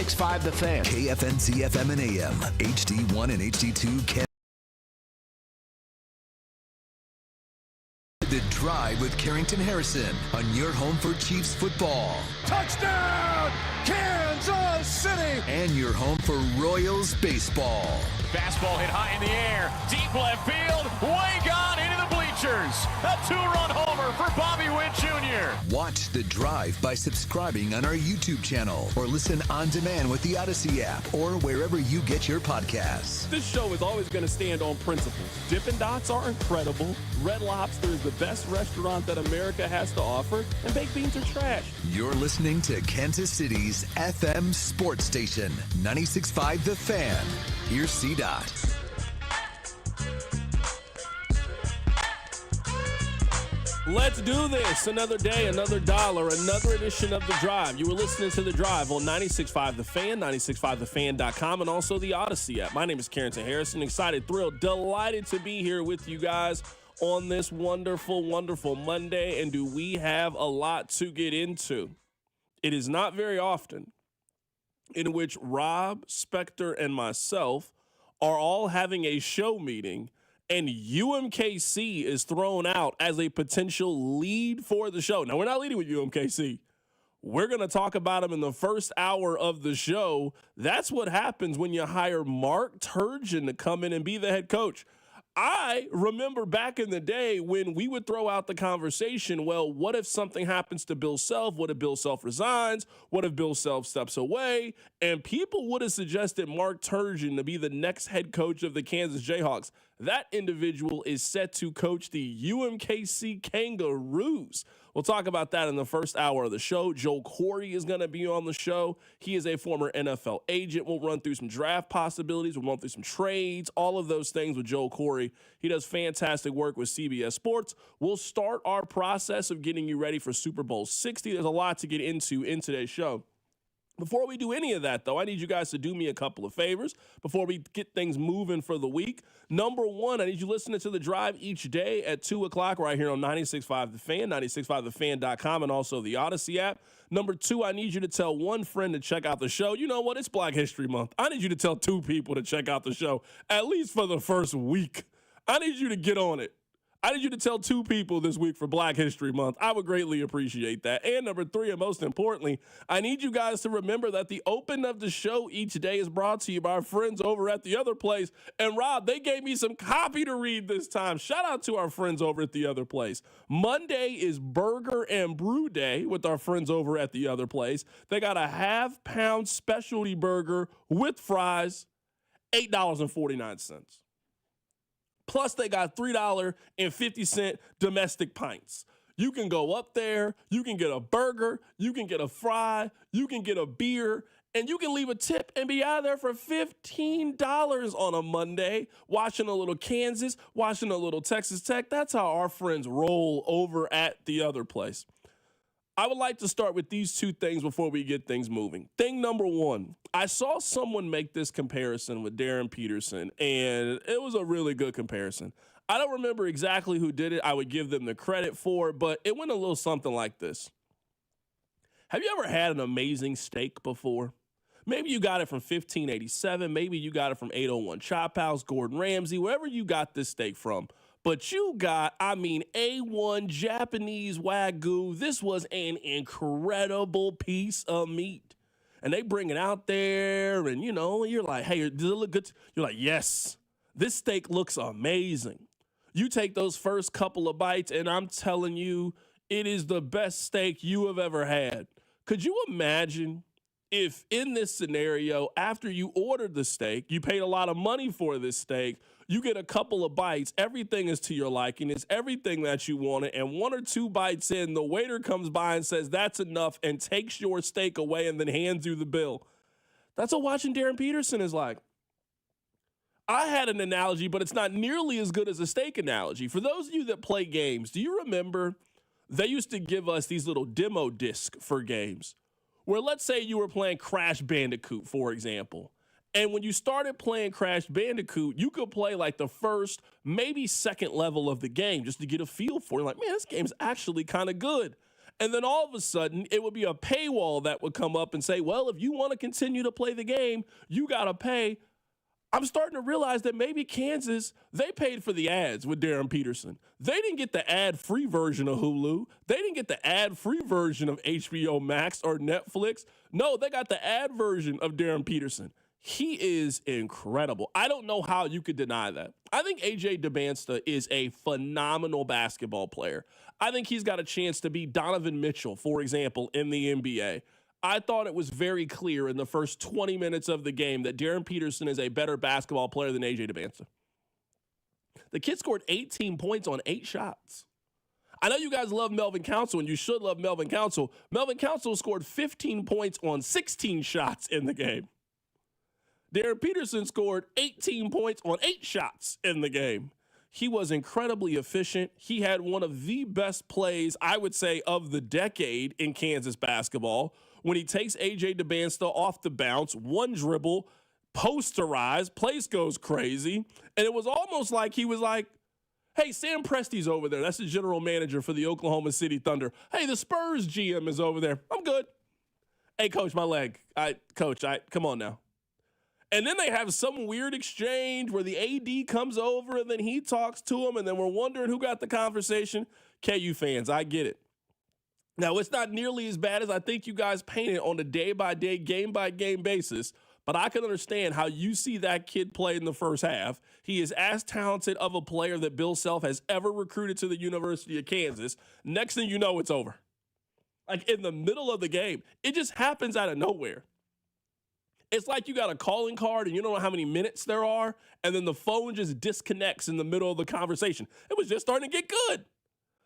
96.5 The Fan. KFNC FM and AM, HD1 and HD2. The Drive with Carrington Harrison on your home for Chiefs football. Touchdown, Kansas City! And your home for Royals baseball. Fastball hit high in the air, deep left field, way gone into the bleachers. A two-run homer for Bobby Witt Jr. Watch The Drive by subscribing on our YouTube channel or listen on demand with the Odyssey app or wherever you get your podcasts. This show is always going to stand on principles. Dippin' Dots are incredible. Red Lobster is the best restaurant that America has to offer, and baked beans are trash. You're listening to Kansas City's FM sports station, 96.5 The Fan. Here's C-Dot. Let's do this. Another day, another dollar, another edition of The Drive. You were listening to The Drive on 96.5 The Fan, 96.5thefan.com, and also the Odyssey app. My name is Carrington Harrison. Excited, thrilled, delighted to be here with you guys on this wonderful, wonderful Monday. And do we have a lot to get into? It is not very often in which Rob, Spector, and myself are all having a show meeting and UMKC is thrown out as a potential lead for the show. Now, we're not leading with UMKC. We're going to talk about them in the first hour of the show. That's what happens when you hire Mark Turgeon to come in and be the head coach. I remember back in the day when we would throw out the conversation, well, what if something happens to Bill Self? What if Bill Self resigns? What if Bill Self steps away? And people would have suggested Mark Turgeon to be the next head coach of the Kansas Jayhawks. That individual is set to coach the UMKC Kangaroos. We'll talk about that in the first hour of the show. Joel Corey is going to be on the show. He is a former NFL agent. We'll run through some draft possibilities. We'll run through some trades, all of those things with Joel Corey. He does fantastic work with CBS Sports. We'll start our process of getting you ready for Super Bowl 60. There's a lot to get into in today's show. Before we do any of that, though, I need you guys to do me a couple of favors before we get things moving for the week. Number one, I need you listening to The Drive each day at 2 o'clock right here on 96.5 The Fan, 96.5thefan.com, and also the Odyssey app. Number two, I need you to tell one friend to check out the show. You know what? It's Black History Month. I need you to tell two people to check out the show, at least for the first week. I need you to get on it. I need you to tell two people this week for Black History Month. I would greatly appreciate that. And number three, and most importantly, I need you guys to remember that the open of the show each day is brought to you by our friends over at The Other Place. And Rob, they gave me some copy to read this time. Shout out to our friends over at The Other Place. Monday is Burger and Brew Day with our friends over at The Other Place. They got a half-pound specialty burger with fries, $8.49. Plus, they got $3.50 domestic pints. You can go up there, you can get a burger, you can get a fry, you can get a beer, and you can leave a tip and be out of there for $15 on a Monday, watching a little Kansas, watching a little Texas Tech. That's how our friends roll over at The Other Place. I would like to start with these two things before we get things moving. Thing number one, I saw someone make this comparison with Darren Peterson, and it was a really good comparison. I don't remember exactly who did it. I would give them the credit for it, but it went a little something like this. Have you ever had an amazing steak before? Maybe you got it from 1587. Maybe you got it from 801 Chop House, Gordon Ramsay, wherever you got this steak from. But you got, A1 Japanese Wagyu. This was an incredible piece of meat. And they bring it out there, and, you're like, hey, does it look good? You're like, yes, this steak looks amazing. You take those first couple of bites, and I'm telling you, it is the best steak you have ever had. Could you imagine if in this scenario, after you ordered the steak, you paid a lot of money for this steak, you get a couple of bites, everything is to your liking, it's everything that you wanted, and one or two bites in, the waiter comes by and says, that's enough, and takes your steak away and then hands you the bill. That's what watching Darren Peterson is like. I had an analogy, but it's not nearly as good as a steak analogy. For those of you that play games, do you remember they used to give us these little demo discs for games? Where let's say you were playing Crash Bandicoot, for example. And when you started playing Crash Bandicoot, you could play like the first, maybe second level of the game just to get a feel for it. Like, man, this game's actually kind of good. And then all of a sudden, it would be a paywall that would come up and say, well, if you want to continue to play the game, you got to pay. I'm starting to realize that maybe Kansas, they paid for the ads with Darren Peterson. They didn't get the ad-free version of Hulu. They didn't get the ad-free version of HBO Max or Netflix. No, they got the ad version of Darren Peterson. He is incredible. I don't know how you could deny that. I think A.J. DeBansta is a phenomenal basketball player. I think he's got a chance to be Donovan Mitchell, for example, in the NBA. I thought it was very clear in the first 20 minutes of the game that Darren Peterson is a better basketball player than A.J. DeBansta. The kid scored 18 points on 8 shots. I know you guys love Melvin Counsell, and you should love Melvin Counsell. Melvin Counsell scored 15 points on 16 shots in the game. Darren Peterson scored 18 points on 8 shots in the game. He was incredibly efficient. He had one of the best plays, I would say, of the decade in Kansas basketball when he takes A.J. DeBansta off the bounce, one dribble, posterized, place goes crazy, and it was almost like he was like, hey, Sam Presti's over there. That's the general manager for the Oklahoma City Thunder. Hey, the Spurs GM is over there. I'm good. Hey, coach, my leg. Come on now. And then they have some weird exchange where the AD comes over and then he talks to him, and then we're wondering who got the conversation. KU fans, I get it. Now, it's not nearly as bad as I think you guys paint it on a day-by-day, game-by-game basis, but I can understand how you see that kid play in the first half. He is as talented of a player that Bill Self has ever recruited to the University of Kansas. Next thing you know, it's over. Like in the middle of the game, it just happens out of nowhere. It's like you got a calling card and you don't know how many minutes there are, and then the phone just disconnects in the middle of the conversation. It was just starting to get good.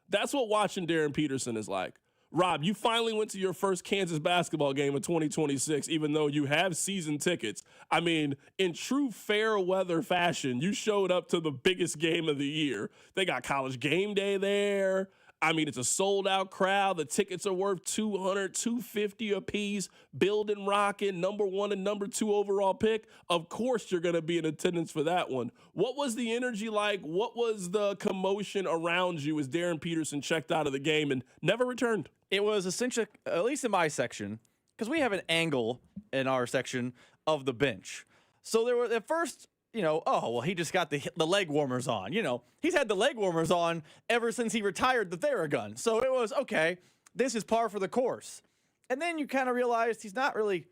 That's what watching Darren Peterson is like. Rob, you finally went to your first Kansas basketball game of 2026, even though you have season tickets. I mean, in true fair weather fashion, you showed up to the biggest game of the year. They got College Game Day there. I mean, it's a sold-out crowd. The tickets are worth $200, $250 a piece. Building rocking, number 1 and number 2 overall pick. Of course you're going to be in attendance for that one. What was the energy like? What was the commotion around you as Darren Peterson checked out of the game and never returned? It was essentially, at least in my section, because we have an angle in our section of the bench. So there were at first, he just got the leg warmers on. He's had the leg warmers on ever since he retired the Theragun. So it was, okay, this is par for the course. And then you kind of realized he's not really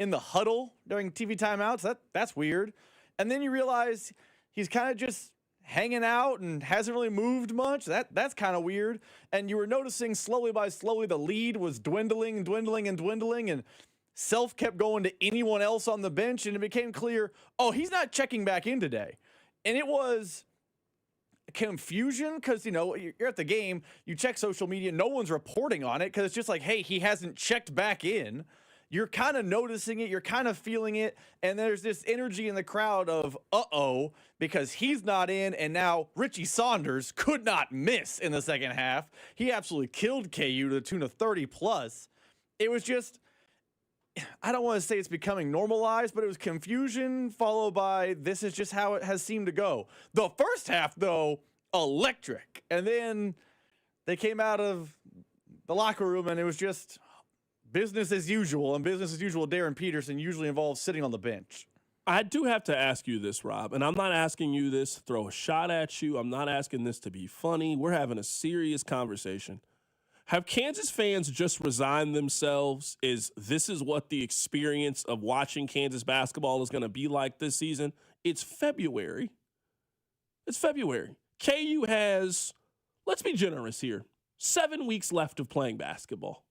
in the huddle during TV timeouts. That's weird. And then you realize he's kind of just hanging out and hasn't really moved much. That's kind of weird. And you were noticing slowly the lead was dwindling and Self kept going to anyone else on the bench, and it became clear, he's not checking back in today. And it was confusion because, you're at the game, you check social media, no one's reporting on it because it's just like, hey, he hasn't checked back in. You're kind of noticing it, you're kind of feeling it, and there's this energy in the crowd of, because he's not in, and now Richie Saunders could not miss in the second half. He absolutely killed KU to the tune of 30+. It was just, I don't want to say it's becoming normalized, but it was confusion followed by this is just how it has seemed to go. The first half, though, electric. And then they came out of the locker room, and it was just business as usual. And business as usual, Darren Peterson usually involves sitting on the bench. I do have to ask you this, Rob, and I'm not asking you this to throw a shot at you. I'm not asking this to be funny. We're having a serious conversation. Have Kansas fans just resigned themselves? This is what the experience of watching Kansas basketball is going to be like this season? It's February. KU has, let's be generous here, 7 weeks left of playing basketball.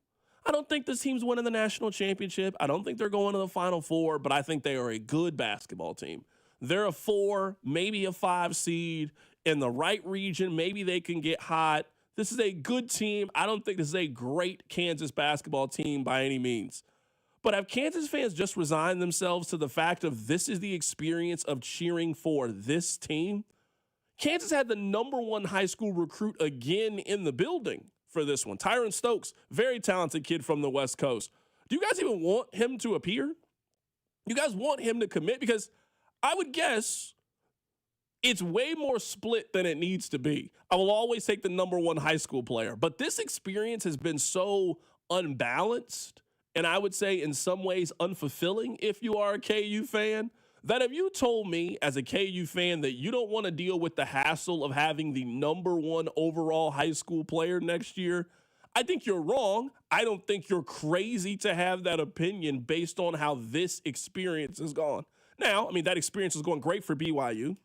I don't think this team's winning the national championship. I don't think they're going to the Final Four, but I think they are a good basketball team. They're a 4, maybe a 5 seed in the right region. Maybe they can get hot. This is a good team. I don't think this is a great Kansas basketball team by any means. But have Kansas fans just resigned themselves to the fact of this is the experience of cheering for this team? Kansas had the number 1 high school recruit again in the building for this one. Tyron Stokes, very talented kid from the West Coast. Do you guys even want him to appear? You guys want him to commit? Because I would guess It's way more split than it needs to be. I will always take the number one high school player, but this experience has been so unbalanced, and I would say in some ways unfulfilling if you are a KU fan, that if you told me as a KU fan that you don't want to deal with the hassle of having the number one overall high school player next year, I think you're wrong. I don't think you're crazy to have that opinion based on how this experience has gone. Now, I mean, that experience is going great for BYU.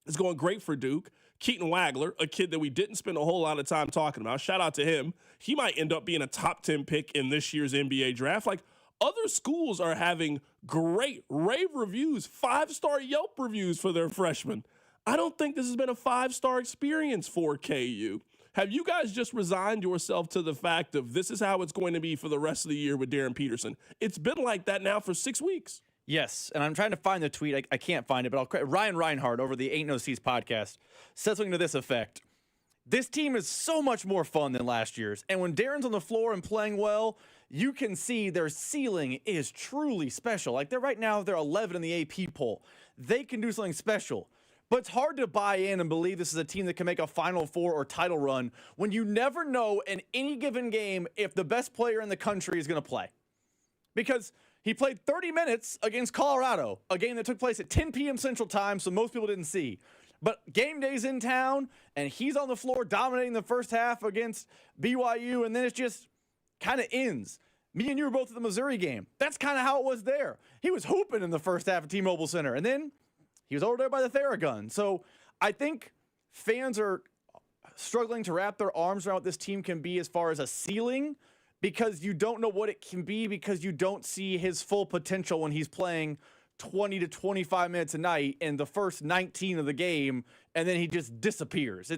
It's going great for Duke. Keaton Wagler, a kid that we didn't spend a whole lot of time talking about. Shout out to him. He might end up being a top 10 pick in this year's NBA draft. Like, other schools are having great rave reviews, 5-star Yelp reviews for their freshmen. I don't think this has been a 5-star experience for KU. Have you guys just resigned yourself to the fact of this is how it's going to be for the rest of the year with Darren Peterson? It's been like that now for 6 weeks. Yes, and I'm trying to find the tweet. I can't find it, but Ryan Reinhardt over the Ain't No C's podcast said something to this effect. This team is so much more fun than last year's, and when Darren's on the floor and playing well, you can see their ceiling is truly special. Like, right now, they're 11 in the AP poll. They can do something special. But it's hard to buy in and believe this is a team that can make a Final Four or title run when you never know in any given game if the best player in the country is going to play. Because he played 30 minutes against Colorado, a game that took place at 10 p.m. Central Time, so most people didn't see. But game day's in town, and he's on the floor dominating the first half against BYU, and then it just kind of ends. Me and you were both at the Missouri game. That's kind of how it was there. He was hooping in the first half at T-Mobile Center, and then he was over there by the Theragun. So I think fans are struggling to wrap their arms around what this team can be as far as a ceiling, because you don't know what it can be because you don't see his full potential when he's playing 20 to 25 minutes a night in the first 19 of the game, and then he just disappears.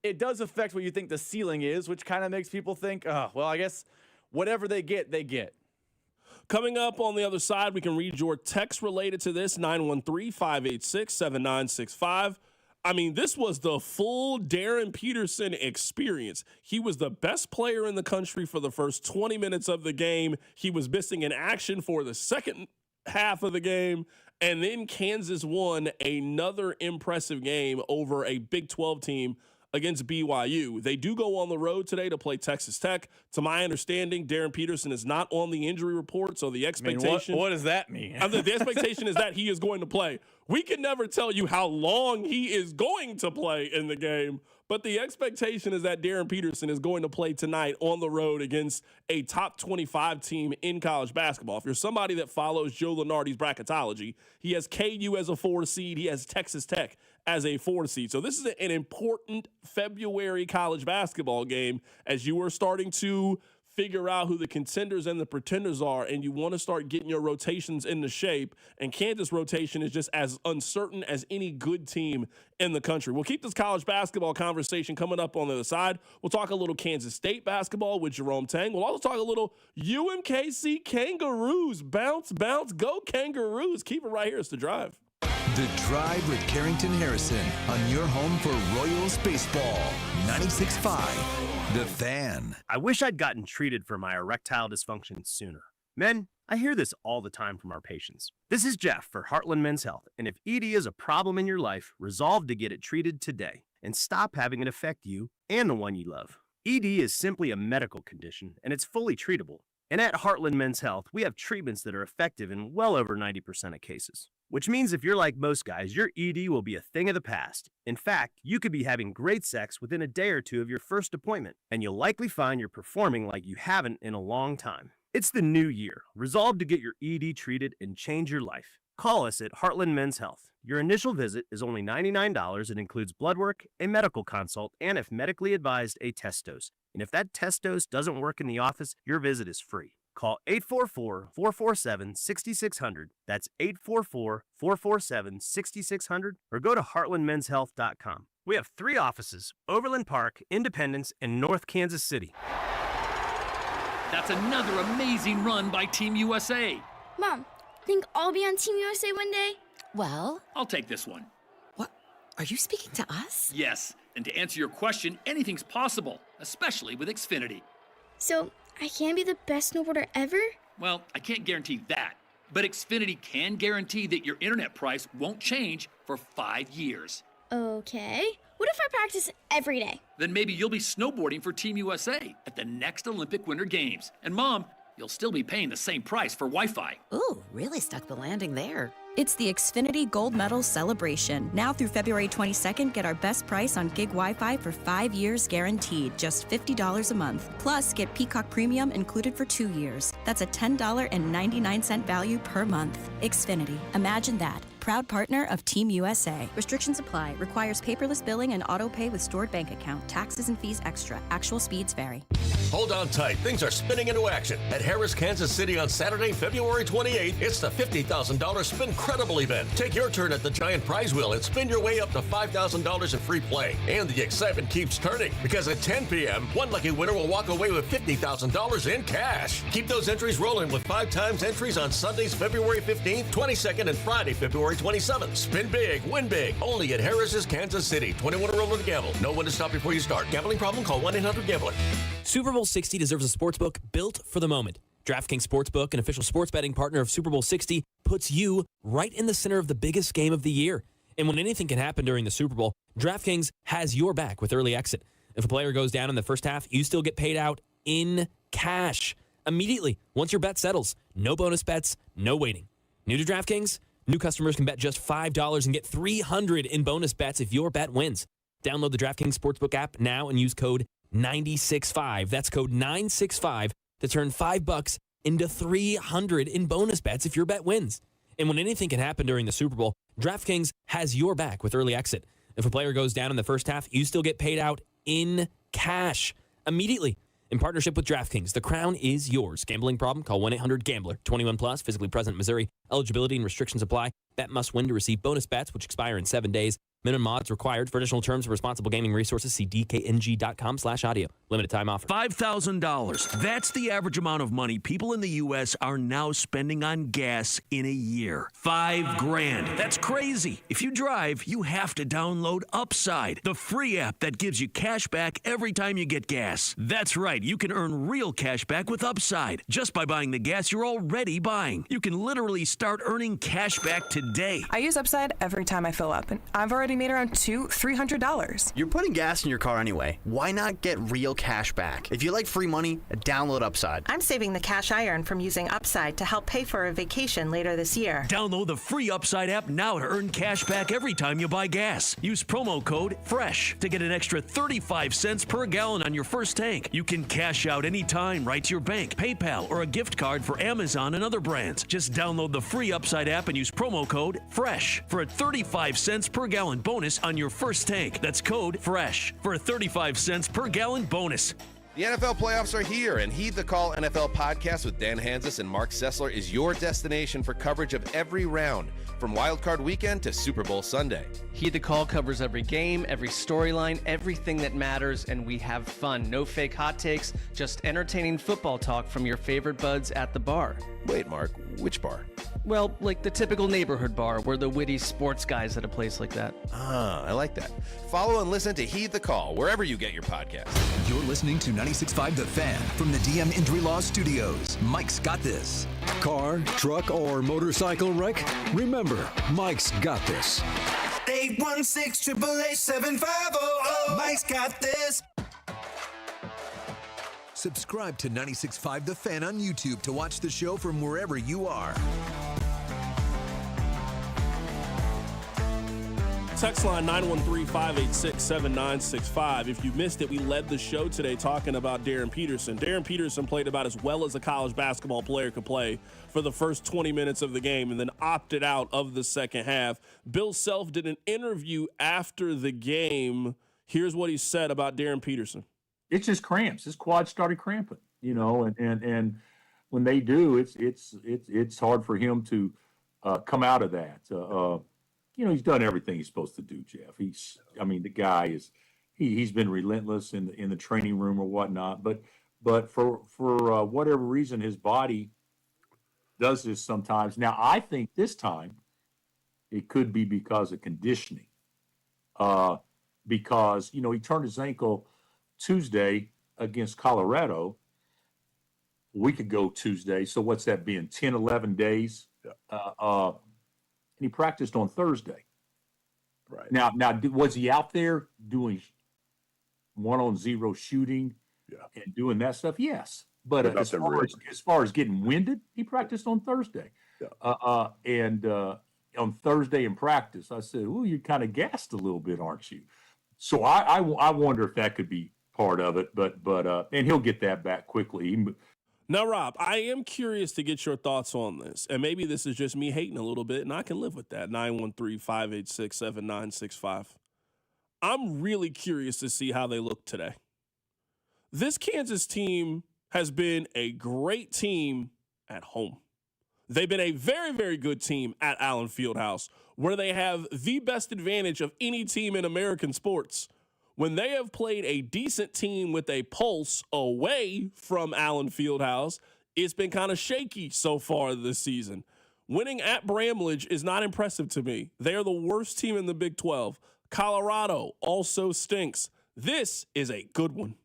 It does affect what you think the ceiling is, which kind of makes people think, oh, well, I guess whatever they get, they get. Coming up on the other side, we can read your text related to this, 913-586-7965. I mean, this was the full Darren Peterson experience. He was the best player in the country for the first 20 minutes of the game. He was missing in action for the second half of the game. And then Kansas won another impressive game over a Big 12 team against BYU. They do go on the road today to play Texas Tech. To my understanding, Darren Peterson is not on the injury report, so the expectation... what does that mean? The expectation is that he is going to play. We can never tell you how long he is going to play in the game, but the expectation is that Darren Peterson is going to play tonight on the road against a top 25 team in college basketball. If you're somebody that follows Joe Lunardi's bracketology, he has KU as a 4 seed. He has Texas Tech as a 4 seed. So this is an important February college basketball game as you are starting to figure out who the contenders and the pretenders are, and you want to start getting your rotations into shape. And Kansas rotation is just as uncertain as any good team in the country. We'll keep this college basketball conversation coming up on the other side. We'll talk a little Kansas State basketball with Jerome Tang. We'll also talk a little UMKC Kangaroos. Bounce, bounce, go Kangaroos. Keep it right here. It's The Drive. The Drive with Carrington Harrison on your home for Royals baseball. 96.5, The Fan. I wish I'd gotten treated for my erectile dysfunction sooner. Men, I hear this all the time from our patients. This is Jeff for Heartland Men's Health, and if ED is a problem in your life, resolve to get it treated today and stop having it affect you and the one you love. ED is simply a medical condition, and it's fully treatable. And at Heartland Men's Health, we have treatments that are effective in well over 90% of cases. Which means if you're like most guys, your ED will be a thing of the past. In fact, you could be having great sex within a day or two of your first appointment, and you'll likely find you're performing like you haven't in a long time. It's the new year. Resolve to get your ED treated and change your life. Call us at Heartland Men's Health. Your initial visit is only $99. It includes blood work, a medical consult, and if medically advised, a test dose. And if that test dose doesn't work in the office, your visit is free. Call 844-447-6600. That's 844-447-6600. Or go to heartlandmenshealth.com. We have 3 offices: Overland Park, Independence, and North Kansas City. That's another amazing run by Team USA. Mom, think I'll be on Team USA one day? Well, I'll take this one. what? Are you speaking to us? Yes, and to answer your question, anything's possible, especially with Xfinity. So, I can be the best snowboarder ever? Well, I can't guarantee that, But Xfinity can guarantee that your internet price won't change for 5 years. Okay. What if I practice every day? Then maybe you'll be snowboarding for Team USA at the next Olympic Winter Games. And Mom, you'll still be paying the same price for Wi-Fi. Ooh, really stuck the landing there. It's the Xfinity Gold Medal Celebration. Now through February 22nd, get our best price on gig Wi-Fi for 5 years guaranteed, just $50 a month. Plus, get Peacock Premium included for 2 years. That's a $10.99 value per month. Xfinity. Imagine that. Proud partner of Team USA. Restrictions apply. Requires paperless billing and auto pay with stored bank account. Taxes and fees extra. Actual speeds vary. Hold on tight. Things are spinning into action. At Harris, Kansas City on Saturday, February 28th, it's the $50,000 Spin-credible event. Take your turn at the giant prize wheel and spin your way up to $5,000 in free play. And the excitement keeps turning because at 10 p.m., one lucky winner will walk away with $50,000 in cash. Keep those entries rolling with 5 times entries on Sundays, February 15th, 22nd, and Friday, February 27th. Spin big, win big. Only at Harris's Kansas City. 21 or older to gamble. Know when to stop before you start. Gambling problem? Call 1-800-GAMBLER. Super Bowl 60 deserves a sportsbook built for the moment. DraftKings Sportsbook, an official sports betting partner of Super Bowl 60, puts you right in the center of the biggest game of the year. And when anything can happen during the Super Bowl, DraftKings has your back with early exit. If a player goes down in the first half, you still get paid out in cash immediately once your bet settles. No bonus bets, no waiting. New to DraftKings? New customers can bet just $5 and get $300 in bonus bets if your bet wins. Download the DraftKings Sportsbook app now and use code 965. That's code 965 to turn $5 into $300 in bonus bets if your bet wins. And when anything can happen during the Super Bowl, DraftKings has your back with early exit. If a player goes down in the first half, you still get paid out in cash immediately. In partnership with DraftKings, the crown is yours. Gambling problem? Call 1-800-GAMBLER. 21 plus, physically present in Missouri. Eligibility and restrictions apply. Bet must win to receive bonus bets, which expire in 7 days. Minimum odds required. For additional terms and responsible gaming resources, see dkng.com/audio. Limited time offer. $5,000. That's the average amount of money people in the U.S. are now spending on gas in a year. $5,000. That's crazy. If you drive, you have to download Upside, the free app that gives you cash back every time you get gas. That's right. You can earn real cash back with Upside just by buying the gas you're already buying. You can literally start earning cash back today. I use Upside every time I fill up, and I've already made around $200-$300. You're putting gas in your car anyway. Why not get real cash back? If you like free money, download Upside. I'm saving the cash I earn from using Upside to help pay for a vacation later this year. Download the free Upside app now to earn cash back every time you buy gas. Use promo code FRESH to get an extra 35 cents per gallon on your first tank. You can cash out anytime right to your bank, PayPal, or a gift card for Amazon and other brands. Just download the free Upside app and use promo code FRESH for a 35 cents per gallon bonus on your first tank. That's code FRESH for a 35 cents per gallon bonus. The NFL playoffs are here, and Heed the Call NFL podcast with Dan Hanzus and Mark Sessler is your destination for coverage of every round, from Wild Card Weekend to Super Bowl Sunday. Heed the Call covers every game, every storyline, everything that matters, and we have fun. No fake hot takes, just entertaining football talk from your favorite buds at the bar. Wait, Mark, which bar? Well, like the typical neighborhood bar. We're the witty sports guys at a place like that. Ah, I like that. Follow and listen to Heed the Call wherever you get your podcasts. You're listening to 96.5 The Fan from the DM Injury Law Studios. Mike's got this. Car, truck, or motorcycle wreck? Remember, Mike's got this. 816-888-7500. Mike's got this. Subscribe to 96.5 The Fan on YouTube to watch the show from wherever you are. Text line 913-586-7965. If you missed it, we led the show today talking about Darren Peterson. Darren Peterson played about as well as a college basketball player could play for the first 20 minutes of the game and then opted out of the second half. Bill Self did an interview after the game. Here's what he said about Darren Peterson. It's just cramps. His quad started cramping, and when they do, it's hard for him to come out of that. He's done everything he's supposed to do, Jeff. The guy is, he's been relentless in the training room or whatnot, but for whatever reason, his body does this sometimes. Now, I think this time it could be because of conditioning, because, he turned his ankle Tuesday against Colorado, a week ago Tuesday. So what's that been, 10, 11 days And he practiced on Thursday. Right. Now, was he out there doing 1-on-0 shooting and doing that stuff? Yes. But as far as getting winded, he practiced on Thursday. And on Thursday in practice, I said, "Ooh, you're kind of gassed a little bit, aren't you?" So I wonder if that could be part of it. But and he'll get that back quickly. Now, Rob, I am curious to get your thoughts on this, and maybe this is just me hating a little bit, and I can live with that. 913-586-7965. I'm really curious to see how they look today. This Kansas team has been a great team at home. They've been a very, very good team at Allen Fieldhouse, where they have the best advantage of any team in American sports. When they have played a decent team with a pulse away from Allen Fieldhouse, it's been kind of shaky so far this season. Winning at Bramlage is not impressive to me. They are the worst team in the Big 12. Colorado also stinks. This is a good one.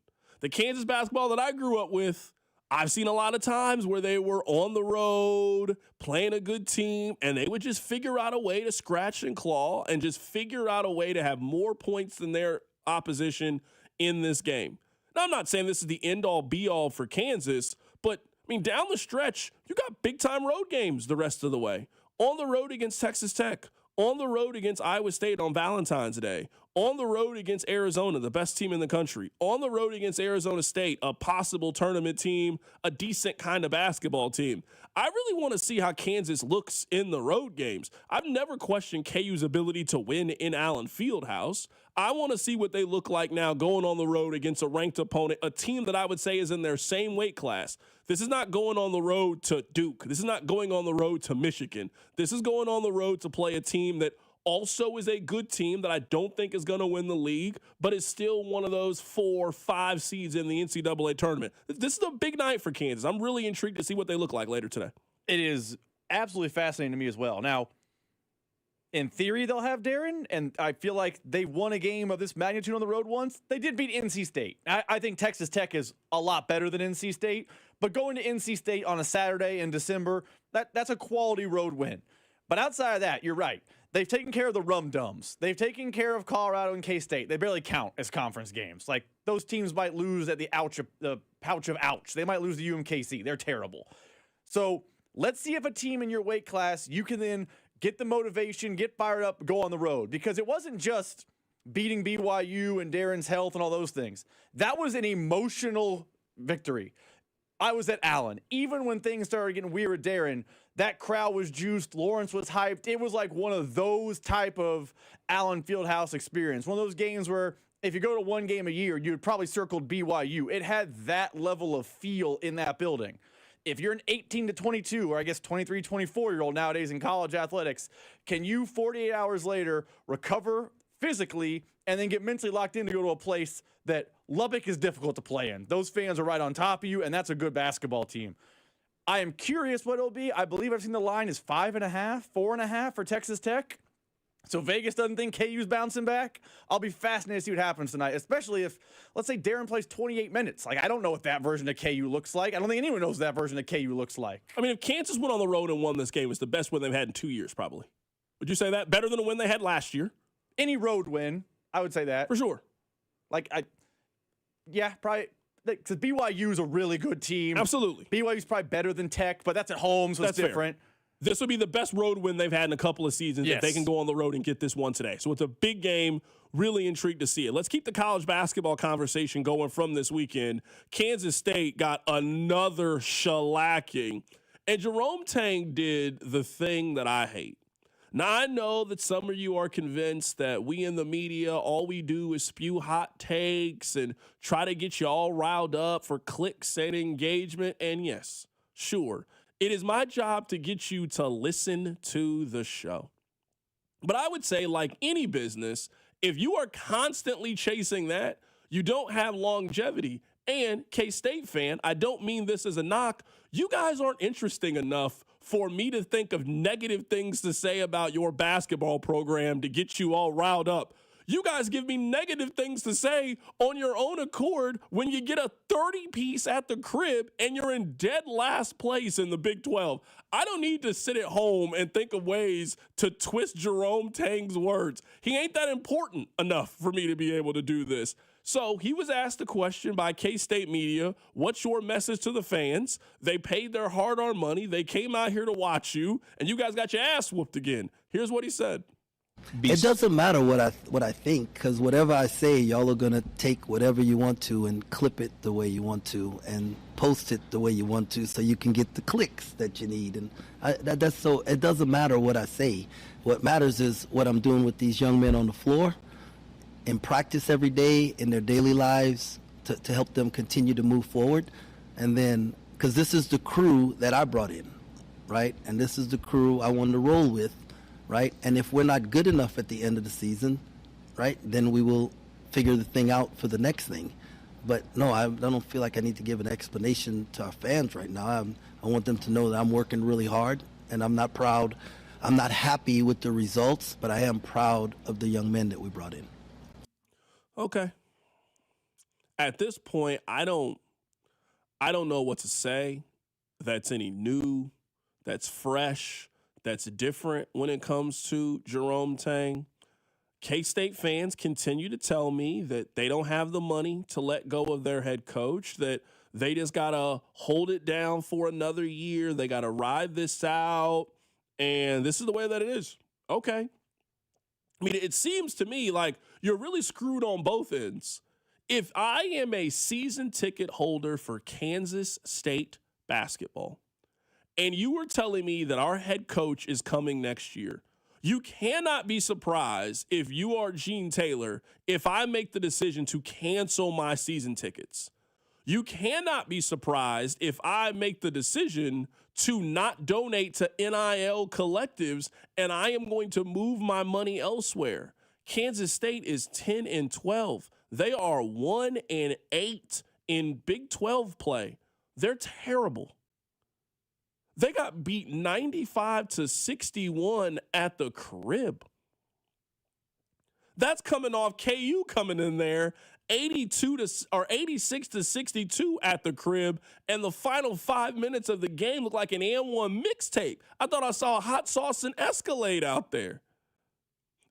The Kansas basketball that I grew up with, I've seen a lot of times where they were on the road, playing a good team, and they would just figure out a way to scratch and claw and just figure out a way to have more points than their opposition in this game. Now, I'm not saying this is the end-all, be-all for Kansas, but, I mean, down the stretch, you got big-time road games the rest of the way. On the road against Texas Tech, on the road against Iowa State on Valentine's Day, on the road against Arizona, the best team in the country, on the road against Arizona State, a possible tournament team, a decent kind of basketball team. I really want to see how Kansas looks in the road games. I've never questioned KU's ability to win in Allen Fieldhouse. I want to see what they look like now going on the road against a ranked opponent, a team that I would say is in their same weight class. This is not going on the road to Duke. This is not going on the road to Michigan. This is going on the road to play a team that also is a good team that I don't think is going to win the league, but is still one of those 4 or 5 seeds in the NCAA tournament. This is a big night for Kansas. I'm really intrigued to see what they look like later today. It is absolutely fascinating to me as well. Now, in theory, they'll have Darren, and I feel like they won a game of this magnitude on the road once. They did beat NC State. I think Texas Tech is a lot better than NC State, but going to NC State on a Saturday in December, that's a quality road win. But outside of that, you're right. They've taken care of the Rum-Dums. They've taken care of Colorado and K-State. They barely count as conference games. Like, those teams might lose at the pouch of ouch. They might lose to UMKC. They're terrible. So let's see if a team in your weight class, you can then get the motivation, get fired up, go on the road. Because it wasn't just beating BYU and Darren's health and all those things. That was an emotional victory. I was at Allen. Even when things started getting weird with Darren, that crowd was juiced. Lawrence was hyped. It was like one of those type of Allen Fieldhouse experience. One of those games where if you go to one game a year, you would probably circled BYU. It had that level of feel in that building. If you're an 18 to 22, or I guess 23, 24-year-old nowadays in college athletics, can you 48 hours later recover physically and then get mentally locked in to go to a place that Lubbock is difficult to play in? Those fans are right on top of you, and that's a good basketball team. I am curious what it'll be. I believe I've seen the line is 5.5, 4.5 for Texas Tech. So Vegas doesn't think KU's bouncing back. I'll be fascinated to see what happens tonight, especially if, let's say, Darren plays 28 minutes. Like, I don't know what that version of KU looks like. I don't think anyone knows what that version of KU looks like. I mean, if Kansas went on the road and won this game, it's the best win they've had in 2 years, probably. Would you say that? Better than a win they had last year? Any road win, I would say that. For sure. Yeah, probably. Because BYU is a really good team. Absolutely. BYU's probably better than Tech, but that's at home, so it's different. Fair. This would be the best road win they've had in a couple of seasons if they can go on the road and get this one today. So it's a big game. Really intrigued to see it. Let's keep the college basketball conversation going from this weekend. Kansas State got another shellacking. And Jerome Tang did the thing that I hate. Now, I know that some of you are convinced that we in the media, all we do is spew hot takes and try to get you all riled up for clicks and engagement. And yes, sure, it is my job to get you to listen to the show. But I would say, like any business, if you are constantly chasing that, you don't have longevity. And K-State fan, I don't mean this as a knock, you guys aren't interesting enough for me to think of negative things to say about your basketball program to get you all riled up. You guys give me negative things to say on your own accord when you get a 30-piece at the crib and you're in dead last place in the Big 12. I don't need to sit at home and think of ways to twist Jerome Tang's words. He ain't that important enough for me to be able to do this. So he was asked a question by K-State media, what's your message to the fans? They paid their hard-earned money. They came out here to watch you, and you guys got your ass whooped again. Here's what he said. It doesn't matter what I think, because whatever I say, y'all are going to take whatever you want to and clip it the way you want to and post it the way you want to so you can get the clicks that you need. And it doesn't matter what I say. What matters is what I'm doing with these young men on the floor in practice every day in their daily lives to help them continue to move forward. And then, because this is the crew that I brought in, right? And this is the crew I wanted to roll with. Right? And if we're not good enough at the end of the season, right, then we will figure the thing out for the next thing. But no, I don't feel like I need to give an explanation to our fans right now. I want them to know that I'm working really hard, and I'm not proud. I'm not happy with the results, but I am proud of the young men that we brought in. Okay. At this point, I don't know what to say that's any new, that's fresh, that's different when it comes to Jerome Tang. K-State fans continue to tell me that they don't have the money to let go of their head coach, that they just got to hold it down for another year. They got to ride this out, and this is the way that it is. Okay. I mean, it seems to me like you're really screwed on both ends. If I am a season ticket holder for Kansas State basketball, and you were telling me that our head coach is coming next year, you cannot be surprised if you are Gene Taylor if I make the decision to cancel my season tickets. You cannot be surprised if I make the decision to not donate to NIL collectives and I am going to move my money elsewhere. Kansas State is 10-12. They are 1-8 in Big 12 play. They're terrible. They got beat 95-61 at the crib. That's coming off KU coming in there 86-62 at the crib, and the final 5 minutes of the game looked like an M1 mixtape. I thought I saw hot sauce and Escalade out there.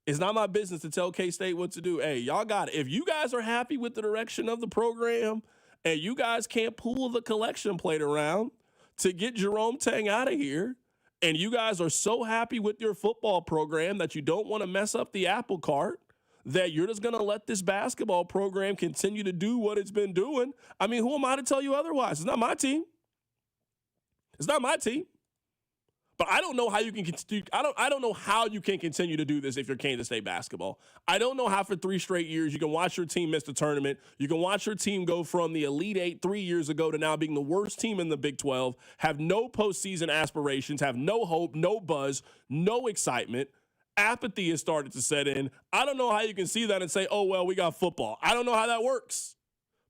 It's not my business to tell K-State what to do. Hey, y'all got it. If you guys are happy with the direction of the program and you guys can't pull the collection plate around to get Jerome Tang out of here, and you guys are so happy with your football program that you don't want to mess up the apple cart, that you're just going to let this basketball program continue to do what it's been doing, I mean, who am I to tell you otherwise? It's not my team. It's not my team. But I don't know how you can I don't know how you can continue to do this if you're Kansas State basketball. I don't know how for 3 straight years you can watch your team miss the tournament. You can watch your team go from the Elite Eight 3 years ago to now being the worst team in the Big 12, have no postseason aspirations, have no hope, no buzz, no excitement. Apathy has started to set in. I don't know how you can see that and say, oh, well, we got football. I don't know how that works.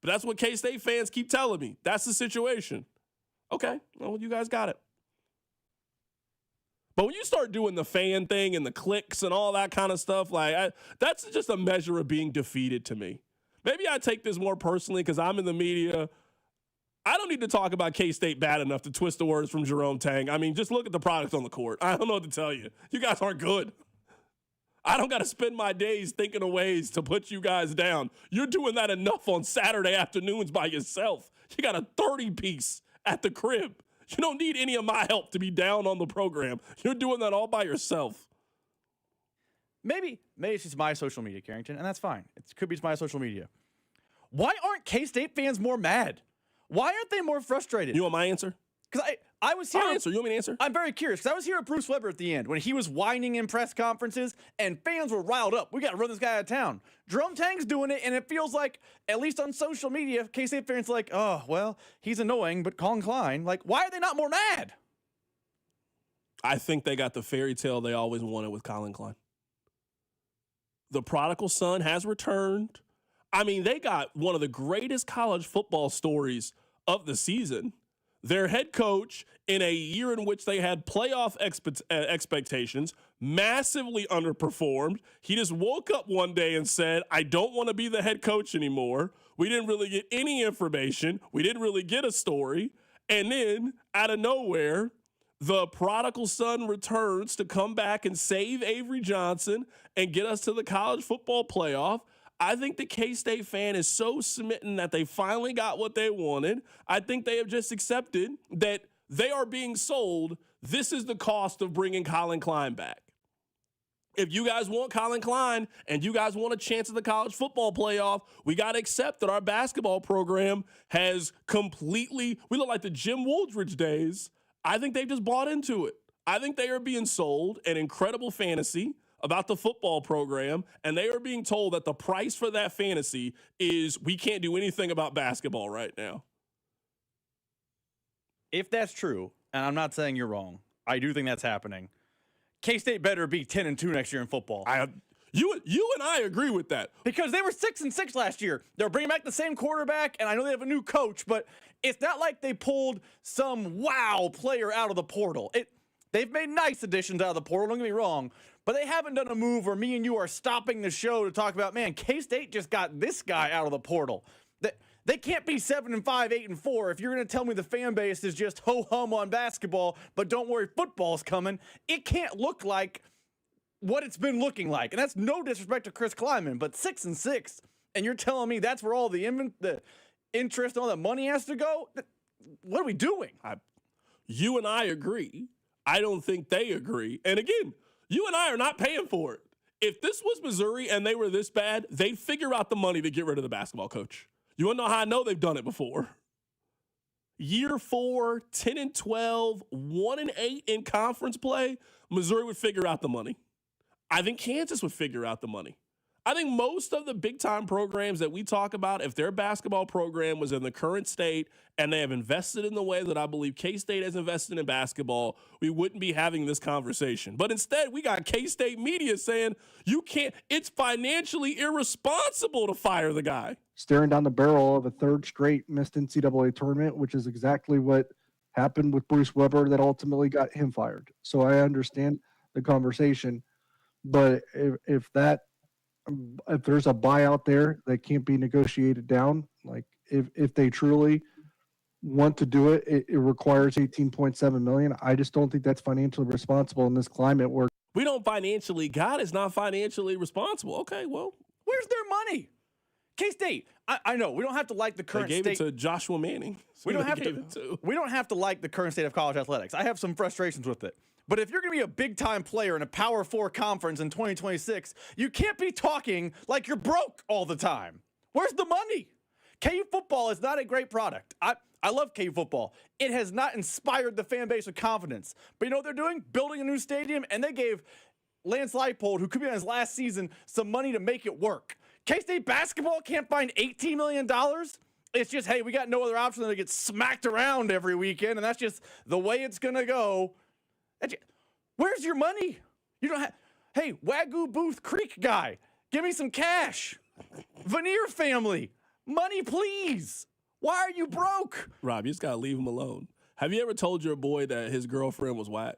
But that's what K-State fans keep telling me. That's the situation. Okay, well, you guys got it. But when you start doing the fan thing and the clicks and all that kind of stuff, that's just a measure of being defeated to me. Maybe I take this more personally because I'm in the media. I don't need to talk about K-State bad enough to twist the words from Jerome Tang. I mean, just look at the products on the court. I don't know what to tell you. You guys aren't good. I don't got to spend my days thinking of ways to put you guys down. You're doing that enough on Saturday afternoons by yourself. You got a 30-piece at the crib. You don't need any of my help to be down on the program. You're doing that all by yourself. Maybe it's just my social media, Carrington, and that's fine. It could be just my social media. Why aren't K-State fans more mad? Why aren't they more frustrated? You want my answer? Because I was here. I'll answer. You want me to answer? I'm very curious because I was here at Bruce Weber at the end when he was whining in press conferences and fans were riled up. We got to run this guy out of town. Jerome Tang's doing it, and it feels like, at least on social media, K-State fans are like, oh, well, he's annoying, but Colin Klein. Like, why are they not more mad? I think they got the fairy tale they always wanted with Colin Klein. The prodigal son has returned. I mean, they got one of the greatest college football stories of the season. their head coach in a year in which they had playoff expectations, massively underperformed. He just woke up one day and said, I don't want to be the head coach anymore. We didn't really get any information. We didn't really get a story. And then out of nowhere, the prodigal son returns to come back and save Avery Johnson and get us to the college football playoff. I think the K-State fan is so smitten that they finally got what they wanted. I think they have just accepted that they are being sold. This is the cost of bringing Colin Klein back. If you guys want Colin Klein and you guys want a chance at the college football playoff, we got to accept that our basketball program has completely, we look like the Jim Wooldridge days. I think they've just bought into it. I think they are being sold an incredible fantasy about the football program, and they are being told that the price for that fantasy is we can't do anything about basketball right now. If that's true, and I'm not saying you're wrong, I do think that's happening. K-State better be 10-2 next year in football. You and I agree with that. Because they were 6-6 last year. They're bringing back the same quarterback, and I know they have a new coach, but it's not like they pulled some wow player out of the portal. They've made nice additions out of the portal, don't get me wrong, but they haven't done a move where me and you are stopping the show to talk about, man, K-State just got this guy out of the portal. They can't be 7-5, 8-4 if you're going to tell me the fan base is just ho-hum on basketball, but don't worry, football's coming. It can't look like what it's been looking like. And that's no disrespect to Chris Kleiman, but 6-6, and you're telling me that's where all the interest and all that money has to go? What are we doing? You and I agree. I don't think they agree. And again, you and I are not paying for it. If this was Missouri and they were this bad, they'd figure out the money to get rid of the basketball coach. You want to know how I know they've done it before? Year 4, 10-12, 1-8 in conference play, Missouri would figure out the money. I think Kansas would figure out the money. I think most of the big-time programs that we talk about, if their basketball program was in the current state and they have invested in the way that I believe K-State has invested in basketball, we wouldn't be having this conversation. But instead, we got K-State media saying, you can't, it's financially irresponsible to fire the guy. Staring down the barrel of a third straight missed NCAA tournament, which is exactly what happened with Bruce Weber that ultimately got him fired. So I understand the conversation, but if there's a buyout there that can't be negotiated down, like if they truly want to do it, it requires $18.7 million. I just don't think that's financially responsible in this climate where we don't financially. God is not financially responsible. Okay, well, where's their money? K-State, I know we don't have to like the current state. They gave it to Joshua Manning. We don't have to. We don't have to like the current state of college athletics. I have some frustrations with it. But if you're going to be a big-time player in a Power 4 conference in 2026, you can't be talking like you're broke all the time. Where's the money? KU football is not a great product. I love KU football. It has not inspired the fan base with confidence. But you know what they're doing? Building a new stadium, and they gave Lance Leipold, who could be on his last season, some money to make it work. K-State basketball can't find $18 million. It's just, hey, we got no other option than to get smacked around every weekend, and that's just the way it's going to go. Where's your money? You don't have, hey, Wagyu Booth Creek guy, give me some cash. Veneer family, money please. Why are you broke? Rob, you just got to leave him alone. Have you ever told your boy that his girlfriend was whack?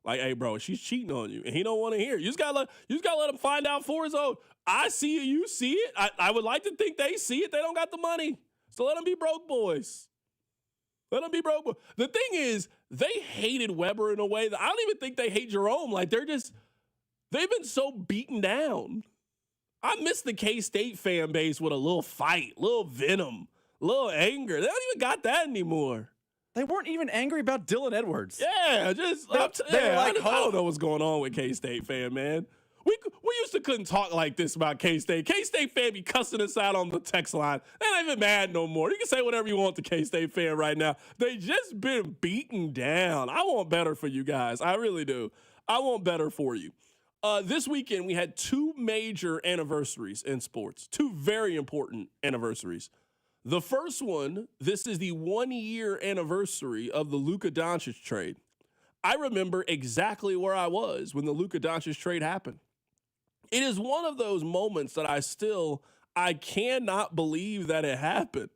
Like, hey, bro, she's cheating on you, and he don't want to hear it. You just gotta let him find out for his own. I see it, you see it. I would like to think they see it. They don't got the money, so let them be broke boys. Let them be broke boys. The thing is, they hated Weber in a way that I don't even think they hate Jerome. Like, they've been so beaten down. I miss the K-State fan base with a little fight, little venom, little anger. They don't even got that anymore. They weren't even angry about Dylan Edwards. Yeah, just I don't know what's going on with K-State fan, man. We used to couldn't talk like this about K-State. K-State fan be cussing us out on the text line. They're not even mad no more. You can say whatever you want to K-State fan right now. They just been beaten down. I want better for you guys. I really do. I want better for you. This weekend, we had 2 major anniversaries in sports. 2 very important anniversaries. The first one, this is the 1-year anniversary of the Luka Doncic trade. I remember exactly where I was when the Luka Doncic trade happened. It is one of those moments that I cannot believe that it happened.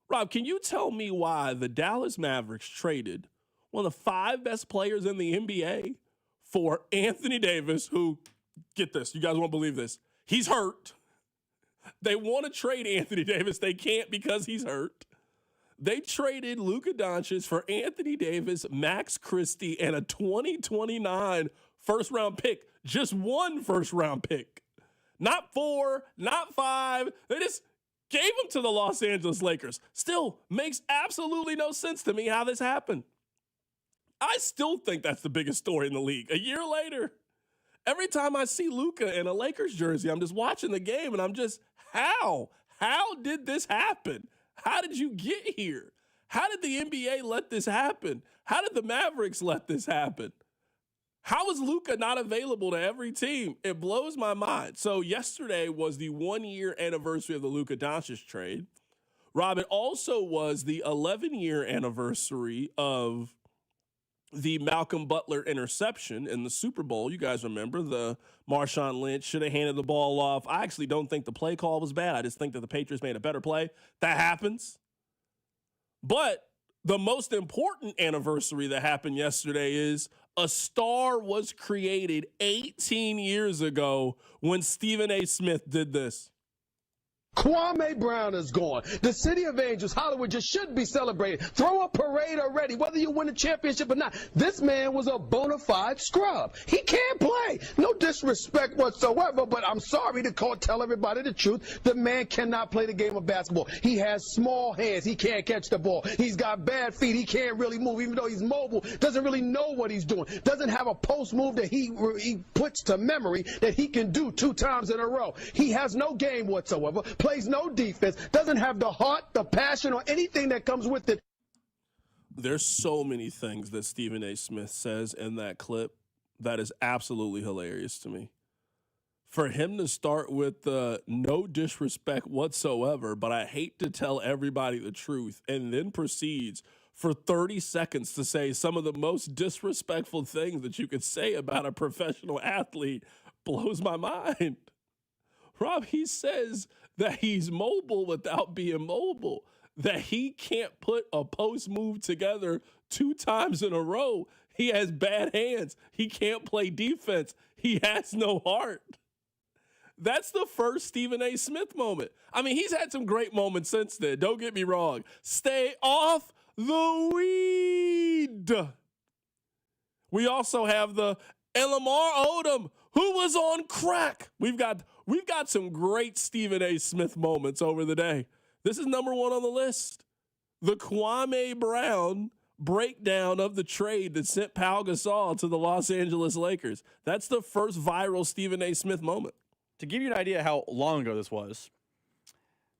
Rob, can you tell me why the Dallas Mavericks traded one of the 5 best players in the NBA for Anthony Davis, who, get this, you guys won't believe this, he's hurt. They want to trade Anthony Davis. They can't because he's hurt. They traded Luka Doncic for Anthony Davis, Max Christie, and a 2029 first-round pick. Just 1 first-round pick. Not 4, not 5. They just gave him to the Los Angeles Lakers. Still makes absolutely no sense to me how this happened. I still think that's the biggest story in the league. A year later, every time I see Luka in a Lakers jersey, I'm just watching the game and I'm just, how? How did this happen? How did you get here? How did the NBA let this happen? How did the Mavericks let this happen? How is Luka not available to every team? It blows my mind. So yesterday was the 1-year anniversary of the Luka Doncic trade. Rob, it also was the 11-year anniversary of the Malcolm Butler interception in the Super Bowl. You guys remember the Marshawn Lynch should have handed the ball off. I actually don't think the play call was bad. I just think that the Patriots made a better play. That happens. But the most important anniversary that happened yesterday is a star was created 18 years ago when Stephen A. Smith did this. Kwame Brown is gone. The City of Angels, Hollywood, just should be celebrated. Throw a parade already, whether you win a championship or not. This man was a bona fide scrub. He can't play. No disrespect whatsoever, but I'm sorry to tell everybody the truth. The man cannot play the game of basketball. He has small hands. He can't catch the ball. He's got bad feet. He can't really move, even though he's mobile. Doesn't really know what he's doing. Doesn't have a post move that he puts to memory that he can do 2 times in a row. He has no game whatsoever. Plays no defense, doesn't have the heart, the passion, or anything that comes with it. There's so many things that Stephen A. Smith says in that clip that is absolutely hilarious to me. For him to start with no disrespect whatsoever, but I hate to tell everybody the truth, and then proceeds for 30 seconds to say some of the most disrespectful things that you could say about a professional athlete blows my mind. Rob, he says that he's mobile without being mobile, that he can't put a post move together 2 times in a row. He has bad hands. He can't play defense. He has no heart. That's the first Stephen A. Smith moment. I mean, he's had some great moments since then. Don't get me wrong. Stay off the weed. We also have the Lamar Odom, who was on crack. We've got some great Stephen A. Smith moments over the day. This is number 1 on the list. The Kwame Brown breakdown of the trade that sent Pau Gasol to the Los Angeles Lakers. That's the first viral Stephen A. Smith moment. To give you an idea how long ago this was,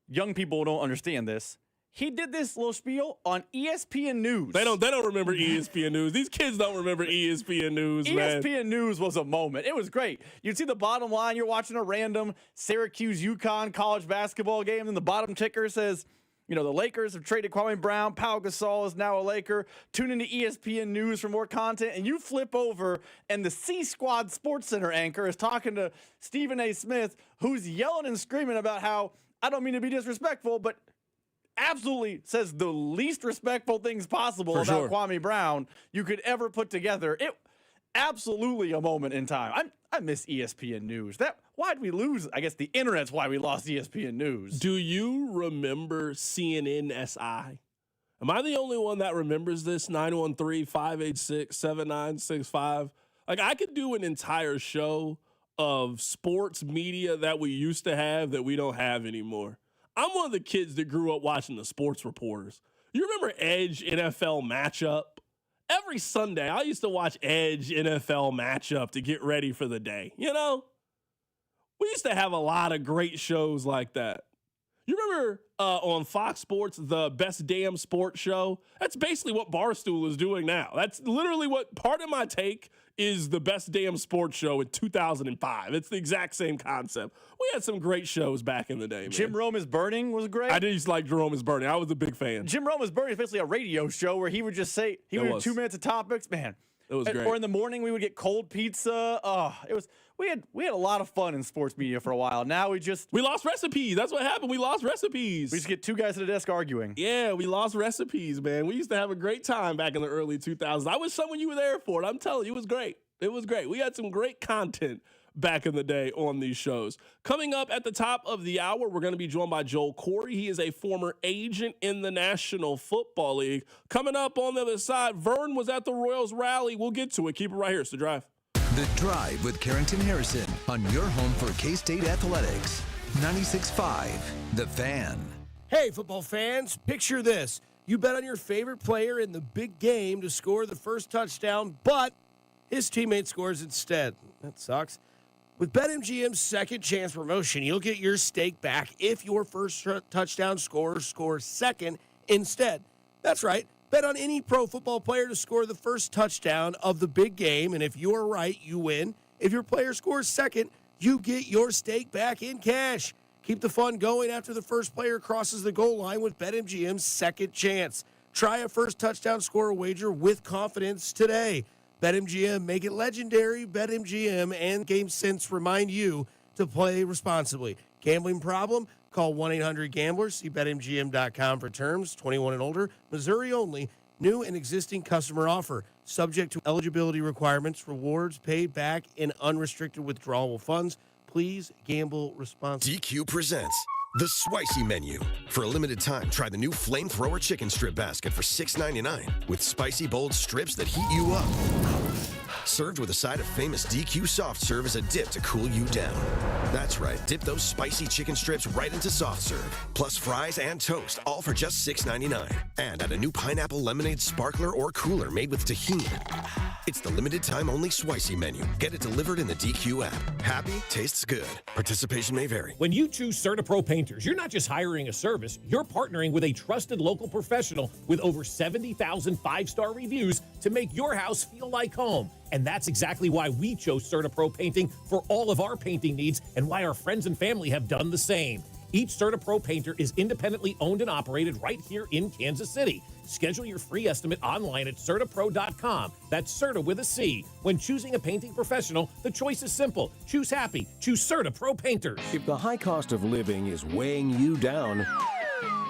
young people don't understand this. He did this little spiel on ESPN News. They don't remember ESPN News. These kids don't remember ESPN News, man. ESPN News was a moment. It was great. You'd see the bottom line. You're watching a random Syracuse-UConn college basketball game, and the bottom ticker says, the Lakers have traded Kwame Brown. Pau Gasol is now a Laker. Tune into ESPN News for more content. And you flip over, and the C-Squad Sports Center anchor is talking to Stephen A. Smith, who's yelling and screaming about how, I don't mean to be disrespectful, but absolutely says the least respectful things possible about Kwame Brown you could ever put together. It absolutely a moment in time. I miss ESPN News. Why'd we lose? I guess the internet's why we lost ESPN News. Do you remember CNN SI? Am I the only one that remembers this? 913-586-7965. Like, I could do an entire show of sports media that we used to have that we don't have anymore. I'm one of the kids that grew up watching the sports reporters. You remember Edge NFL Matchup? Every Sunday, I used to watch Edge NFL Matchup to get ready for the day. We used to have a lot of great shows like that. You remember on Fox Sports, the Best Damn Sports Show? That's basically what Barstool is doing now. That's literally what part of my take is the Best Damn Sports Show in 2005. It's the exact same concept. We had some great shows back in the day, man. Jim Rome is Burning was great. I did used to like Jerome is Burning. I was a big fan. Jim Rome is Burning is basically a radio show where he would just say, he would do 2 minutes of topics. Man, It was great. Or in the morning, we would get cold pizza. We had a lot of fun in sports media for a while. Now we lost recipes. That's what happened. We lost recipes. We just get two guys at a desk arguing. Yeah, we lost recipes, man. We used to have a great time back in the early 2000s. I wish someone you were there for it. I'm telling you, it was great. It was great. We had some great content back in the day on these shows. Coming up at the top of the hour, we're going to be joined by Joel Corey. He is a former agent in the National Football League. Coming up on the other side, Vern was at the Royals rally. We'll get to it. Keep it right here. It's The Drive. The Drive with Carrington Harrison on your home for K-State Athletics. 96.5, The Fan. Hey, football fans, picture this. You bet on your favorite player in the big game to score the first touchdown, but his teammate scores instead. That sucks. With BetMGM's second chance promotion, you'll get your stake back if your first touchdown scorer scores second instead. That's right. Bet on any pro football player to score the first touchdown of the big game, and if you're right, you win. If your player scores second, you get your stake back in cash. Keep the fun going after the first player crosses the goal line with BetMGM's second chance. Try a first touchdown scorer wager with confidence today. BetMGM, make it legendary. BetMGM and GameSense remind you to play responsibly. Gambling problem? Call 1-800-GAMBLER. See BetMGM.com for terms. 21 and older. Missouri only. New and existing customer offer. Subject to eligibility requirements. Rewards paid back in unrestricted withdrawable funds. Please gamble responsibly. DQ presents the Spicy Menu. For a limited time, try the new Flamethrower Chicken Strip Basket for $6.99 with spicy, bold strips that heat you up. Served with a side of famous DQ soft serve as a dip to cool you down. That's right, dip those spicy chicken strips right into soft serve. Plus fries and toast, all for just $6.99. And add a new pineapple lemonade sparkler or cooler made with tahini. It's the limited time only Spicy Menu. Get it delivered in the DQ app. Happy, tastes good. Participation may vary. When you choose CertaPro Painters, you're not just hiring a service, you're partnering with a trusted local professional with over 70,000 five-star reviews to make your house feel like home. And that's exactly why we chose CertaPro Painting for all of our painting needs and why our friends and family have done the same. Each CertaPro painter is independently owned and operated right here in Kansas City. Schedule your free estimate online at CertaPro.com. That's Certa with a C. When choosing a painting professional, the choice is simple. Choose happy. Choose CertaPro Painters. If the high cost of living is weighing you down,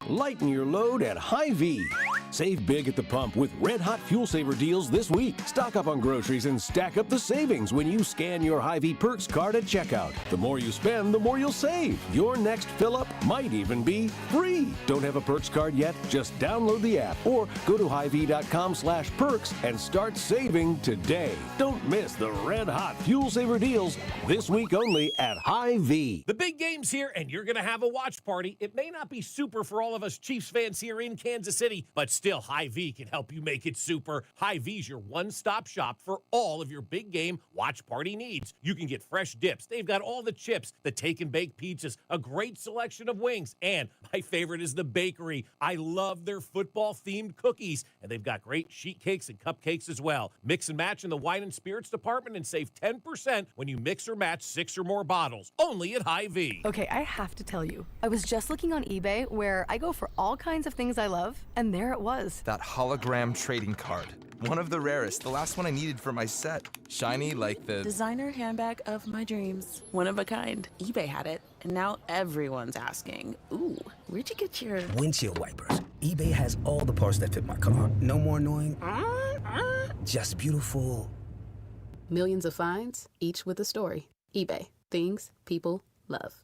lighten your load at Hy-Vee. Save big at the pump with red-hot fuel saver deals this week. Stock up on groceries and stack up the savings when you scan your Hy-Vee Perks card at checkout. The more you spend, the more you'll save. Your next fill-up might even be free. Don't have a Perks card yet? Just download the app or go to Hy-Vee.com/perks and start saving today. Don't miss the red-hot fuel saver deals this week only at Hy-Vee. The big game's here, and you're going to have a watch party. It may not be super for all of us Chiefs fans here in Kansas City, but still, Hy-Vee can help you make it super. Hy-Vee's your one-stop shop for all of your big game watch party needs. You can get fresh dips. They've got all the chips, the take-and-bake pizzas, a great selection of wings, and my favorite is the bakery. I love their football-themed cookies, and they've got great sheet cakes and cupcakes as well. Mix and match in the wine and spirits department and save 10% when you mix or match 6 or more bottles. Only at Hy-Vee. Okay, I have to tell you, I was just looking on eBay where I go for all kinds of things I love, and there it was. That hologram trading card. One of the rarest. The last one I needed for my set. Shiny like the designer handbag of my dreams. One of a kind. eBay had it, and now everyone's asking, ooh, where'd you get your windshield wipers? eBay has all the parts that fit my car. No more annoying. Just beautiful. Millions of finds, each with a story. eBay. Things people love.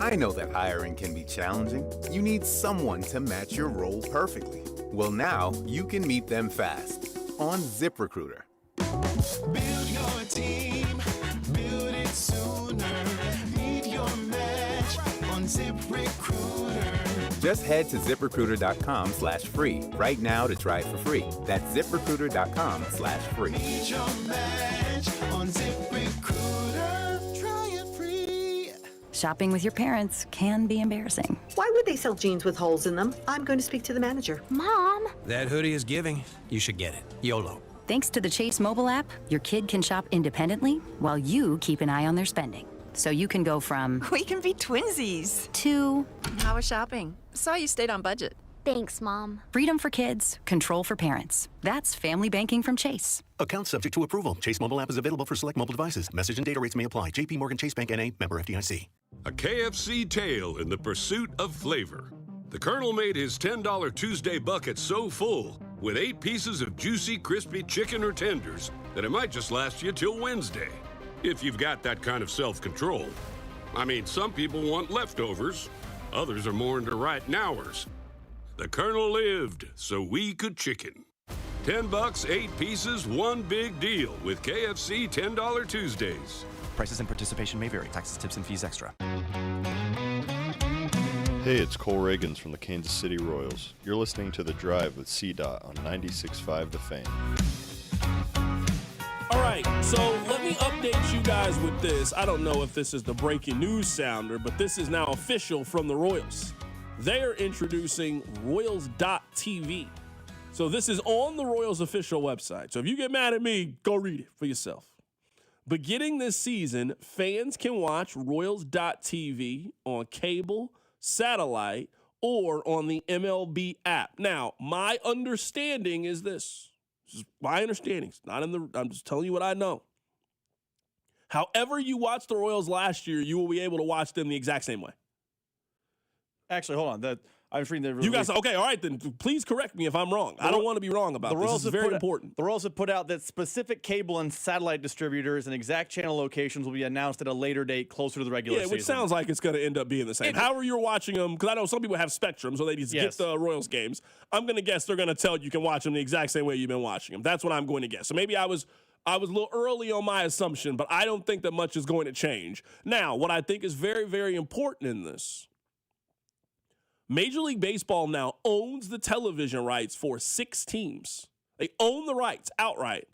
I know that hiring can be challenging. You need someone to match your role perfectly. Well, now you can meet them fast on ZipRecruiter. Build your team, build it sooner. Meet your match on ZipRecruiter. Just head to ZipRecruiter.com/free right now to try it for free. That's ZipRecruiter.com/free. Meet your match on ZipRecruiter. Try it free. Shopping with your parents can be embarrassing. Why would they sell jeans with holes in them? I'm going to speak to the manager. Mom! That hoodie is giving. You should get it. YOLO. Thanks to the Chase mobile app, your kid can shop independently while you keep an eye on their spending. So you can go from we can be twinsies to how was shopping? Saw you stayed on budget. Thanks, Mom. Freedom for kids, control for parents. That's family banking from Chase. Account subject to approval. Chase mobile app is available for select mobile devices. Message and data rates may apply. JP Morgan Chase Bank N.A. Member FDIC. A KFC tale in the pursuit of flavor. The Colonel made his $10 Tuesday bucket so full with 8 pieces of juicy, crispy chicken or tenders that it might just last you till Wednesday. If you've got that kind of self-control. I mean, some people want leftovers. Others are more into right nowers. The Colonel lived so we could chicken. $10, 8 pieces, one big deal with KFC $10 Tuesdays. Prices and participation may vary. Taxes, tips, and fees extra. Hey, it's Cole Reagans from the Kansas City Royals. You're listening to The Drive with C-Dot on 96.5 The Fan. All right, so let me update you guys with this. I don't know if this is the breaking news sounder, but this is now official from the Royals. They are introducing Royals.tv. So this is on the Royals official website. So if you get mad at me, go read it for yourself. Beginning this season, fans can watch Royals.tv on cable, satellite, or on the MLB app. Now, my understanding is this. This is my understanding. It's not in the, I'm just telling you what I know. However you watched the Royals last year, you will be able to watch them the exact same way. Actually, hold on. I was reading the You guys, okay, all right, then please correct me if I'm wrong. I don't want to be wrong about this. This is very important. The Royals have put out that specific cable and satellite distributors and exact channel locations will be announced at a later date closer to the regular season. Yeah, which sounds like it's going to end up being the same. However you're watching them, because I know some people have Spectrum, so they just get the Royals games. I'm going to guess they're going to tell you can watch them the exact same way you've been watching them. That's what I'm going to guess. So maybe I was a little early on my assumption, but I don't think that much is going to change. Now, what I think is very, very important in this, Major League Baseball now owns the television rights for 6 teams. They own the rights outright.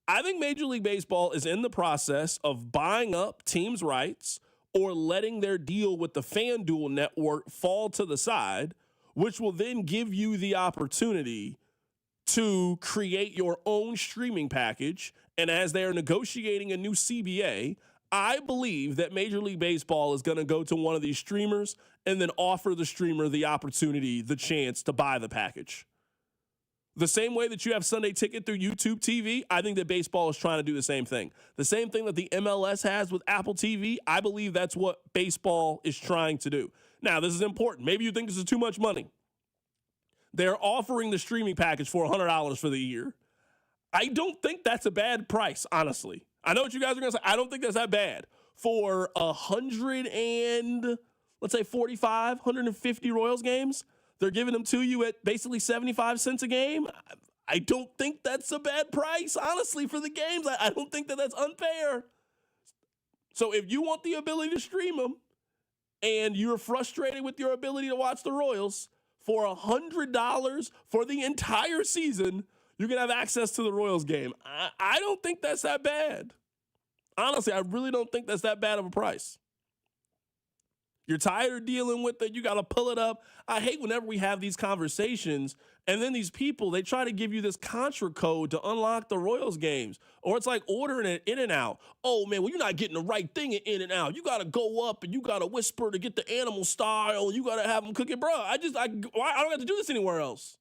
I think Major League Baseball is in the process of buying up teams' rights or letting their deal with the FanDuel network fall to the side, which will then give you the opportunity to create your own streaming package. And as they are negotiating a new CBA, I believe that Major League Baseball is going to go to one of these streamers and then offer the streamer the opportunity, the chance to buy the package. The same way that you have Sunday Ticket through YouTube TV, I think that baseball is trying to do the same thing. The same thing that the MLS has with Apple TV, I believe that's what baseball is trying to do. Now, this is important. Maybe you think this is too much money. They're offering the streaming package for $100 for the year. I don't think that's a bad price, honestly. I know what you guys are going to say. I don't think that's that bad. For 150 Royals games, they're giving them to you at basically 75 cents a game. I don't think that's a bad price, honestly, for the games. I don't think that that's unfair. So if you want the ability to stream them and you're frustrated with your ability to watch the Royals, for $100 for the entire season, you can have access to the Royals game. I don't think that's that bad. Honestly, I really don't think that's that bad of a price. You're tired of dealing with it. You got to pull it up. I hate whenever we have these conversations and then these people, they try to give you this contra code to unlock the Royals games. Or it's like ordering it in and out. Oh, man, well, you're not getting the right thing in and out. You got to go up and you got to whisper to get the animal style. And you got to have them cook it. Bro, I don't have to do this anywhere else.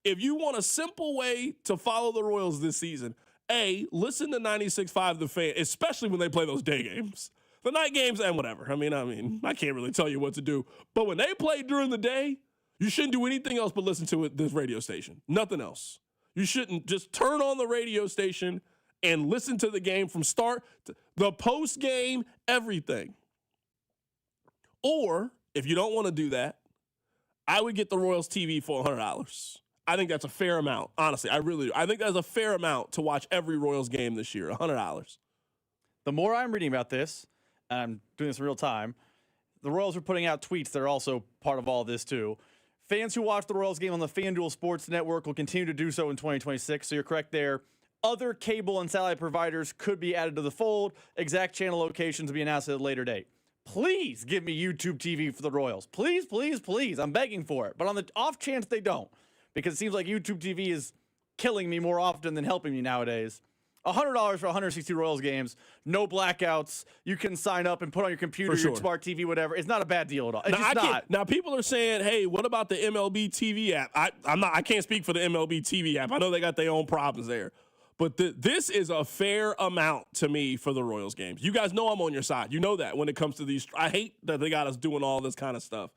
If you want a simple way to follow the Royals this season, listen to 96.5 The Fan, especially when they play those day games. The night games and whatever. I mean, I can't really tell you what to do. But when they play during the day, you shouldn't do anything else but listen to this radio station. Nothing else. You shouldn't just turn on the radio station and listen to the game from start to the post game, everything. Or if you don't want to do that, I would get the Royals TV for $100. I think that's a fair amount. Honestly, I really do. I think that's a fair amount to watch every Royals game this year, $100. The more I'm reading about this, and I'm doing this in real time, the Royals are putting out tweets that are also part of all this too. Fans who watch the Royals game on the FanDuel Sports Network will continue to do so in 2026, so you're correct there. Other cable and satellite providers could be added to the fold. Exact channel locations will be announced at a later date. Please give me YouTube TV for the Royals. Please, please, please. I'm begging for it. But on the off chance they don't, because it seems like YouTube TV is killing me more often than helping me nowadays, $100 for 160 Royals games, no blackouts. You can sign up and put on your computer, your smart TV, whatever. It's not a bad deal at all. It's just not. Now, people are saying, hey, what about the MLB TV app? I can't speak for the MLB TV app. I know they got their own problems there. But this is a fair amount to me for the Royals games. You guys know I'm on your side. You know that when it comes to these. I hate that they got us doing all this kind of stuff.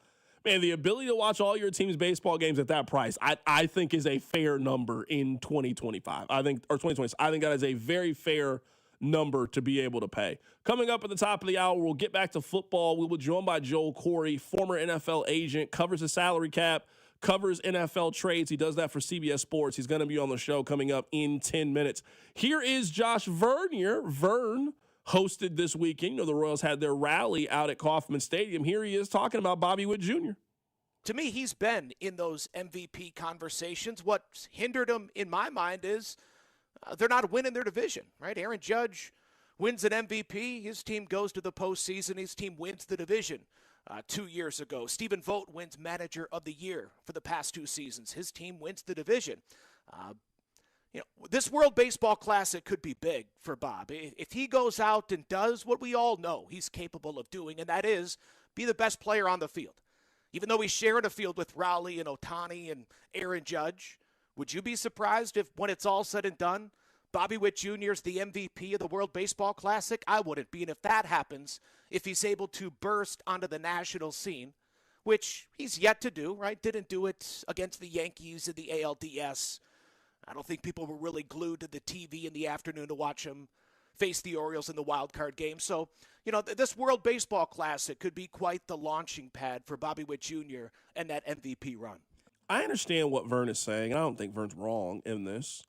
Man, the ability to watch all your team's baseball games at that price, I think is a fair number in 2025. Or 2020. I think that is a very fair number to be able to pay. Coming up at the top of the hour, we'll get back to football. We will be joined by Joel Corey, former NFL agent, covers the salary cap, covers NFL trades. He does that for CBS Sports. He's going to be on the show coming up in 10 minutes. Here is Josh Vernier. Vern hosted this weekend. You know, the Royals had their rally out at Kauffman Stadium. Here he is talking about Bobby Witt Jr. To me, he's been in those MVP conversations. What's hindered him, in my mind, is they're not winning their division, right? Aaron Judge wins an MVP. His team goes to the postseason. His team wins the division 2 years ago. Stephen Vogt wins Manager of the Year for the past 2 seasons. His team wins the division. This World Baseball Classic could be big for Bob. If he goes out and does what we all know he's capable of doing, and that is be the best player on the field. Even though he's sharing a field with Rowley and Ohtani and Aaron Judge, would you be surprised if, when it's all said and done, Bobby Witt Jr. is the MVP of the World Baseball Classic? I wouldn't be. And if that happens, if he's able to burst onto the national scene, which he's yet to do, right? Didn't do it against the Yankees in the ALDS. I don't think people were really glued to the TV in the afternoon to watch him face the Orioles in the wild card game. So, this World Baseball Classic could be quite the launching pad for Bobby Witt Jr. and that MVP run. I understand what Vern is saying, and I don't think Vern's wrong in this.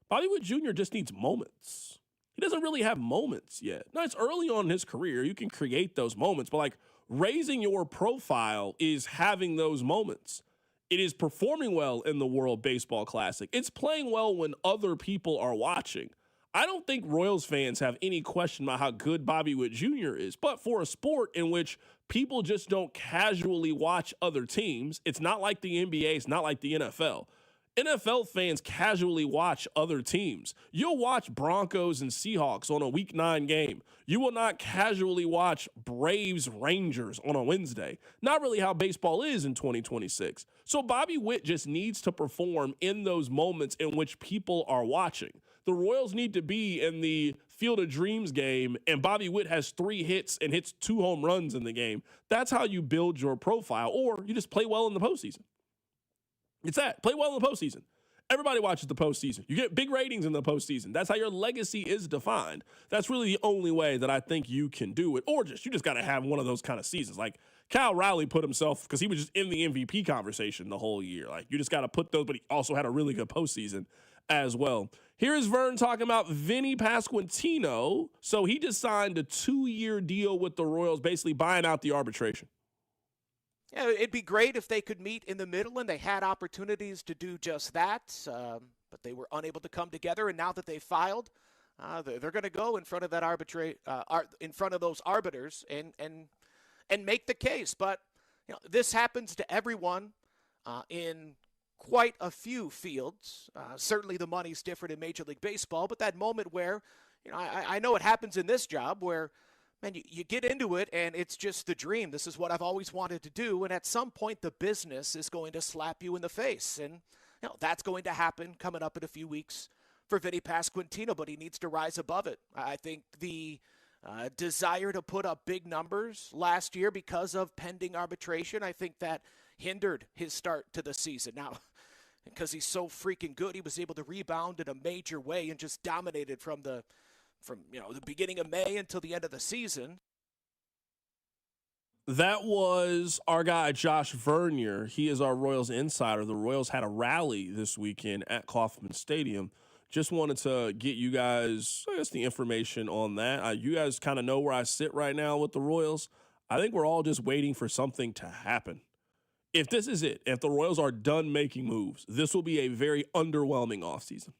Bobby Witt Jr. just needs moments. He doesn't really have moments yet. Now, it's early on in his career. You can create those moments, but raising your profile is having those moments. It is performing well in the World Baseball Classic. It's playing well when other people are watching. I don't think Royals fans have any question about how good Bobby Witt Jr. is, but for a sport in which people just don't casually watch other teams, it's not like the NBA, it's not like the NFL. NFL fans casually watch other teams. You'll watch Broncos and Seahawks on a Week 9 game. You will not casually watch Braves Rangers on a Wednesday. Not really how baseball is in 2026. So Bobby Witt just needs to perform in those moments in which people are watching. The Royals need to be in the Field of Dreams game, and Bobby Witt has 3 hits and hits 2 home runs in the game. That's how you build your profile, or you just play well in the postseason. It's that. Play well in the postseason. Everybody watches the postseason. You get big ratings in the postseason. That's how your legacy is defined. That's really the only way that I think you can do it. Or you just got to have one of those kind of seasons. Like Kyle Rowley put himself, because he was just in the MVP conversation the whole year. You just got to put those, but he also had a really good postseason as well. Here is Vern talking about Vinny Pasquantino. So he just signed a 2-year deal with the Royals, basically buying out the arbitration. Yeah, it'd be great if they could meet in the middle, and they had opportunities to do just that, but they were unable to come together. And now that they filed, they're going to go in front of that in front of those arbiters and make the case. But this happens to everyone in quite a few fields. Certainly, the money's different in Major League Baseball, but that moment where I know it happens in this job where. Man, you get into it, and it's just the dream. This is what I've always wanted to do, and at some point, the business is going to slap you in the face, and that's going to happen coming up in a few weeks for Vinny Pasquantino, but he needs to rise above it. I think the desire to put up big numbers last year because of pending arbitration, I think that hindered his start to the season. Now, because he's so freaking good, he was able to rebound in a major way and just dominated from the beginning of May until the end of the season. That was our guy, Josh Vernier. He is our Royals insider. The Royals had a rally this weekend at Kauffman Stadium. Just wanted to get you guys, the information on that. You guys kind of know where I sit right now with the Royals. I think we're all just waiting for something to happen. If this is it, if the Royals are done making moves, this will be a very underwhelming offseason.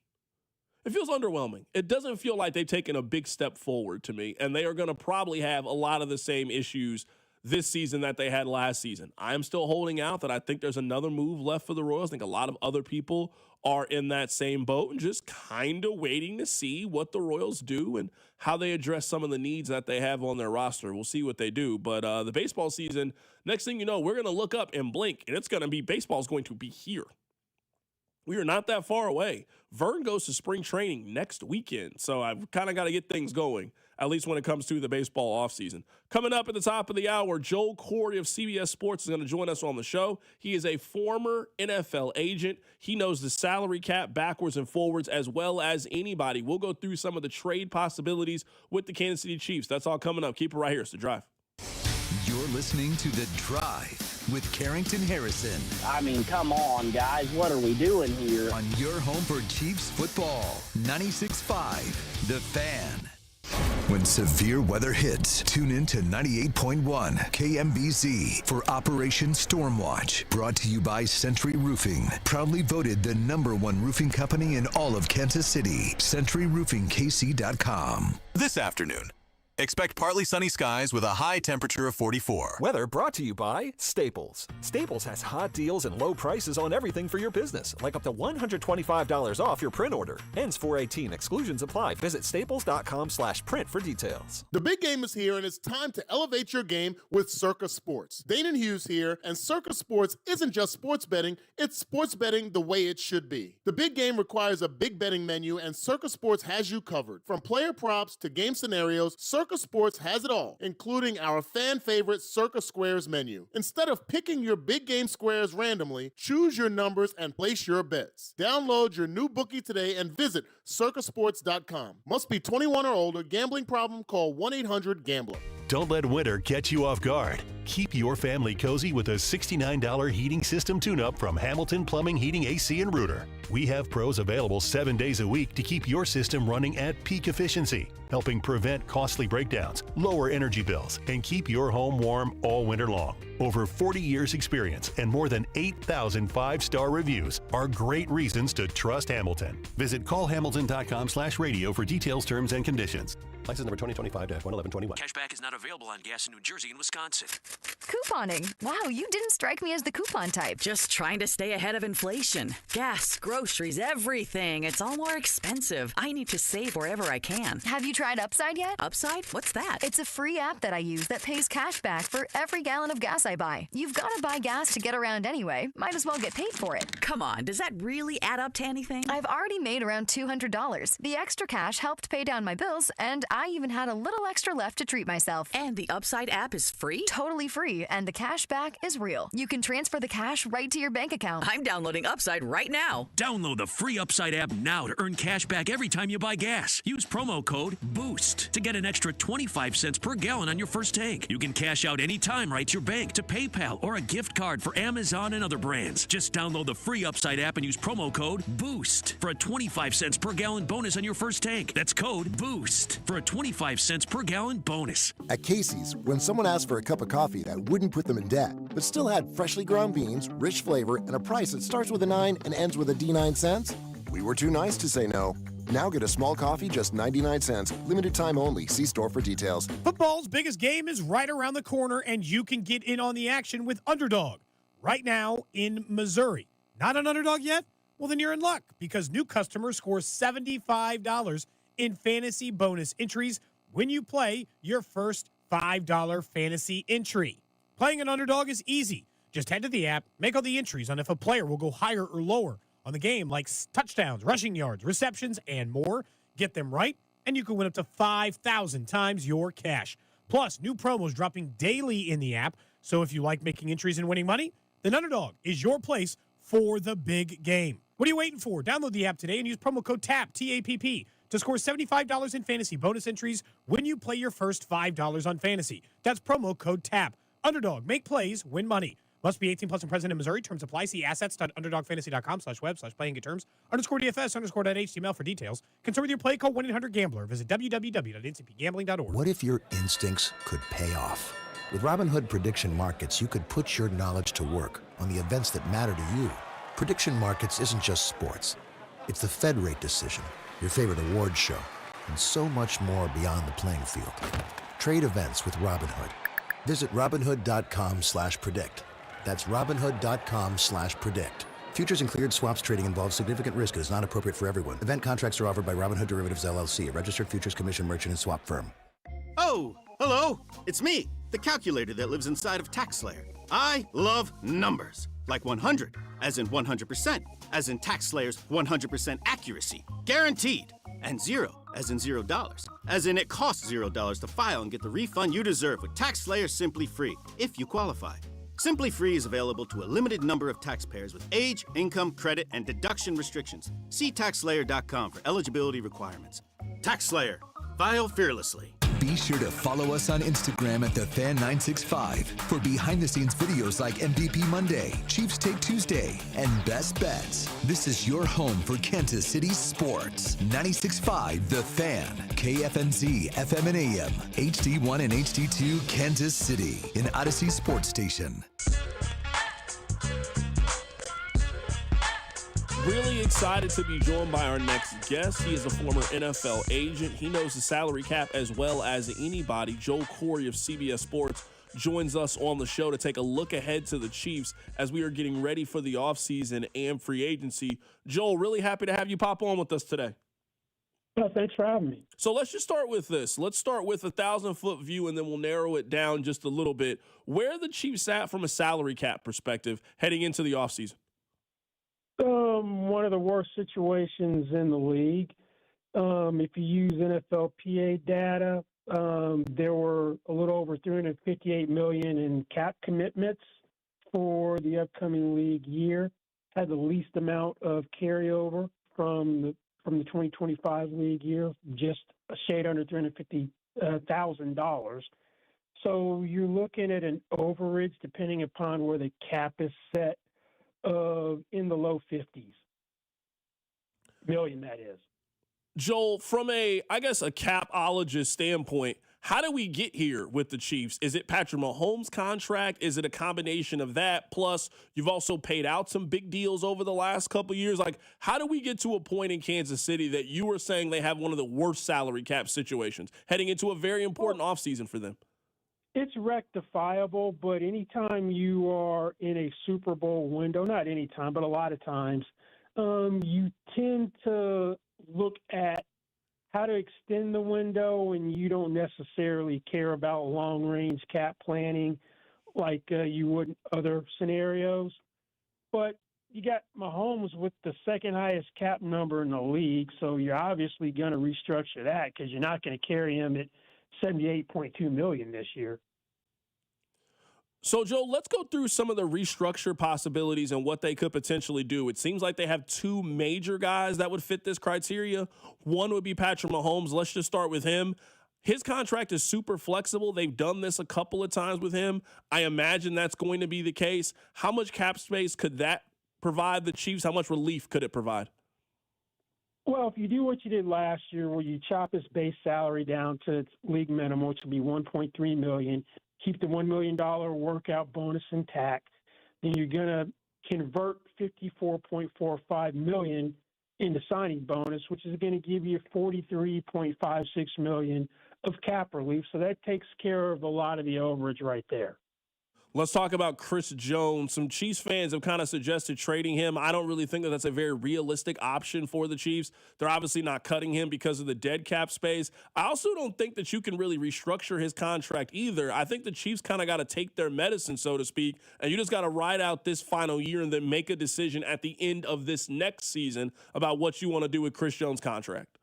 It feels underwhelming. It doesn't feel like they've taken a big step forward to me, and they are going to probably have a lot of the same issues this season that they had last season. I am still holding out that I think there's another move left for the Royals. I think a lot of other people are in that same boat and just kind of waiting to see what the Royals do and how they address some of the needs that they have on their roster. We'll see what they do. But the baseball season, next thing you know, we're going to look up and blink, and it's going to be baseball's going to be here. We are not that far away. Vern goes to spring training next weekend, so I've kind of got to get things going, at least when it comes to the baseball offseason. Coming up at the top of the hour, Joel Corey of CBS Sports is going to join us on the show. He is a former NFL agent. He knows the salary cap backwards and forwards as well as anybody. We'll go through some of the trade possibilities with the Kansas City Chiefs. That's all coming up. Keep it right here. It's The Drive. You're listening to The Drive with Carrington Harrison. I mean, come on, guys. What are we doing here? On your home for Chiefs football, 96.5 The Fan. When severe weather hits, tune in to 98.1 KMBZ for Operation Stormwatch. Brought to you by Century Roofing. Proudly voted the #1 roofing company in all of Kansas City. CenturyRoofingKC.com. This afternoon, expect partly sunny skies with a high temperature of 44. Weather brought to you by Staples. Staples has hot deals and low prices on everything for your business, like up to $125 off your print order. Ends 4/18. Exclusions apply. Visit staples.com/print for details. The big game is here, and it's time to elevate your game with Circa Sports. Dana Hughes here, and Circa Sports isn't just sports betting, it's sports betting the way it should be. The big game requires a big betting menu, and Circa Sports has you covered. From player props to game scenarios, Circa Sports has it all, including our fan favorite Circa Squares menu. Instead of picking your big game squares randomly, choose your numbers and place your bets. Download your new bookie today and visit circasports.com. Must be 21 or older. Gambling problem? Call 1-800-GAMBLER. Don't let winter catch you off guard. Keep your family cozy with a $69 heating system tune-up from Hamilton Plumbing, Heating, AC, and Rooter. We have pros available 7 days a week to keep your system running at peak efficiency, helping prevent costly breakdowns, lower energy bills, and keep your home warm all winter long. Over 40 years experience and more than 8,000 5-star reviews are great reasons to trust Hamilton. Visit callhamilton.com/radio for details, terms, and conditions. License number 2025-11121. Cashback is not available on gas in New Jersey and Wisconsin. Couponing. Wow, you didn't strike me as the coupon type. Just trying to stay ahead of inflation. Gas, groceries, everything. It's all more expensive. I need to save wherever I can. Have you tried Upside yet? Upside? What's that? It's a free app that I use that pays cash back for every gallon of gas I buy. You've got to buy gas to get around anyway. Might as well get paid for it. Come on, does that really add up to anything? I've already made around $200. The extra cash helped pay down my bills, and I even had a little extra left to treat myself. And the Upside app is free? Totally free, and the cash back is real. You can transfer the cash right to your bank account. I'm downloading Upside right now. Download the free Upside app now to earn cash back every time you buy gas. Use promo code BOOST to get an extra 25 cents per gallon on your first tank. You can cash out anytime right to your bank, to PayPal, or a gift card for Amazon and other brands. Just download the free Upside app and use promo code BOOST for a 25 cents per gallon bonus on your first tank. That's code BOOST for a 25 cents per gallon bonus. At Casey's, when someone asked for a cup of coffee that wouldn't put them in debt, but still had freshly ground beans, rich flavor, and a price that starts with a 9 and ends with a D9 cents, we were too nice to say no. Now get a small coffee, just 99 cents. Limited time only. See store for details. Football's biggest game is right around the corner, and you can get in on the action with Underdog right now in Missouri. Not an Underdog yet? Well, then you're in luck, because new customers score $75 in fantasy bonus entries when you play your first $5 fantasy entry. Playing an Underdog is easy. Just head to the app, make all the entries on if a player will go higher or lower on the game, like touchdowns, rushing yards, receptions, and more. Get them right, and you can win up to 5,000 times your cash. Plus, new promos dropping daily in the app, so if you like making entries and winning money, then Underdog is your place for the big game. What are you waiting for? Download the app today and use promo code TAPP, T-A-P-P, to score $75 in fantasy bonus entries when you play your first $5 on fantasy. That's promo code TAPP. Underdog, make plays, win money. Must be 18 plus and present in Missouri. Terms apply. See assets.underdogfantasy.com/web/playing terms _DFS_.html for details. Concerned with your play, call 1-800-GAMBLER. Visit www.ncpgambling.org. What if your instincts could pay off? With Robinhood Prediction Markets, you could put your knowledge to work on the events that matter to you. Prediction Markets isn't just sports. It's the Fed rate decision, your favorite award show, and so much more beyond the playing field. Trade events with Robinhood. Visit Robinhood.com/predict. That's Robinhood.com/predict. Futures and cleared swaps trading involves significant risk and is not appropriate for everyone. Event contracts are offered by Robinhood Derivatives LLC, a registered futures commission merchant and swap firm. Oh, hello. It's me, the calculator that lives inside of TaxSlayer. I love numbers. Like 100, as in 100%, as in TaxSlayer's 100% accuracy, guaranteed. And 0, as in $0, as in it costs $0 to file and get the refund you deserve with TaxSlayer Simply Free, if you qualify. Simply Free is available to a limited number of taxpayers with age, income, credit, and deduction restrictions. See TaxSlayer.com for eligibility requirements. TaxSlayer. File fearlessly. Be sure to follow us on Instagram at TheFan965 for behind-the-scenes videos like MVP Monday, Chiefs Take Tuesday, and Best Bets. This is your home for Kansas City sports. 96.5 The Fan, KFNZ, FM and AM, HD1 and HD2, Kansas City, an Odyssey sports station. Really excited to be joined by our next guest. He is a former NFL agent. He knows the salary cap as well as anybody. Joel Corey of CBS Sports joins us on the show to take a look ahead to the Chiefs as we are getting ready for the offseason and free agency. Joel, really happy to have you pop on with us today. Well, thanks for having me. So let's just start with this. Let's start with a 1,000-foot view, and then we'll narrow it down just a little bit. Where are the Chiefs at from a salary cap perspective heading into the offseason? One of the worst situations in the league. If you use NFLPA data, there were a little over $358 million in cap commitments for the upcoming league year. Had the least amount of carryover from the 2025 league year, just a shade under $350,000. So you're looking at an overage, depending upon where the cap is set, in the low 50s million, that is. Joel, from a capologist standpoint, how do we get here with the Chiefs? Is it Patrick Mahomes' contract? Is it a combination of that? Plus, you've also paid out some big deals over the last couple of years. Like, how do we get to a point in Kansas City that you were saying they have one of the worst salary cap situations heading into a very important offseason for them? It's rectifiable, but anytime you are in a Super Bowl window, not anytime, but a lot of times, you tend to look at how to extend the window, and you don't necessarily care about long-range cap planning like you would in other scenarios. But you got Mahomes with the second highest cap number in the league, so you're obviously going to restructure that because you're not going to carry him at $78.2 million this year. So, Joe, let's go through some of the restructure possibilities and what they could potentially do. It seems like they have two major guys that would fit this criteria. One would be Patrick Mahomes. Let's just start with him. His contract is super flexible. They've done this a couple of times with him. I imagine that's going to be the case. How much cap space could that provide the Chiefs? How much relief could it provide? Well, if you do what you did last year, where you chop his base salary down to its league minimum, which would be $1.3 million, keep the $1 million workout bonus intact, then you're going to convert $54.45 million into signing bonus, which is going to give you $43.56 million of cap relief. So that takes care of a lot of the overage right there. Let's talk about Chris Jones. Some Chiefs fans have kind of suggested trading him. I don't really think that that's a very realistic option for the Chiefs. They're obviously not cutting him because of the dead cap space. I also don't think that you can really restructure his contract either. I think the Chiefs kind of got to take their medicine, so to speak, and you just got to ride out this final year and then make a decision at the end of this next season about what you want to do with Chris Jones' contract.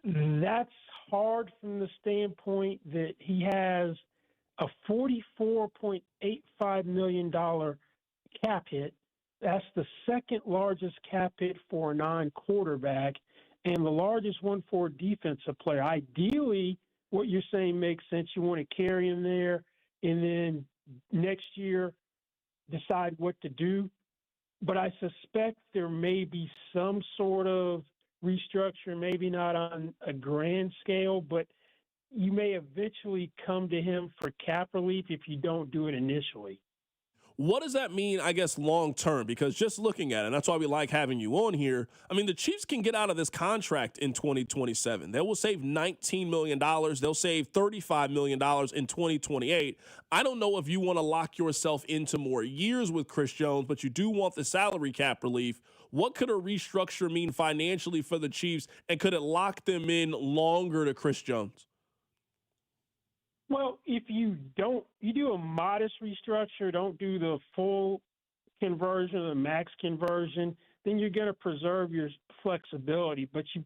That's hard from the standpoint that he has a $44.85 million cap hit. That's the second largest cap hit for a non-quarterback and the largest one for a defensive player. Ideally, what you're saying makes sense. You want to carry him there and then next year decide what to do. But I suspect there may be some sort of restructure, maybe not on a grand scale, but you may eventually come to him for cap relief if you don't do it initially. What does that mean, I guess, long term? Because just looking at it, and that's why we like having you on here, I mean, the Chiefs can get out of this contract in 2027. They will save $19 million. They'll save $35 million in 2028. I don't know if you want to lock yourself into more years with Chris Jones, but you do want the salary cap relief. What could a restructure mean financially for the Chiefs, and could it lock them in longer to Chris Jones? Well, if you do a modest restructure, don't do the full conversion or the max conversion, then you're going to preserve your flexibility. But you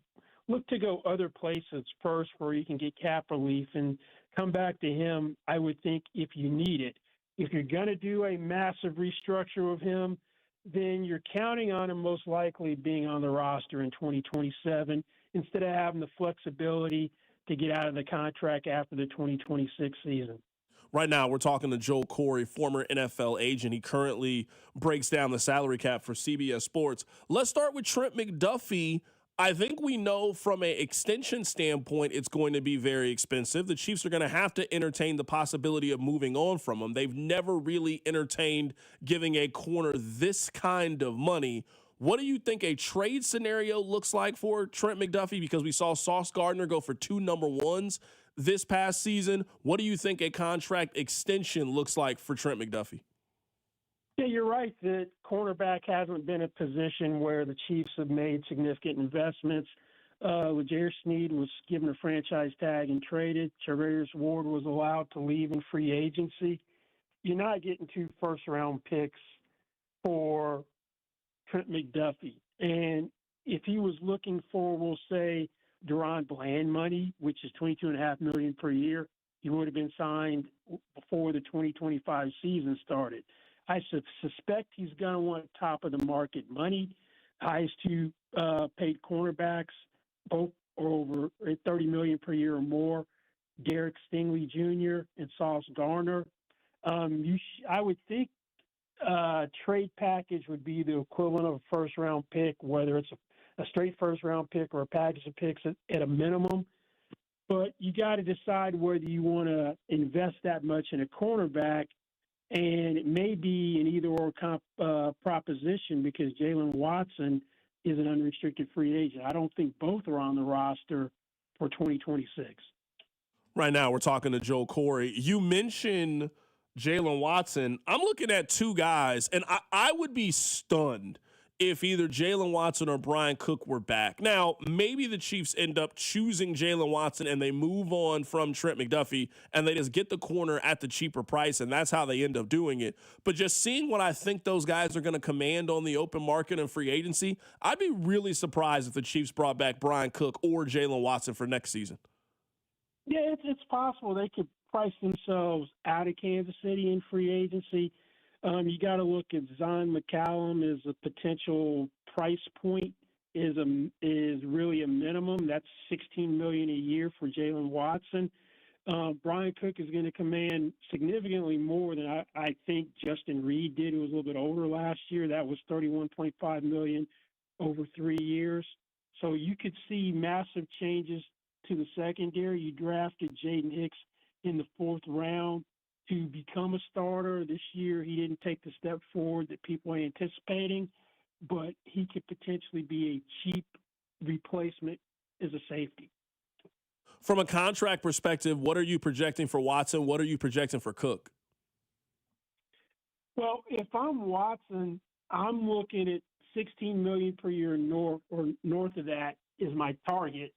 look to go other places first where you can get cap relief and come back to him, I would think, if you need it. If you're going to do a massive restructure of him, then you're counting on him most likely being on the roster in 2027 instead of having the flexibility to get out of the contract after the 2026 season. Right now, we're talking to Joel Corey, former NFL agent. He currently breaks down the salary cap for CBS Sports. Let's start with Trent McDuffie. I think we know from an extension standpoint it's going to be very expensive. The Chiefs are going to have to entertain the possibility of moving on from him. They've never really entertained giving a corner this kind of money. What do you think a trade scenario looks like for Trent McDuffie? Because we saw Sauce Gardner go for 2 number ones this past season. What do you think a contract extension looks like for Trent McDuffie? Yeah, you're right that cornerback hasn't been a position where the Chiefs have made significant investments. Lajair Sneed was given a franchise tag and traded. Charvarius Ward was allowed to leave in free agency. You're not getting 2 first-round picks for Trent McDuffie. And if he was looking for, we'll say, Deron Bland money, which is $22.5 million per year, he would have been signed before the 2025 season started. I suspect he's going to want top-of-the-market money. Highest 2 paid cornerbacks, both are over $30 million per year or more. Derek Stingley Jr. and Sauce Gardner. I would think trade package would be the equivalent of a first-round pick, whether it's a straight first-round pick or a package of picks at a minimum. But you got to decide whether you want to invest that much in a cornerback, and it may be an either-or proposition because Jalen Watson is an unrestricted free agent. I don't think both are on the roster for 2026. Right now, we're talking to Joel Corey. You mentioned Jalen Watson. I'm looking at 2 guys, and I would be stunned if either Jalen Watson or Brian Cook were back. Now, maybe the Chiefs end up choosing Jalen Watson and they move on from Trent McDuffie and they just get the corner at the cheaper price, and that's how they end up doing it. But just seeing what I think those guys are going to command on the open market and free agency, I'd be really surprised if the Chiefs brought back Brian Cook or Jalen Watson for next season. Yeah, it's possible they could price themselves out of Kansas City in free agency. You got to look at Zion McCallum as a potential price point is really a minimum. That's $16 million a year for Jalen Watson. Brian Cook is going to command significantly more than I think Justin Reed did, who was a little bit older last year. That was $31.5 million over 3 years. So you could see massive changes to the secondary. You drafted Jaden Hicks in the 4th round to become a starter. This year, he didn't take the step forward that people are anticipating, but he could potentially be a cheap replacement as a safety. From a contract perspective, what are you projecting for Watson? What are you projecting for Cook? Well, if I'm Watson, I'm looking at $16 million per year north of that is my target.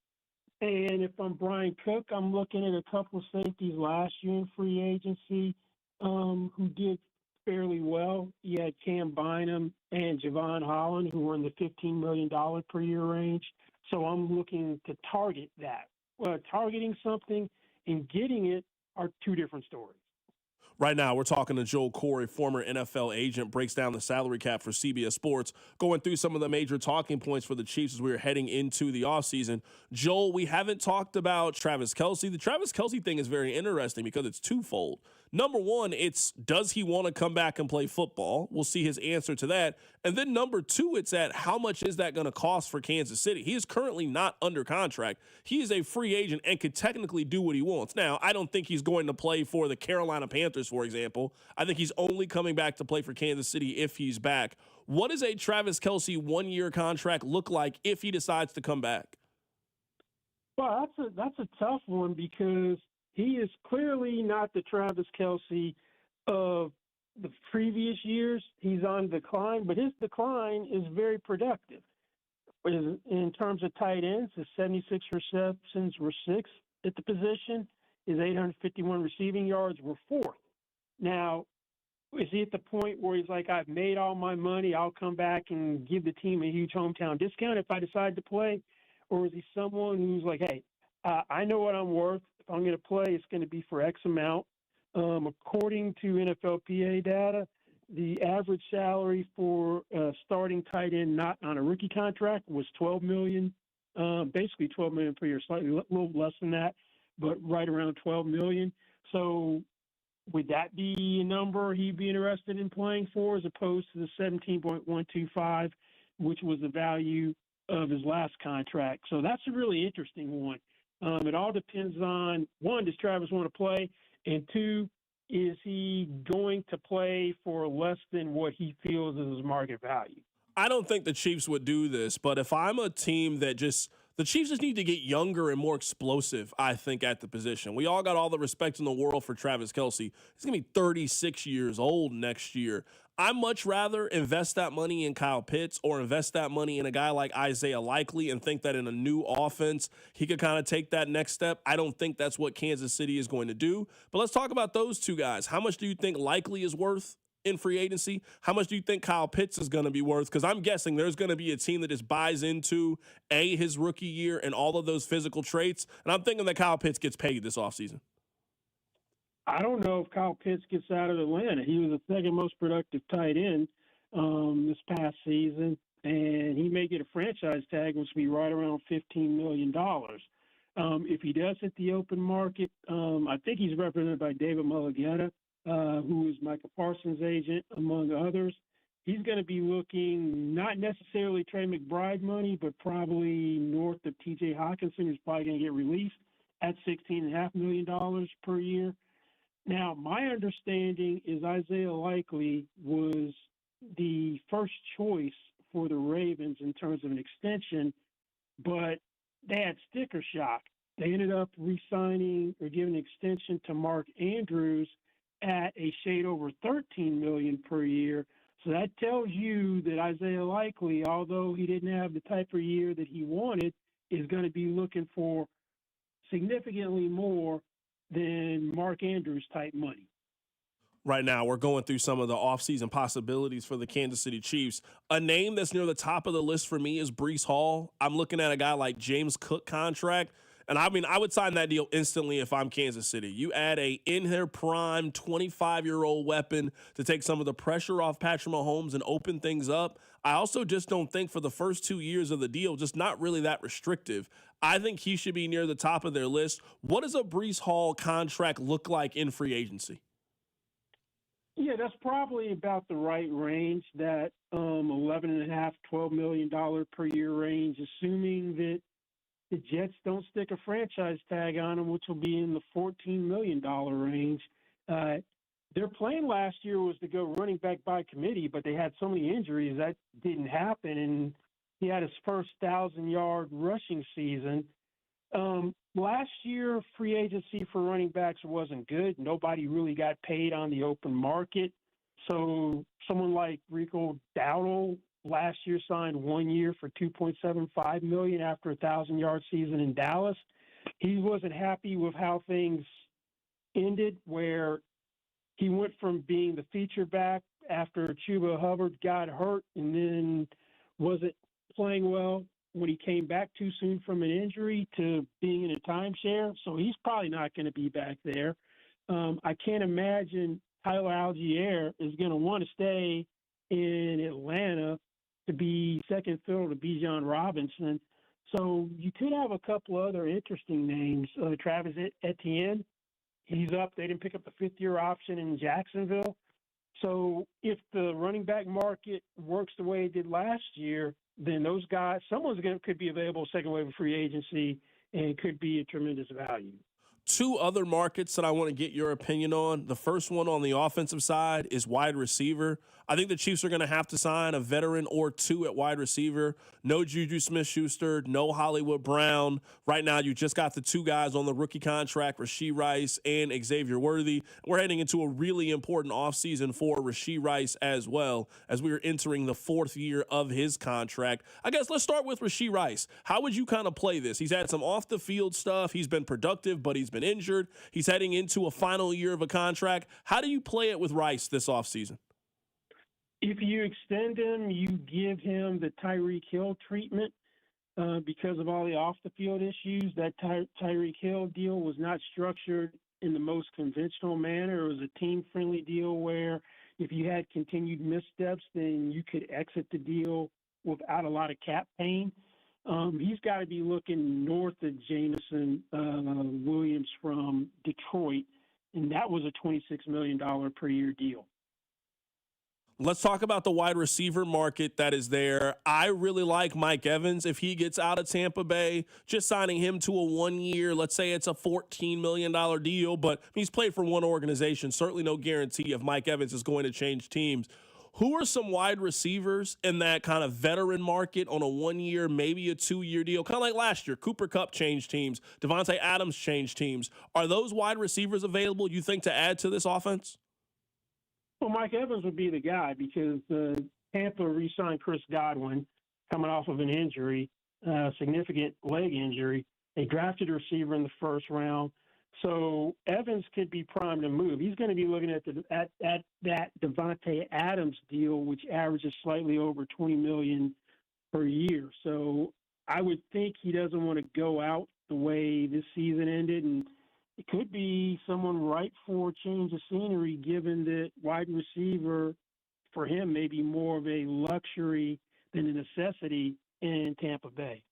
And if I'm Brian Cook, I'm looking at a couple of safeties last year in free agency who did fairly well. You had Cam Bynum and Javon Holland, who were in the $15 million per year range. So I'm looking to target that. Targeting something and getting it are 2 different stories. Right now, we're talking to Joel Corey, former NFL agent, breaks down the salary cap for CBS Sports, going through some of the major talking points for the Chiefs as we are heading into the offseason. Joel, we haven't talked about Travis Kelce. The Travis Kelce thing is very interesting because it's twofold. Number one, it's does he want to come back and play football? We'll see his answer to that. And then number 2, it's at how much is that going to cost for Kansas City? He is currently not under contract. He is a free agent and could technically do what he wants. Now, I don't think he's going to play for the Carolina Panthers just for example. I think he's only coming back to play for Kansas City if he's back. What does a Travis Kelce one-year contract look like if he decides to come back? Well, that's a tough one because he is clearly not the Travis Kelce of the previous years. He's on decline, but his decline is very productive. In terms of tight ends, his 76 receptions were sixth at the position. His 851 receiving yards were fourth. Now, is he at the point where he's like, I've made all my money, I'll come back and give the team a huge hometown discount if I decide to play? Or is he someone who's like, hey, I know what I'm worth. If I'm going to play, it's going to be for X amount. According to NFLPA data, the average salary for starting tight end not on a rookie contract was $12 million, basically $12 million per year, slightly a little less than that, but right around $12 million. So would that be a number he'd be interested in playing for as opposed to the 17.125, which was the value of his last contract? So that's a really interesting one. It all depends on, one, does Travis want to play? And two, is he going to play for less than what he feels is his market value? I don't think the Chiefs would do this, but if I'm a team that the Chiefs just need to get younger and more explosive, I think, at the position. We all got all the respect in the world for Travis Kelce. He's going to be 36 years old next year. I'd much rather invest that money in Kyle Pitts or invest that money in a guy like Isaiah Likely and think that in a new offense, he could kind of take that next step. I don't think that's what Kansas City is going to do. But let's talk about those two guys. How much do you think Likely is worth in free agency? How much do you think Kyle Pitts is going to be worth? Because I'm guessing there's going to be a team that just buys into, his rookie year and all of those physical traits. And I'm thinking that Kyle Pitts gets paid this offseason. I don't know if Kyle Pitts gets out of Atlanta. He was the second most productive tight end this past season, and he may get a franchise tag, which will be right around $15 million. If he does hit the open market, I think he's represented by David Mulugheta, who is Micah Parsons' agent, among others. He's going to be looking not necessarily Trey McBride money, but probably north of T.J. Hawkinson, who's probably going to get released at $16.5 million per year. Now, my understanding is Isaiah Likely was the first choice for the Ravens in terms of an extension, but they had sticker shock. They ended up re-signing or giving an extension to Mark Andrews at a shade over $13 million per year. So that tells you that Isaiah Likely, although he didn't have the type of year that he wanted, is going to be looking for significantly more than Mark Andrews type money. Right now, we're going through some of the offseason possibilities for the Kansas City Chiefs. A name that's near the top of the list for me is Breece Hall. I'm looking at a guy like James Cook contract. And I mean, I would sign that deal instantly if I'm Kansas City. You add a in their prime 25-year-old weapon to take some of the pressure off Patrick Mahomes and open things up. I also just don't think for the first 2 years of the deal, just not really that restrictive. I think he should be near the top of their list. What does a Breece Hall contract look like in free agency? Yeah, that's probably about the right range, that $11.5, $12 million per year range, assuming that the Jets don't stick a franchise tag on him, which will be in the $14 million range. Their plan last year was to go running back by committee, but they had so many injuries that didn't happen, and he had his first 1,000-yard rushing season. Last year, free agency for running backs wasn't good. Nobody really got paid on the open market. So someone like Rico Dowdle last year signed 1 year for $2.75 million after a 1,000-yard season in Dallas. He wasn't happy with how things ended, where he went from being the feature back after Chuba Hubbard got hurt and then wasn't playing well when he came back too soon from an injury to being in a timeshare. So he's probably not going to be back there. I can't imagine Tyler Algier is going to want to stay in Atlanta to be second fiddle to Bijan Robinson. So you could have a couple other interesting names. Travis Etienne, he's up. They didn't pick up the fifth-year option in Jacksonville. So if the running back market works the way it did last year, then those guys, could be available second wave of free agency and could be a tremendous value. Two other markets that I want to get your opinion on. The first one on the offensive side is wide receiver. I think the Chiefs are going to have to sign a veteran or two at wide receiver. No Juju Smith-Schuster, no Hollywood Brown. Right now, you just got the two guys on the rookie contract, Rashee Rice and Xavier Worthy. We're heading into a really important offseason for Rashee Rice as well, as we are entering the fourth year of his contract. I guess let's start with Rashee Rice. How would you kind of play this? He's had some off-the-field stuff. He's been productive, but he's been injured. He's heading into a final year of a contract. How do you play it with Rice this offseason? If you extend him, you give him the Tyreek Hill treatment because of all the off-the-field issues. That Tyreek Hill deal was not structured in the most conventional manner. It was a team-friendly deal where if you had continued missteps, then you could exit the deal without a lot of cap pain. He's got to be looking north of Jameson Williams from Detroit, and that was a $26 million per year deal. Let's talk about the wide receiver market that is there. I really like Mike Evans. If he gets out of Tampa Bay, just signing him to a 1 year, let's say it's a $14 million deal, but he's played for one organization. Certainly no guarantee if Mike Evans is going to change teams. Who are some wide receivers in that kind of veteran market on a 1 year, maybe a 2 year deal? Kind of like last year, Cooper Kupp changed teams. Devontae Adams changed teams. Are those wide receivers available, you think, to add to this offense? Well, Mike Evans would be the guy because Tampa re-signed Chris Godwin coming off of an injury, significant leg injury. They drafted a receiver in the first round. So Evans could be primed to move. He's going to be looking at that Devontae Adams deal, which averages slightly over $20 million per year. So I would think he doesn't want to go out the way this season ended, and it could be someone ripe for a change of scenery, given that wide receiver for him may be more of a luxury than a necessity in Tampa Bay.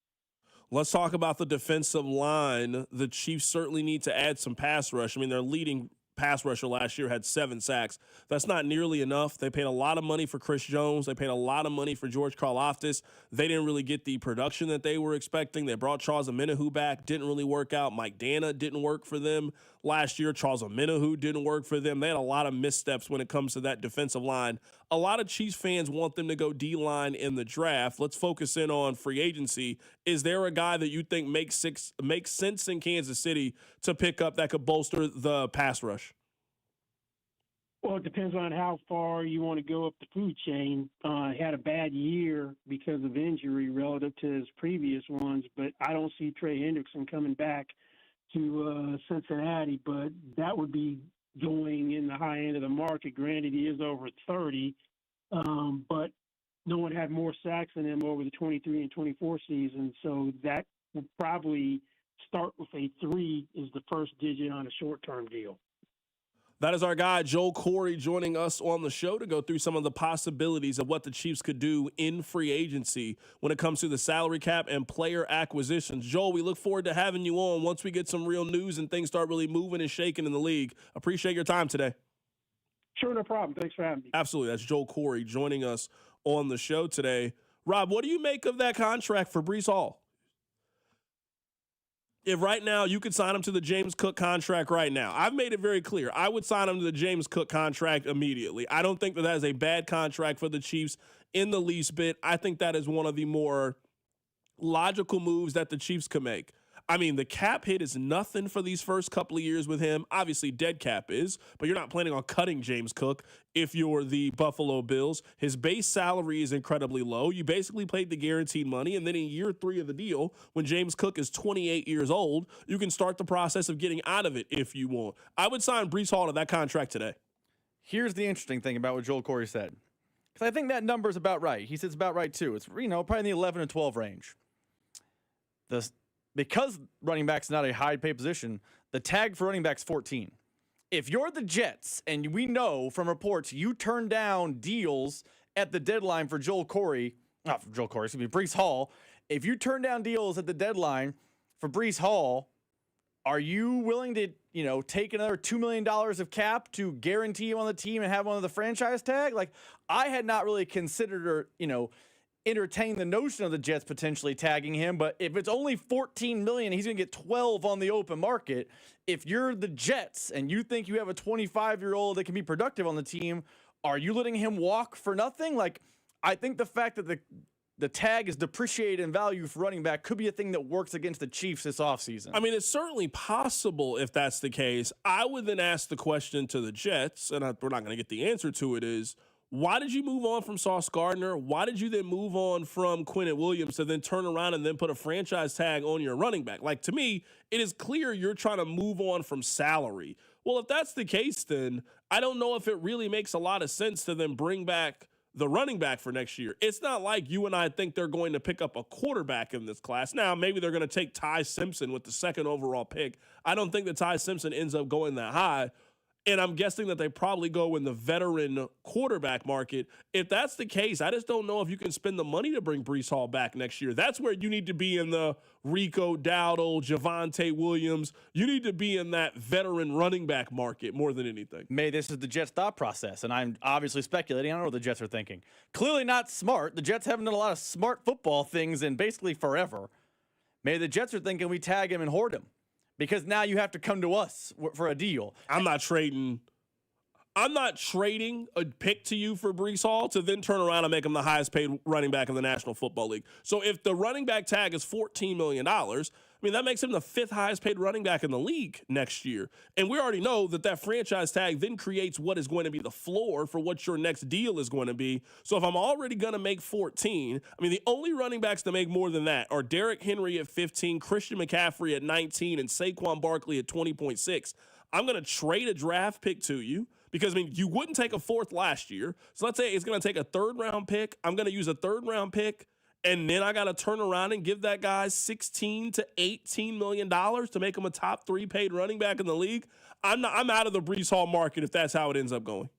Let's talk about the defensive line. The Chiefs certainly need to add some pass rush. I mean, their leading pass rusher last year had 7 sacks. That's not nearly enough. They paid a lot of money for Chris Jones. They paid a lot of money for George Karlaftis. They didn't really get the production that they were expecting. They brought Charles Omenihu back. Didn't really work out. Mike Dana didn't work for them last year. Charles Omenihu didn't work for them. They had a lot of missteps when it comes to that defensive line. A lot of Chiefs fans want them to go D-line in the draft. Let's focus in on free agency. Is there a guy that you think makes sense in Kansas City to pick up that could bolster the pass rush? Well, it depends on how far you want to go up the food chain. He had a bad year because of injury relative to his previous ones, but I don't see Trey Hendrickson coming back to Cincinnati, but that would be going in the high end of the market. Granted, he is over 30, but no one had more sacks than him over the 23 and 24 season, so that would probably start with a 3 is the first digit on a short-term deal. That is our guy, Joel Corey, joining us on the show to go through some of the possibilities of what the Chiefs could do in free agency when it comes to the salary cap and player acquisitions. Joel, we look forward to having you on once we get some real news and things start really moving and shaking in the league. Appreciate your time today. Sure, no problem. Thanks for having me. Absolutely. That's Joel Corey joining us on the show today. Rob, what do you make of that contract for Breece Hall? If right now you could sign him to the James Cook contract right now, I've made it very clear. I would sign him to the James Cook contract immediately. I don't think that is a bad contract for the Chiefs in the least bit. I think that is one of the more logical moves that the Chiefs could make. I mean, the cap hit is nothing for these first couple of years with him. Obviously, dead cap is, but you're not planning on cutting James Cook if you're the Buffalo Bills. His base salary is incredibly low. You basically paid the guaranteed money, and then in year 3 of the deal, when James Cook is 28 years old, you can start the process of getting out of it if you want. I would sign Breece Hall to that contract today. Here's the interesting thing about what Joel Corey said, because I think that number's about right. He said it's about right, too. It's, probably in the 11 and 12 range. Because running back's not a high pay position, the tag for running back's 14. If you're the Jets, and we know from reports you turned down deals at the deadline for Breece Hall. If you turn down deals at the deadline for Breece Hall, are you willing to, take another $2 million of cap to guarantee him on the team and have one of the franchise tag? Like, I had not really considered, entertain the notion of the Jets potentially tagging him. But if it's only $14 million, he's going to get 12 on the open market. If you're the Jets and you think you have a 25-year-old that can be productive on the team, are you letting him walk for nothing? Like, I think the fact that the tag is depreciated in value for running back could be a thing that works against the Chiefs this offseason. I mean, it's certainly possible if that's the case. I would then ask the question to the Jets, and we're not going to get the answer to it, is why did you move on from Sauce Gardner? Why did you then move on from Quinnen Williams to then turn around and then put a franchise tag on your running back? Like, to me, it is clear you're trying to move on from salary. Well, if that's the case, then I don't know if it really makes a lot of sense to then bring back the running back for next year. It's not like you and I think they're going to pick up a quarterback in this class. Now, maybe they're going to take Ty Simpson with the second overall pick. I don't think that Ty Simpson ends up going that high. And I'm guessing that they probably go in the veteran quarterback market. If that's the case, I just don't know if you can spend the money to bring Breece Hall back next year. That's where you need to be in the Rico Dowdle, Javonte Williams. You need to be in that veteran running back market more than anything. Maybe this is the Jets' thought process, and I'm obviously speculating. I don't know what the Jets are thinking. Clearly not smart. The Jets haven't done a lot of smart football things in basically forever. Maybe the Jets are thinking we tag him and hoard him, because now you have to come to us for a deal. I'm not trading a pick to you for Breece Hall to then turn around and make him the highest paid running back in the National Football League. So if the running back tag is $14 million, I mean, that makes him the 5th highest paid running back in the league next year. And we already know that franchise tag then creates what is going to be the floor for what your next deal is going to be. So if I'm already going to make 14, I mean, the only running backs to make more than that are Derrick Henry at 15, Christian McCaffrey at 19, and Saquon Barkley at 20.6. I'm going to trade a draft pick to you because, I mean, you wouldn't take a 4th last year. So let's say it's going to take a 3rd-round pick. I'm going to use a 3rd-round pick. And then I got to turn around and give that guy $16 to $18 million to make him a top 3 paid running back in the league. I'm out of the Breece Hall market if that's how it ends up going.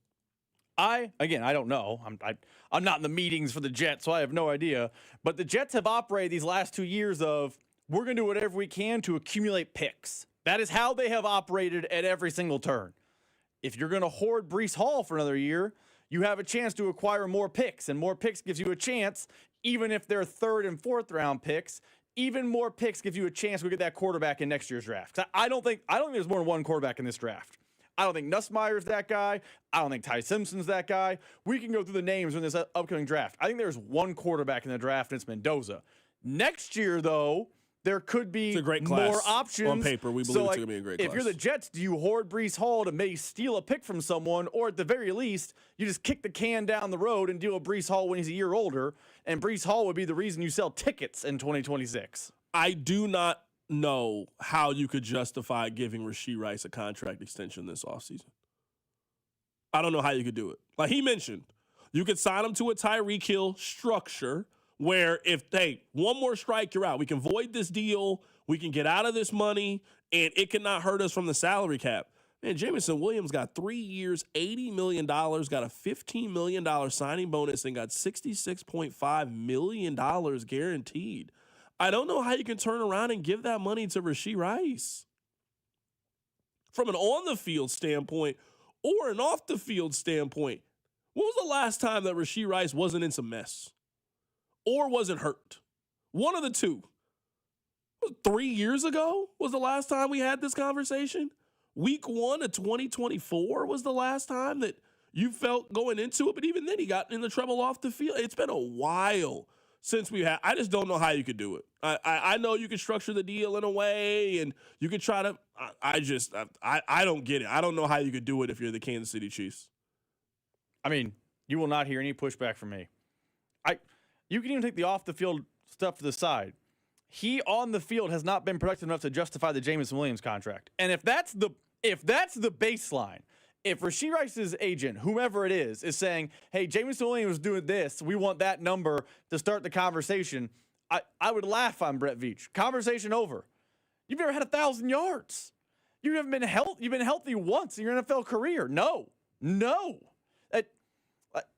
I don't know. I'm not in the meetings for the Jets, so I have no idea. But the Jets have operated these last 2 years of, we're going to do whatever we can to accumulate picks. That is how they have operated at every single turn. If you're going to hoard Breece Hall for another year, you have a chance to acquire more picks, and more picks gives you a chance. Even if they're 3rd and 4th round picks, even more picks give you a chance to get that quarterback in next year's draft. I don't think there's more than one quarterback in this draft. I don't think Nussmeier's that guy. I don't think Ty Simpson's that guy. We can go through the names in this upcoming draft. I think there's one quarterback in the draft, and it's Mendoza. Next year, though, there could be more options. On paper, we believe it's going to be a great class. If you're the Jets, do you hoard Breece Hall to maybe steal a pick from someone, or at the very least, you just kick the can down the road and deal with Breece Hall when he's a year older, and Breece Hall would be the reason you sell tickets in 2026? I do not know how you could justify giving Rashee Rice a contract extension this offseason. I don't know how you could do it. Like he mentioned, you could sign him to a Tyreek Hill structure where if, hey, one more strike, you're out. We can void this deal. We can get out of this money, and it cannot hurt us from the salary cap. Man, Jameson Williams got 3 years, $80 million, got a $15 million signing bonus, and got $66.5 million guaranteed. I don't know how you can turn around and give that money to Rashee Rice. From an on-the-field standpoint or an off-the-field standpoint, when was the last time that Rashee Rice wasn't in some mess? Or wasn't hurt? One of the two. 3 years ago was the last time we had this conversation. Week 1 of 2024 was the last time that you felt going into it. But even then, he got into trouble off the field. It's been a while since we had. I just don't know how you could do it. I know you could structure the deal in a way, and you could try to. I don't get it. I don't know how you could do it if you're the Kansas City Chiefs. I mean, you will not hear any pushback from me. You can even take the off-the-field stuff to the side. He on the field has not been productive enough to justify the Jameson Williams contract. And if that's the baseline, if Rashee Rice's agent, whomever it is saying, hey, Jameson Williams was doing this, we want that number to start the conversation, I would laugh on Brett Veach. Conversation over. You've never had 1,000 yards. You haven't been you've been healthy once in your NFL career. No.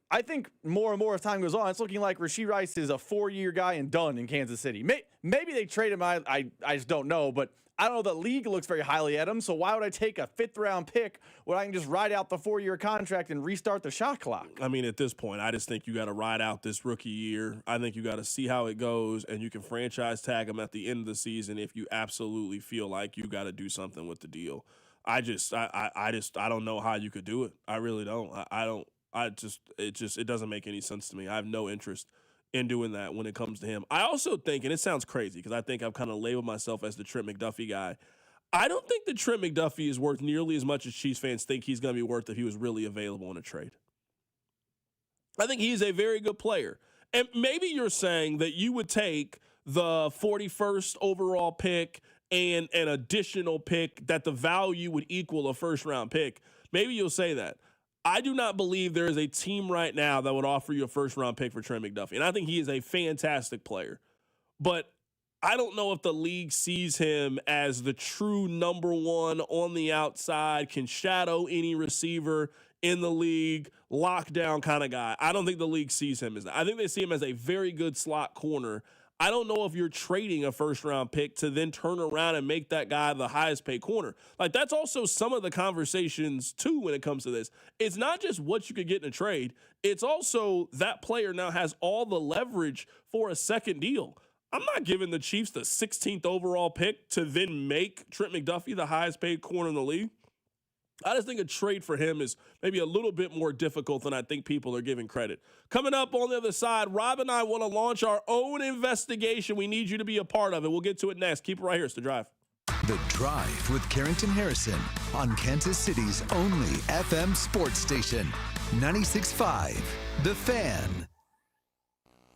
I think more and more as time goes on, it's looking like Rashee Rice is a 4-year guy and done in Kansas City. Maybe they trade him. I just don't know, but I don't know, the league looks very highly at him, so why would I take a 5th-round pick when I can just ride out the 4-year contract and restart the shot clock? I mean, at this point, I just think you got to ride out this rookie year. I think you got to see how it goes, and you can franchise tag him at the end of the season if you absolutely feel like you got to do something with the deal. I don't know how you could do it. I really don't. It doesn't make any sense to me. I have no interest in doing that when it comes to him. I also think, and it sounds crazy because I think I've kind of labeled myself as the Trent McDuffie guy. I don't think that Trent McDuffie is worth nearly as much as Chiefs fans think he's going to be worth if he was really available in a trade. I think he's a very good player. And maybe you're saying that you would take the 41st overall pick and an additional pick that the value would equal a first-round pick. Maybe you'll say that. I do not believe there is a team right now that would offer you a first-round pick for Trent McDuffie. And I think he is a fantastic player. But I don't know if the league sees him as the true number one on the outside, can shadow any receiver in the league, lockdown kind of guy. I don't think the league sees him as that. I think they see him as a very good slot corner. I don't know if you're trading a first-round pick to then turn around and make that guy the highest-paid corner. Like, that's also some of the conversations, too, when it comes to this. It's not just what you could get in a trade. It's also that player now has all the leverage for a second deal. I'm not giving the Chiefs the 16th overall pick to then make Trent McDuffie the highest-paid corner in the league. I just think a trade for him is maybe a little bit more difficult than I think people are giving credit. Coming up on the other side, Rob and I want to launch our own investigation. We need you to be a part of it. We'll get to it next. Keep it right here. It's The Drive. The Drive with Carrington Harrison on Kansas City's only FM sports station, 96.5 The Fan.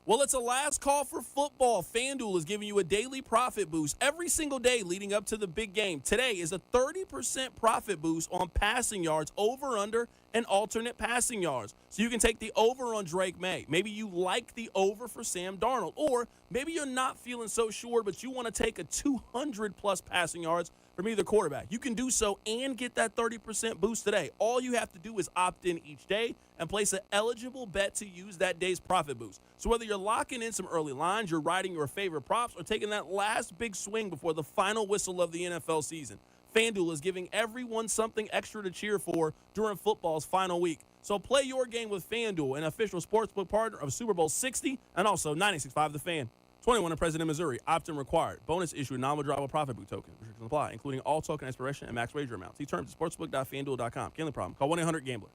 Well, it's a last call for football. FanDuel is giving you a daily profit boost every single day leading up to the big game. Today is a 30% profit boost on passing yards, over, under, and alternate passing yards. So you can take the over on Drake May. Maybe you like the over for Sam Darnold. Or maybe you're not feeling so sure, but you want to take a 200-plus passing yards from either quarterback. You can do so and get that 30% boost today. All you have to do is opt in each day and place an eligible bet to use that day's profit boost. So whether you're locking in some early lines, you're riding your favorite props, or taking that last big swing before the final whistle of the NFL season, FanDuel is giving everyone something extra to cheer for during football's final week. So play your game with FanDuel, an official sportsbook partner of Super Bowl 60 and also 96.5 The Fan. 21 in President, Missouri. Opt-in required. Bonus issue, non-withdrawable profit boot token. Restrictions apply, including all token expiration and max wager amounts. See terms at sportsbook.fanduel.com. Gambling problem? Call 1-800-GAMBLER.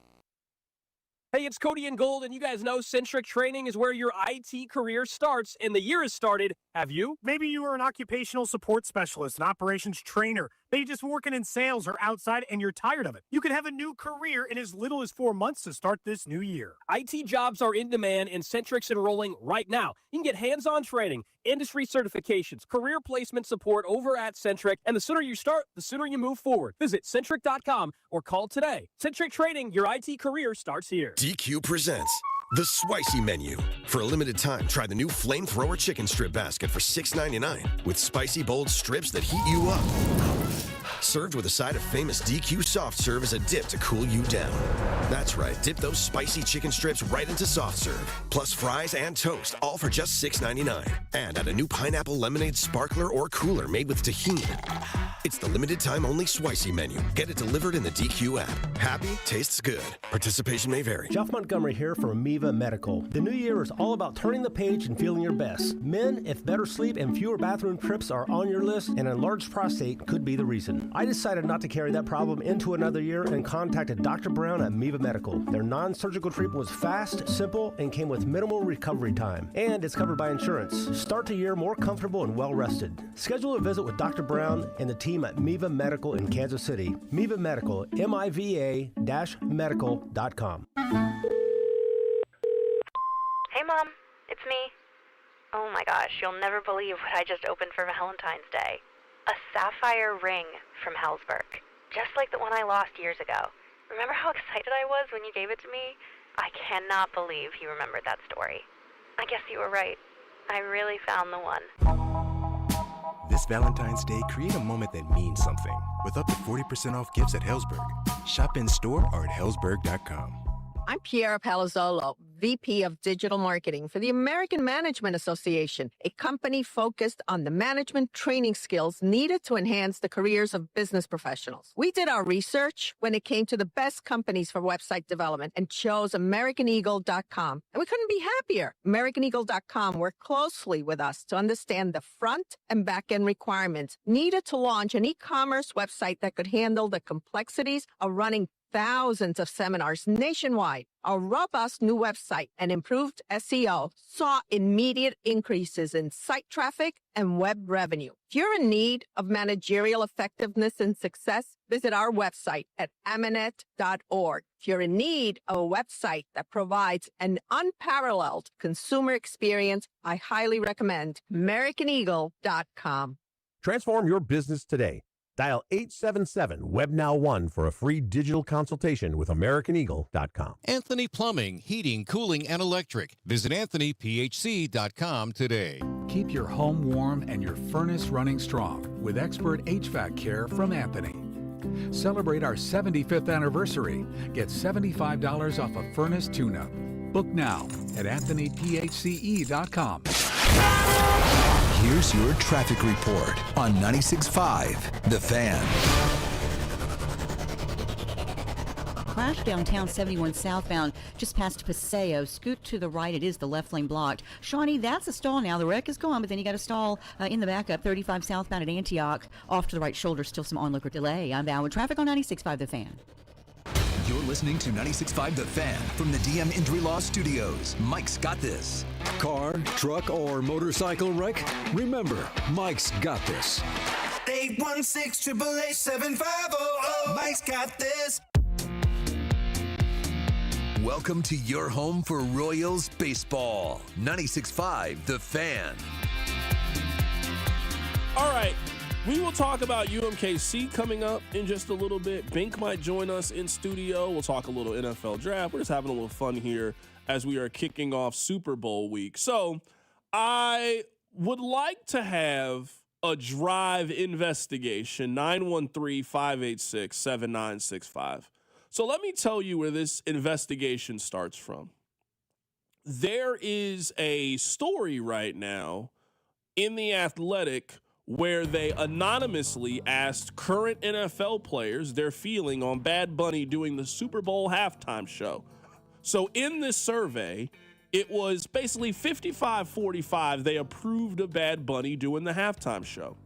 Hey, it's Cody and Gold, and you guys know Centric Training is where your IT career starts, and the year has started. Have you? Maybe you are an occupational support specialist, an operations trainer. Maybe just working in sales or outside and you're tired of it. You can have a new career in as little as 4 months to start this new year. IT jobs are in demand, and Centric's enrolling right now. You can get hands-on training, industry certifications, career placement support over at Centric, and the sooner you start, the sooner you move forward. Visit Centric.com or call today. Centric Training, your IT career starts here. DQ presents the Spicy Menu. For a limited time, try the new Flamethrower Chicken Strip Basket for $6.99 with spicy, bold strips that heat you up. Served with a side of famous DQ Soft Serve as a dip to cool you down. That's right, dip those spicy chicken strips right into Soft Serve, plus fries and toast, all for just $6.99. And add a new pineapple lemonade sparkler or cooler made with tahini. It's the limited time only Spicy Menu. Get it delivered in the DQ app. Happy, tastes good. Participation may vary. Jeff Montgomery here from Amoeba Medical. The new year is all about turning the page and feeling your best. Men, if better sleep and fewer bathroom trips are on your list, an enlarged prostate could be the reason. I decided not to carry that problem into another year and contacted Dr. Brown at Amoeba Medical. Their non-surgical treatment was fast, simple, and came with minimal recovery time. And it's covered by insurance. Start the year more comfortable and well-rested. Schedule a visit with Dr. Brown and the team at Amoeba Medical in Kansas City. Amoeba Medical, MIVA-medical.com. Hey, Mom. It's me. Oh, my gosh. You'll never believe what I just opened for Valentine's Day. A sapphire ring from Helzberg. Just like the one I lost years ago. Remember how excited I was when you gave it to me? I cannot believe you remembered that story. I guess you were right. I really found the one. This Valentine's Day, create a moment that means something with up to 40% off gifts at Helzberg. Shop in store or at Helzberg.com. I'm Piera Palazzolo, VP of Digital Marketing for the American Management Association, a company focused on the management training skills needed to enhance the careers of business professionals. We did our research when it came to the best companies for website development and chose AmericanEagle.com. And we couldn't be happier. AmericanEagle.com worked closely with us to understand the front and back end requirements needed to launch an e-commerce website that could handle the complexities of running thousands of seminars nationwide. Our robust new website and improved SEO saw immediate increases in site traffic and web revenue. If you're in need of managerial effectiveness and success, visit our website at amanet.org. If you're in need of a website that provides an unparalleled consumer experience, I highly recommend AmericanEagle.com. Transform your business today. Dial 877-WebNow1 for a free digital consultation with AmericanEagle.com. Anthony Plumbing, Heating, Cooling, and Electric. Visit AnthonyPHC.com today. Keep your home warm and your furnace running strong with expert HVAC care from Anthony. Celebrate our 75th anniversary. Get $75 off a furnace tune-up. Book now at AnthonyPHCE.com. Here's your traffic report on 96.5 The Fan. Crash downtown 71 southbound just past Paseo. Scoot to the right. It is the left lane blocked. Shawnee, that's a stall now. The wreck is gone, but then you got a stall in the backup. 35 southbound at Antioch. Off to the right shoulder. Still some onlooker delay. I'm Bound with traffic on 96.5 The Fan. You're listening to 96.5 The Fan from the DM Injury Law Studios. Mike's got this. Car, truck, or motorcycle wreck? Remember, Mike's got this. 816-888-7500. Mike's got this. Welcome to your home for Royals baseball. 96.5 The Fan. All right. We will talk about UMKC coming up in just a little bit. Bink might join us in studio. We'll talk a little NFL draft. We're just having a little fun here as we are kicking off Super Bowl week. So I would like to have a drive investigation, 913-586-7965. So let me tell you where this investigation starts from. There is a story right now in The Athletic where they anonymously asked current NFL players their feeling on Bad Bunny doing the Super Bowl halftime show. So in this survey, it was basically 55-45. They approved of Bad Bunny doing the halftime show.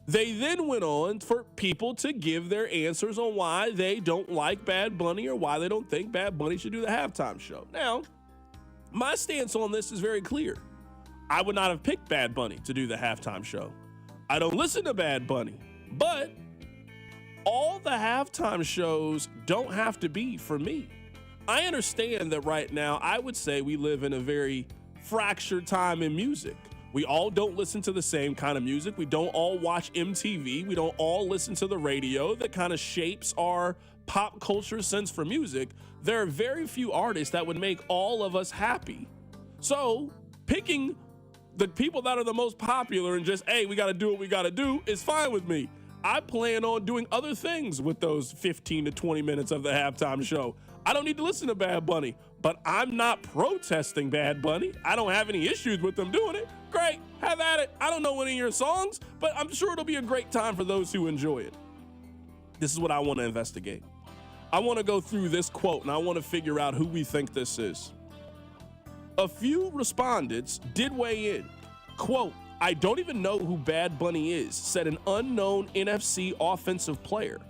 They then went on for people to give their answers on why they don't like Bad Bunny or why they don't think Bad Bunny should do the halftime show. Now, my stance on this is very clear. I would not have picked Bad Bunny to do the halftime show. I don't listen to Bad Bunny, but all the halftime shows don't have to be for me. I understand that right now, I would say we live in a very fractured time in music. We all don't listen to the same kind of music. We don't all watch MTV. We don't all listen to the radio that kind of shapes our pop culture sense for music. There are very few artists that would make all of us happy. So picking the people that are the most popular and just, hey, we got to do what we got to do is fine with me. I plan on doing other things with those 15 to 20 minutes of the halftime show. I don't need to listen to Bad Bunny, but I'm not protesting Bad Bunny. I don't have any issues with them doing it. Great, have at it. I don't know any of your songs, but I'm sure it'll be a great time for those who enjoy it. This is what I want to investigate. I want to go through this quote, and I want to figure out who we think this is. A few respondents did weigh in. Quote, I don't even know who Bad Bunny is, said an unknown NFC offensive player.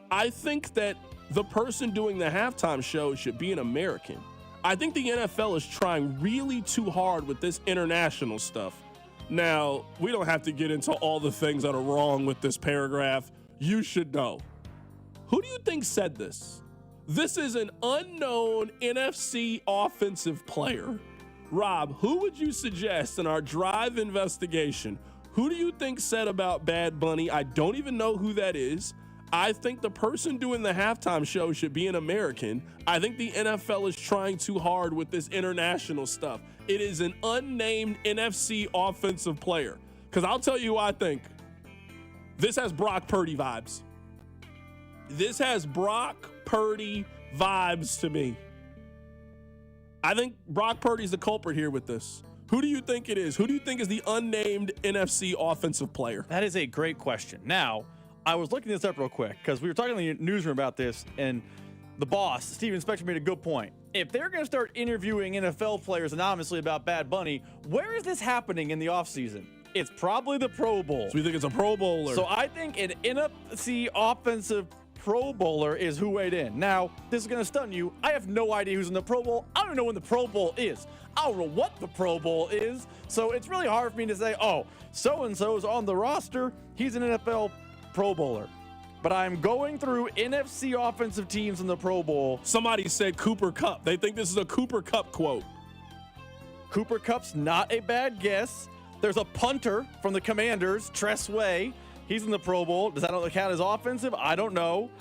I think that the person doing the halftime show should be an American. I think the NFL is trying really too hard with this international stuff. Now, we don't have to get into all the things that are wrong with this paragraph. You should know. Who do you think said this? This is an unknown NFC offensive player. Rob, who would you suggest in our drive investigation? Who do you think said about Bad Bunny? I don't even know who that is. I think the person doing the halftime show should be an American. I think the NFL is trying too hard with this international stuff. It is an unnamed NFC offensive player. Because I'll tell you who I think. This has Brock Purdy vibes. This has Brock Purdy vibes to me. I think Brock Purdy's the culprit here with this. Who do you think it is? Who do you think is the unnamed NFC offensive player? That is a great question. Now, I was looking this up real quick because we were talking in the newsroom about this, and the boss, Steven Spector, made a good point. If they're going to start interviewing NFL players anonymously about Bad Bunny, where is this happening in the offseason? It's probably the Pro Bowl. So you think it's a Pro Bowler? So I think an NFC offensive Pro Bowler is who weighed in. Now, this is going to stun you. I have no idea who's in the Pro Bowl. I don't even know when the Pro Bowl is. I don't know what the Pro Bowl is. So it's really hard for me to say, oh, so-and-so's on the roster. He's an NFL Pro Bowler. But I'm going through NFC offensive teams in the Pro Bowl. Somebody said Cooper Kupp. They think this is a Cooper Kupp quote. Cooper Kupp's not a bad guess. There's a punter from the Commanders, Tress Way. He's in the Pro Bowl. Does that not count as offensive? I don't know.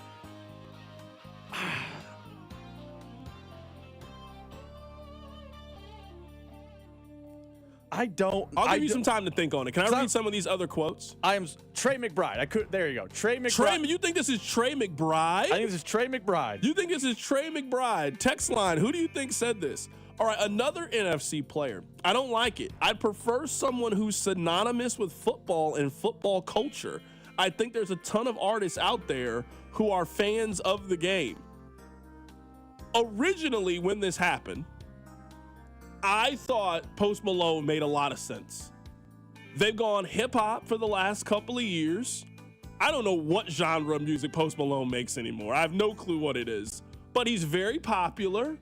I'll give you some time to think on it. Can I read some of these other quotes? Trey McBride. There you go. Trey McBride. You think this is Trey McBride? I think this is Trey McBride. You think this is Trey McBride? Text line. Who do you think said this? All right, another NFC player. I don't like it. I prefer someone who's synonymous with football and football culture. I think there's a ton of artists out there who are fans of the game. Originally, when this happened, I thought Post Malone made a lot of sense. They've gone hip-hop for the last couple of years. I don't know what genre of music Post Malone makes anymore. I have no clue what it is. But he's very popular.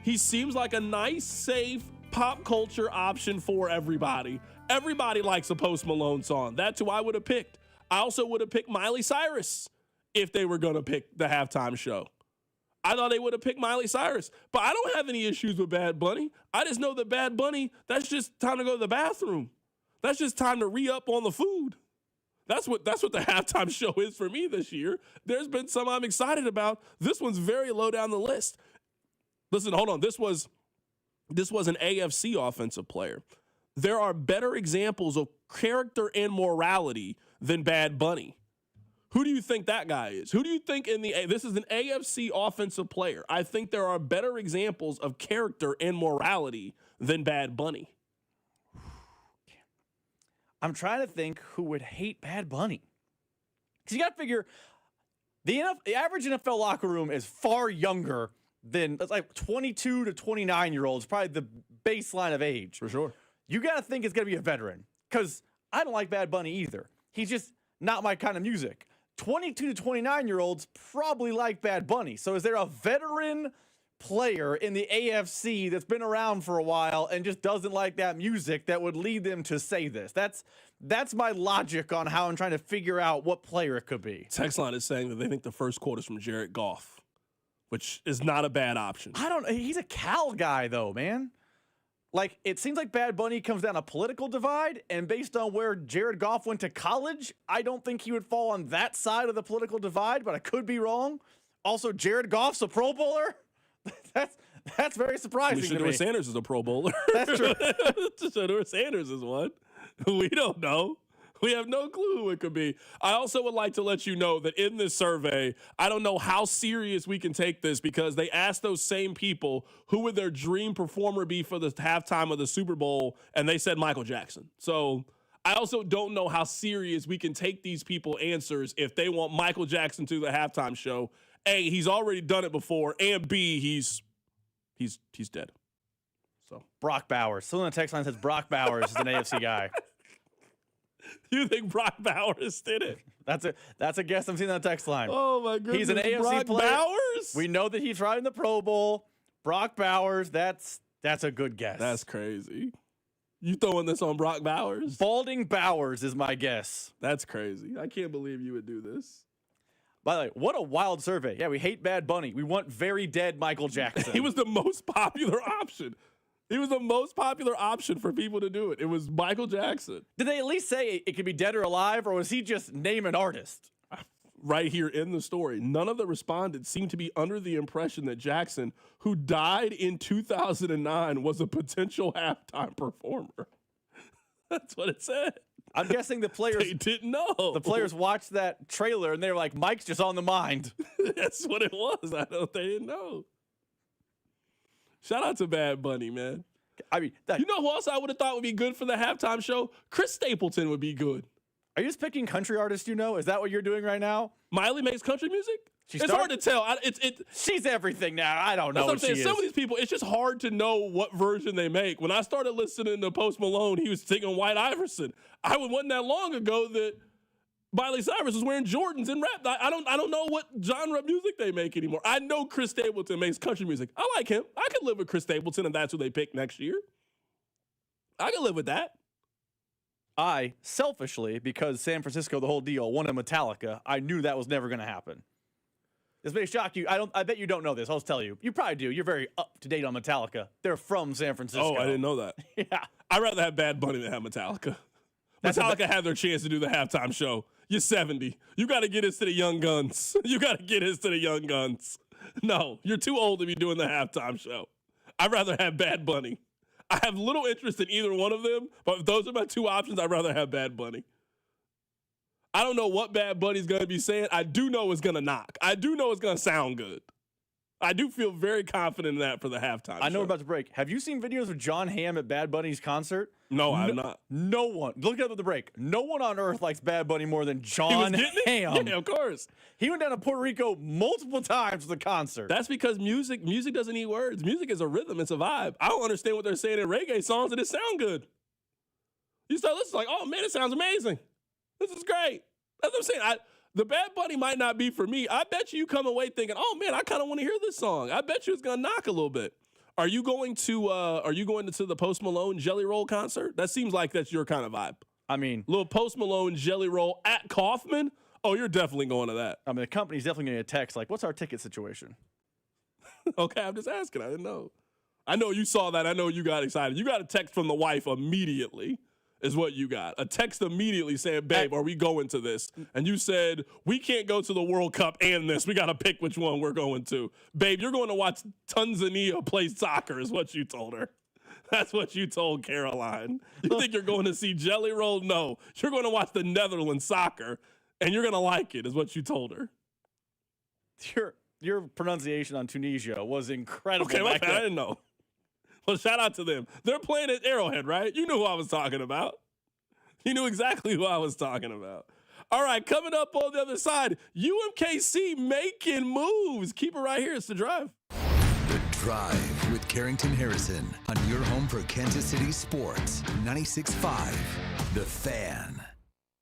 He seems like a nice, safe pop culture option for everybody. Everybody likes a Post Malone song. That's who I would have picked. I also would have picked Miley Cyrus if they were going to pick the halftime show. I thought they would have picked Miley Cyrus. But I don't have any issues with Bad Bunny. I just know that Bad Bunny, that's just time to go to the bathroom. That's just time to re-up on the food. That's what the halftime show is for me this year. There's been some I'm excited about. This one's very low down the list. Listen, hold on. This was an AFC offensive player. There are better examples of character and morality than Bad Bunny. Who do you think that guy is? Who do you think this is an AFC offensive player? I think there are better examples of character and morality than Bad Bunny. I'm trying to think who would hate Bad Bunny. Because you got to figure, the average NFL locker room is far younger than, it's like 22 to 29-year-olds, probably the baseline of age. For sure. You got to think it's going to be a veteran. Because I don't like Bad Bunny either. He's just not my kind of music. 22 to 29-year-olds probably like Bad Bunny. So is there a veteran player in the AFC that's been around for a while and just doesn't like that music that would lead them to say this? That's my logic on how I'm trying to figure out what player it could be. Text line is saying that they think the first quote is from Jared Goff, which is not a bad option. He's a Cal guy though, man. Like, it seems like Bad Bunny comes down a political divide, and based on where Jared Goff went to college, I don't think he would fall on that side of the political divide, but I could be wrong. Also, Jared Goff's a Pro Bowler? That's very surprising to me. Shedeur Sanders is a Pro Bowler. That's true. Shedeur Sanders is one. We don't know. We have no clue who it could be. I also would like to let you know that in this survey, I don't know how serious we can take this because they asked those same people who would their dream performer be for the halftime of the Super Bowl, and they said Michael Jackson. So I also don't know how serious we can take these people answers if they want Michael Jackson to the halftime show. A, he's already done it before, and B, he's dead. So Brock Bowers. Someone on the text line says Brock Bowers is an AFC guy. You think Brock Bowers did it? That's a guess I'm seeing on the text line. Oh, my goodness. He's an AFC Brock player. Bowers? We know that he's tried in the Pro Bowl. Brock Bowers, that's a good guess. That's crazy. You throwing this on Brock Bowers? Balding Bowers is my guess. That's crazy. I can't believe you would do this. By the way, what a wild survey. Yeah, we hate Bad Bunny. We want very dead Michael Jackson. He was the most popular option. He was the most popular option for people to do it. It was Michael Jackson. Did they at least say it could be dead or alive, or was he just name an artist? Right here in the story, none of the respondents seemed to be under the impression that Jackson, who died in 2009, was a potential halftime performer. That's what it said. I'm guessing the players they didn't know. The players watched that trailer and they were like, Mike's just on the mind. That's what it was. They didn't know. Shout out to Bad Bunny, man. I mean, you know who else I would have thought would be good for the halftime show? Chris Stapleton would be good. Are you just picking country artists you know? Is that what you're doing right now? Miley makes country music? It's hard to tell. She's everything now. I don't know what she is. Some of these people, it's just hard to know what version they make. When I started listening to Post Malone, he was singing White Iverson. Wasn't that long ago that Miley Cyrus was wearing Jordans and rap. I don't know what genre of music they make anymore. I know Chris Stapleton makes country music. I like him. I could live with Chris Stapleton if that's who they pick next year. I could live with that. I, selfishly, because San Francisco, the whole deal, wanted Metallica, I knew that was never going to happen. This may shock you. I bet you don't know this. I'll just tell you. You probably do. You're very up to date on Metallica. They're from San Francisco. Oh, I didn't know that. Yeah. I'd rather have Bad Bunny than have Metallica. Metallica had their chance to do the halftime show. You're 70. You got to get us to the young guns. You got to get us to the young guns. No, you're too old to be doing the halftime show. I'd rather have Bad Bunny. I have little interest in either one of them, but if those are my two options, I'd rather have Bad Bunny. I don't know what Bad Bunny's going to be saying. I do know it's going to knock. I do know it's going to sound good. I do feel very confident in that for the halftime I know show. we're about to break. Have you seen videos of John Hamm at Bad Bunny's concert? No, I'm not. No one. Look up at the break. No one on earth likes Bad Bunny more than John Hamm. Yeah, of course. He went down to Puerto Rico multiple times for the concert. That's because music doesn't need words. Music is a rhythm. It's a vibe. I don't understand what they're saying in reggae songs, and it sound good. You start listening like, oh, man, it sounds amazing. This is great. That's what I'm saying. The Bad Bunny might not be for me. I bet you come away thinking, oh, man, I kind of want to hear this song. I bet you it's going to knock a little bit. Are you going to the Post Malone Jelly Roll concert? That seems like that's your kind of vibe. I mean, little Post Malone Jelly Roll at Kaufman? Oh, you're definitely going to that. I mean, the company's definitely going to text like, what's our ticket situation? Okay, I'm just asking. I didn't know. I know you saw that. I know you got excited. You got a text from the wife immediately. Is what you got. A text immediately saying, babe, are we going to this? And you said, we can't go to the World Cup and this. We got to pick which one we're going to. Babe, you're going to watch Tanzania play soccer is what you told her. That's what you told Caroline. You think you're going to see Jelly Roll? No. You're going to watch the Netherlands soccer, and you're going to like it is what you told her. Your pronunciation on Tunisia was incredible. Okay, my bad. I didn't know. Well, shout out to them. They're playing at Arrowhead, right? You knew who I was talking about. You knew exactly who I was talking about. All right, coming up on the other side, UMKC making moves. Keep it right here. It's The Drive. The Drive with Carrington Harrison on your home for Kansas City sports. 96.5, The Fan.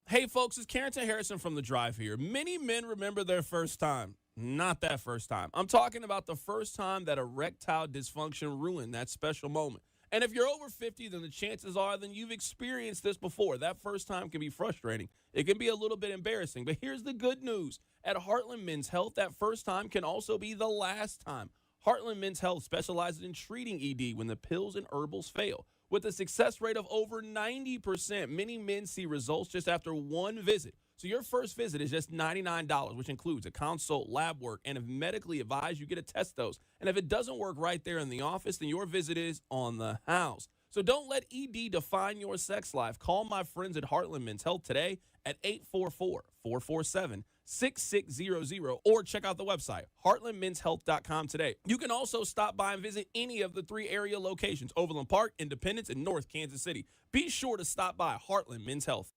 Hey, folks, it's Carrington Harrison from The Drive here. Many men remember their first time. Not that first time. I'm talking about the first time that erectile dysfunction ruined that special moment. And if you're over 50, then the chances are then you've experienced this before. That first time can be frustrating. It can be a little bit embarrassing. But here's the good news. At Heartland Men's Health, that first time can also be the last time. Heartland Men's Health specializes in treating ED when the pills and herbals fail. With a success rate of over 90%, many men see results just after one visit. So your first visit is just $99, which includes a consult, lab work, and if medically advised, you get a test dose. And if it doesn't work right there in the office, then your visit is on the house. So don't let ED define your sex life. Call my friends at Heartland Men's Health today at 844-447-6600 or check out the website, heartlandmenshealth.com today. You can also stop by and visit any of the 3 area locations, Overland Park, Independence, and North Kansas City. Be sure to stop by Heartland Men's Health.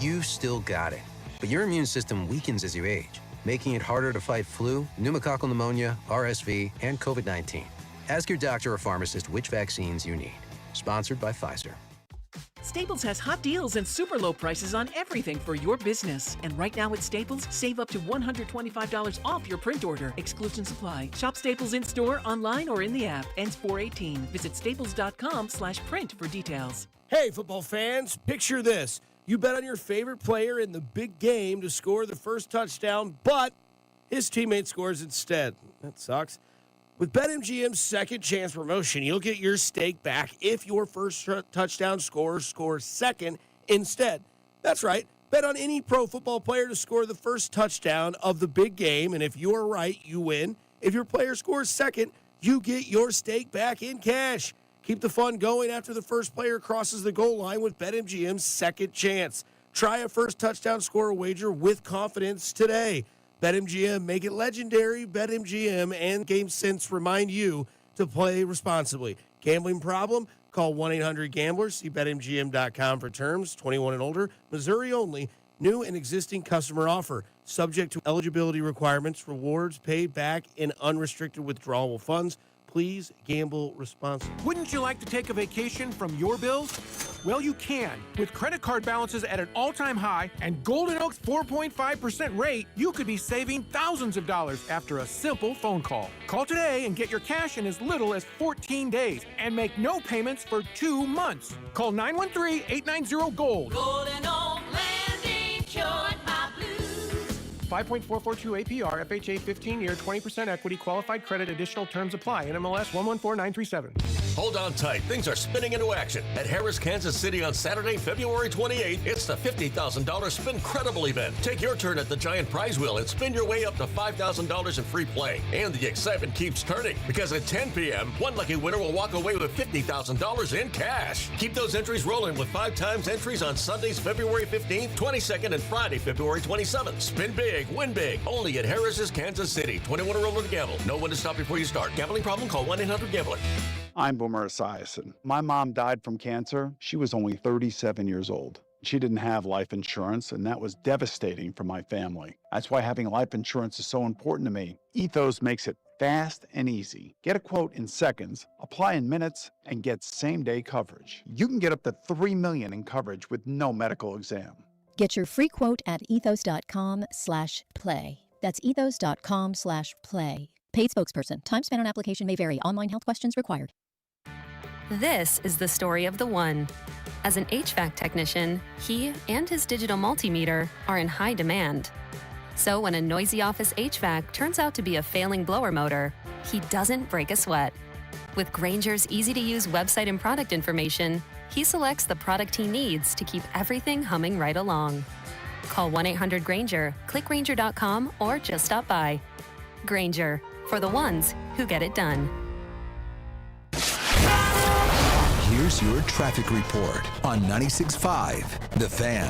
You still got it, but your immune system weakens as you age, making it harder to fight flu, pneumococcal pneumonia, RSV, and COVID-19. Ask your doctor or pharmacist which vaccines you need. Sponsored by Pfizer. Staples has hot deals and super low prices on everything for your business. And right now at Staples, save up to $125 off your print order. Exclusion supply. Shop Staples in store, online, or in the app. Ends 4/18. Visit staples.com/print for details. Hey, football fans, picture this. You bet on your favorite player in the big game to score the first touchdown, but his teammate scores instead. That sucks. With BetMGM's second chance promotion, you'll get your stake back if your first touchdown scorer scores second instead. That's right. Bet on any pro football player to score the first touchdown of the big game, and if you're right, you win. If your player scores second, you get your stake back in cash. Keep the fun going after the first player crosses the goal line with BetMGM's second chance. Try a first touchdown scorer wager with confidence today. BetMGM, make it legendary. BetMGM and GameSense remind you to play responsibly. Gambling problem? Call 1-800-GAMBLER. See BetMGM.com for terms. 21 and older. Missouri only. New and existing customer offer. Subject to eligibility requirements. Rewards paid back in unrestricted withdrawable funds. Please gamble responsibly. Wouldn't you like to take a vacation from your bills? Well, you can. With credit card balances at an all-time high and Golden Oak's 4.5% rate, you could be saving thousands of dollars after a simple phone call. Call today and get your cash in as little as 14 days and make no payments for 2 months. Call 913-890-GOLD. Golden Oak Landing cured my blues. 5.442 APR, FHA 15-year, 20% equity, qualified credit, additional terms apply. NMLS 114937. Hold on tight. Things are spinning into action. At Harris, Kansas City on Saturday, February 28th, it's the $50,000 Spincredible event. Take your turn at the giant prize wheel and spin your way up to $5,000 in free play. And the excitement keeps turning because at 10 p.m., one lucky winner will walk away with $50,000 in cash. Keep those entries rolling with 5 times entries on Sundays, February 15th, 22nd, and Friday, February 27th. Spin big, win big. Only at Harris's Kansas City. 21 or older to gamble. Know when to stop before you start. Gambling problem? Call 1-800-GAMBLER. I'm Boomer Esiason. My mom died from cancer. She was only 37 years old. She didn't have life insurance, and that was devastating for my family. That's why having life insurance is so important to me. Ethos makes it fast and easy. Get a quote in seconds, apply in minutes, and get same-day coverage. You can get up to $3 million in coverage with no medical exam. Get your free quote at ethos.com/play. That's ethos.com/play. Paid spokesperson. Time spent on application may vary. Online health questions required. This is the story of the one. As an HVAC technician, he and his digital multimeter are in high demand. So when a noisy office HVAC turns out to be a failing blower motor, he doesn't break a sweat. With Grainger's easy-to-use website and product information, he selects the product he needs to keep everything humming right along. Call 1-800-GRAINGER, click Grainger.com, or just stop by. Grainger, for the ones who get it done. Here's your traffic report on 96.5 The Fan.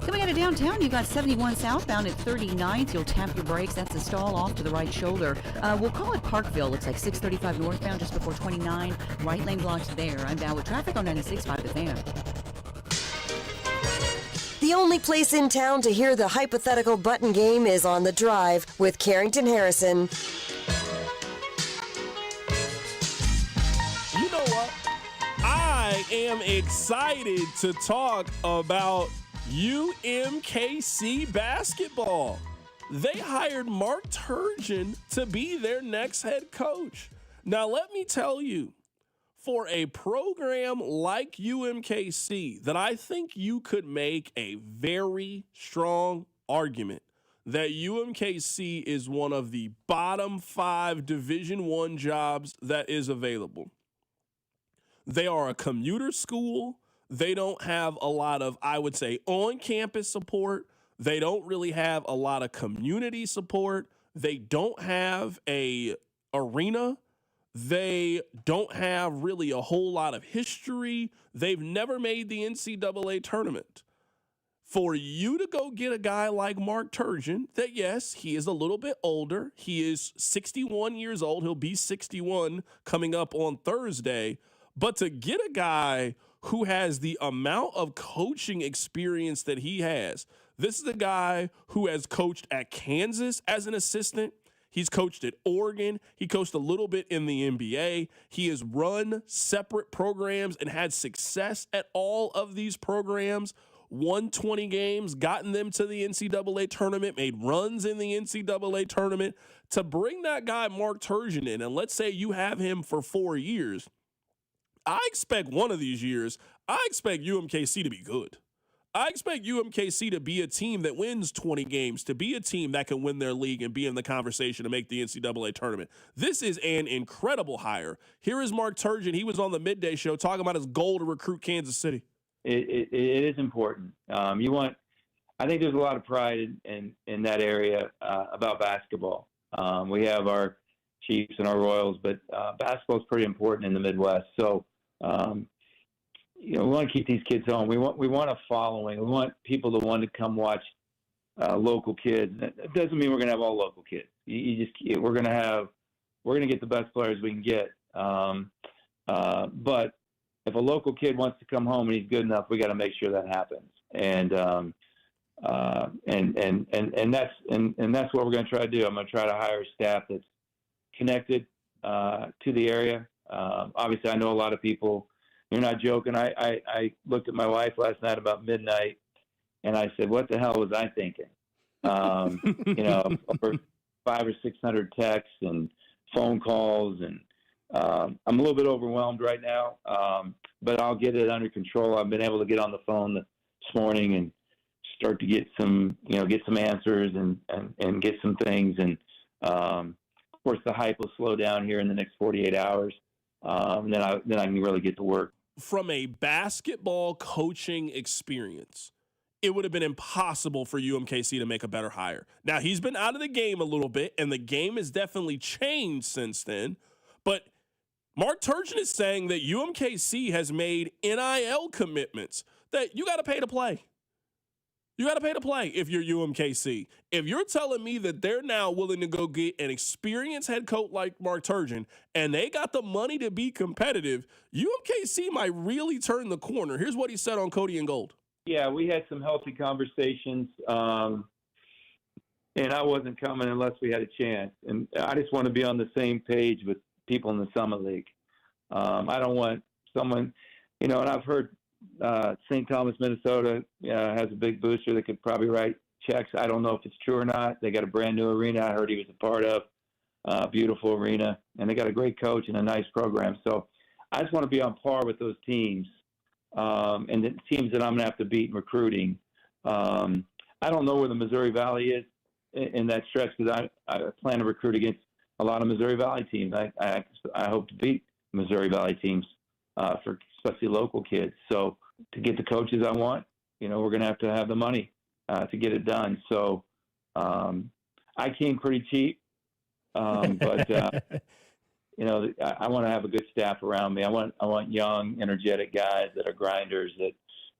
Coming out of downtown, you've got 71 southbound at 39th. You'll tap your brakes. That's a stall off to the right shoulder. We'll call it Parkville. Looks like 635 northbound just before 29. Right lane blocked there. I'm down with traffic on 96.5 The Fan. The only place in town to hear the hypothetical button game is on The Drive with Carrington Harrison. You know what? I am excited to talk about UMKC basketball. They hired Mark Turgeon to be their next head coach. Now, let me tell you, for a program like UMKC, that I think you could make a very strong argument that UMKC is one of the bottom 5 Division I jobs that is available. They are a commuter school. They don't have a lot of, I would say, on-campus support. They don't really have a lot of community support. They don't have a arena. They don't have really a whole lot of history. They've never made the NCAA tournament. For you to go get a guy like Mark Turgeon, that yes, he is a little bit older. He is 61 years old. He'll be 61 coming up on Thursday. But to get a guy who has the amount of coaching experience that he has, this is a guy who has coached at Kansas as an assistant. He's coached at Oregon. He coached a little bit in the NBA. He has run separate programs and had success at all of these programs, won 20 games, gotten them to the NCAA tournament, made runs in the NCAA tournament. To bring that guy Mark Turgeon in, and let's say you have him for 4 years, I expect one of these years, I expect UMKC to be good. I expect UMKC to be a team that wins 20 games, to be a team that can win their league and be in the conversation to make the NCAA tournament. This is an incredible hire. Here is Mark Turgeon. He was on the Midday Show talking about his goal to recruit Kansas City. It is important. I think there's a lot of pride in that area about basketball. We have our Chiefs and our Royals, but basketball is pretty important in the Midwest. So we want to keep these kids home. We want a following. We want people to want to come watch local kids. It doesn't mean we're going to have all local kids. We're going to get the best players we can get. But if a local kid wants to come home and he's good enough, we got to make sure that happens. And that's what we're going to try to do. I'm going to try to hire staff that's connected to the area. Obviously, I know a lot of people. You're not joking. I looked at my wife last night about midnight, and I said, "What the hell was I thinking?" Over 500 or 600 texts and phone calls, and I'm a little bit overwhelmed right now. But I'll get it under control. I've been able to get on the phone this morning and start to get some answers and get some things. And of course, the hype will slow down here in the next 48 hours. Then I can really get to work. From a basketball coaching experience, it would have been impossible for UMKC to make a better hire. Now, he's been out of the game a little bit, and the game has definitely changed since then. But Mark Turgeon is saying that UMKC has made NIL commitments that you got to pay to play. You got to pay to play if you're UMKC. If you're telling me that they're now willing to go get an experienced head coach like Mark Turgeon and they got the money to be competitive, UMKC might really turn the corner. Here's what he said on Cody and Gold. Yeah, we had some healthy conversations, and I wasn't coming unless we had a chance. And I just want to be on the same page with people in the Summit League. I don't want someone, and I've heard St. Thomas, Minnesota has a big booster that could probably write checks. I don't know if it's true or not. They got a brand new arena I heard he was a part of, beautiful arena, and they got a great coach and a nice program. So I just want to be on par with those teams and the teams that I'm going to have to beat in recruiting. I don't know where the Missouri Valley is in that stretch because I plan to recruit against a lot of Missouri Valley teams. I hope to beat Missouri Valley teams for especially local kids. So to get the coaches I want, we're going to have the money to get it done. So I came pretty cheap, but I want to have a good staff around me. I want young, energetic guys that are grinders that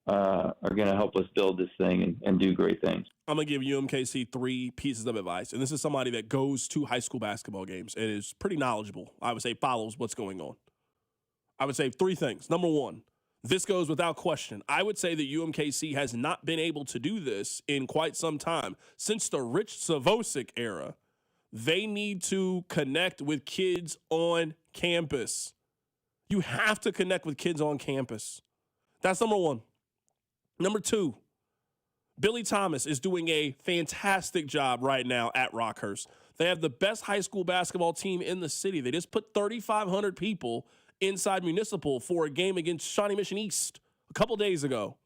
are going to help us build this thing and do great things. I'm going to give UMKC 3 pieces of advice. And this is somebody that goes to high school basketball games and is pretty knowledgeable. I would say follows what's going on. I would say 3 things. Number 1, this goes without question. I would say that UMKC has not been able to do this in quite some time. Since the Rich Savosic era, they need to connect with kids on campus. You have to connect with kids on campus. That's number 1. Number 2, Billy Thomas is doing a fantastic job right now at Rockhurst. They have the best high school basketball team in the city. They just put 3,500 people inside Municipal for a game against Shawnee Mission East a couple days ago.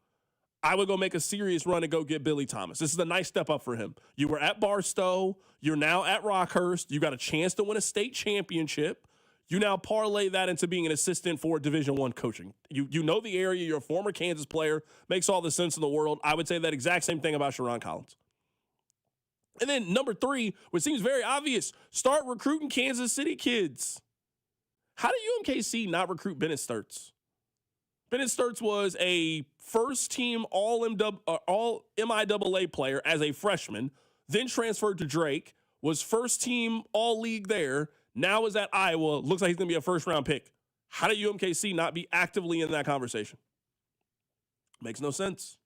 I would go make a serious run and go get Billy Thomas. This is a nice step up for him. You were at Barstow. You're now at Rockhurst. You got a chance to win a state championship. You now parlay that into being an assistant for Division I coaching. You know the area. You're a former Kansas player. Makes all the sense in the world. I would say that exact same thing about Sharon Collins. And then number 3, which seems very obvious, start recruiting Kansas City kids. How did UMKC not recruit Bennett Sturts? Bennett Sturts was a first-team All-MIAA player as a freshman, then transferred to Drake, was first-team All-League there, now is at Iowa, looks like he's going to be a first-round pick. How did UMKC not be actively in that conversation? Makes no sense.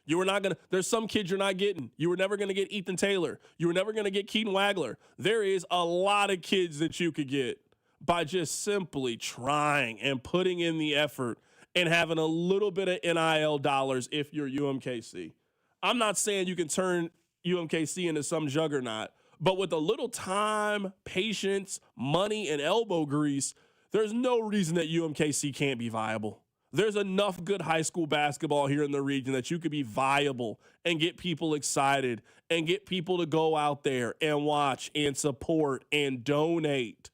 You were not going to – there's some kids you're not getting. You were never going to get Ethan Taylor. You were never going to get Keaton Wagler. There is a lot of kids that you could get by just simply trying and putting in the effort and having a little bit of NIL dollars if you're UMKC. I'm not saying you can turn UMKC into some juggernaut, but with a little time, patience, money, and elbow grease, there's no reason that UMKC can't be viable. There's enough good high school basketball here in the region that you could be viable and get people excited and get people to go out there and watch and support and donate.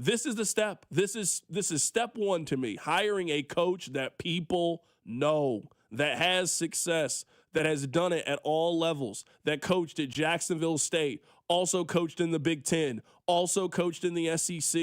This is the step. This is step 1 to me. Hiring a coach that people know, that has success, that has done it at all levels, that coached at Jacksonville State, also coached in the Big Ten, also coached in the SEC,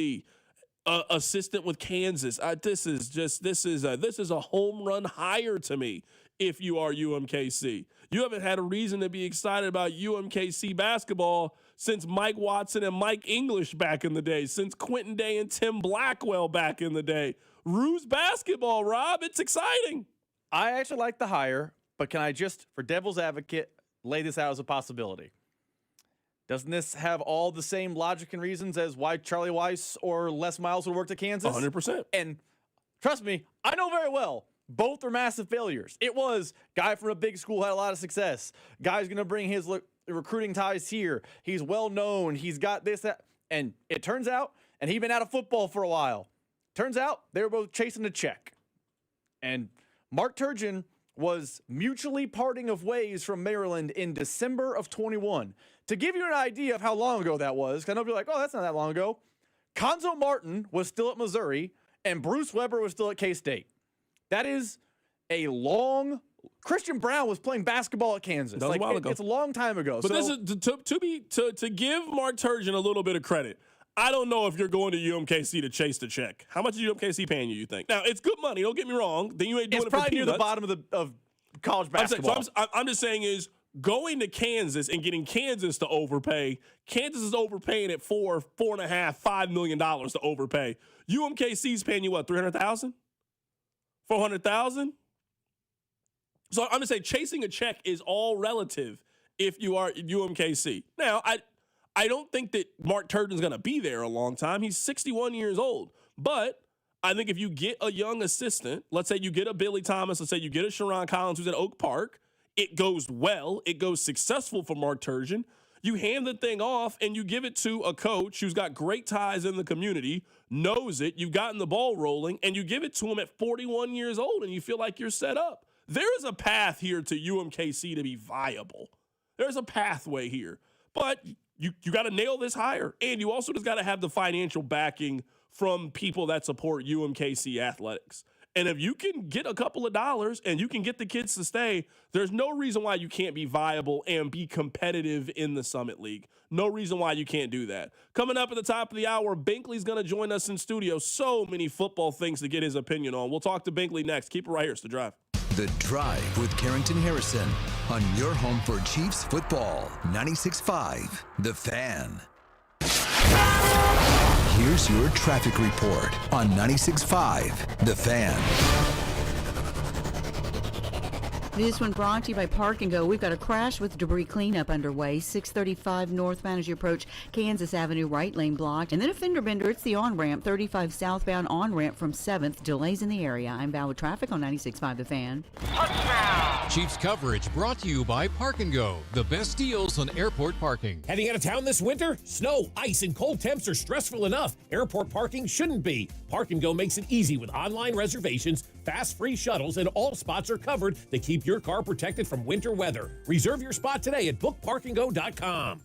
assistant with Kansas. This is a home run hire to me. If you are UMKC, you haven't had a reason to be excited about UMKC basketball since Mike Watson and Mike English back in the day, since Quentin Day and Tim Blackwell back in the day. Ruse basketball, Rob. It's exciting. I actually like the hire, but can I just, for devil's advocate, lay this out as a possibility? Doesn't this have all the same logic and reasons as why Charlie Weiss or Les Miles would work at Kansas? 100%. And trust me, I know very well. Both are massive failures. It was guy from a big school had a lot of success. Guy's going to bring his recruiting ties here. He's well known. He's got this, that. And it turns out, and he'd been out of football for a while. Turns out they were both chasing a check. And Mark Turgeon was mutually parting of ways from Maryland in December of 21. To give you an idea of how long ago that was, because I know people are like, oh, that's not that long ago. Konzo Martin was still at Missouri, and Bruce Weber was still at K-State. That is a long. Christian Brown was playing basketball at Kansas. That was a while ago. It's a long time ago. But so, this is to give Mark Turgeon a little bit of credit. I don't know if you're going to UMKC to chase the check. How much is UMKC paying you think? Now it's good money. Don't get me wrong. Then you ain't doing it for peanuts. It's probably near the bottom of college basketball. I'm just saying is going to Kansas and getting Kansas to overpay. Kansas is overpaying at $4.5, $5 million to overpay. UMKC's paying you what, $300,000? $400,000? So I'm gonna say chasing a check is all relative if you are UMKC. Now, I don't think that Mark Turgeon's gonna be there a long time. He's 61 years old. But I think if you get a young assistant, let's say you get a Billy Thomas, let's say you get a Sharon Collins who's at Oak Park, it goes well, it goes successful for Mark Turgeon. You hand the thing off and you give it to a coach who's got great ties in the community, knows it, you've gotten the ball rolling, and you give it to him at 41 years old and you feel like you're set up. There is a path here to UMKC to be viable. There's a pathway here. But you got to nail this hire. And you also just got to have the financial backing from people that support UMKC athletics. And if you can get a couple of dollars and you can get the kids to stay, there's no reason why you can't be viable and be competitive in the Summit League. No reason why you can't do that. Coming up at the top of the hour, Binkley's going to join us in studio. So many football things to get his opinion on. We'll talk to Binkley next. Keep it right here. It's The Drive. The Drive with Carrington Harrison on your home for Chiefs football. 96.5 The Fan. Here's your traffic report on 96.5 The Fan. This one brought to you by Park and Go. We've got a crash with debris cleanup underway. 635 northbound as you approach Kansas Avenue, right lane blocked. And then a fender bender. It's the on-ramp, 35 southbound on-ramp from 7th. Delays in the area. I'm Val with traffic on 96.5 The Fan. Chiefs coverage brought to you by Park and Go, the best deals on airport parking. Heading out of town this winter? Snow, ice, and cold temps are stressful enough. Airport parking shouldn't be. Park and Go makes it easy with online reservations, fast free shuttles, and all spots are covered to keep your car protected from winter weather. Reserve your spot today at bookparkandgo.com.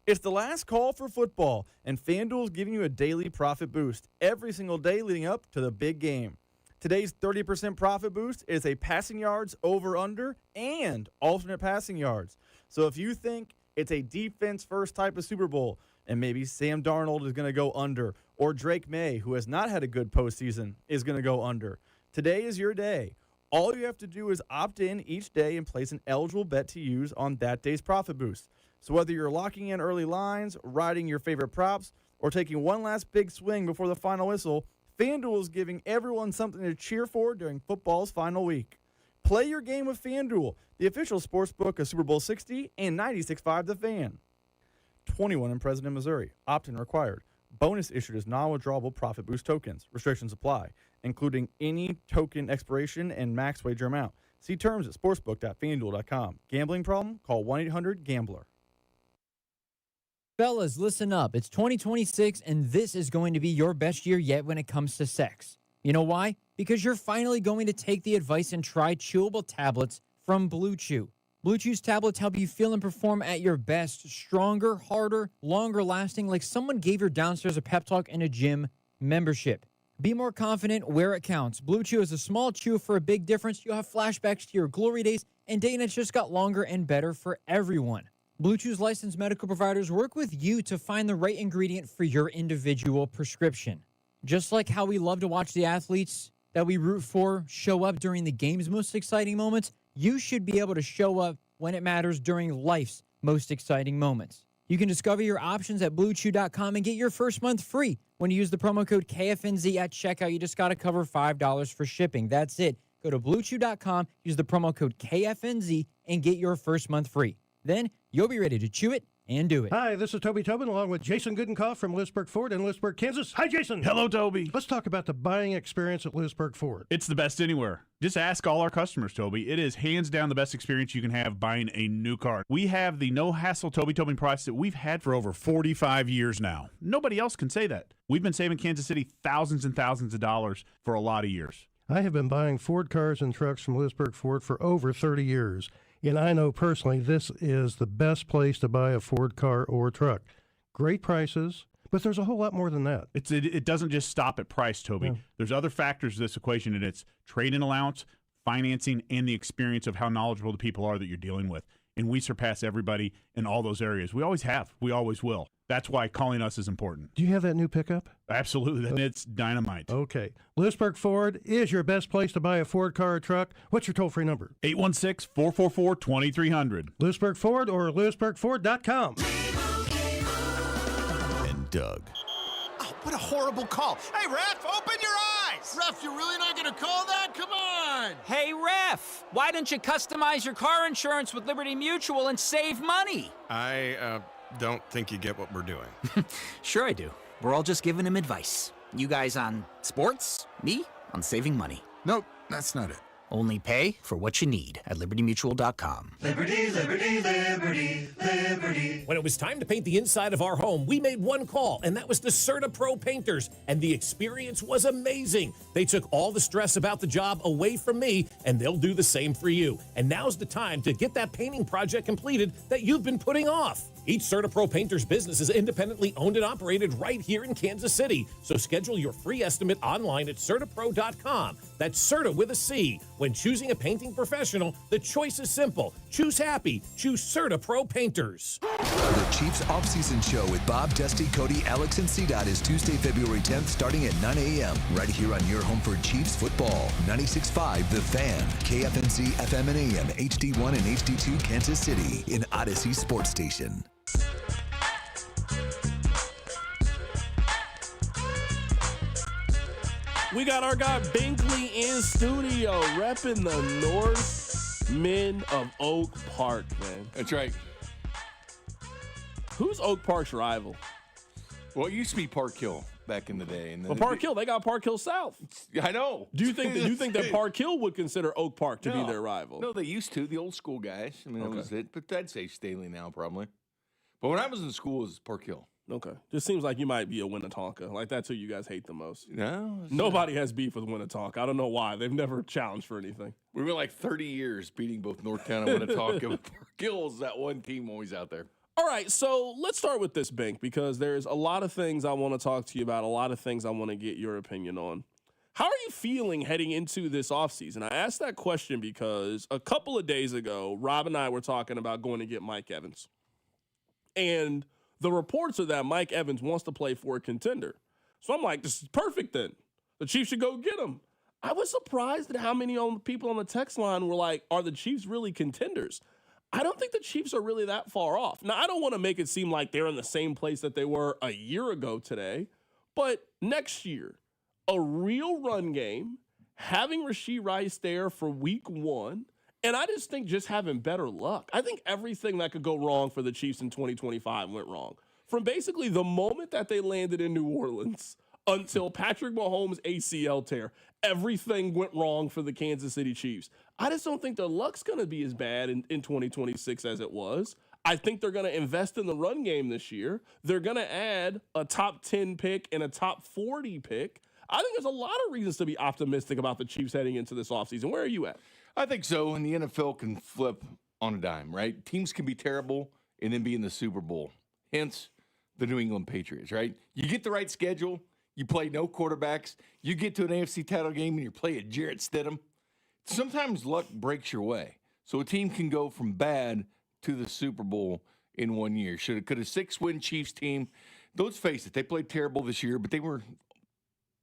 It's the last call for football, and FanDuel's giving you a daily profit boost every single day leading up to the big game. Today's 30% profit boost is a passing yards over-under and alternate passing yards. So if you think it's a defense-first type of Super Bowl, and maybe Sam Darnold is going to go under, or Drake May, who has not had a good postseason, is going to go under, today is your day. All you have to do is opt in each day and place an eligible bet to use on that day's profit boost. So whether you're locking in early lines, riding your favorite props, or taking one last big swing before the final whistle, FanDuel is giving everyone something to cheer for during football's final week. Play your game with FanDuel, the official sports book of Super Bowl 60 and 96.5 The Fan. 21 and present in Missouri. Opt-in required. Bonus issued as non-withdrawable profit boost tokens. Restrictions apply, including any token expiration and max wager amount. See terms at sportsbook.fanduel.com. Gambling problem? Call 1-800-GAMBLER. Fellas, listen up. It's 2026, and this is going to be your best year yet when it comes to sex. You know why? Because you're finally going to take the advice and try chewable tablets from Blue Chew. Blue Chew's tablets help you feel and perform at your best, stronger, harder, longer lasting, like someone gave your downstairs a pep talk in a gym membership. Be more confident where it counts. Blue Chew is a small chew for a big difference. You'll have flashbacks to your glory days and dating that's just got longer and better for everyone. Blue Chew's licensed medical providers work with you to find the right ingredient for your individual prescription. Just like how we love to watch the athletes that we root for show up during the game's most exciting moments, you should be able to show up when it matters during life's most exciting moments. You can discover your options at BlueChew.com and get your first month free when you use the promo code KFNZ at checkout. You just got to cover $5 for shipping. That's it. Go to BlueChew.com, use the promo code KFNZ, and get your first month free. Then you'll be ready to chew it and do it. Hi, this is Toby Tobin along with Jason Goodenkoff from Lewisburg Ford in Lewisburg, Kansas. Hi, Jason. Hello, Toby. Let's talk about the buying experience at Lewisburg Ford. It's the best anywhere. Just ask all our customers, Toby. It is hands down the best experience you can have buying a new car. We have the no-hassle Toby Tobin price that we've had for over 45 years now. Nobody else can say that. We've been saving Kansas City thousands and thousands of dollars for a lot of years. I have been buying Ford cars and trucks from Lewisburg Ford for over 30 years. And I know personally this is the best place to buy a Ford car or truck. Great prices, but there's a whole lot more than that. It doesn't just stop at price, Toby. No. There's other factors to this equation, and it's trade-in allowance, financing, and the experience of how knowledgeable the people are that you're dealing with. And we surpass everybody in all those areas. We always have. We always will. That's why calling us is important. Do you have that new pickup? Absolutely. And it's dynamite. Okay. Lewisburg Ford is your best place to buy a Ford car or truck. What's your toll-free number? 816-444-2300. Lewisburg Ford or LewisburgFord.com. And Doug. Oh, what a horrible call. Hey, ref, open your eyes. Ref, you're really not going to call that? Come on. Hey, ref, why don't you customize your car insurance with Liberty Mutual and save money? I don't think you get what we're doing. Sure I do. We're all just giving him advice. You guys on sports, me on saving money. Nope, that's not it. Only pay for what you need at libertymutual.com. Liberty, liberty, liberty, liberty. When it was time to paint the inside of our home, we made one call, and that was the Certa Pro Painters, and the experience was amazing. They took all the stress about the job away from me, and they'll do the same for you. And now's the time to get that painting project completed that you've been putting off. Each Certa Pro Painters business is independently owned and operated right here in Kansas City. So schedule your free estimate online at CertaPro.com. That's Certa with a C. When choosing a painting professional, the choice is simple. Choose happy. Choose Certa Pro Painters. The Chiefs offseason show with Bob, Dusty, Cody, Alex, and CDOT is Tuesday, February 10th, starting at 9 a.m. right here on your home for Chiefs football. 96.5 The Fan, KFNZ, FM and AM, HD1 and HD2 Kansas City, in Odyssey Sports Station. We got our guy Binkley in studio, repping the Northmen of Oak Park, man. That's right. Who's Oak Park's rival? Well, it used to be Park Hill back in the day. And Well, Park Hill, they got Park Hill South. I know. Do you think that Park Hill would consider Oak Park to be their rival? No, they used to. The old school guys. I mean, that was it. But I'd say Staley now, probably. But when I was in school, it was Park Hill. Okay. Just seems like you might be a Winnetonka. Like, that's who you guys hate the most. No. Nobody has beef with Winnetonka. I don't know why. They've never challenged for anything. We went like 30 years beating both Northtown and Winnetonka. But Park Hill is that one team always out there. All right, so let's start with this, Bink, because there's a lot of things I want to talk to you about, a lot of things I want to get your opinion on. How are you feeling heading into this offseason? I asked that question because a couple of days ago, Rob and I were talking about going to get Mike Evans. And the reports are that Mike Evans wants to play for a contender. So I'm like, this is perfect then. The Chiefs should go get him. I was surprised at how many people on the text line were like, are the Chiefs really contenders? I don't think the Chiefs are really that far off. Now, I don't want to make it seem like they're in the same place that they were a year ago today, but next year, a real run game, having Rashee Rice there for week one, and I just think just having better luck. I think everything that could go wrong for the Chiefs in 2025 went wrong. From basically the moment that they landed in New Orleans until Patrick Mahomes' ACL tear, everything went wrong for the Kansas City Chiefs. I just don't think their luck's going to be as bad in 2026 as it was. I think they're going to invest in the run game this year. They're going to add a top 10 pick and a top 40 pick. I think there's a lot of reasons to be optimistic about the Chiefs heading into this offseason. Where are you at? I think so, and the NFL can flip on a dime, right? Teams can be terrible and then be in the Super Bowl. Hence, the New England Patriots, right? You get the right schedule, you play no quarterbacks, you get to an AFC title game and you play at Jarrett Stidham. Sometimes luck breaks your way. So a team can go from bad to the Super Bowl in 1 year. Could a 6-win Chiefs team, let's face it, they played terrible this year, but they were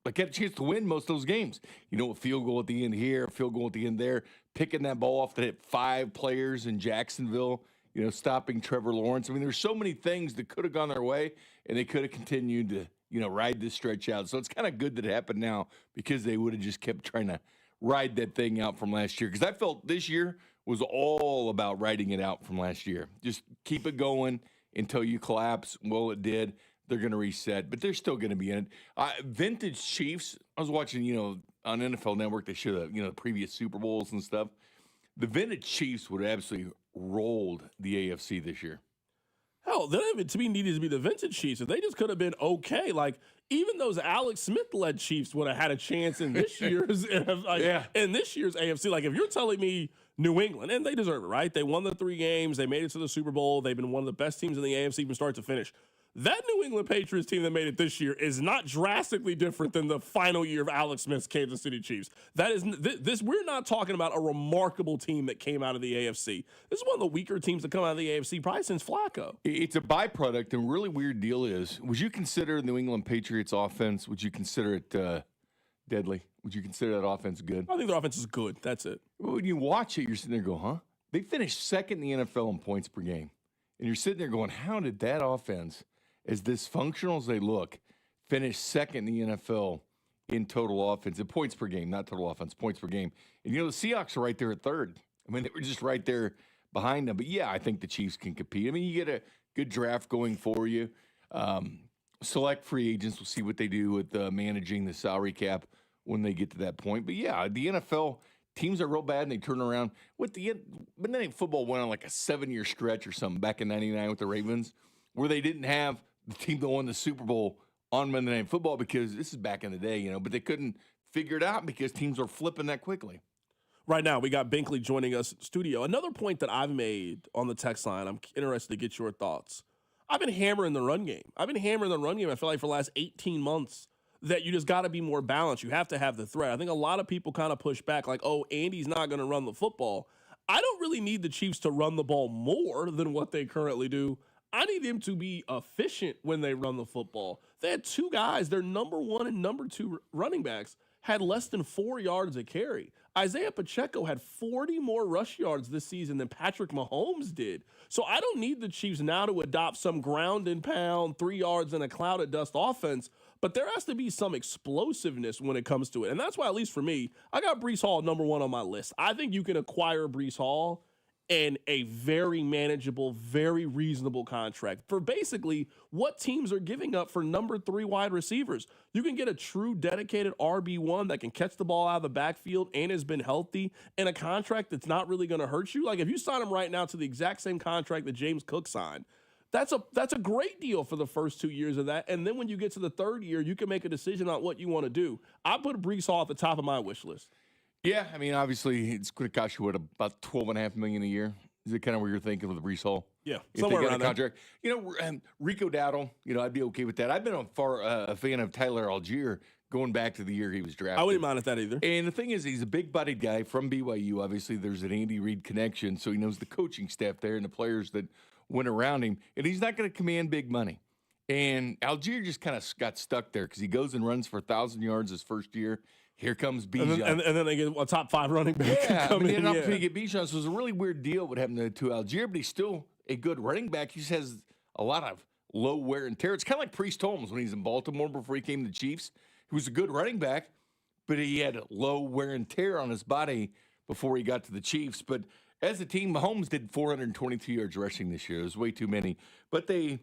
had a chance to win most of those games. A field goal at the end here, a field goal at the end there, picking that ball off that hit 5 players in Jacksonville, stopping Trevor Lawrence. I mean, there's so many things that could have gone their way, and they could have continued to, ride this stretch out. So it's kind of good that it happened now because they would have just kept trying to ride that thing out from last year. Because I felt this year was all about riding it out from last year. Just keep it going until you collapse. Well, it did. They're going to reset, but they're still going to be in it. Vintage Chiefs, I was watching, on NFL Network, they show the previous Super Bowls and stuff. The vintage Chiefs would have absolutely rolled the AFC this year. Hell, they don't even, to me, needed to be the vintage Chiefs. If they just could have been okay. Like, even those Alex Smith-led Chiefs would have had a chance in this year's in this year's AFC. Like, if you're telling me New England, and they deserve it, right? They won the 3 games. They made it to the Super Bowl. They've been one of the best teams in the AFC from start to finish. That New England Patriots team that made it this year is not drastically different than the final year of Alex Smith's Kansas City Chiefs. That is this. We're not talking about a remarkable team that came out of the AFC. This is one of the weaker teams that come out of the AFC probably since Flacco. It's a byproduct, and really weird deal is, would you consider the New England Patriots offense, would you consider it deadly? Would you consider that offense good? I think their offense is good. That's it. When you watch it, you're sitting there going, huh? They finished second in the NFL in points per game. And you're sitting there going, how did that offense, as dysfunctional as they look, finish second in the NFL in total offense, in points per game, not total offense, points per game. And, the Seahawks are right there at third. I mean, they were just right there behind them. But, yeah, I think the Chiefs can compete. I mean, you get a good draft going for you. Select free agents. We'll see what they do with managing the salary cap when they get to that point. But, yeah, the NFL teams are real bad, and they turn around. Monday Night Football went on like a 7-year stretch or something back in 99 with the Ravens, where they didn't have the team that won the Super Bowl on Monday Night Football, because this is back in the day, but they couldn't figure it out because teams are flipping that quickly. Right now, we got Binkley joining us in the studio. Another point that I've made on the text line, I'm interested to get your thoughts. I've been hammering the run game. I feel like for the last 18 months that you just got to be more balanced. You have to have the threat. I think a lot of people kind of push back like, oh, Andy's not going to run the football. I don't really need the Chiefs to run the ball more than what they currently do. I need them to be efficient when they run the football. They had 2 guys, their number 1 and number 2 running backs, had less than 4 yards a carry. Isaiah Pacheco had 40 more rush yards this season than Patrick Mahomes did. So I don't need the Chiefs now to adopt some ground and pound, 3 yards in a cloud of dust offense, but there has to be some explosiveness when it comes to it. And that's why, at least for me, I got Breece Hall number 1 on my list. I think you can acquire Breece Hall and a very manageable, very reasonable contract for basically what teams are giving up for number 3 wide receivers. You can get a true dedicated RB1 that can catch the ball out of the backfield and has been healthy, and a contract that's not really going to hurt you. Like, if you sign him right now to the exact same contract that James Cook signed, that's a great deal for the first 2 years of that. And then when you get to the 3rd year, you can make a decision on what you want to do. I put Breece Hall at the top of my wish list. Yeah, I mean, obviously, it's going to cost you, about $12.5 million a year? Is it kind of where you're thinking with the Breece Hall? Yeah, if somewhere they got around a contract. Rico Dowdle, I'd be okay with that. I've been a fan of Tyler Algier going back to the year he was drafted. I wouldn't mind at that either. And the thing is, he's a big-bodied guy from BYU. Obviously, there's an Andy Reid connection, so he knows the coaching staff there and the players that went around him. And he's not going to command big money. And Algier just kind of got stuck there because he goes and runs for 1,000 yards his first year. Here comes Bijan. And then they get a top 5 running back. Yeah, I mean, they had an opportunity to get Bijan. So it was a really weird deal what happened to Algier, but he's still a good running back. He just has a lot of low wear and tear. It's kind of like Priest Holmes when he's in Baltimore before he came to the Chiefs. He was a good running back, but he had low wear and tear on his body before he got to the Chiefs. But as a team, Mahomes did 422 yards rushing this year. It was way too many. But they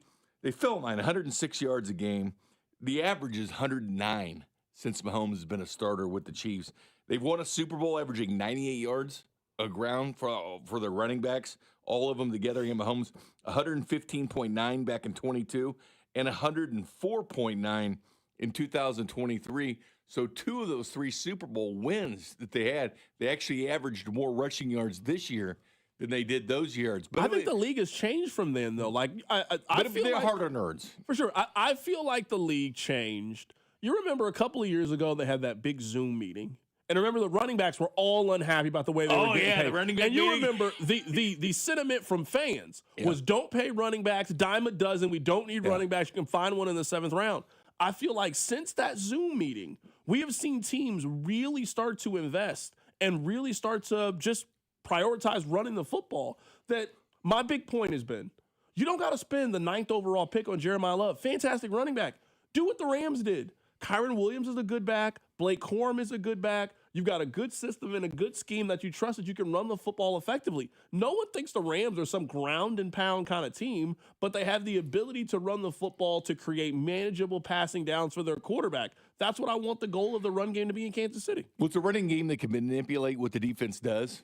fell line 106 yards a game. The average is 109 since Mahomes has been a starter with the Chiefs. They've won a Super Bowl averaging 98 yards a ground for their running backs, all of them together. And Mahomes, 115.9 back in 22 and 104.9 in 2023. So 2 of those 3 Super Bowl wins that they had, they actually averaged more rushing yards this year than they did those yards. But I think the league has changed from then, though. Like, I feel they're like, harder nerds. For sure. I feel like the league changed. You remember a couple of years ago, they had that big Zoom meeting, And remember, the running backs were all unhappy about the way they were getting paid. The running back and you meeting. remember the sentiment from fans was don't pay running backs, dime a dozen. We don't need running backs. You can find one in the 7th round. I feel like since that Zoom meeting, we have seen teams really start to invest and really start to just prioritize running the football. That my big point has been, you don't got to spend the 9th overall pick on Jeremiah Love. Fantastic running back. Do what the Rams did. Kyron Williams is a good back. Blake Corum is a good back. You've got a good system and a good scheme that you trust that you can run the football effectively. No one thinks the Rams are some ground and pound kind of team, but they have the ability to run the football to create manageable passing downs for their quarterback. That's what I want the goal of the run game to be in Kansas City. Well, it's a running game that can manipulate what the defense does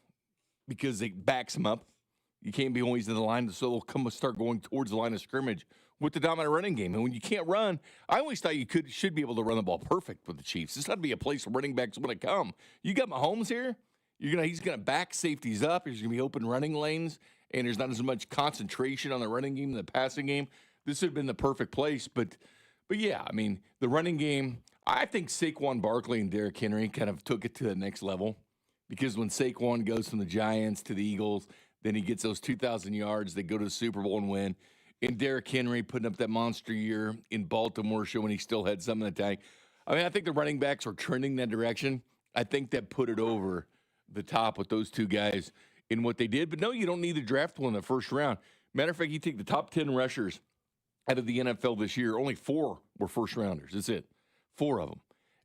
because it backs them up. You can't be always in the line, so they'll start going towards the line of scrimmage with the dominant running game. And when you can't run, I always thought you should be able to run the ball perfect with the Chiefs. It's not to be a place where running backs want to come. You got Mahomes here. He's gonna back safeties up. There's gonna be open running lanes, and there's not as much concentration on the running game and the passing game. This would have been the perfect place. But yeah, I mean, the running game. I think Saquon Barkley and Derrick Henry kind of took it to the next level because when Saquon goes from the Giants to the Eagles, then he gets those 2,000 yards. They go to the Super Bowl and win. And Derrick Henry putting up that monster year in Baltimore show when he still had some in the tank. I mean, I think the running backs are trending that direction. I think that put it over the top with those two guys in what they did. But no, you don't need to draft one in the first round. Matter of fact, you take the top 10 rushers out of the NFL this year, only 4 were first rounders. That's it. 4 of them.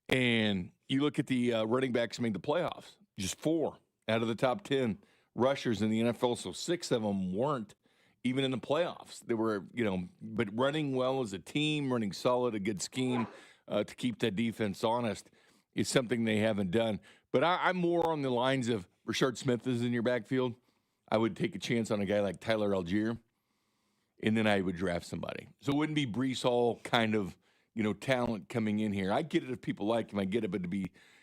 And you look at the running backs who made the playoffs, just 4 out of the top 10 rushers in the NFL. So 6 of them weren't even in the playoffs. They were, but running well as a team, running solid, a good scheme to keep that defense honest is something they haven't done. But I'm more on the lines of Rashard Smith is in your backfield. I would take a chance on a guy like Tyler Algier, and then I would draft somebody. So it wouldn't be Breece Hall kind of, talent coming in here. I get it if people like him. I get it, but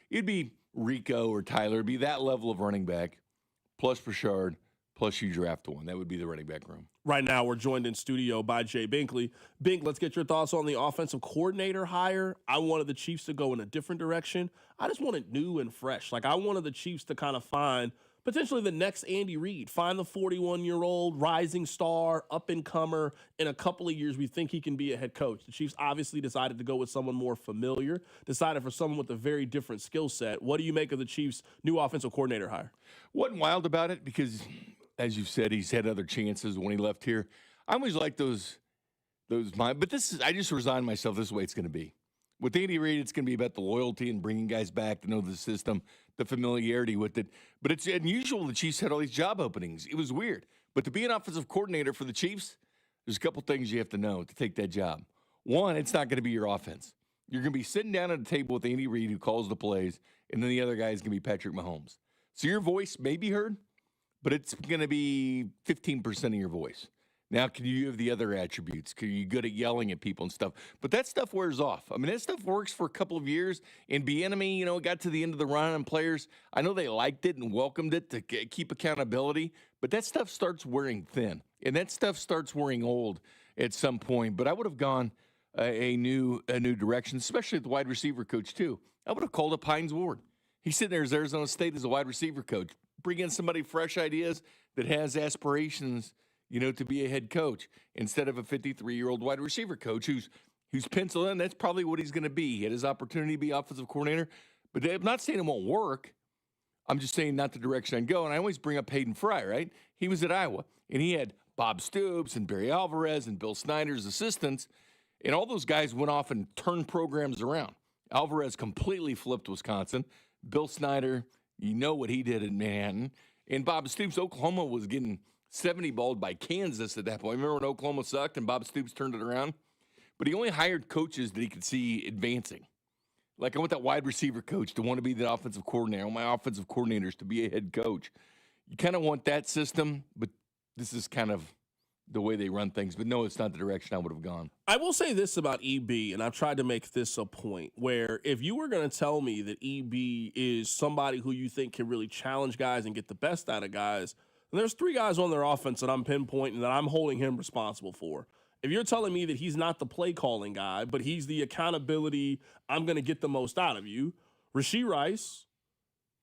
it'd be Rico or Tyler. It'd be that level of running back plus Rashard, plus you draft one. That would be the running back room. Right now, we're joined in studio by Jay Binkley. Bink, let's get your thoughts on the offensive coordinator hire. I wanted the Chiefs to go in a different direction. I just wanted new and fresh. I wanted the Chiefs to kind of find potentially the next Andy Reid, find the 41-year-old rising star, up-and-comer. In a couple of years, we think he can be a head coach. The Chiefs obviously decided to go with someone more familiar, decided for someone with a very different skill set. What do you make of the Chiefs' new offensive coordinator hire? Wasn't wild about it because, as you've said, he's had other chances when he left here. I always like those but I just resigned myself. This is the way it's going to be. With Andy Reid, it's going to be about the loyalty and bringing guys back to know the system, the familiarity with it. But it's unusual the Chiefs had all these job openings. It was weird. But to be an offensive coordinator for the Chiefs, there's a couple things you have to know to take that job. One, it's not going to be your offense. You're going to be sitting down at a table with Andy Reid, who calls the plays, and then the other guy is going to be Patrick Mahomes. So your voice may be heard, but it's going to be 15% of your voice. Now, can you have the other attributes? Are you good at yelling at people and stuff? But that stuff wears off. I mean, that stuff works for a couple of years. And Bieniemy, got to the end of the run on players. I know they liked it and welcomed it to keep accountability, but that stuff starts wearing thin. And that stuff starts wearing old at some point. But I would have gone a new direction, especially at the wide receiver coach, too. I would have called up Hines Ward. He's sitting there as Arizona State as a wide receiver coach. Bring in somebody fresh ideas that has aspirations to be a head coach instead of a 53-year-old wide receiver coach who's penciled in. That's probably what he's going to be. He had his opportunity to be offensive coordinator. But I'm not saying it won't work. I'm just saying not the direction I'd go. And I always bring up Hayden Fry, right? He was at Iowa, and he had Bob Stoops and Barry Alvarez and Bill Snyder's assistants, and all those guys went off and turned programs around. Alvarez completely flipped Wisconsin. Bill Snyder, you know what he did in Manhattan. And Bob Stoops, Oklahoma was getting 70-balled by Kansas at that point. Remember when Oklahoma sucked and Bob Stoops turned it around? But he only hired coaches that he could see advancing. Like, I want that wide receiver coach to want to be the offensive coordinator. I want my offensive coordinators to be a head coach. You kind of want that system, but this is kind of the way they run things. But no, it's not the direction I would have gone. I will say this about EB, and I've tried to make this a point, where if you were going to tell me that EB is somebody who you think can really challenge guys and get the best out of guys, and there's 3 guys on their offense that I'm pinpointing that I'm holding him responsible for. If you're telling me that he's not the play calling guy, but he's the accountability, I'm going to get the most out of you, Rashee Rice,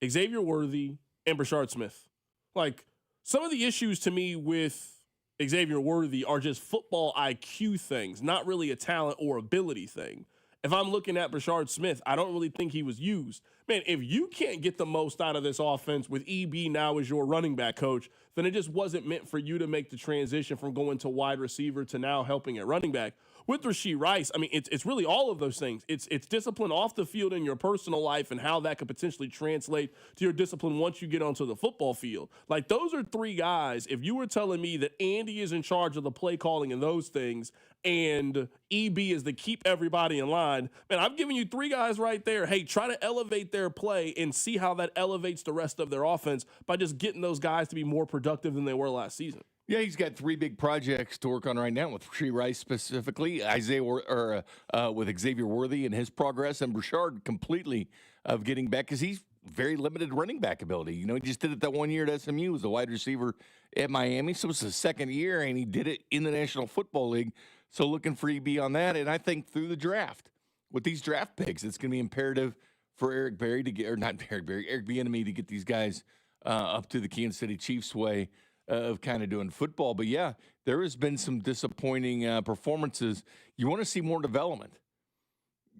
Xavier Worthy, and Brashard Smith. Like, some of the issues to me with Xavier Worthy are just football IQ things, not really a talent or ability thing. If I'm looking at Brashard Smith, I don't really think he was used. Man, if you can't get the most out of this offense with EB now as your running back coach, then it just wasn't meant for you to make the transition from going to wide receiver to now helping at running back. With Rashee Rice, I mean, it's really all of those things. It's discipline off the field in your personal life and how that could potentially translate to your discipline once you get onto the football field. Like, those are three guys. If you were telling me that Andy is in charge of the play calling and those things, and EB is to keep everybody in line, man, I've given you three guys right there. Hey, try to elevate their play and see how that elevates the rest of their offense by just getting those guys to be more productive than they were last season. Yeah, he's got three big projects to work on right now with Rashee Rice specifically, with Xavier Worthy and his progress, and Brashard completely of getting back because he's very limited running back ability. You know, he just did it that 1 year at SMU as a wide receiver at Miami, so it's his second year, and he did it in the National Football League. So looking for EB on that, and I think through the draft, with these draft picks, it's going to be imperative for Eric Bieniemy to get these guys up to the Kansas City Chiefs way of kind of doing football. But yeah, there has been some disappointing performances. You want to see more development.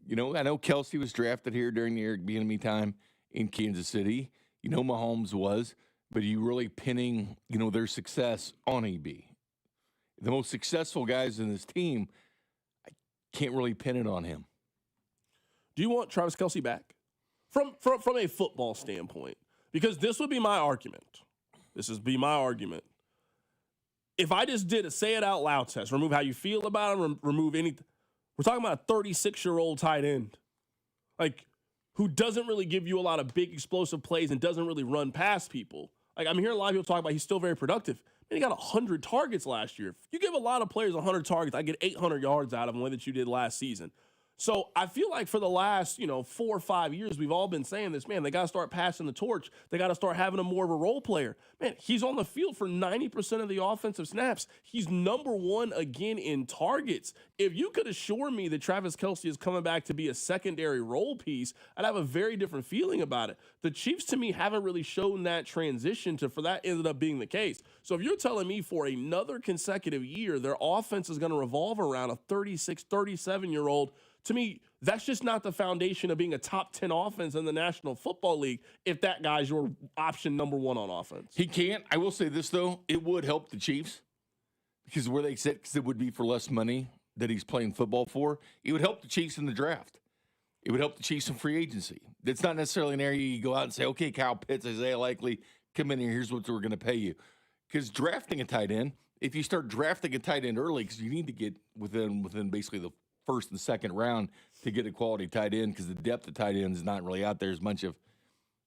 You know, I know Kelsey was drafted here during the Eric Bieniemy time in Kansas City. You know, Mahomes was, but you really pinning, you know, their success on EB. The most successful guys in this team, I can't really pin it on him. Do you want Travis Kelce back? From a football standpoint, because this would be my argument. This would be my argument. If I just did a say it out loud test, remove how you feel about him, remove anything. We're talking about a 36-year-old tight end, like, who doesn't really give you a lot of big explosive plays and doesn't really run past people. Like, I'm hearing a lot of people talk about he's still very productive. Man, he got 100 targets last year. If you give a lot of players 100 targets, I get 800 yards out of them the way that you did last season. So I feel like for the last, 4 or 5 years, we've all been saying this, man, they got to start passing the torch. They got to start having him more of a role player. Man, he's on the field for 90% of the offensive snaps. He's number one again in targets. If you could assure me that Travis Kelce is coming back to be a secondary role piece, I'd have a very different feeling about it. The Chiefs, to me, haven't really shown that transition for that ended up being the case. So if you're telling me for another consecutive year, their offense is going to revolve around a 36, 37-year-old, to me, that's just not the foundation of being a top 10 offense in the National Football League if that guy's your option number one on offense. He can't. I will say this, though. It would help the Chiefs because where they sit, because it would be for less money that he's playing football for. It would help the Chiefs in the draft. It would help the Chiefs in free agency. It's not necessarily an area you go out and say, okay, Kyle Pitts, Isaiah Likely, come in here, here's what we're going to pay you. Because drafting a tight end, if you start drafting a tight end early, because you need to get within basically the first and second round to get a quality tight end, because the depth of tight end is not really out there as much of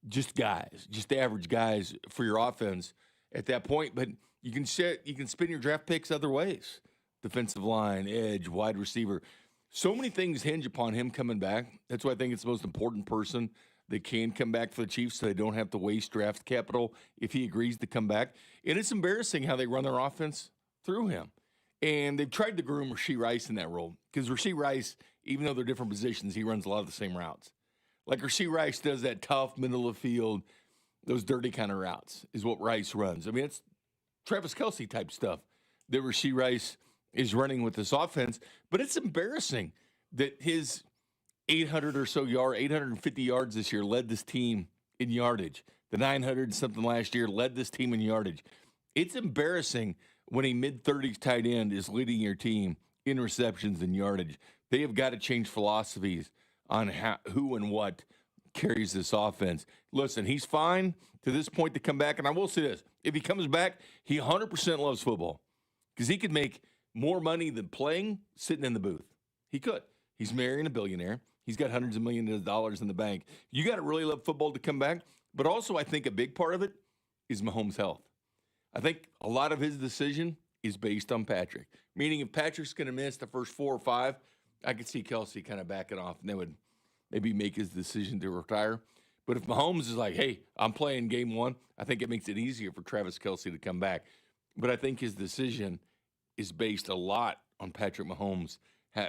just guys, just average guys for your offense at that point. But you can spin your draft picks other ways. Defensive line, edge, wide receiver. So many things hinge upon him coming back. That's why I think it's the most important person that can come back for the Chiefs so they don't have to waste draft capital if he agrees to come back. And it's embarrassing how they run their offense through him. And they've tried to groom Rashee Rice in that role because Rashee Rice, even though they're different positions, he runs a lot of the same routes. Like Rashee Rice does that tough, middle of the field, those dirty kind of routes is what Rice runs. I mean, it's Travis Kelce type stuff that Rashee Rice is running with this offense. But it's embarrassing that his 850 yards this year led this team in yardage. The 900 something last year led this team in yardage. It's embarrassing when a mid-30s tight end is leading your team in receptions and yardage. They have got to change philosophies on who and what carries this offense. Listen, he's fine to this point to come back, and I will say this. If he comes back, he 100% loves football because he could make more money than playing sitting in the booth. He could. He's marrying a billionaire. He's got hundreds of millions of dollars in the bank. You got to really love football to come back, but also I think a big part of it is Mahomes' health. I think a lot of his decision is based on Patrick. Meaning if Patrick's going to miss the first 4 or 5, I could see Kelce kind of backing off, and they would maybe make his decision to retire. But if Mahomes is like, hey, I'm playing game 1, I think it makes it easier for Travis Kelce to come back. But I think his decision is based a lot on Patrick Mahomes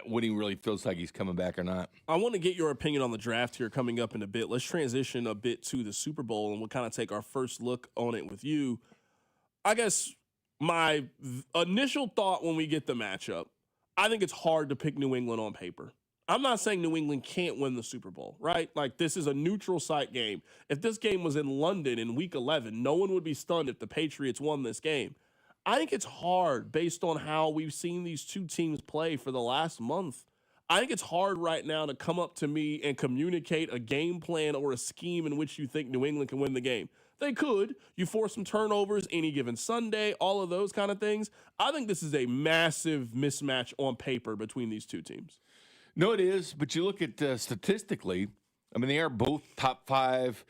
when he really feels like he's coming back or not. I want to get your opinion on the draft here coming up in a bit. Let's transition a bit to the Super Bowl, and we'll kind of take our first look on it with you. I guess my initial thought when we get the matchup, I think it's hard to pick New England on paper. I'm not saying New England can't win the Super Bowl, right? Like, this is a neutral site game. If this game was in London in Week 11, no one would be stunned if the Patriots won this game. I think it's hard based on how we've seen these two teams play for the last month. I think it's hard right now to come up to me and communicate a game plan or a scheme in which you think New England can win the game. They could. You force some turnovers any given Sunday, all of those kind of things. I think this is a massive mismatch on paper between these two teams. No, it is. But you look at statistically, I mean, they are both top 5,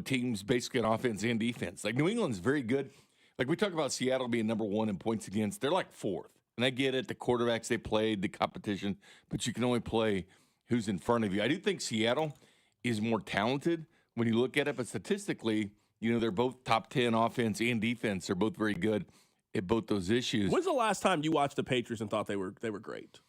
teams basically on offense and defense. Like, New England's very good. Like, we talk about Seattle being number 1 in points against. They're like 4th. And I get it, the quarterbacks they played, the competition, but you can only play who's in front of you. I do think Seattle is more talented when you look at it, but statistically, they're both top 10 offense and defense. They're both very good at both those issues. When's the last time you watched the Patriots and thought they were great?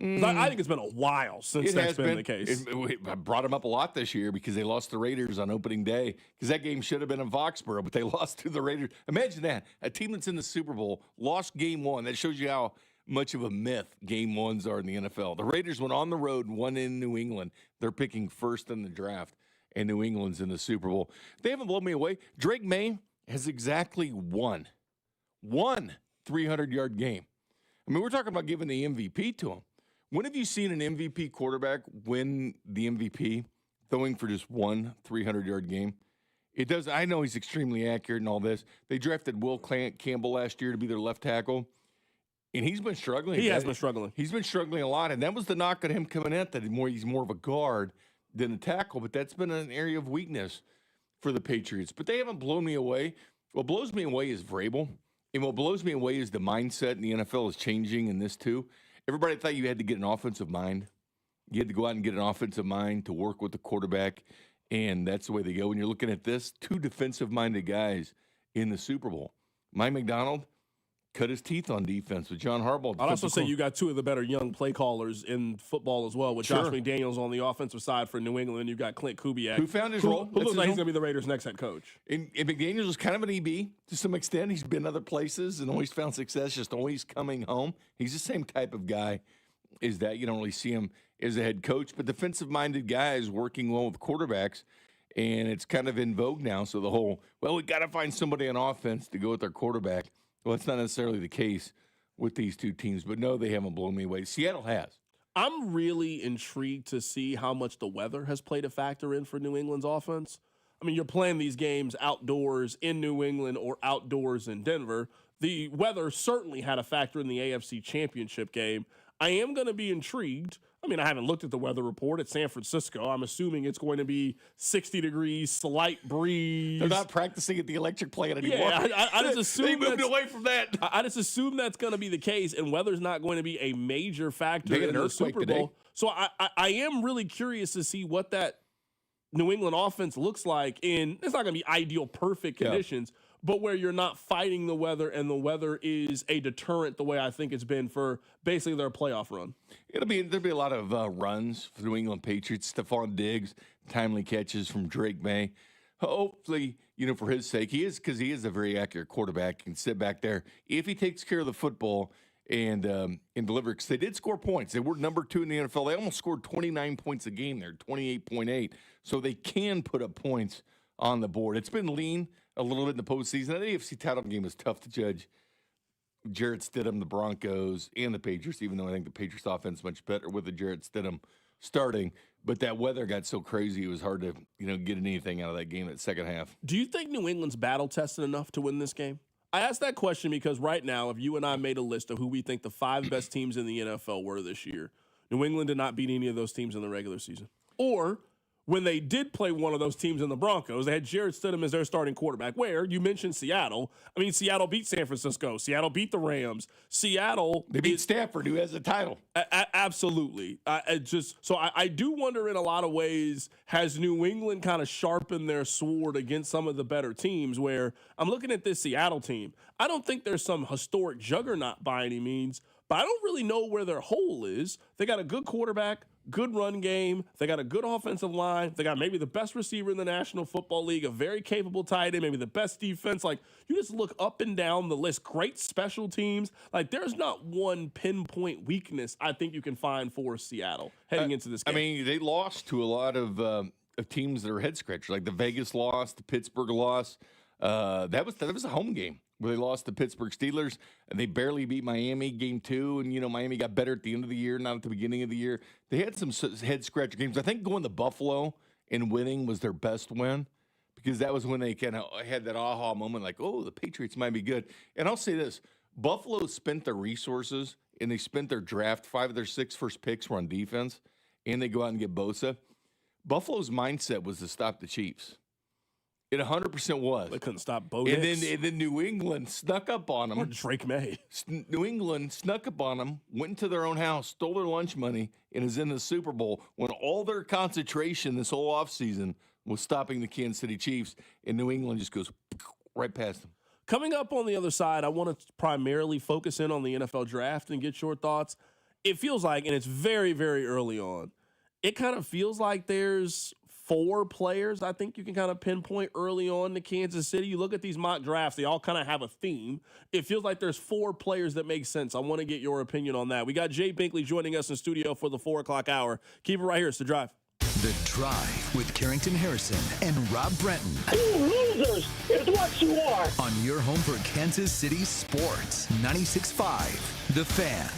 I think it's been a while since that's been the case. I brought them up a lot this year because they lost the Raiders on opening day, because that game should have been in Foxborough, but they lost to the Raiders. Imagine that. A team that's in the Super Bowl lost game 1. That shows you how much of a myth game 1s are in the NFL. The Raiders went on the road and won in New England. They're picking first in the draft, and New England's in the Super Bowl. They haven't blown me away. Drake May has exactly one 300-yard game. I mean, we're talking about giving the MVP to him. When have you seen an MVP quarterback win the MVP throwing for just one 300-yard game? It does. I know he's extremely accurate and all this. They drafted Will Campbell last year to be their left tackle, and he's been struggling. He has been struggling. He's been struggling a lot, and that was the knock on him coming at that. He's more of a guard than a tackle, but that's been an area of weakness for the Patriots. But they haven't blown me away. What blows me away is Vrabel, and what blows me away is the mindset in the NFL is changing in this too. Everybody thought you had to get an offensive mind. You had to go out and get an offensive mind to work with the quarterback, and that's the way they go. When you're looking at this, 2 defensive-minded guys in the Super Bowl. Mike McDonald cut his teeth on defense with John Harbaugh. I'd also say you got 2 of the better young play callers in football as well, with Josh McDaniels on the offensive side for New England, and you've got Clint Kubiak, who found his role. Who looks like he's going to be the Raiders' next head coach. And McDaniels was kind of an EB to some extent. He's been other places and always found success, just always coming home. He's the same type of guy as that. You don't really see him as a head coach, but defensive-minded guys working well with quarterbacks, and it's kind of in vogue now. So the whole, we got to find somebody on offense to go with their quarterback. Well, it's not necessarily the case with these two teams, but no, they haven't blown me away. Seattle has. I'm really intrigued to see how much the weather has played a factor in for New England's offense. I mean, you're playing these games outdoors in New England or outdoors in Denver. The weather certainly had a factor in the AFC Championship game. I am going to be intrigued. I mean, I haven't looked at the weather report at San Francisco. I'm assuming it's going to be 60 degrees, slight breeze. They're not practicing at the electric plant anymore. Yeah, I just assume they moved away from that. I just assume that's going to be the case, and weather's not going to be a major factor in the Super Bowl. Today. So I am really curious to see what that New England offense looks like in, it's not going to be ideal, perfect conditions, but where you're not fighting the weather and the weather is a deterrent the way I think it's been for basically their playoff run. There'll be a lot of runs for the New England Patriots. Stephon Diggs, timely catches from Drake May. Hopefully, for his sake, he is a very accurate quarterback. He can sit back there if he takes care of the football and deliver. Because they did score points. They were number 2 in the NFL. They almost scored 29 points a game there, 28.8. So they can put up points on the board. It's been lean a little bit in the postseason. That AFC title game is tough to judge. Jarrett Stidham, the Broncos, and the Patriots, even though I think the Patriots offense is much better with the Jarrett Stidham starting. But that weather got so crazy, it was hard to get anything out of that game in the second half. Do you think New England's battle-tested enough to win this game? I asked that question because right now, if you and I made a list of who we think the 5 best teams in the NFL were this year, New England did not beat any of those teams in the regular season. Or when they did play one of those teams in the Broncos, they had Jarrett Stidham as their starting quarterback, where you mentioned Seattle. I mean, Seattle beat San Francisco. Seattle beat the Rams. They beat Stafford, who has the title. Absolutely. I do wonder in a lot of ways, has New England kind of sharpened their sword against some of the better teams, where I'm looking at this Seattle team. I don't think there's some historic juggernaut by any means, but I don't really know where their hole is. They got a good quarterback, good run game. They got a good offensive line. They got maybe the best receiver in the National Football League, a very capable tight end, maybe the best defense. Like, you just look up and down the list. Great special teams. Like, there's not one pinpoint weakness I think you can find for Seattle heading into this game. I mean, they lost to a lot of teams that are head scratchers. Like the Vegas loss, the Pittsburgh loss. That was a home game where they lost the Pittsburgh Steelers, and they barely beat Miami game 2. And, Miami got better at the end of the year, not at the beginning of the year. They had some head-scratcher games. I think going to Buffalo and winning was their best win because that was when they kind of had that aha moment like, oh, the Patriots might be good. And I'll say this. Buffalo spent their resources, and they spent their draft. 5 of their 6 first picks were on defense, and they go out and get Bosa. Buffalo's mindset was to stop the Chiefs. It 100% was. They couldn't stop Bo and Nix. then New England snuck up on them. Or Drake May. New England snuck up on them, went into their own house, stole their lunch money, and is in the Super Bowl when all their concentration this whole offseason was stopping the Kansas City Chiefs, and New England just goes right past them. Coming up on the other side, I want to primarily focus in on the NFL draft and get your thoughts. It feels like, and it's very, very early on, it kind of feels like there's 4 players I think you can kind of pinpoint early on to Kansas City. You look at these mock drafts, they all kind of have a theme. It feels like there's 4 players that make sense. I want to get your opinion on that. We got Jay Binkley joining us in studio for the 4 o'clock hour. Keep it right here. It's The Drive. The Drive with Carrington Harrison and Rob Brenton. You losers is what you are. On your home for Kansas City sports. 96.5 The Fan.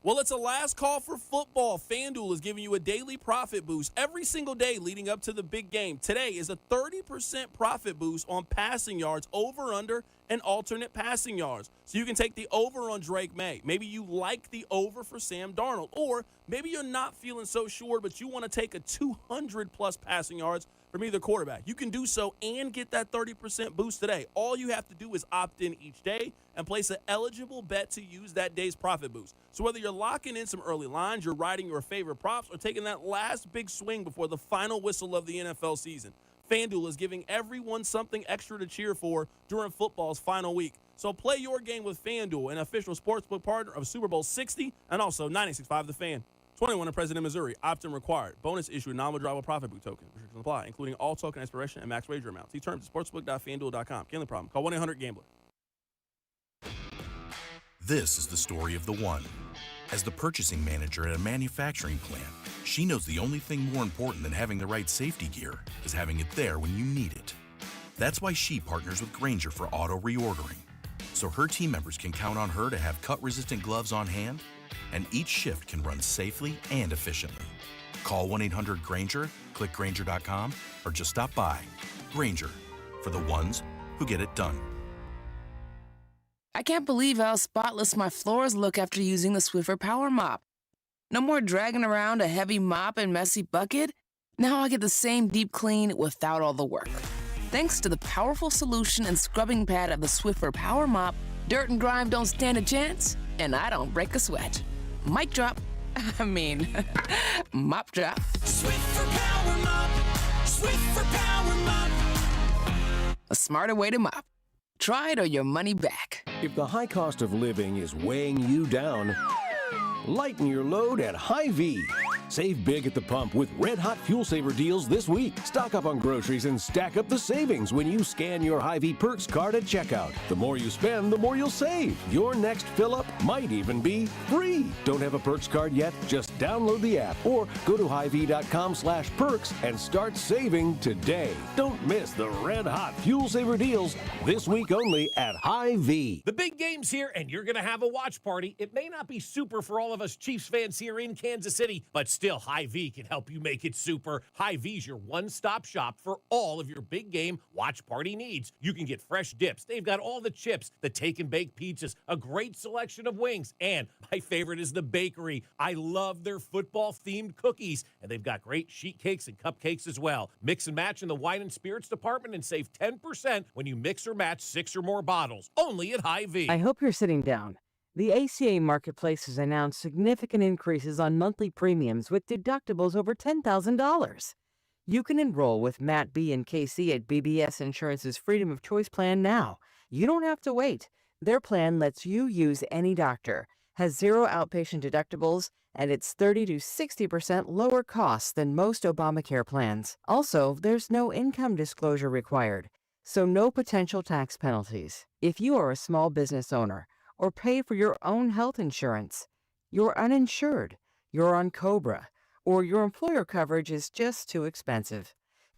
Well, it's a last call for football. FanDuel is giving you a daily profit boost every single day leading up to the big game. Today is a 30% profit boost on passing yards, over, under, and alternate passing yards. So you can take the over on Drake May. Maybe you like the over for Sam Darnold. Or maybe you're not feeling so sure, but you want to take a 200-plus passing yards from either quarterback. You can do so and get that 30% boost today. All you have to do is opt in each day and place an eligible bet to use that day's profit boost. So whether you're locking in some early lines, you're riding your favorite props, or taking that last big swing before the final whistle of the NFL season, FanDuel is giving everyone something extra to cheer for during football's final week. So play your game with FanDuel, an official sportsbook partner of Super Bowl 60 and also 96.5 The Fan. 21 in President, Missouri. Opt-in required. Bonus issue non-withdrawable profit book token. Restrictions apply, including all token expiration and max wager amounts. See terms at sportsbook.fanduel.com. Gambling problem? Call 1-800-GAMBLER. This is the story of the one. As the purchasing manager at a manufacturing plant, she knows the only thing more important than having the right safety gear is having it there when you need it. That's why she partners with Grainger for auto reordering, so her team members can count on her to have cut-resistant gloves on hand, and each shift can run safely and efficiently. Call 1-800-GRAINGER, click Grainger.com, or just stop by. Grainger, for the ones who get it done. I can't believe how spotless my floors look after using the Swiffer Power Mop. No more dragging around a heavy mop and messy bucket. Now I get the same deep clean without all the work. Thanks to the powerful solution and scrubbing pad of the Swiffer Power Mop, dirt and grime don't stand a chance, and I don't break a sweat. Mic drop. Mop drop. Swiffer Power Mop. Swiffer Power Mop. A smarter way to mop. Try it or your money back. If the high cost of living is weighing you down, lighten your load at Hy-Vee. Save big at the pump with red-hot fuel saver deals this week. Stock up on groceries and stack up the savings when you scan your Hy-Vee Perks card at checkout. The more you spend, the more you'll save. Your next fill-up might even be free. Don't have a Perks card yet? Just download the app or go to Hy-Vee.com/perks and start saving today. Don't miss the red-hot fuel saver deals this week only at Hy-Vee. The big game's here, and you're going to have a watch party. It may not be super for all of us Chiefs fans here in Kansas City, but still, Hy-Vee can help you make it super. Hy-Vee's your one-stop shop for all of your big game watch party needs. You can get fresh dips. They've got all the chips, the take-and-bake pizzas, a great selection of wings, and my favorite is the bakery. I love their football-themed cookies, and they've got great sheet cakes and cupcakes as well. Mix and match in the wine and spirits department and save 10% when you mix or match 6 or more bottles. Only at Hy-Vee. I hope you're sitting down. The ACA Marketplace has announced significant increases on monthly premiums with deductibles over $10,000. You can enroll with Matt B. and KC at BBS Insurance's Freedom of Choice plan now. You don't have to wait. Their plan lets you use any doctor, has zero outpatient deductibles, and it's 30 to 60% lower costs than most Obamacare plans. Also, there's no income disclosure required, so no potential tax penalties. If you are a small business owner or pay for your own health insurance, you're uninsured, you're on COBRA, or your employer coverage is just too expensive.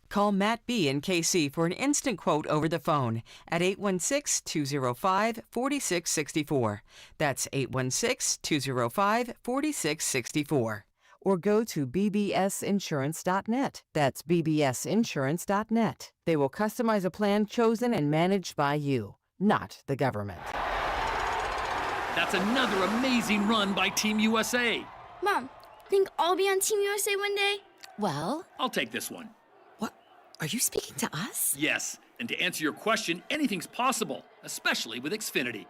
Call Matt B. in KC for an instant quote over the phone at 816-205-4664. That's 816-205-4664. Or go to bbsinsurance.net. That's bbsinsurance.net. They will customize a plan chosen and managed by you, not the government. That's another amazing run by Team USA. Mom, think I'll be on Team USA one day? Well, I'll take this one. Are you speaking to us? Yes, and to answer your question, anything's possible, especially with Xfinity.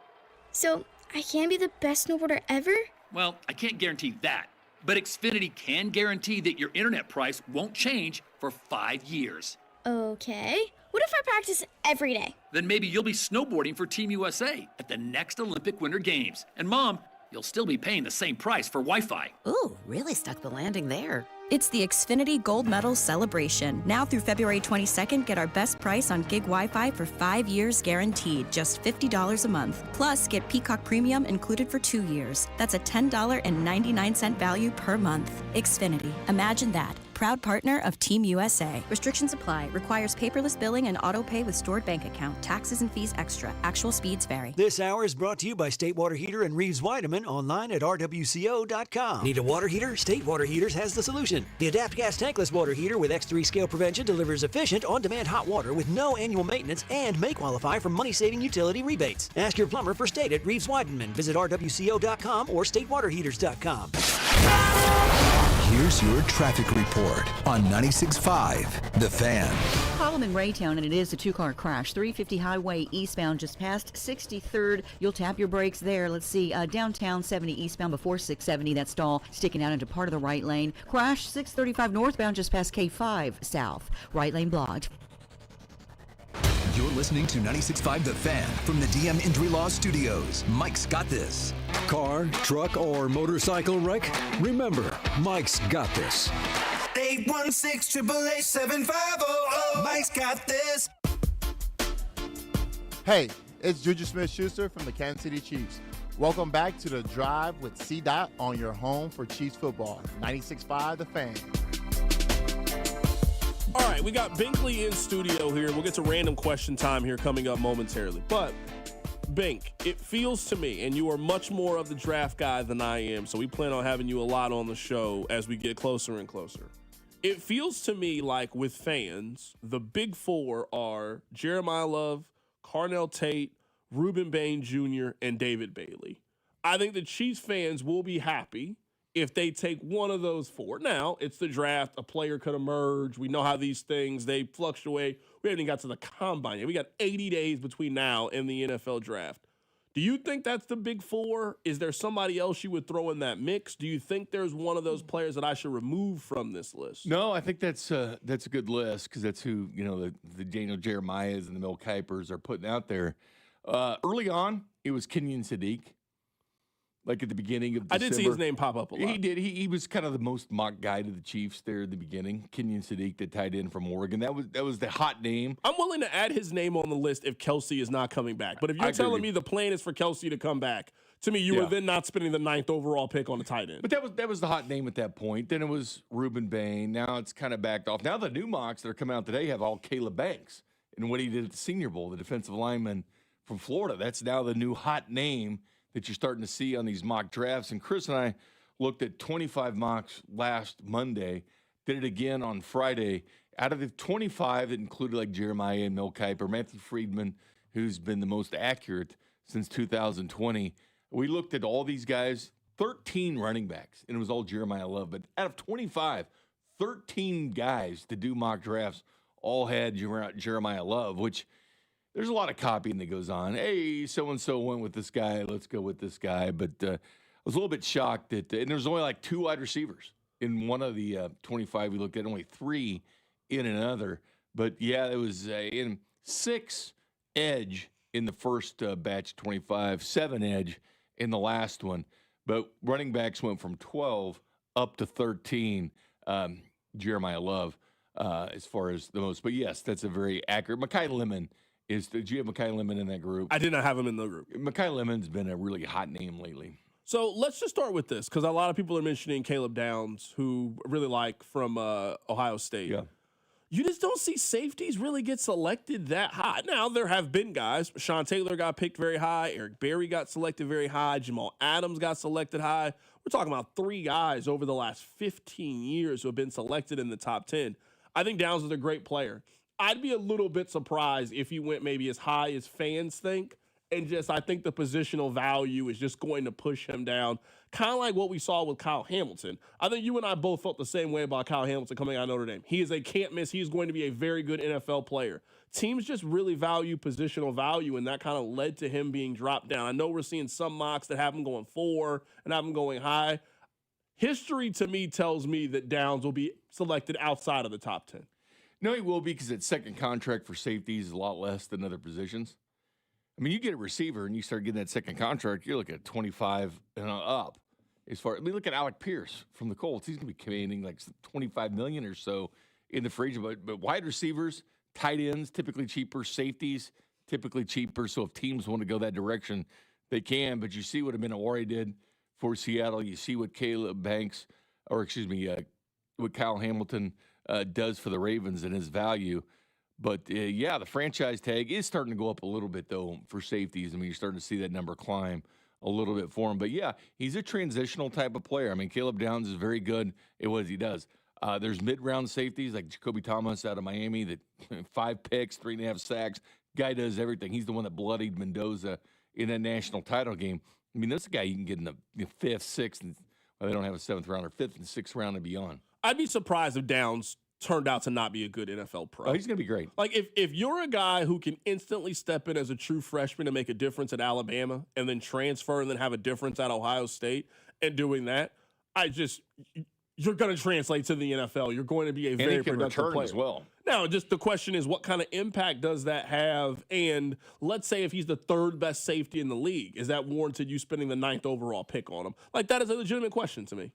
So, I can be the best snowboarder ever? Well, I can't guarantee that, but Xfinity can guarantee that your internet price won't change for 5 years. Okay. What if I practice every day? Then maybe you'll be snowboarding for Team USA at the next Olympic Winter Games. And Mom, you'll still be paying the same price for Wi-Fi. Ooh, really stuck the landing there. It's the Xfinity Gold Medal Celebration. Now through February 22nd, get our best price on gig Wi-Fi for 5 years guaranteed, just $50 a month. Plus, get Peacock Premium included for 2 years. That's a $10.99 value per month. Xfinity. Imagine that. Proud partner of Team USA. Restrictions apply. Requires paperless billing and auto pay with stored bank account. Taxes and fees extra. Actual speeds vary. This hour is brought to you by State Water Heater and Reeves Weideman online at rwco.com. Need a water heater? State Water Heaters has the solution. The Adapt Gas Tankless Water Heater with X3 scale prevention delivers efficient, on-demand hot water with no annual maintenance and may qualify for money-saving utility rebates. Ask your plumber for State at Reeves Weideman. Visit rwco.com or statewaterheaters.com. Here's your traffic report on 96.5 The Fan. Problem in Raytown, and it is a two-car crash. 350 Highway eastbound just past 63rd. You'll tap your brakes there. Let's see, downtown 70 eastbound before 670. That stall sticking out into part of the right lane. Crash 635 northbound just past K5 south. Right lane blocked. You're listening to 96.5 The Fan from the DM Injury Law Studios. Mike's got this. Car, truck, or motorcycle wreck? Remember, Mike's got this. 816-888-7500. Mike's got this. Hey, it's Juju Smith-Schuster from the Kansas City Chiefs. Welcome back to The Drive with C-Dot on your home for Chiefs football. 96.5 The Fan. All right, we got Binkley in studio here. We'll get to random question time here coming up momentarily. But, Bink, it feels to me, and you are much more of the draft guy than I am, so we plan on having you a lot on the show as we get closer and closer. It feels to me like with fans, the big four are Jeremiah Love, Carnell Tate, Reuben Bain Jr., and David Bailey. I think the Chiefs fans will be happy if they take one of those four. Now, it's the draft. A player could emerge. We know how these things, they fluctuate. We haven't even got to the combine yet. We got 80 days between now and the NFL draft. Do you think that's the big four? Is there somebody else you would throw in that mix? Do you think there's one of those players that I should remove from this list? No, I think that's a good list because that's who, the Daniel Jeremiahs and the Mel Kipers are putting out there. Early on, it was Kenyon Sadiq. Like at the beginning of December. I did see his name pop up a lot. He did. He was kind of the most mocked guy to the Chiefs there at the beginning. Kenyon Sadiq, the tight end from Oregon. That was the hot name. I'm willing to add his name on the list if Kelsey is not coming back. But if you're telling me the plan is for Kelsey to come back, to me, you were then not spending the 9th overall pick on a tight end. But that was the hot name at that point. Then it was Reuben Bain. Now it's kind of backed off. Now the new mocks that are coming out today have all Caleb Banks and what he did at the Senior Bowl, the defensive lineman from Florida. That's now the new hot name that you're starting to see on these mock drafts. And Chris and I looked at 25 mocks last Monday, did it again on Friday. Out of the 25 that included like Jeremiah and Mel Kiper, Matthew Friedman, who's been the most accurate since 2020, we looked at all these guys, 13 running backs, and it was all Jeremiah Love. But out of 25, 13 guys to do mock drafts all had Jeremiah Love, which there's a lot of copying that goes on. Hey, so-and-so went with this guy. Let's go with this guy. But I was a little bit shocked that and there's only like 2 wide receivers in one of the 25 we looked at, only 3 in another. But, yeah, it was in 6 edge in the first batch 25, 7 edge in the last one. But running backs went from 12 up to 13. Jeremiah Love as far as the most. But, yes, that's a very accurate. Mekhi Lemon did you have Mekhi Lemon in that group? I did not have him in the group. Mekhi Lemon's been a really hot name lately. So let's just start with this because a lot of people are mentioning Caleb Downs, who I really like from Ohio State. Yeah. You just don't see safeties really get selected that high. Now, there have been guys. Sean Taylor got picked very high. Eric Berry got selected very high. Jamal Adams got selected high. We're talking about 3 guys over the last 15 years who have been selected in the top 10. I think Downs is a great player. I'd be a little bit surprised if he went maybe as high as fans think. And I think the positional value is just going to push him down, kind of like what we saw with Kyle Hamilton. I think you and I both felt the same way about Kyle Hamilton coming out of Notre Dame. He is a can't miss. He's going to be a very good NFL player. Teams just really value positional value, and that kind of led to him being dropped down. I know we're seeing some mocks that have him going 4 and have him going high. History, to me, tells me that Downs will be selected outside of the top 10. No, he will be because that second contract for safeties is a lot less than other positions. I mean, you get a receiver and you start getting that second contract, you're looking at 25 and up. Look at Alec Pierce from the Colts. He's going to be commanding like $25 million or so in the free agent. But wide receivers, tight ends, typically cheaper. Safeties, typically cheaper. So if teams want to go that direction, they can. But you see what Aminawari did for Seattle. You see what what Kyle Hamilton does for the Ravens and his value. But, the franchise tag is starting to go up a little bit, though, for safeties. I mean, you're starting to see that number climb a little bit for him. But, yeah, he's a transitional type of player. I mean, Caleb Downs is very good at what he does. There's mid-round safeties like Jacoby Thomas out of Miami that 5 picks, 3.5 sacks. Guy does everything. He's the one that bloodied Mendoza in that national title game. I mean, that's a guy you can get in the 5th, 6th, and they don't have a 7th round, or 5th and 6th round and beyond. I'd be surprised if Downs turned out to not be a good NFL pro. Oh, he's going to be great. Like, if you're a guy who can instantly step in as a true freshman and make a difference at Alabama and then transfer and then have a difference at Ohio State and doing that, you're going to translate to the NFL. You're going to be a very productive player as well. Now, just the question is, what kind of impact does that have? And let's say if he's the 3rd best safety in the league, is that warranted you spending the 9th overall pick on him? Like, that is a legitimate question to me.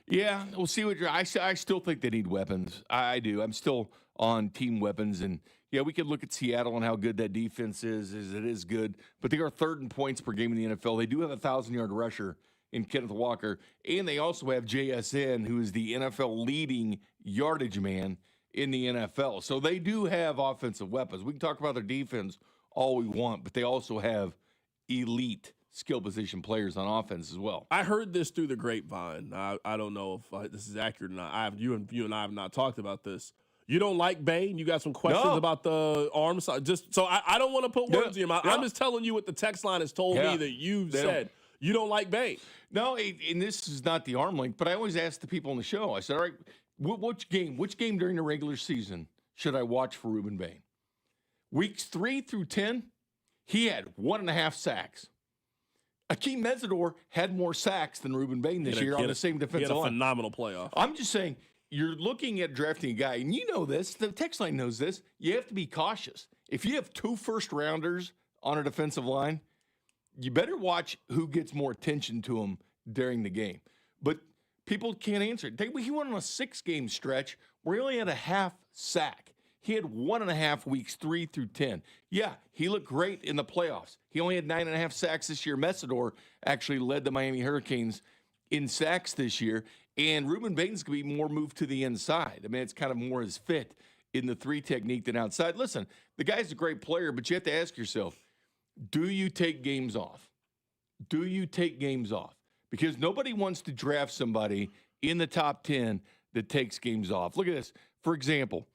Yeah, we'll see what I still think they need weapons. I do. I'm still on team weapons. And, yeah, we could look at Seattle and how good that defense is. It is good. But they are 3rd in points per game in the NFL. They do have a 1,000-yard rusher in Kenneth Walker. And they also have JSN, who is the NFL leading yardage man in the NFL. So they do have offensive weapons. We can talk about their defense all we want, but they also have elite skill position players on offense as well. I heard this through the grapevine. I don't know if this is accurate or not. You and I have not talked about this. You don't like Bain? You got some questions about the arm side? Just so I don't want to put words in your mouth. I'm just telling you what the text line has told me that you said. You don't like Bain. No, and this is not the arm length, but I always ask the people on the show. I said, all right, which game during the regular season should I watch for Ruben Bain? Weeks 3 through 10, he had 1.5 sacks. Akeem Mesidor had more sacks than Ruben Bain this year on the same defensive line. He had a phenomenal playoff. I'm just saying, you're looking at drafting a guy, and you know this, the text line knows this, you have to be cautious. If you have 2 first-rounders on a defensive line, you better watch who gets more attention to him during the game. But people can't answer it. He went on a 6-game stretch where he only had a half sack. He had 1.5 weeks, 3 through 10. Yeah, he looked great in the playoffs. He only had 9.5 sacks this year. Mesidor actually led the Miami Hurricanes in sacks this year. And Ruben Bain's going to be more moved to the inside. I mean, it's kind of more his fit in the 3 technique than outside. Listen, the guy's a great player, but you have to ask yourself, do you take games off? Do you take games off? Because nobody wants to draft somebody in the top 10 that takes games off. Look at this. For example,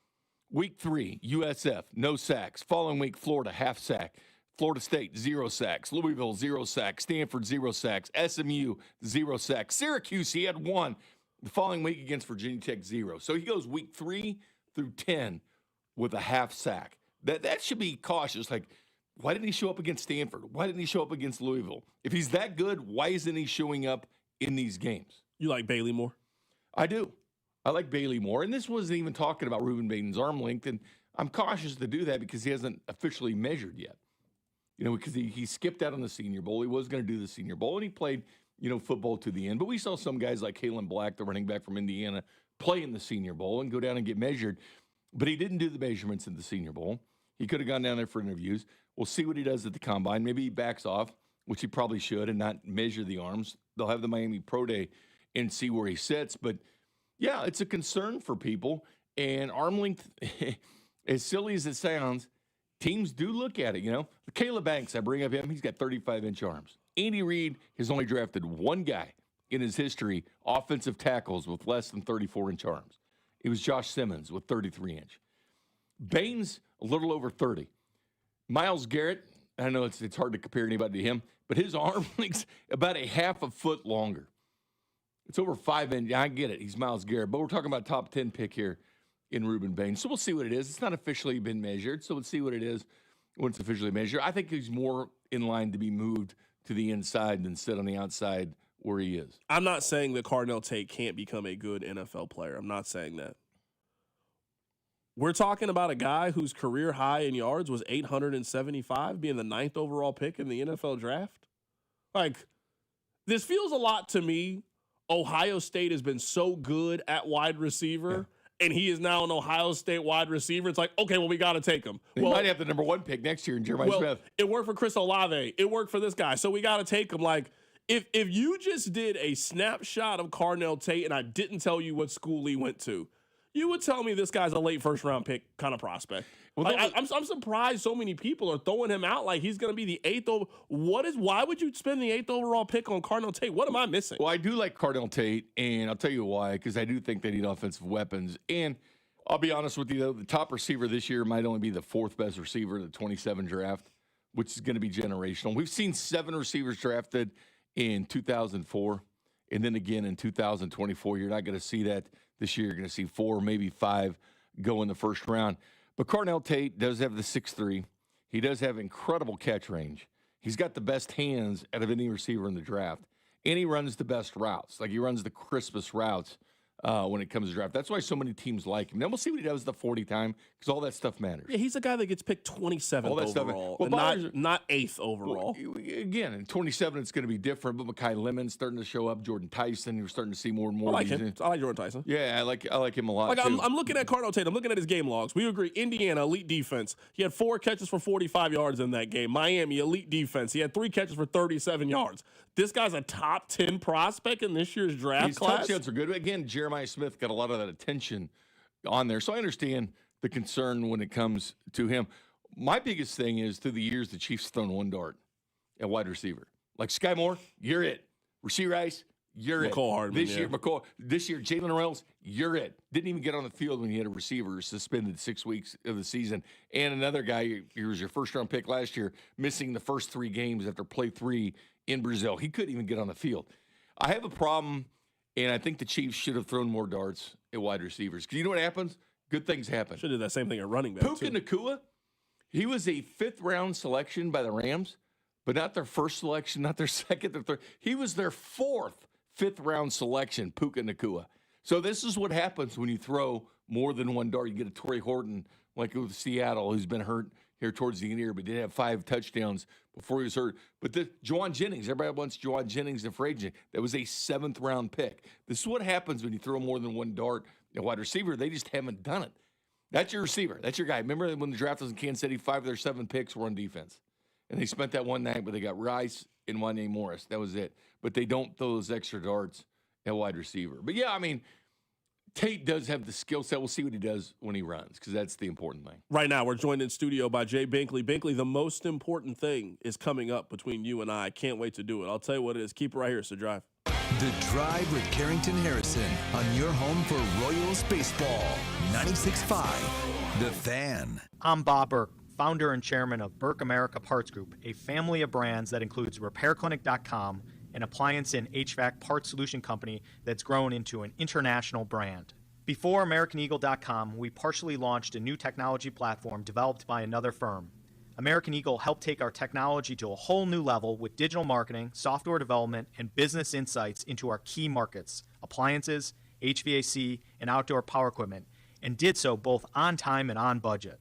Week 3, USF, no sacks. Following week, Florida, half sack. Florida State, 0 sacks. Louisville, 0 sacks. Stanford, 0 sacks. SMU, 0 sacks. Syracuse, he had 1. The following week against Virginia Tech, 0. So he goes week 3 through 10 with a half sack. That should be cautious. Like, why didn't he show up against Stanford? Why didn't he show up against Louisville? If he's that good, why isn't he showing up in these games? You like Bailey more? I do. I like Bailey more. And this wasn't even talking about Ruben Bain's arm length. And I'm cautious to do that because he hasn't officially measured yet. because he skipped out on the Senior Bowl. He was going to do the Senior Bowl, and he played, football to the end. But we saw some guys like Kalen Black, the running back from Indiana, play in the Senior Bowl and go down and get measured. But he didn't do the measurements in the Senior Bowl. He could have gone down there for interviews. We'll see what he does at the Combine. Maybe he backs off, which he probably should, and not measure the arms. They'll have the Miami Pro Day and see where he sits. But, yeah, it's a concern for people. And arm length, as silly as it sounds, teams do look at it, Caleb Banks, I bring up him, he's got 35-inch arms. Andy Reid has only drafted one guy in his history, offensive tackles with less than 34-inch arms. It was Josh Simmons with 33-inch. Baines, a little over 30. Miles Garrett, I know it's hard to compare anybody to him, but his arm length's about a half a foot longer. It's over 5 inches. I get it. He's Miles Garrett, but we're talking about top 10 pick here in Reuben Baines. So we'll see what it is. It's not officially been measured, so we'll see what it is when it's officially measured. I think he's more in line to be moved to the inside than sit on the outside where he is. I'm not saying that Cardinal Tate can't become a good NFL player. I'm not saying that. We're talking about a guy whose career high in yards was 875, being the 9th overall pick in the NFL draft. This feels a lot to me. Ohio State has been so good at wide receiver, and he is now an Ohio State wide receiver. It's like, okay, well, we got to take him. He might have the number 1 pick next year in Jeremiah Smith. It worked for Chris Olave. It worked for this guy, so we got to take him. If you just did a snapshot of Cardinal Tate and I didn't tell you what school he went to, you would tell me this guy's a late first-round pick kind of prospect. Well, I'm surprised so many people are throwing him out like he's going to be the 8th. Why would you spend the 8th overall pick on Cardinal Tate? What am I missing? Well, I do like Cardinal Tate, and I'll tell you why, because I do think they need offensive weapons. And I'll be honest with you, though, the top receiver this year might only be the 4th best receiver in the 27 draft, which is going to be generational. We've seen 7 receivers drafted in 2004, and then again in 2024. You're not going to see that this year. You're going to see 4, maybe 5 go in the first round. But Cardinal Tate does have the 6'3". He does have incredible catch range. He's got the best hands out of any receiver in the draft. And he runs the best routes. He runs the crispest routes when it comes to draft. That's why so many teams like him. Then we'll see what he does the 40 time, because all that stuff matters. Yeah, he's a guy that gets picked 27th overall, not 8th overall. Well, again, in 27, it's going to be different. But Mekhi Lemon's starting to show up. Jordan Tyson, you're starting to see more and more. I like him. I like Jordan Tyson. Yeah, I like him a lot. I'm looking at Cardinal Tate. I'm looking at his game logs. We agree. Indiana, elite defense. He had 4 catches for 45 yards in that game. Miami, elite defense. He had 3 catches for 37 yards. This guy's a top 10 prospect in this year's draft class. His touchdowns are good. Again, Jeremiah Smith got a lot of that attention on there. So I understand the concern when it comes to him. My biggest thing is, through the years, the Chiefs have thrown one dart at wide receiver. Like Sky Moore, you're it. Rasheed Rice, you're it. Hardman, This year, Jalen Reynolds, you're it. Didn't even get on the field when he had a receiver suspended 6 weeks of the season. And another guy, he was your first-round pick last year, missing the first 3 games after play 3 in Brazil. He couldn't even get on the field. I have a problem, and I think the Chiefs should have thrown more darts at wide receivers. Because you know what happens? Good things happen. Should have did that same thing at running back, Puka Nacua, he was a 5th-round selection by the Rams, but not their first selection, not their second, their third. He was their 4th 5th-round selection, Puka Nacua. So this is what happens when you throw more than one dart. You get a Torrey Horton, like with Seattle, who's been hurt here towards the end of the year, but did have 5 touchdowns before he was hurt. But Juwan Jennings, everybody wants Juwan Jennings in free agent. That was a 7th-round pick. This is what happens when you throw more than one dart at wide receiver. They just haven't done it. That's your receiver. That's your guy. Remember when the draft was in Kansas City, 5 of their 7 picks were on defense. And they spent that one night, but they got Rice and Wanye Morris. That was it. But they don't throw those extra darts at wide receiver. But, yeah, I mean, Tate does have the skill set. We'll see what he does when he runs, because that's the important thing. Right now, we're joined in studio by Jay Binkley. Binkley, the most important thing is coming up between you and I can't wait to do it. I'll tell you what it is. Keep it right here. It's The Drive. The Drive with Carrington Harrison on your home for Royals baseball. 96.5, The Fan. I'm Bob Burke, founder and chairman of Burke America Parts Group, a family of brands that includes RepairClinic.com, an appliance and HVAC parts solution company that's grown into an international brand. Before AmericanEagle.com, we partially launched a new technology platform developed by another firm. American Eagle helped take our technology to a whole new level with digital marketing, software development, and business insights into our key markets, appliances, HVAC, and outdoor power equipment, and did so both on time and on budget.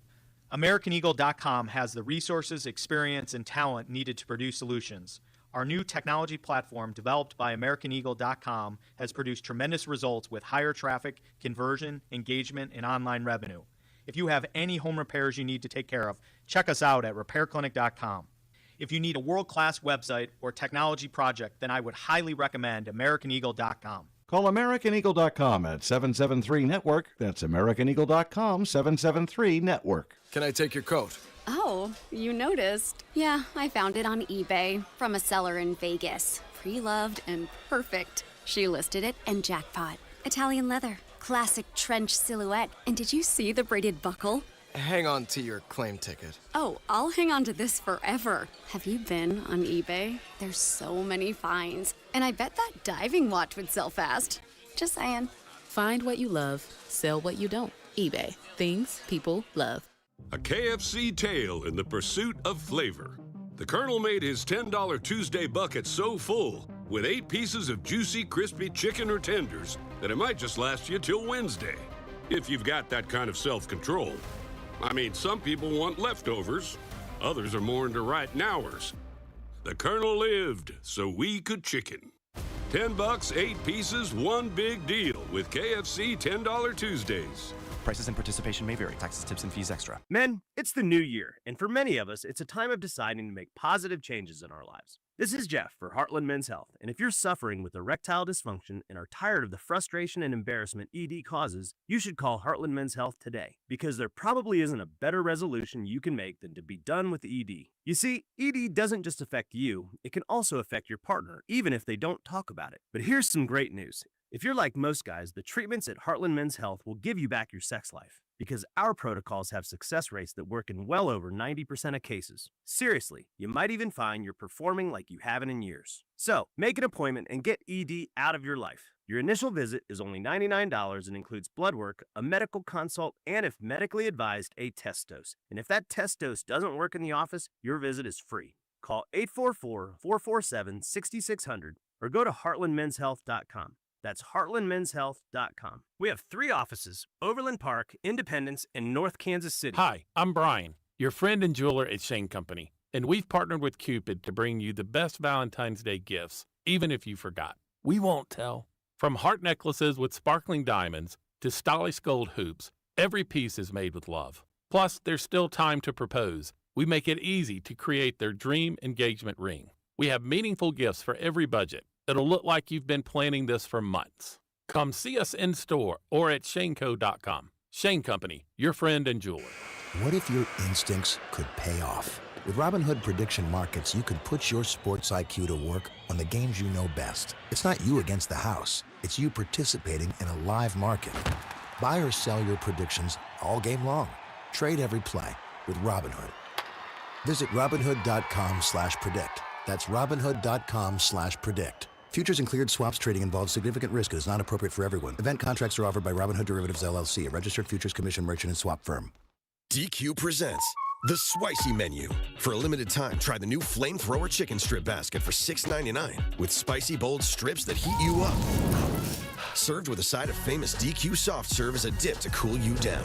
AmericanEagle.com has the resources, experience, and talent needed to produce solutions. Our new technology platform, developed by AmericanEagle.com, has produced tremendous results with higher traffic, conversion, engagement, and online revenue. If you have any home repairs you need to take care of, check us out at RepairClinic.com. If you need a world-class website or technology project, then I would highly recommend AmericanEagle.com. Call AmericanEagle.com at 773-NETWORK. That's AmericanEagle.com, 773-NETWORK. Can I take your coat? Oh, you noticed. Yeah, I found it on eBay from a seller in Vegas. Pre-loved and perfect. She listed it and jackpot. Italian leather, classic trench silhouette. And did you see the braided buckle? Hang on to your claim ticket. Oh, I'll hang on to this forever. Have you been on eBay? There's so many finds. And I bet that diving watch would sell fast. Just saying. Find what you love, sell what you don't. eBay. Things people love. A KFC tale in the pursuit of flavor. The Colonel made his $10 Tuesday bucket so full with 8 pieces of juicy, crispy chicken or tenders that it might just last you till Wednesday. If you've got that kind of self-control. I mean, some people want leftovers. Others are more into right nowers. The Colonel lived so we could chicken. $10, 8 pieces, one big deal with KFC $10 Tuesdays. Prices and participation may vary. Taxes, tips, and fees extra. Men, it's the new year, and for many of us, it's a time of deciding to make positive changes in our lives. This is Jeff for Heartland Men's Health, and if you're suffering with erectile dysfunction and are tired of the frustration and embarrassment ED causes, you should call Heartland Men's Health today, because there probably isn't a better resolution you can make than to be done with ED. You see, ED doesn't just affect you, it can also affect your partner, even if they don't talk about it. But here's some great news. If you're like most guys, the treatments at Heartland Men's Health will give you back your sex life, because our protocols have success rates that work in well over 90% of cases. Seriously, you might even find you're performing like you haven't in years. So, make an appointment and get ED out of your life. Your initial visit is only $99 and includes blood work, a medical consult, and if medically advised, a test dose. And if that test dose doesn't work in the office, your visit is free. Call 844-447-6600 or go to heartlandmenshealth.com. That's heartlandmenshealth.com. We have 3 offices, Overland Park, Independence, and North Kansas City. Hi, I'm Brian, your friend and jeweler at Shane Company, and we've partnered with Cupid to bring you the best Valentine's Day gifts, even if you forgot. We won't tell. From heart necklaces with sparkling diamonds to stylish gold hoops, every piece is made with love. Plus, there's still time to propose. We make it easy to create their dream engagement ring. We have meaningful gifts for every budget. It'll look like you've been planning this for months. Come see us in store or at shaneco.com. Shane Company, your friend and jeweler. What if your instincts could pay off? With Robinhood Prediction Markets, you could put your sports IQ to work on the games you know best. It's not you against the house. It's you participating in a live market. Buy or sell your predictions all game long. Trade every play with Robinhood. Visit Robinhood.com/predict. That's Robinhood.com/predict. Futures and cleared swaps trading involves significant risk and is not appropriate for everyone. Event contracts are offered by Robinhood Derivatives LLC, a registered futures commission merchant and swap firm. DQ presents the Spicy Menu. For a limited time, try the new Flamethrower Chicken Strip Basket for $6.99 with spicy, bold strips that heat you up. Served with a side of famous DQ soft serve as a dip to cool you down.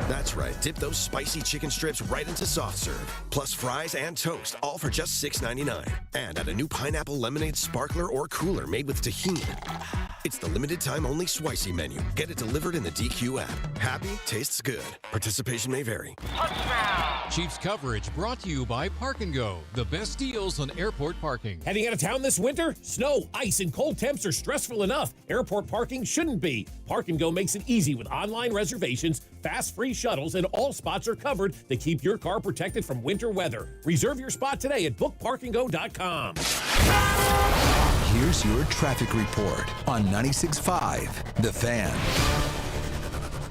That's right, dip those spicy chicken strips right into soft serve, plus fries and toast, all for just $6.99. And add a new pineapple lemonade sparkler or cooler made with tahini. It's the limited time only Spicy Menu. Get it delivered in the DQ app. Happy, tastes good. Participation may vary. Chiefs coverage brought to you by Park & Go, the best deals on airport parking. Heading out of town this winter? Snow, ice, and cold temps are stressful enough. Airport parking shouldn't be. Park & Go makes it easy with online reservations, fast free shuttles, and all spots are covered to keep your car protected from winter weather. Reserve your spot today at bookparkandgo.com. Here's your traffic report on 96.5 The Fan.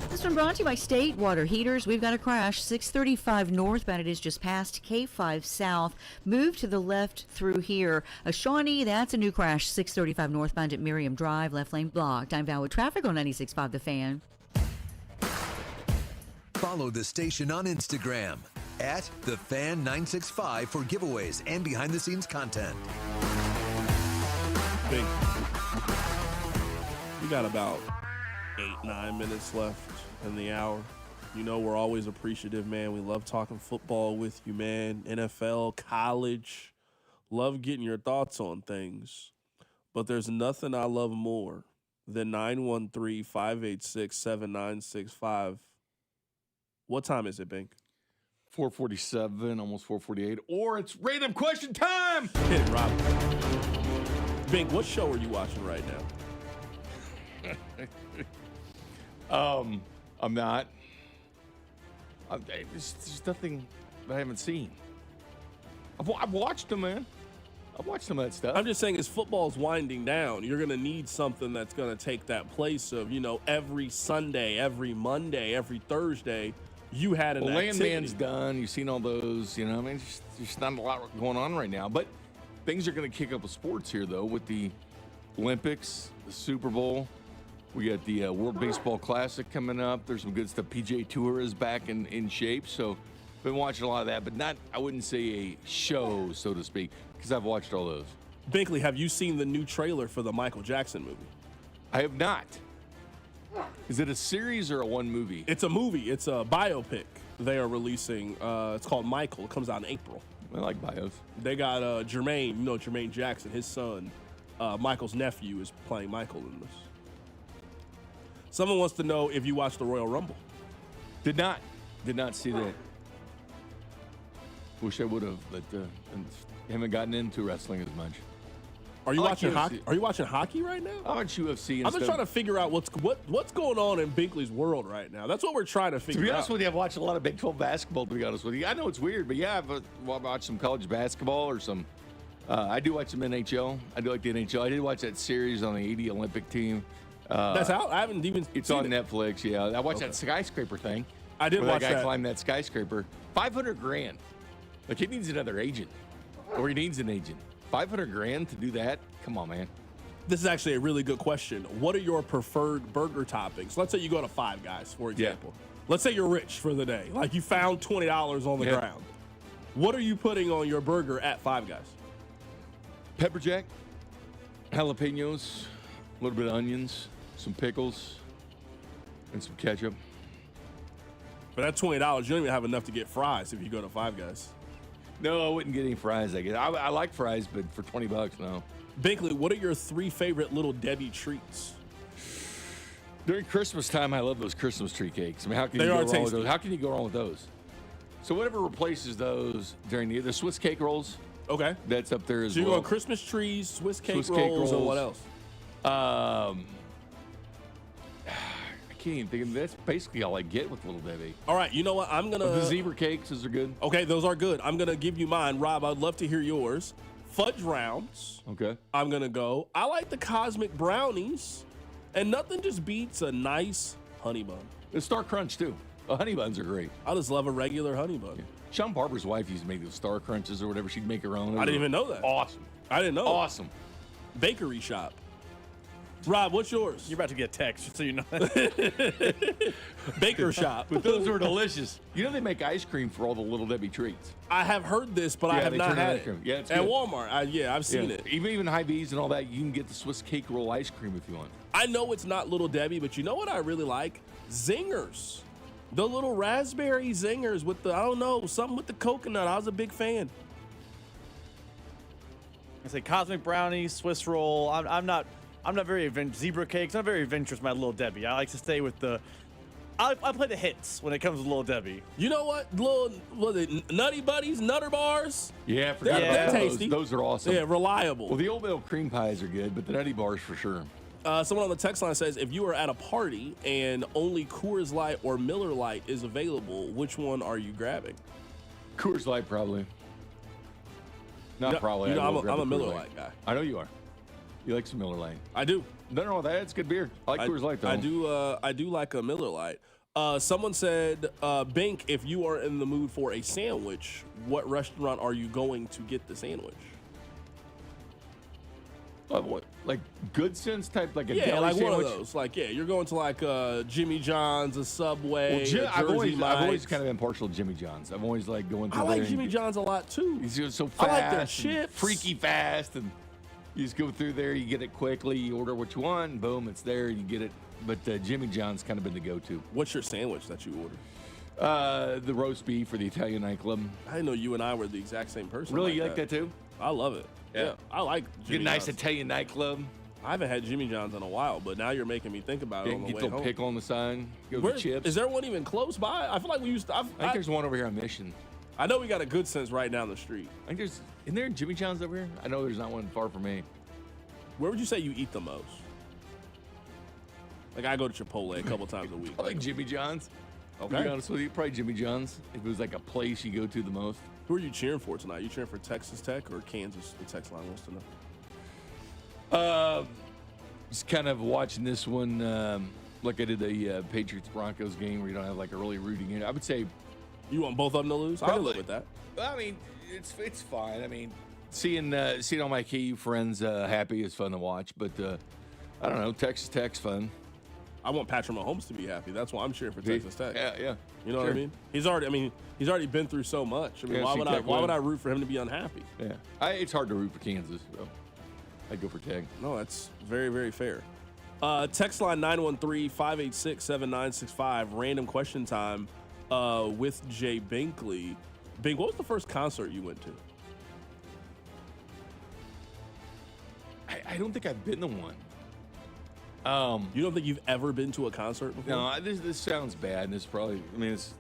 This one brought to you by State Water Heaters. We've got a crash, 635 northbound. It is just past K5 South. Move to the left through here. A Shawnee, that's a new crash, 635 northbound at Miriam Drive, left lane blocked. I'm Val with traffic on 96.5 The Fan. Follow the station on Instagram at TheFan965 for giveaways and behind-the-scenes content. We got about 8-9 minutes left in the hour. You know, we're always appreciative, man. We love talking football with you, man. NFL, college. Love getting your thoughts on things. But there's nothing I love more than 913-586-7965. What time is it, Bink? 4:47, almost 4:48. Or it's random question time. Hit it, Rob. Bink, what show are you watching right now? I'm not. There's nothing that I haven't seen. I've watched them, man. I've watched some of that stuff. I'm just saying, as football's winding down, you're going to need something that's going to take that place of, you know, every Sunday, every Monday, every Thursday, you had an activity. Landman's done. You've seen all those, you know. I mean, there's not a lot going on right now. But things are going to kick up with sports here, though, with the Olympics, the Super Bowl. We got the World Baseball Classic coming up. There's some good stuff. PGA Tour is back in shape. So been watching a lot of that, but not, I wouldn't say a show, so to speak, because I've watched all those. Binkley, have you seen the new trailer for the Michael Jackson movie? I have not. Is it a series or a one movie? It's a movie. It's a biopic they are releasing. It's called Michael. It comes out in April. I like bios. They got Jermaine, you know Jermaine Jackson, his son, Michael's nephew is playing Michael in this. Someone wants to know if you watched the Royal Rumble. Did not see that. Wish I would have, but haven't gotten into wrestling as much. Are you watching hockey? Are you watching hockey right now? I watch UFC. I'm just trying to figure out what's going on in Binkley's world right now. That's what we're trying to figure out. To be honest with you, I've watched a lot of Big 12 basketball, to be honest with you. I know it's weird, but yeah, I've watched some college basketball or some. I do watch some NHL. I do like the NHL. I did watch that series on the 80 Olympic team. That's out? I haven't even It's seen on it. Netflix, yeah. I watched that skyscraper thing. I did watch that guy that. climbed that skyscraper. $500,000. Like, he needs another agent. Or he needs an agent. $500,000 to do that? Come on, man. This is actually a really good question. What are your preferred burger toppings? Let's say you go to Five Guys, for example. Let's say you're rich for the day. Like, you found $20 on the ground. What are you putting on your burger at Five Guys? Pepper jack, jalapenos, a little bit of onions, some pickles, and some ketchup. For that $20, you don't even have enough to get fries if you go to Five Guys. No, I wouldn't get any fries, I guess. I like fries, but for $20, no. Binkley, what are your 3 favorite Little Debbie treats? During Christmas time, I love those Christmas tree cakes. I mean, how can They you go are wrong with tasty. those? How can you go wrong with those? So whatever replaces those during the Swiss cake rolls. Okay. That's up there as So you're well. going Christmas trees, Swiss cake rolls, and what else? I can't even think of that's basically all I get with Little Debbie. All right, you know what? I'm going to... The zebra cakes, those are good. Okay, those are good. I'm going to give you mine. Rob, I'd love to hear yours. Fudge rounds. Okay. I'm going to go. I like the cosmic brownies. And nothing just beats a nice honey bun. The Star Crunch, too. The honey buns are great. I just love a regular honey bun. Yeah. Sean Barber's wife used to make those Star Crunches or whatever. She'd make her own. I didn't even know that. Awesome. I didn't know. Awesome. Bakery shop. Rob, what's yours? You're about to get a text, so you know. Baker shop. But those are delicious. You know they make ice cream for all the Little Debbie treats. I have heard this, but I have they not turn had ice it. cream. Yeah, it's at good. Walmart. I've seen it. Even Hy-Vee's and all that, you can get the Swiss cake roll ice cream if you want. I know it's not Little Debbie, but you know what I really like? Zingers. The little raspberry zingers with the, I don't know, something with the coconut. I was a big fan. I say cosmic brownies, Swiss roll. I'm not very zebra cakes. I'm not very adventurous with my Little Debbie. I like to stay with the. I play the hits when it comes to Little Debbie. You know what? Nutty Buddies, Nutter Bars. Yeah, I forgot about they're those. tasty. Those are awesome. Yeah, reliable. Well, the oatmeal cream pies are good, but the Nutty Bars for sure. Someone on the text line says, if you are at a party and only Coors Light or Miller Lite is available, which one are you grabbing? Coors Light, probably. Not probably. You know, I will I'm a grab Miller Coors Lite guy. I know you are. You like some Miller Lite. I do. Nothing wrong with that. It's good beer. I like Coors Light, though. I do like a Miller Lite. Someone said, Bink, if you are in the mood for a sandwich, what restaurant are you going to get the sandwich? Like Good Sense type, like a yeah, deli like sandwich? one of those. Like, yeah, you're going to like Jimmy John's, a Subway, I've Jersey always Mike's. kind of been partial to Jimmy John's. I've always like going through I like there Jimmy John's a lot too. He's just so fast. I like their and chips. freaky fast, and you just go through there. You get it quickly. You order what you want, and boom, it's there. You get it. But Jimmy John's kind of been the go-to. What's your sandwich that you order? The roast beef for the Italian nightclub. I didn't know you and I were the exact same person. Really, you like that too? I love it. Yeah, I like Jimmy Get a nice John's. Italian nightclub. I haven't had Jimmy John's in a while, but now you're making me think about it on the Get way a little home. pickle on the side. Go Where- with chips. Is there one even close by? I feel like we used to. I think there's one over here on Mission. I know we got a Good Sense right down the street. I think there's. Isn't there a Jimmy John's over here? I know there's not one far from me. Where would you say you eat the most? Like I go to Chipotle a couple times a week. I like Jimmy John's. Okay. To be honest with you, probably Jimmy John's. If it was like a place you go to the most. Who are you cheering for tonight? You cheering for Texas Tech or Kansas? The text line wants to know. Just kind of watching this one, like I did the Patriots-Broncos game where you don't have like a really rooting in. I would say you want both of them to lose. I can live with that. I mean, it's fine. I mean, seeing all my KU friends happy is fun to watch. But I don't know, Texas Tech's fun. I want Patrick Mahomes to be happy. That's why I'm cheering for Texas Tech. Yeah. You know what I mean? He's already been through so much. I mean, why would I root for him to be unhappy? Yeah. It's hard to root for Kansas. So I'd go for Tech. No, that's very, very fair. Text line 913-586-7965. Random question time with Jay Binkley. Bing, what was the first concert you went to? I don't think I've been to one. You don't think you've ever been to a concert before? No, this sounds bad. And it's probably, it's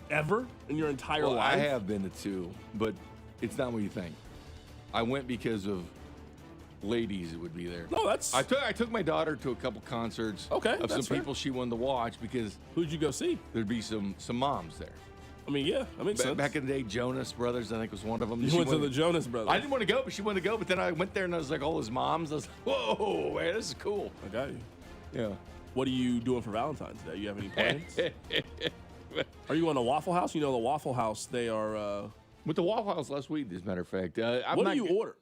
ever in your entire well, life? I have been to two, but it's not what you think. I went because of ladies that would be there. No, that's. I took my daughter to a couple concerts. Okay, of some that's fair. people she wanted to watch because. Who'd you go see? There'd be some moms there. I mean, yeah, that makes sense. Back in the day, Jonas Brothers, I think, was one of them. You went to the Jonas Brothers. I didn't want to go, but she wanted to go. But then I went there and I was like, all his moms. I was like, whoa, man, this is cool. I got you. Yeah. What are you doing for Valentine's Day? You have any plans? Are you going to Waffle House? You know the Waffle House, they are... Went to Waffle House last week, as a matter of fact. What do you order?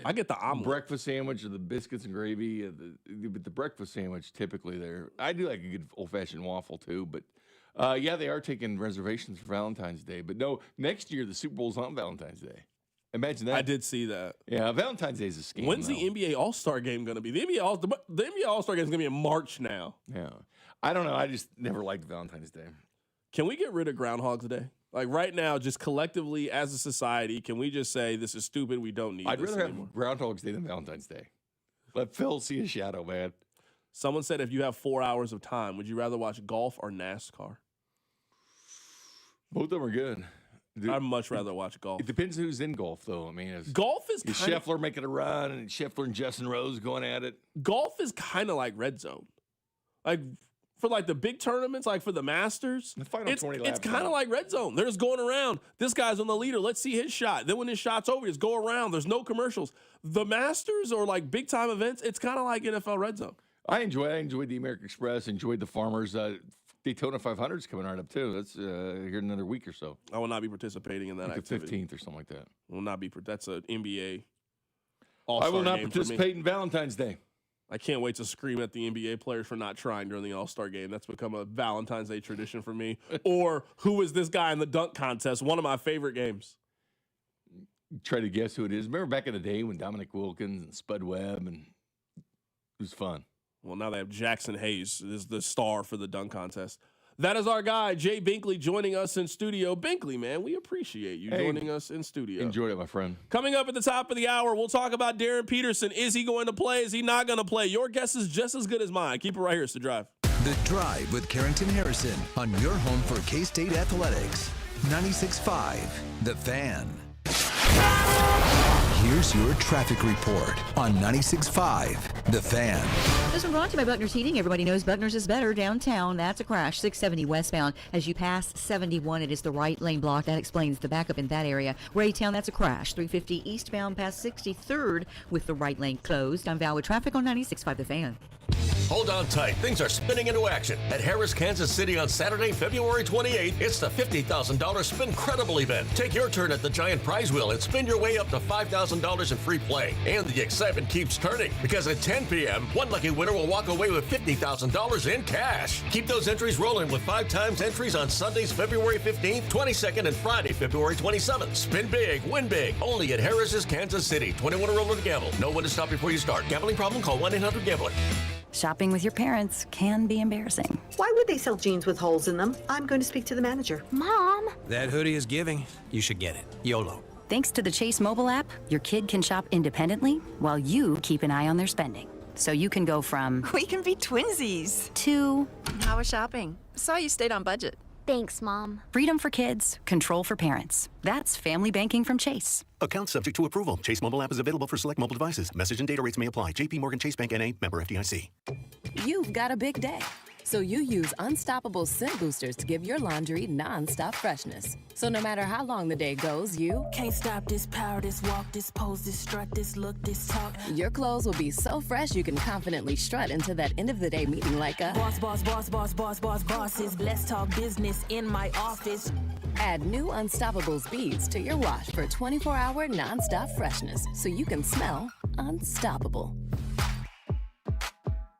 I get the omelet. Breakfast sandwich or the biscuits and gravy. But the breakfast sandwich, typically there. I do like a good old-fashioned waffle, too. But, yeah, they are taking reservations for Valentine's Day. But, no, next year the Super Bowl's on Valentine's Day. Imagine that. I did see that. Yeah, Valentine's Day is a scam. When's the NBA All-Star Game going to be? The NBA All-Star Game is going to be in March now. Yeah. I don't know. I just never liked Valentine's Day. Can we get rid of Groundhog's Day? Like right now, just collectively as a society, can we just say this is stupid? We don't need I'd this rather anymore. have Groundhog's Day than Valentine's Day. Let Phil see a shadow, man. Someone said if you have 4 hours of time, would you rather watch golf or NASCAR? Both of them are good. I'd much rather watch golf. It depends who's in golf, though. I mean, golf is kind of Scheffler making a run, and Scheffler and Justin Rose going at it. Golf is kind of like red zone, like for like the big tournaments, like for the Masters. The final 20 laps. It's kind of like red zone. They're just going around. This guy's on the leader. Let's see his shot. Then when his shot's over, just go around. There's no commercials. The Masters or like big time events, it's kind of like NFL red zone. I enjoyed the American Express. Enjoyed the Farmers. Daytona 500 is coming right up too. That's here in another week or so. I will not be participating in that activity. The 15th or something like that. Will not be. That's an NBA. I will not participate in Valentine's Day. I can't wait to scream at the NBA players for not trying during the All-Star game. That's become a Valentine's Day tradition for me. Or who is this guy in the dunk contest? One of my favorite games. Try to guess who it is. Remember back in the day when Dominic Wilkins and Spud Webb, and it was fun. Well, now they have Jackson Hayes is the star for the dunk contest. That is our guy, Jay Binkley, joining us in studio. Binkley, man, we appreciate you joining us in studio. Enjoyed it, my friend. Coming up at the top of the hour, we'll talk about Darren Peterson. Is he going to play? Is he not going to play? Your guess is just as good as mine. Keep it right here. It's The Drive. The Drive with Carrington Harrison on your home for K-State Athletics. 96.5, The Fan. Here's your traffic report on 96.5, The Fan. This one brought to you by Buckner's Heating. Everybody knows Buckner's is better downtown. That's a crash. 670 westbound. As you pass 71, it is the right lane block. That explains the backup in that area. Raytown, that's a crash. 350 eastbound past 63rd with the right lane closed. I'm Val with traffic on 96.5, The Fan. Hold on tight. Things are spinning into action. At Harris, Kansas City on Saturday, February 28th, it's the $50,000 Spincredible event. Take your turn at the giant prize wheel and spin your way up to $5,000 in free play. And the excitement keeps turning because at 10 p.m., one lucky winner will walk away with $50,000 in cash. Keep those entries rolling with 5 times entries on Sundays, February 15th, 22nd, and Friday, February 27th. Spin big, win big. Only at Harris's Kansas City. 21 or older to gamble. Know when to stop before you start. Gambling problem? Call 1-800-GAMBLER. Shopping with your parents can be embarrassing. Why would they sell jeans with holes in them? I'm going to speak to the manager. Mom! That hoodie is giving. You should get it. YOLO. Thanks to the Chase mobile app, your kid can shop independently while you keep an eye on their spending. So you can go from... We can be twinsies. ...to... How was shopping? Saw you stayed on budget. Thanks, Mom. Freedom for kids, control for parents. That's family banking from Chase. Account subject to approval. Chase mobile app is available for select mobile devices. Message and data rates may apply. JP Morgan Chase Bank N.A. member FDIC. You've got a big day, so you use Unstoppable scent boosters to give your laundry non-stop freshness. So no matter how long the day goes, you can't stop this power, this walk, this pose, this strut, this look, this talk. Your clothes will be so fresh you can confidently strut into that end of the day meeting like a boss, boss, boss, boss, boss, boss, bosses. Let's talk business in my office. Add new Unstoppables beads to your wash for 24-hour non-stop freshness so you can smell unstoppable.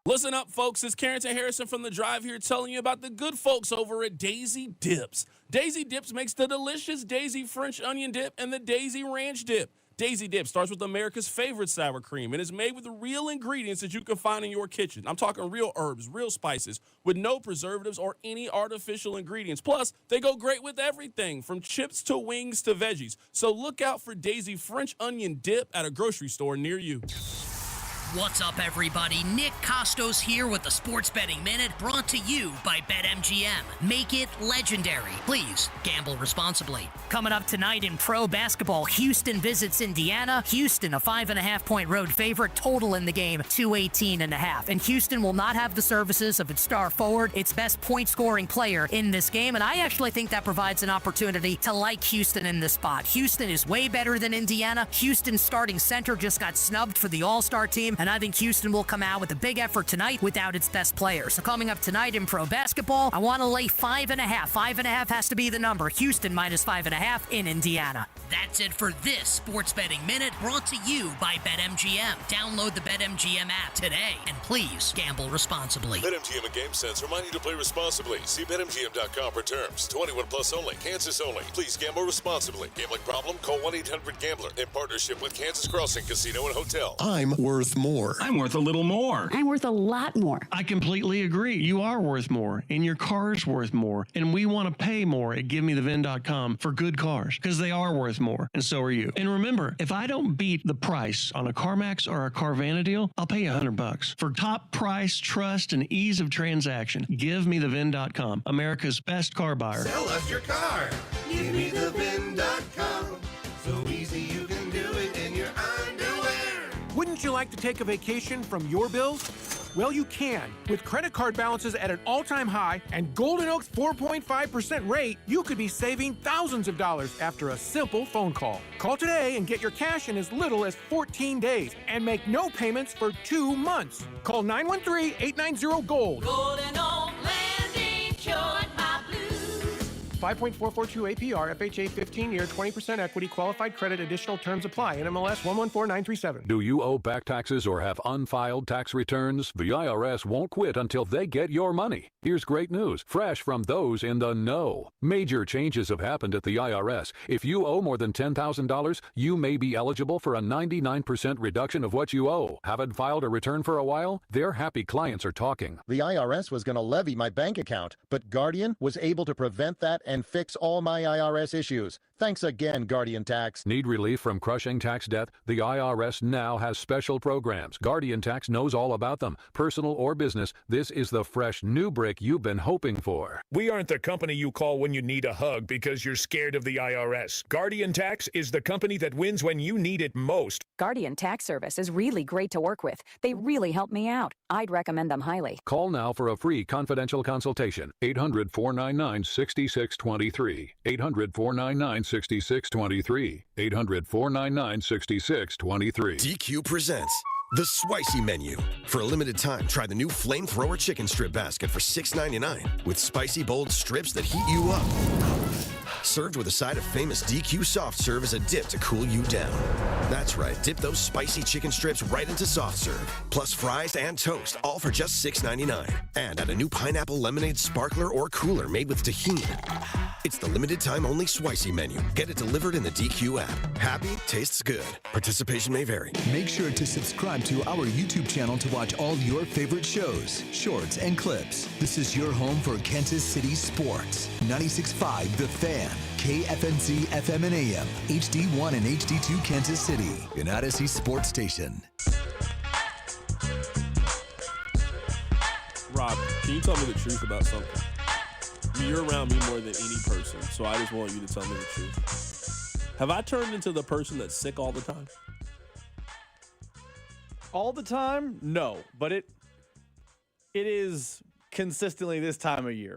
Listen up, folks. It's Carrington Harrison from The Drive here telling you about the good folks over at Daisy Dips. Daisy Dips makes the delicious Daisy French onion dip and the Daisy Ranch dip. Daisy Dip starts with America's favorite sour cream and is made with the real ingredients that you can find in your kitchen. I'm talking real herbs, real spices, with no preservatives or any artificial ingredients. Plus, they go great with everything from chips to wings to veggies. So look out for Daisy French onion dip at a grocery store near you. What's up, everybody? Nick Costos here with the Sports Betting Minute, brought to you by BetMGM. Make it legendary. Please gamble responsibly. Coming up tonight in pro basketball, Houston visits Indiana. Houston, a 5.5-point road favorite. Total in the game, 218.5. And Houston will not have the services of its star forward, its best point-scoring player in this game. And I actually think that provides an opportunity to like Houston in this spot. Houston is way better than Indiana. Houston's starting center just got snubbed for the All-Star team. And I think Houston will come out with a big effort tonight without its best player. So coming up tonight in pro basketball, I want to lay 5.5. 5.5 has to be the number. Houston minus 5.5 in Indiana. That's it for this Sports Betting Minute, brought to you by BetMGM. Download the BetMGM app today, and please gamble responsibly. BetMGM and GameSense remind you to play responsibly. See BetMGM.com for terms. 21 plus only. Kansas only. Please gamble responsibly. Gambling problem? Call 1-800-GAMBLER. In partnership with Kansas Crossing Casino and Hotel. I'm worth more. I'm worth a little more. I'm worth a lot more. I completely agree. You are worth more, and your car's worth more, and we want to pay more at GiveMeTheVin.com for good cars, because they are worth more, and so are you. And remember, if I don't beat the price on a CarMax or a Carvana deal, I'll pay you $100. For top price, trust, and ease of transaction, GiveMeTheVin.com, America's best car buyer. Sell us your car. GiveMeTheVin.com. So easy you can do it in your underwear. Wouldn't you like to take a vacation from your bills? Well, you can. With credit card balances at an all-time high and Golden Oak's 4.5% rate, you could be saving thousands of dollars after a simple phone call. Call today and get your cash in as little as 14 days and make no payments for 2 months. Call 913-890-GOLD. Golden Oak Landing cured my blues. 5.442 APR, FHA 15-year, 20% equity, qualified credit, additional terms apply. NMLS 114937. Do you owe back taxes or have unfiled tax returns? The IRS won't quit until they get your money. Here's great news, fresh from those in the know. Major changes have happened at the IRS. If you owe more than $10,000, you may be eligible for a 99% reduction of what you owe. Haven't filed a return for a while? Their happy clients are talking. The IRS was going to levy my bank account, but Guardian was able to prevent that and fix all my IRS issues. Thanks again, Guardian Tax. Need relief from crushing tax debt? The IRS now has special programs. Guardian Tax knows all about them. Personal or business, this is the fresh new brick you've been hoping for. We aren't the company you call when you need a hug because you're scared of the IRS. Guardian Tax is the company that wins when you need it most. Guardian Tax Service is really great to work with. They really help me out. I'd recommend them highly. Call now for a free confidential consultation. 800-499-6623. 800-499-6623. 800-499-6623. DQ presents The Spicy Menu. For a limited time, try the new Flamethrower Chicken Strip Basket for $6.99 with spicy bold strips that heat you up. Served with a side of famous DQ soft serve as a dip to cool you down. That's right, dip those spicy chicken strips right into soft serve. Plus fries and toast, all for just $6.99. And add a new pineapple lemonade sparkler or cooler made with tahini. It's the limited time only Swisey menu. Get it delivered in the DQ app. Happy tastes good. Participation may vary. Make sure to subscribe to our YouTube channel to watch all your favorite shows, shorts, and clips. This is your home for Kansas City sports. 96.5 The Fan, KFNC FM and AM, HD1 and HD2 Kansas City, an Odyssey sports station. Rob, can you tell me the truth about something? You're around me more than any person, so I just want you to tell me the truth. Have I turned into the person that's sick all the time? All the time? No, but it is consistently this time of year.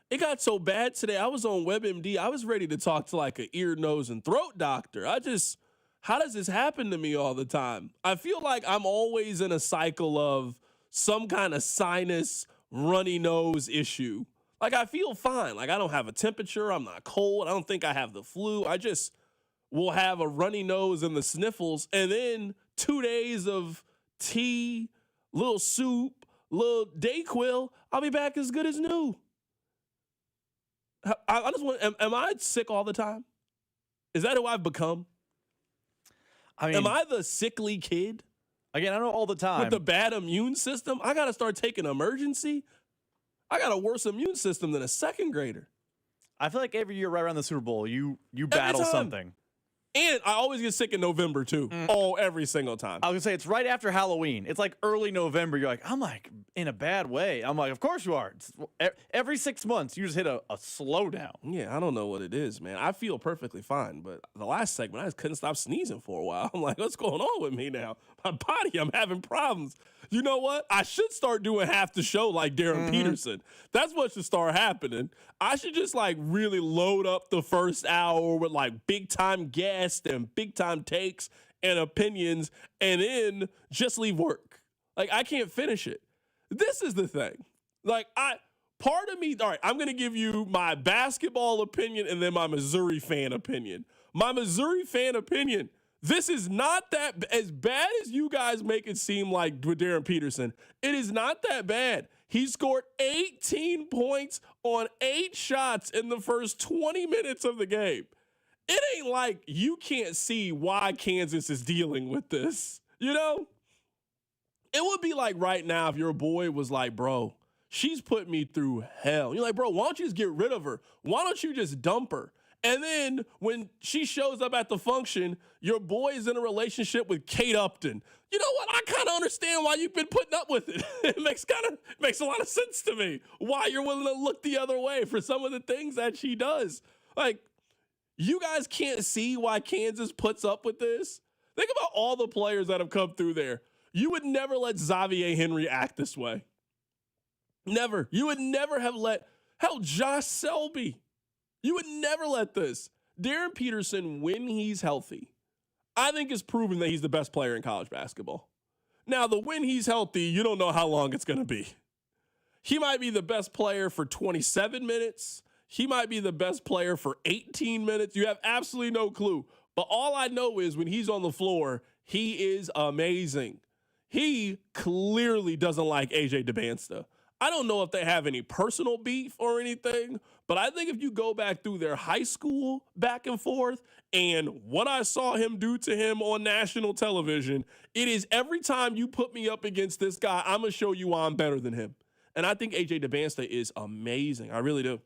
It got so bad today. I was on WebMD. I was ready to talk to like an ear, nose, and throat doctor. How does this happen to me all the time? I feel like I'm always in a cycle of some kind of sinus, runny nose issue. Like, I feel fine. Like, I don't have a temperature. I'm not cold. I don't think I have the flu. I just will have a runny nose and the sniffles. And then 2 days of tea, little soup, little Dayquil, I'll be back as good as new. I just want, am I sick all the time? Is that who I've become? I mean, am I the sickly kid? Again, I know all the time. With the bad immune system, I got to start taking emergency. I got a worse immune system than a second grader. I feel like every year right around the Super Bowl, you battle something. And I always get sick in November, too. Every single time. I was going to say, it's right after Halloween. It's like early November. You're like, I'm like, in a bad way. I'm like, of course you are. Every 6 months, you just hit a slowdown. Yeah, I don't know what it is, man. I feel perfectly fine. But the last segment, I just couldn't stop sneezing for a while. I'm like, what's going on with me now? My body, I'm having problems. You know what? I should start doing half the show like Darren Peterson. That's what should start happening. I should just like really load up the first hour with like big time guests and big time takes and opinions and then just leave work. Like, I can't finish it. This is the thing. Like, part of me, all right, I'm going to give you my basketball opinion and then my Missouri fan opinion. My Missouri fan opinion. This is not that as bad as you guys make it seem like with Darren Peterson. It is not that bad. He scored 18 points on 8 shots in the first 20 minutes of the game. It ain't like you can't see why Kansas is dealing with this. You know? It would be like right now if your boy was like, bro, she's put me through hell. You're like, bro, why don't you just get rid of her? Why don't you just dump her? And then when she shows up at the function, your boy is in a relationship with Kate Upton. You know what? I kind of understand why you've been putting up with it. It makes a lot of sense to me why you're willing to look the other way for some of the things that she does. Like, you guys can't see why Kansas puts up with this? Think about all the players that have come through there. You would never let Xavier Henry act this way. Never. You would never have Josh Selby. You would never let this. Darren Peterson, when he's healthy, I think is proven that he's the best player in college basketball. Now, when he's healthy, you don't know how long it's going to be. He might be the best player for 27 minutes. He might be the best player for 18 minutes. You have absolutely no clue. But all I know is when he's on the floor, he is amazing. He clearly doesn't like AJ DeBansta. I don't know if they have any personal beef or anything, but I think if you go back through their high school back and forth and what I saw him do to him on national television, it is every time you put me up against this guy, I'm going to show you why I'm better than him. And I think AJ DeBansta is amazing. I really do.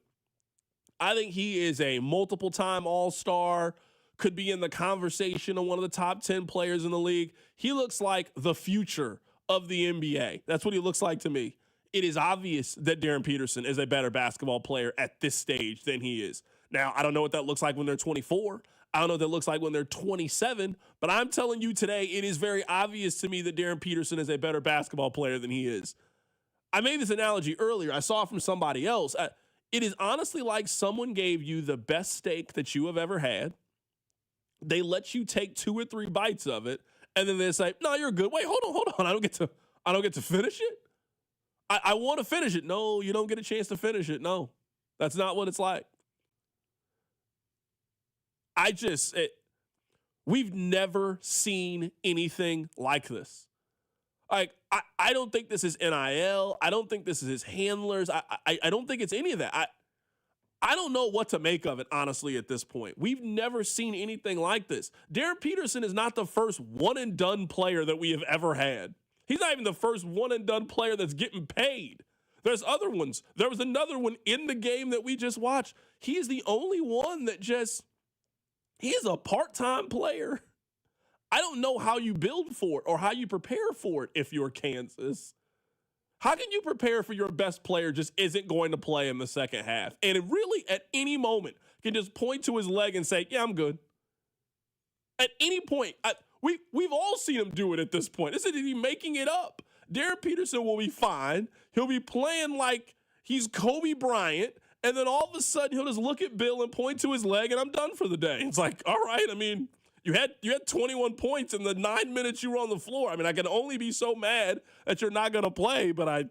I think he is a multiple-time All-Star, could be in the conversation of one of the top 10 players in the league. He looks like the future of the NBA. That's what he looks like to me. It is obvious that Darren Peterson is a better basketball player at this stage than he is. Now, I don't know what that looks like when they're 24. I don't know what that looks like when they're 27. But I'm telling you today, it is very obvious to me that Darren Peterson is a better basketball player than he is. I made this analogy earlier. I saw it from somebody else. It is honestly like someone gave you the best steak that you have ever had. They let you take 2 or 3 bites of it, and then they say, no, you're good. Wait, hold on. I don't get to finish it. I want to finish it. No, you don't get a chance to finish it. No, that's not what it's like. We've never seen anything like this. Like, I don't think this is NIL. I don't think this is his handlers. I don't think it's any of that. I don't know what to make of it, honestly, at this point. We've never seen anything like this. Darren Peterson is not the first one-and-done player that we have ever had. He's not even the first one-and-done player that's getting paid. There's other ones. There was another one in the game that we just watched. He is the only one that he is a part-time player. I don't know how you build for it or how you prepare for it if you're Kansas. How can you prepare for your best player just isn't going to play in the second half? And it really, at any moment, can just point to his leg and say, yeah, I'm good. At any point, we've all seen him do it at this point. Isn't he making it up? Darren Peterson will be fine. He'll be playing like he's Kobe Bryant, and then all of a sudden he'll just look at Bill and point to his leg, and I'm done for the day. It's like, all right, I mean, you had 21 points in the 9 minutes you were on the floor. I mean, I can only be so mad that you're not going to play, but I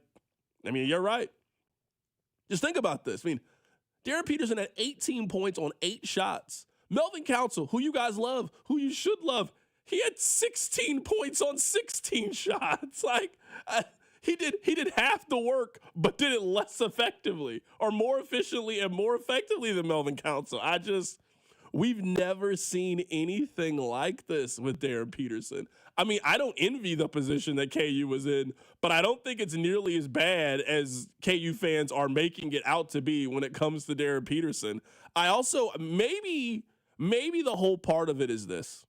mean, you're right. Just think about this. I mean, Darren Peterson had 18 points on 8 shots. Melvin Council, who you guys love, who you should love, he had 16 points on 16 shots. Like, he did half the work, but did it less effectively or more efficiently and more effectively than Melvin Council. We've never seen anything like this with Darren Peterson. I mean, I don't envy the position that KU was in, but I don't think it's nearly as bad as KU fans are making it out to be when it comes to Darren Peterson. I also, maybe the whole part of it is this.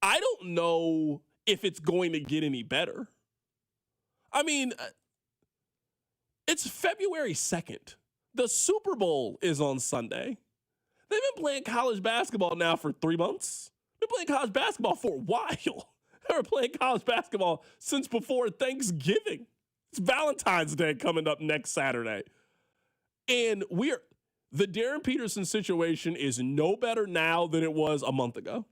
I don't know if it's going to get any better. I mean, it's February 2nd. The Super Bowl is on Sunday. They've been playing college basketball now for 3 months. They've been playing college basketball for a while. They were playing college basketball since before Thanksgiving. It's Valentine's Day coming up next Saturday. And the Darren Peterson situation is no better now than it was a month ago.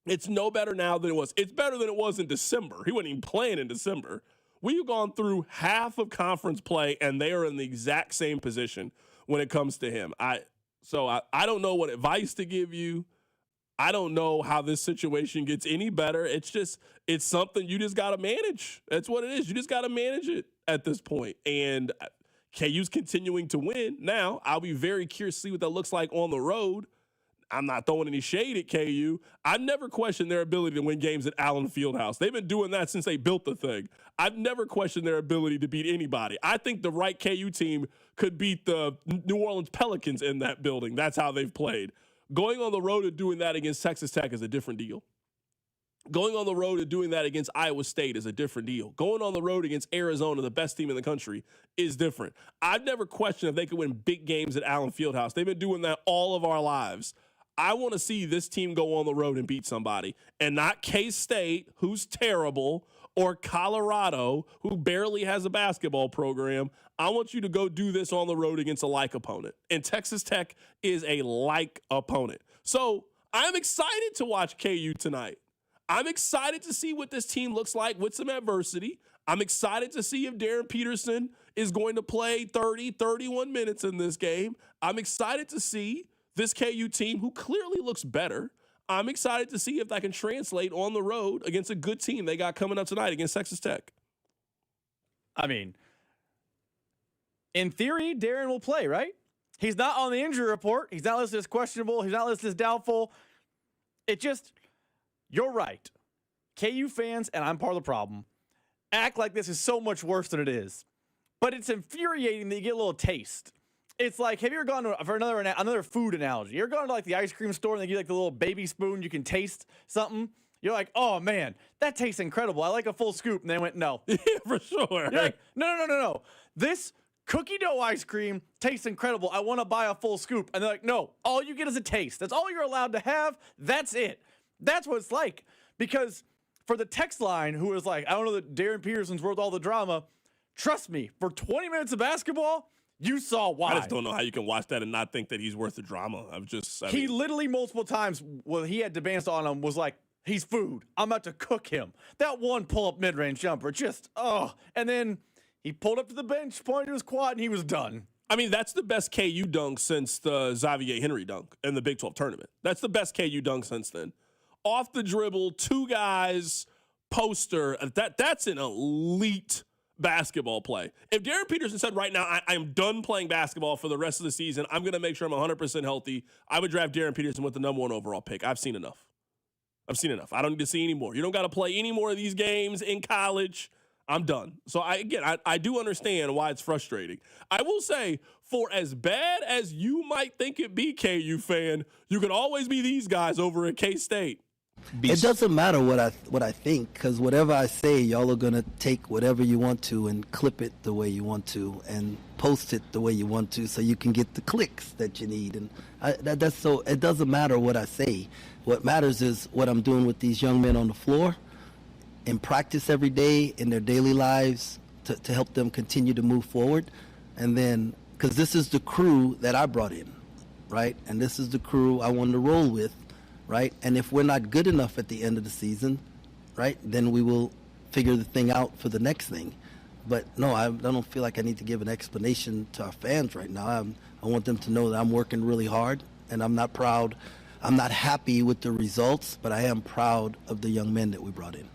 It's no better now than it was. It's better than it was in December. He wasn't even playing in December. We've gone through half of conference play, and they are in the exact same position when it comes to him. So I don't know what advice to give you. I don't know how this situation gets any better. It's something you just got to manage. That's what it is. You just got to manage it at this point. And KU's continuing to win. Now, I'll be very curious to see what that looks like on the road. I'm not throwing any shade at KU. I've never questioned their ability to win games at Allen Fieldhouse. They've been doing that since they built the thing. I've never questioned their ability to beat anybody. I think the right KU team could beat the New Orleans Pelicans in that building. That's how they've played. Going on the road and doing that against Texas Tech is a different deal. Going on the road and doing that against Iowa State is a different deal. Going on the road against Arizona, the best team in the country, is different. I've never questioned if they could win big games at Allen Fieldhouse. They've been doing that all of our lives. I want to see this team go on the road and beat somebody, and not K-State, who's terrible, or Colorado, who barely has a basketball program. I want you to go do this on the road against a like opponent, and Texas Tech is a like opponent. So I'm excited to watch KU tonight. I'm excited to see what this team looks like with some adversity. I'm excited to see if Darren Peterson is going to play 30, 31 minutes in this game. I'm excited to see this KU team, who clearly looks better. I'm excited to see if that can translate on the road against a good team they got coming up tonight against Texas Tech. I mean, in theory, Darren will play, right? He's not on the injury report. He's not listed as questionable. He's not listed as doubtful. You're right. KU fans, and I'm part of the problem, act like this is so much worse than it is. But it's infuriating that you get a little taste. It's like, have you ever gone to, for another food analogy, you ever gone to like the ice cream store and they give you like the little baby spoon, you can taste something? You're like, oh man, that tastes incredible. I like a full scoop. And they went, no. Yeah, for sure. You're like, no. This cookie dough ice cream tastes incredible. I want to buy a full scoop. And they're like, no, all you get is a taste. That's all you're allowed to have. That's it. That's what it's like. Because for the text line who was like, I don't know that Darren Peterson's worth all the drama. Trust me, for 20 minutes of basketball, you saw why. I just don't know how you can watch that and not think that he's worth the drama. He literally multiple times, well, he had demands on him, was like, he's food. I'm about to cook him. That one pull-up mid-range jumper, and then he pulled up to the bench, pointed to his quad, and he was done. I mean, that's the best KU dunk since the Xavier Henry dunk in the Big 12 tournament. That's the best KU dunk since then. Off the dribble, two guys, poster. That's an elite basketball play. If Darren Peterson said right now, I am done playing basketball for the rest of the season, I'm going to make sure I'm 100% healthy, I would draft Darren Peterson with the number 1 overall pick. I've seen enough. I don't need to see any more. You don't got to play any more of these games in college. I'm done. So I do understand why it's frustrating. I will say, for as bad as you might think it be, KU fan, you can always be these guys over at K-State. It doesn't matter what I think, because whatever I say, y'all are gonna take whatever you want to and clip it the way you want to and post it the way you want to, so you can get the clicks that you need. And that's so. It doesn't matter what I say. What matters is what I'm doing with these young men on the floor, in practice every day, in their daily lives, to help them continue to move forward. And then, because this is the crew that I brought in, right? And this is the crew I wanted to roll with. Right? And if we're not good enough at the end of the season, right, then we will figure the thing out for the next thing. But no, I don't feel like I need to give an explanation to our fans right now. I want them to know that I'm working really hard, and I'm not proud. I'm not happy with the results, but I am proud of the young men that we brought in.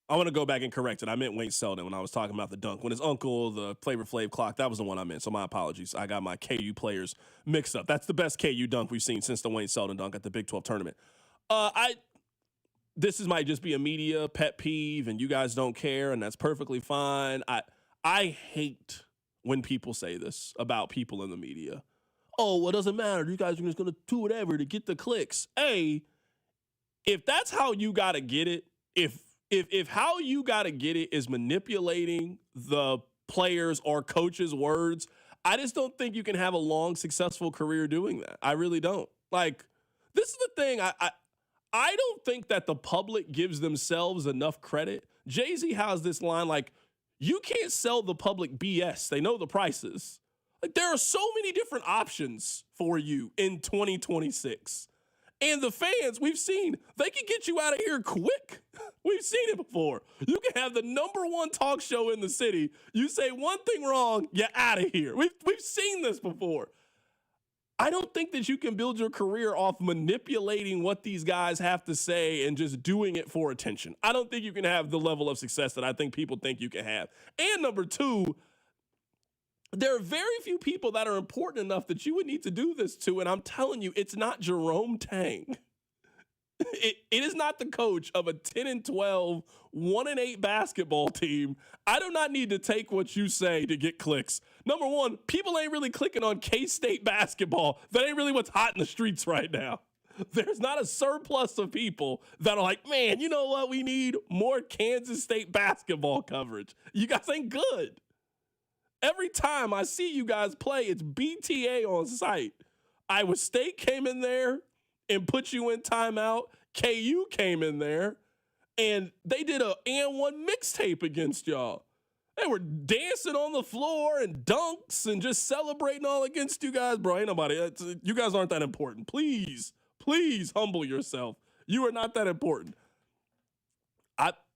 I want to go back and correct it. I meant Wayne Selden when I was talking about the dunk. When his uncle, the Flavor Flav clock, that was the one I meant. So my apologies. I got my KU players mixed up. That's the best KU dunk we've seen since the Wayne Selden dunk at the Big 12 tournament. This might just be a media pet peeve, and you guys don't care, and that's perfectly fine. I hate when people say this about people in the media. Oh, well, it doesn't matter. You guys are just going to do whatever to get the clicks. If that's how you got to get it, if how you got to get it is manipulating the players or coaches' words, I just don't think you can have a long, successful career doing that. I really don't. Like, this is the thing. I don't think that the public gives themselves enough credit. Jay-Z has this line like, you can't sell the public BS. They know the prices. Like, there are so many different options for you in 2026. And the fans, we've seen, they can get you out of here quick. We've seen it before. You can have the #1 talk show in the city. You say one thing wrong, you're out of here. We've seen this before. I don't think that you can build your career off manipulating what these guys have to say and just doing it for attention. I don't think you can have the level of success that I think people think you can have. And number two, there are very few people that are important enough that you would need to do this to, and I'm telling you, it's not Jerome Tang. It is not the coach of a 10-12, 1-8 basketball team. I do not need to take what you say to get clicks. Number one, people ain't really clicking on K-State basketball. That ain't really what's hot in the streets right now. There's not a surplus of people that are like, man, you know what? We need more Kansas State basketball coverage. You guys ain't good. Every time I see you guys play, it's BTA on site. Iowa State came in there and put you in timeout. KU came in there, and they did a and one mixtape against y'all. They were dancing on the floor and dunks and just celebrating all against you guys. Bro, ain't nobody. You guys aren't that important. Please humble yourself. You are not that important.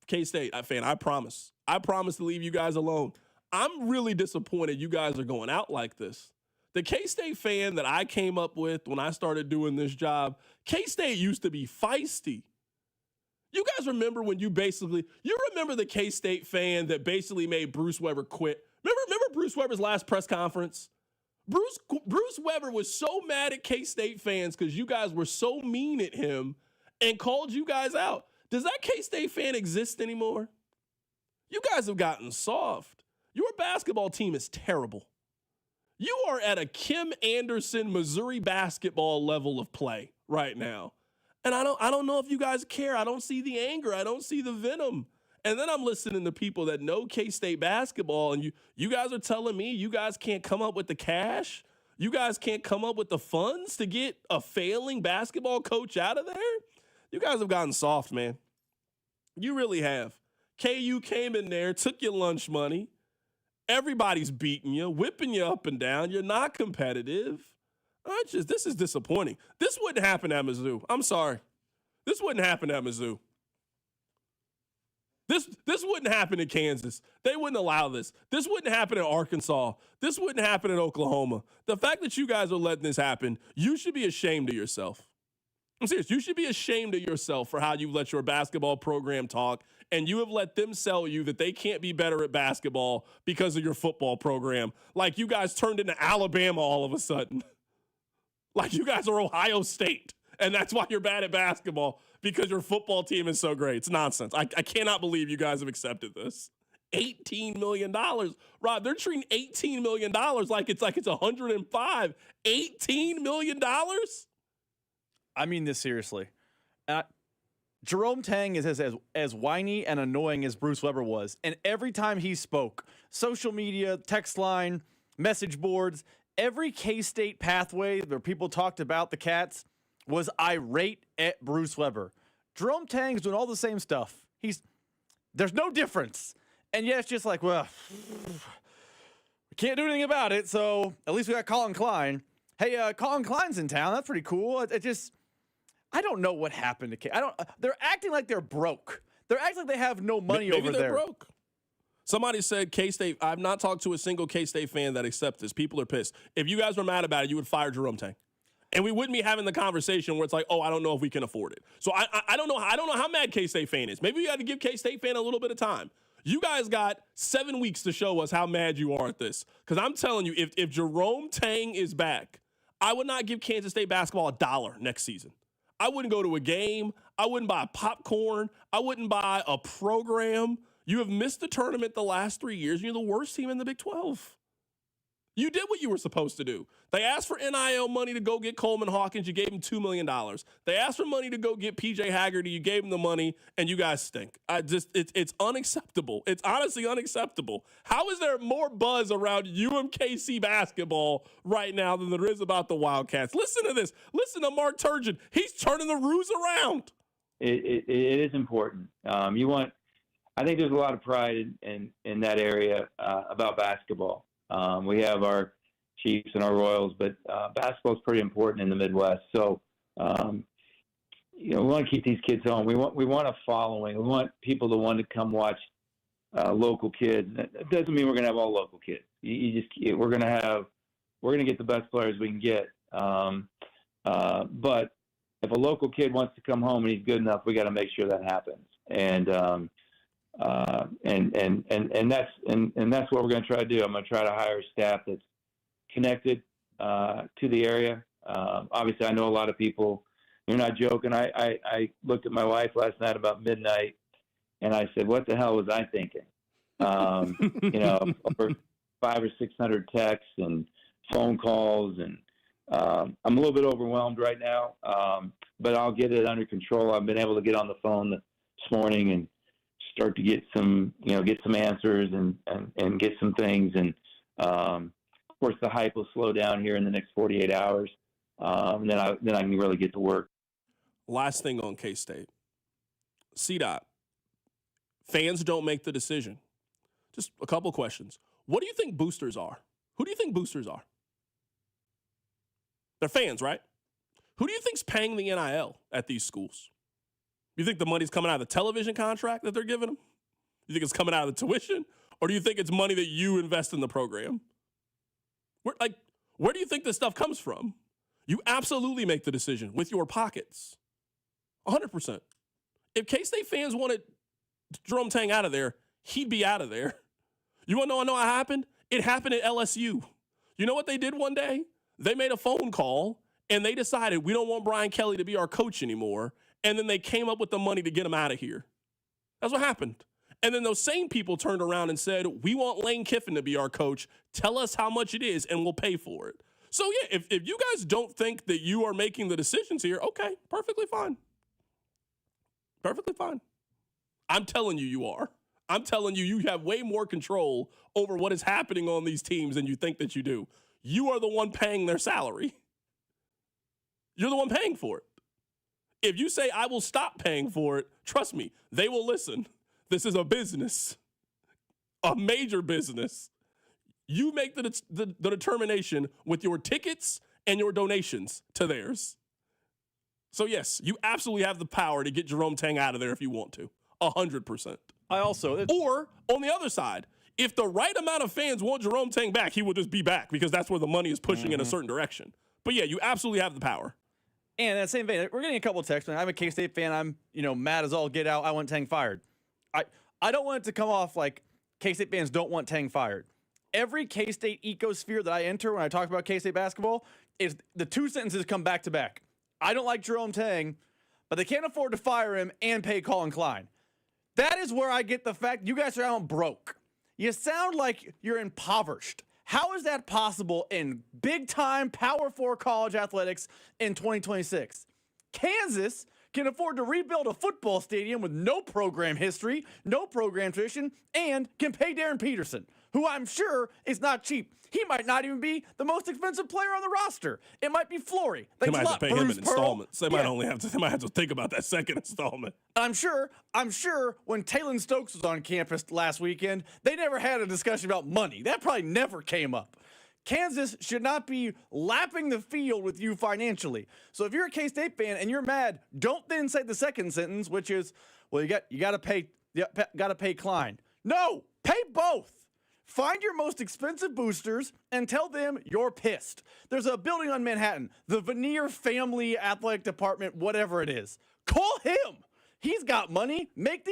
K-State fan, I promise. I promise to leave you guys alone. I'm really disappointed you guys are going out like this. The K-State fan that I came up with when I started doing this job, K-State used to be feisty. You guys remember when you remember the K-State fan that basically made Bruce Weber quit? Remember Bruce Weber's last press conference? Bruce Weber was so mad at K-State fans because you guys were so mean at him and called you guys out. Does that K-State fan exist anymore? You guys have gotten soft. Your basketball team is terrible. You are at a Kim Anderson, Missouri basketball level of play right now. And I don't know if you guys care. I don't see the anger. I don't see the venom. And then I'm listening to people that know K-State basketball, and you guys are telling me you guys can't come up with the cash? You guys can't come up with the funds to get a failing basketball coach out of there? You guys have gotten soft, man. You really have. KU came in there, took your lunch money. Everybody's beating you, whipping you up and down. You're not competitive. This is disappointing. This wouldn't happen at Mizzou. I'm sorry. This wouldn't happen at Mizzou. This wouldn't happen in Kansas. They wouldn't allow this. This wouldn't happen in Arkansas. This wouldn't happen in Oklahoma. The fact that you guys are letting this happen, you should be ashamed of yourself. I'm serious. You should be ashamed of yourself for how you let your basketball program talk, and you have let them sell you that they can't be better at basketball because of your football program. Like you guys turned into Alabama all of a sudden. Like you guys are Ohio State, and that's why you're bad at basketball, because your football team is so great. It's nonsense. I cannot believe you guys have accepted this. $18 million. Rob, they're treating $18 million like it's 105. $18 million? I mean this seriously. Jerome Tang is as whiny and annoying as Bruce Weber was. And every time he spoke, social media, text line, message boards, every K-State pathway where people talked about the Cats was irate at Bruce Weber. Jerome Tang's doing all the same stuff. There's no difference. And yeah, it's just like, well, we can't do anything about it, so at least we got Colin Klein. Hey, Colin Klein's in town. That's pretty cool. I don't know what happened to K. They're acting like they're broke. They're acting like they have no money over there. Maybe they're broke. Somebody said K-State. I've not talked to a single K-State fan that accepts this. People are pissed. If you guys were mad about it, you would fire Jerome Tang. And we wouldn't be having the conversation where it's like, oh, I don't know if we can afford it. So I don't know. I don't know how mad K-State fan is. Maybe we got to give K-State fan a little bit of time. You guys got 7 weeks to show us how mad you are at this. Because I'm telling you, if Jerome Tang is back, I would not give Kansas State basketball $1 next season. I wouldn't go to a game. I wouldn't buy popcorn. I wouldn't buy a program. You have missed the tournament the last 3 years. You're the worst team in the Big 12. You did what you were supposed to do. They asked for NIL money to go get Coleman Hawkins. You gave them $2 million. They asked for money to go get PJ Haggerty. You gave them the money, and you guys stink. It's unacceptable. It's honestly unacceptable. How is there more buzz around UMKC basketball right now than there is about the Wildcats? Listen to this. Listen to Mark Turgeon. He's turning the ruse around. It is important. I think there's a lot of pride in that area about basketball. We have our Chiefs and our Royals, but basketball is pretty important in the Midwest. So, we want to keep these kids home. We want a following. We want people to want to come watch local kids. It doesn't mean we're going to have all local kids. We're going to get the best players we can get. But if a local kid wants to come home and he's good enough, we got to make sure that happens. And that's what we're going to try to do. I'm going to try to hire staff that's connected to the area. Obviously, I know a lot of people. You're not joking. I looked at my wife last night about midnight, and I said, "What the hell was I thinking?" Over 500 or 600 texts and phone calls, and I'm a little bit overwhelmed right now. But I'll get it under control. I've been able to get on the phone this morning and start to get some answers and get some things. And, of course, the hype will slow down here in the next 48 hours. And then I can really get to work. Last thing on K-State. CDOT. Fans don't make the decision. Just a couple questions. What do you think boosters are? Who do you think boosters are? They're fans, right? Who do you think's paying the NIL at these schools? You think the money's coming out of the television contract that they're giving them? You think it's coming out of the tuition? Or do you think it's money that you invest in the program? Where do you think this stuff comes from? You absolutely make the decision with your pockets. 100%. If K-State fans wanted Jerome Tang out of there, he'd be out of there. You want to know what happened? It happened at LSU. You know what they did one day? They made a phone call, and they decided we don't want Brian Kelly to be our coach anymore. And then they came up with the money to get him out of here. That's what happened. And then those same people turned around and said, we want Lane Kiffin to be our coach. Tell us how much it is, and we'll pay for it. So, yeah, if you guys don't think that you are making the decisions here, okay, perfectly fine. Perfectly fine. I'm telling you, you are. I'm telling you, you have way more control over what is happening on these teams than you think that you do. You are the one paying their salary. You're the one paying for it. If you say, I will stop paying for it, trust me, they will listen. This is a business, a major business. You make the determination with your tickets and your donations to theirs. So, yes, you absolutely have the power to get Jerome Tang out of there if you want to, 100%. I also... Or, on the other side, if the right amount of fans want Jerome Tang back, he will just be back because that's where the money is pushing in a certain direction. But yeah, you absolutely have the power. And in that same vein, we're getting a couple of texts. I'm a K-State fan. I'm, mad as all get out. I want Tang fired. I don't want it to come off like K-State fans don't want Tang fired. Every K-State ecosphere that I enter when I talk about K-State basketball is the two sentences come back to back. I don't like Jerome Tang, but they can't afford to fire him and pay Colin Klein. That is where I get the fact you guys are out broke. You sound like you're impoverished. How is that possible in big-time Power 4 college athletics in 2026? Kansas can afford to rebuild a football stadium with no program history, no program tradition, and can pay Darren Peterson, who I'm sure is not cheap. He might not even be the most expensive player on the roster. It might be Flory. They might have to pay him in installments. They might have to think about that second installment. I'm sure when Talon Stokes was on campus last weekend, they never had a discussion about money. That probably never came up. Kansas should not be lapping the field with you financially. So if you're a K-State fan and you're mad, don't then say the second sentence, which is, well, you got to pay Klein. No, pay both. Find your most expensive boosters and tell them you're pissed. There's a building on Manhattan, the Veneer Family Athletic Department, whatever it is. Call him. He's got money. Make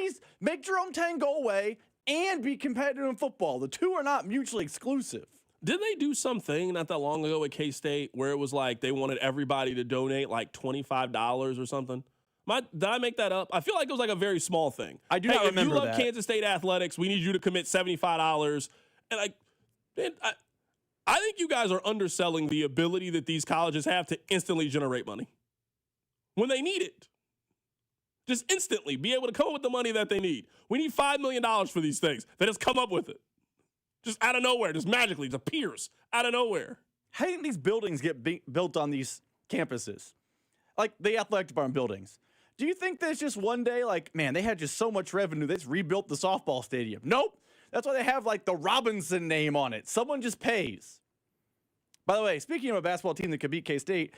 Jerome Tang go away and be competitive in football. The two are not mutually exclusive. Did they do something not that long ago at K-State where it was like they wanted everybody to donate like $25 or something? Did I make that up? I feel like it was like a very small thing. I do not remember that. If you love Kansas State athletics, we need you to commit $75. And I think you guys are underselling the ability that these colleges have to instantly generate money when they need it. Just instantly be able to come up with the money that they need. We need $5 million for these things. They just come up with it. Just out of nowhere, just magically, just appears out of nowhere. How do you think these buildings get built on these campuses? Like the athletic department buildings. Do you think there's just one day, like, man, they had just so much revenue, they just rebuilt the softball stadium? Nope. That's why they have, like, the Robinson name on it. Someone just pays. By the way, speaking of a basketball team that could beat K-State,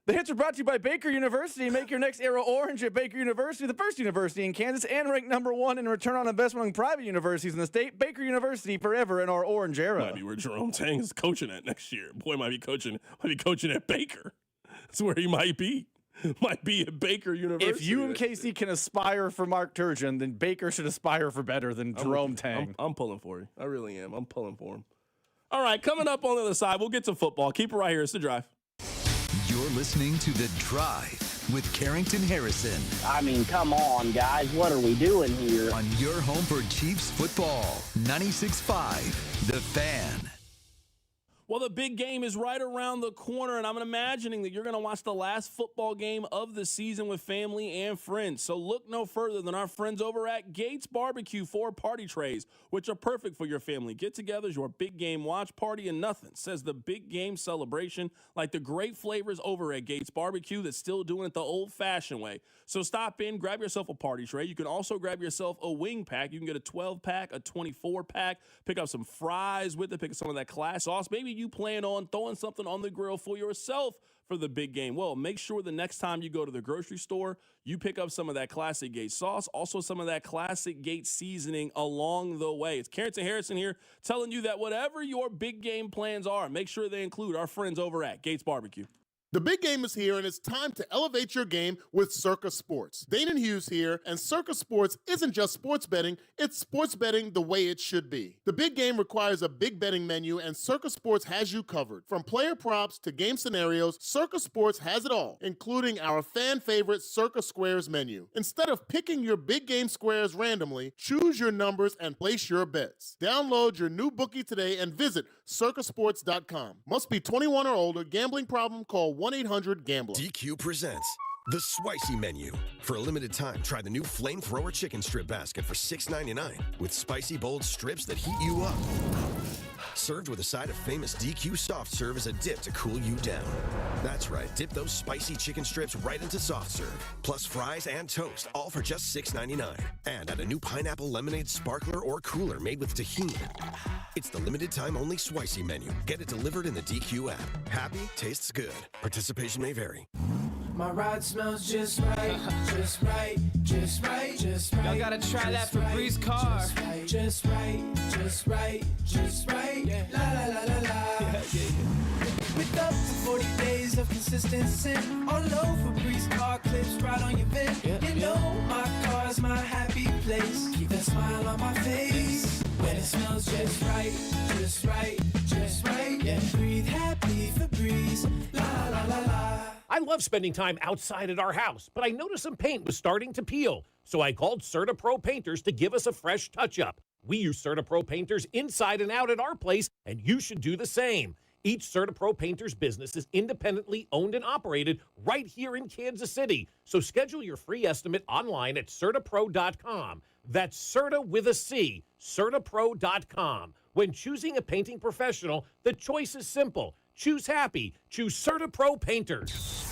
the hits are brought to you by Baker University. Make your next era orange at Baker University, the first university in Kansas, and ranked #1 in return on investment among private universities in the state. Baker University, forever in our orange era. Might be where Jerome Tang is coaching at next year. Boy, might be coaching at Baker. That's where he might be. Might be at Baker University. If you and Casey can aspire for Mark Turgeon, then Baker should aspire for better than Jerome Tang. I'm pulling for you. I really am. I'm pulling for him. All right, coming up on the other side, we'll get to football. Keep it right here. It's The Drive. You're listening to The Drive with Carrington Harrison. I mean, come on, guys. What are we doing here? On your home for Chiefs football, 96.5 The Fan. Well, the big game is right around the corner, and I'm imagining that you're going to watch the last football game of the season with family and friends. So look no further than our friends over at Gates Barbecue for party trays, which are perfect for your family get-togethers, your big game watch party, and nothing says the big game celebration like the great flavors over at Gates Barbecue that's still doing it the old-fashioned way. So stop in, grab yourself a party tray. You can also grab yourself a wing pack. You can get a 12-pack, a 24-pack, pick up some fries with it, pick up some of that class sauce. Maybe you plan on throwing something on the grill for yourself for the big game. Well, make sure the next time you go to the grocery store, you pick up some of that Classic Gate sauce, also some of that Classic Gate seasoning along the way. It's Carrington Harrison here telling you that whatever your big game plans are, make sure they include our friends over at Gates Barbecue. The big game is here, and it's time to elevate your game with Circa Sports. Dana Hughes here, and Circa Sports isn't just sports betting, it's sports betting the way it should be. The big game requires a big betting menu, and Circa Sports has you covered. From player props to game scenarios, Circa Sports has it all, including our fan-favorite Circa Squares menu. Instead of picking your big game squares randomly, choose your numbers and place your bets. Download your new bookie today and visit circasports.com. Must be 21 or older. Gambling problem? Call 1-800-GAMBLER. DQ presents The Spicy Menu. For a limited time, try the new Flamethrower Chicken Strip Basket for $6.99 with spicy, bold strips that heat you up. Served with a side of famous DQ Soft Serve as a dip to cool you down. That's right, dip those spicy chicken strips right into Soft Serve, plus fries and toast, all for just $6.99. And add a new pineapple lemonade sparkler or cooler made with tahini. It's the limited time only Spicy Menu. Get it delivered in the DQ app. Happy? Tastes good. Participation may vary. My ride smells just right, just right, just right, just right. Y'all gotta try that Febreze car. Just right, just right, just right. Yeah. La la la la la. With up to 40 days of consistency. On low Febreze car clips right on your vent. You know my car's my happy place. Keep that smile on my face. When it smells just right, just right, just right. Yeah. Breathe happy Febreze. La la la la. I love spending time outside at our house, but I noticed some paint was starting to peel. So I called CertaPro Painters to give us a fresh touch-up. We use CertaPro Painters inside and out at our place, and you should do the same. Each CertaPro Painters business is independently owned and operated right here in Kansas City. So schedule your free estimate online at CertaPro.com. That's Certa with a C, CertaPro.com. When choosing a painting professional, the choice is simple. Choose happy. Choose CertaPro Painters.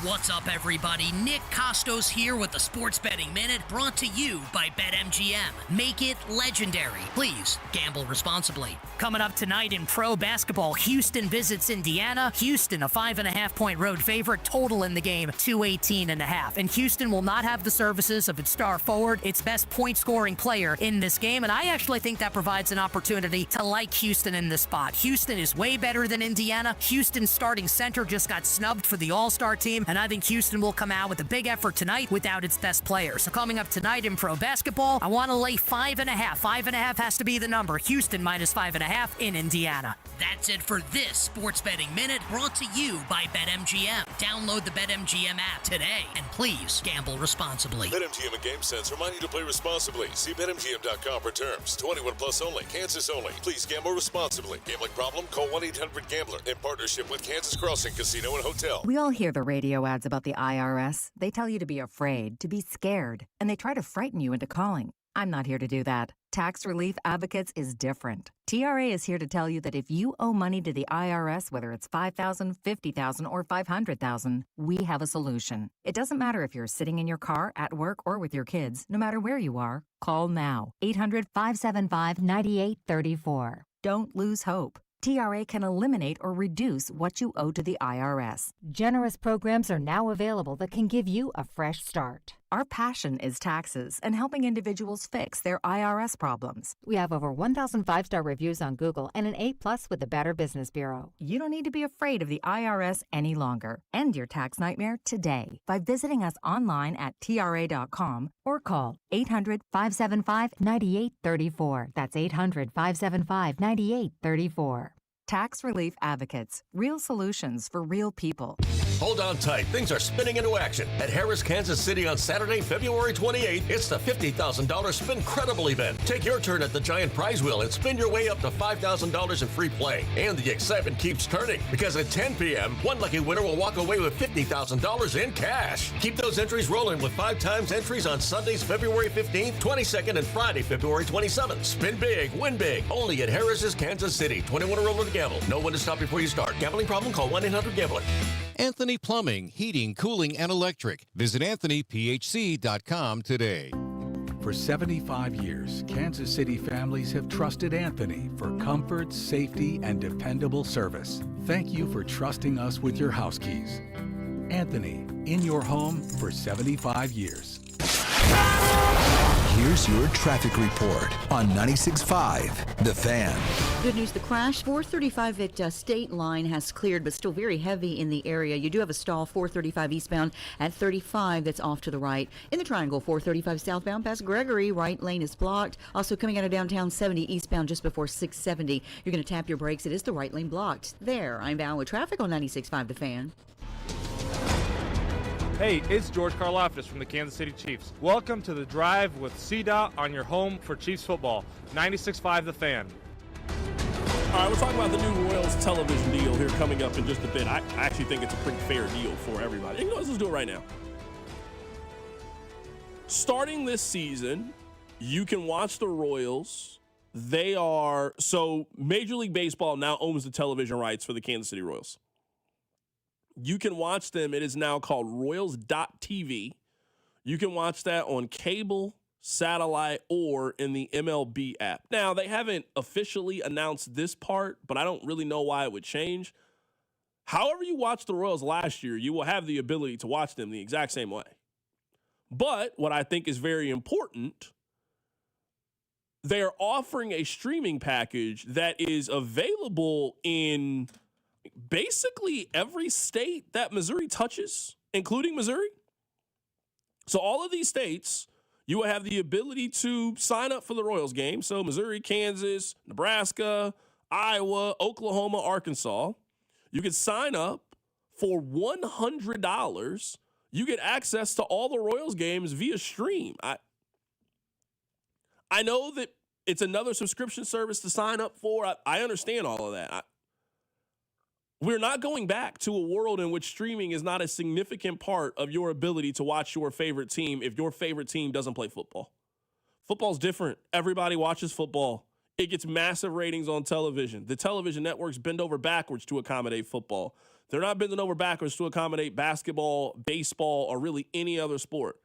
What's up, everybody? Nick Costos here with the Sports Betting Minute, brought to you by BetMGM. Make it legendary. Please gamble responsibly. Coming up tonight in pro basketball, Houston visits Indiana. Houston, a 5.5-point road favorite. Total in the game, 218.5. And Houston will not have the services of its star forward, its best point-scoring player in this game. And I actually think that provides an opportunity to like Houston in this spot. Houston is way better than Indiana. Houston's starting center just got snubbed for the All-Star team. And I think Houston will come out with a big effort tonight without its best player. So coming up tonight in pro basketball, I want to lay 5.5. 5.5 has to be the number. Houston minus 5.5 in Indiana. That's it for this Sports Betting Minute, brought to you by BetMGM. Download the BetMGM app today, and please gamble responsibly. BetMGM and GameSense remind you to play responsibly. See BetMGM.com for terms. 21 plus only. Kansas only. Please gamble responsibly. Gambling problem? Call 1-800-GAMBLER. In partnership with Kansas Crossing Casino and Hotel. We all hear the radio ads about the IRS. They tell you to be afraid, to be scared, and they try to frighten you into calling. I'm not here to do that. Tax Relief Advocates is different. TRA is here to tell you that if you owe money to the IRS, whether it's $5,000, $50,000, or $500,000, we have a solution. It doesn't matter if you're sitting in your car, at work, or with your kids. No matter where you are, call now. 800-575-9834. Don't lose hope. TRA can eliminate or reduce what you owe to the IRS. Generous programs are now available that can give you a fresh start. Our passion is taxes and helping individuals fix their IRS problems. We have over 1,000 5-star reviews on Google and an A+ with the Better Business Bureau. You don't need to be afraid of the IRS any longer. End your tax nightmare today by visiting us online at TRA.com or call 800-575-9834. That's 800-575-9834. Tax Relief Advocates. Real solutions for real people. Hold on tight. Things are spinning into action. At Harris, Kansas City on Saturday, February 28th, it's the $50,000 Spin Credible event. Take your turn at the giant prize wheel and spin your way up to $5,000 in free play. And the excitement keeps turning because at 10 p.m., one lucky winner will walk away with $50,000 in cash. Keep those entries rolling with 5 times entries on Sundays, February 15th, 22nd, and Friday, February 27th. Spin big, win big. Only at Harris's Kansas City. 21 or older to gamble. Know when to stop before you start. Gambling problem? Call 1-800-GAMBLER. Anthony Plumbing, Heating, Cooling, and Electric. Visit AnthonyPHC.com today. For 75 years, Kansas City families have trusted Anthony for comfort, safety, and dependable service. Thank you for trusting us with your house keys. Anthony, in your home for 75 years. Here's your traffic report on 96.5 The Fan. Good news, the crash 435 at State Line has cleared, but still very heavy in the area. You do have a stall 435 eastbound at 35 that's off to the right. In the triangle, 435 southbound past Gregory, right lane is blocked. Also coming out of downtown 70 eastbound just before 670. You're going to tap your brakes. It is the right lane blocked. There, I'm Val with traffic on 96.5 The Fan. Hey, it's George Karlaftis from the Kansas City Chiefs. Welcome to The Drive with CDOT on your home for Chiefs football. 96.5 The Fan. All right, we're talking about the new Royals television deal here coming up in just a bit. I actually think it's a pretty fair deal for everybody. You know, let's just do it right now. Starting this season, you can watch the Royals. So Major League Baseball now owns the television rights for the Kansas City Royals. You can watch them. It is now called Royals.tv. You can watch that on cable, satellite, or in the MLB app. Now, they haven't officially announced this part, but I don't really know why it would change. However you watched the Royals last year, you will have the ability to watch them the exact same way. But what I think is very important, they are offering a streaming package that is available in basically every state that Missouri touches, including Missouri. So all of these states, you will have the ability to sign up for the Royals game. So Missouri, Kansas, Nebraska, Iowa, Oklahoma, Arkansas. You can sign up for $100. You get access to all the Royals games via stream. I know that it's another subscription service to sign up for. I understand all of that. We're not going back to a world in which streaming is not a significant part of your ability to watch your favorite team if your favorite team doesn't play football. Football's different. Everybody watches football. It gets massive ratings on television. The television networks bend over backwards to accommodate football. They're not bending over backwards to accommodate basketball, baseball, or really any other sport.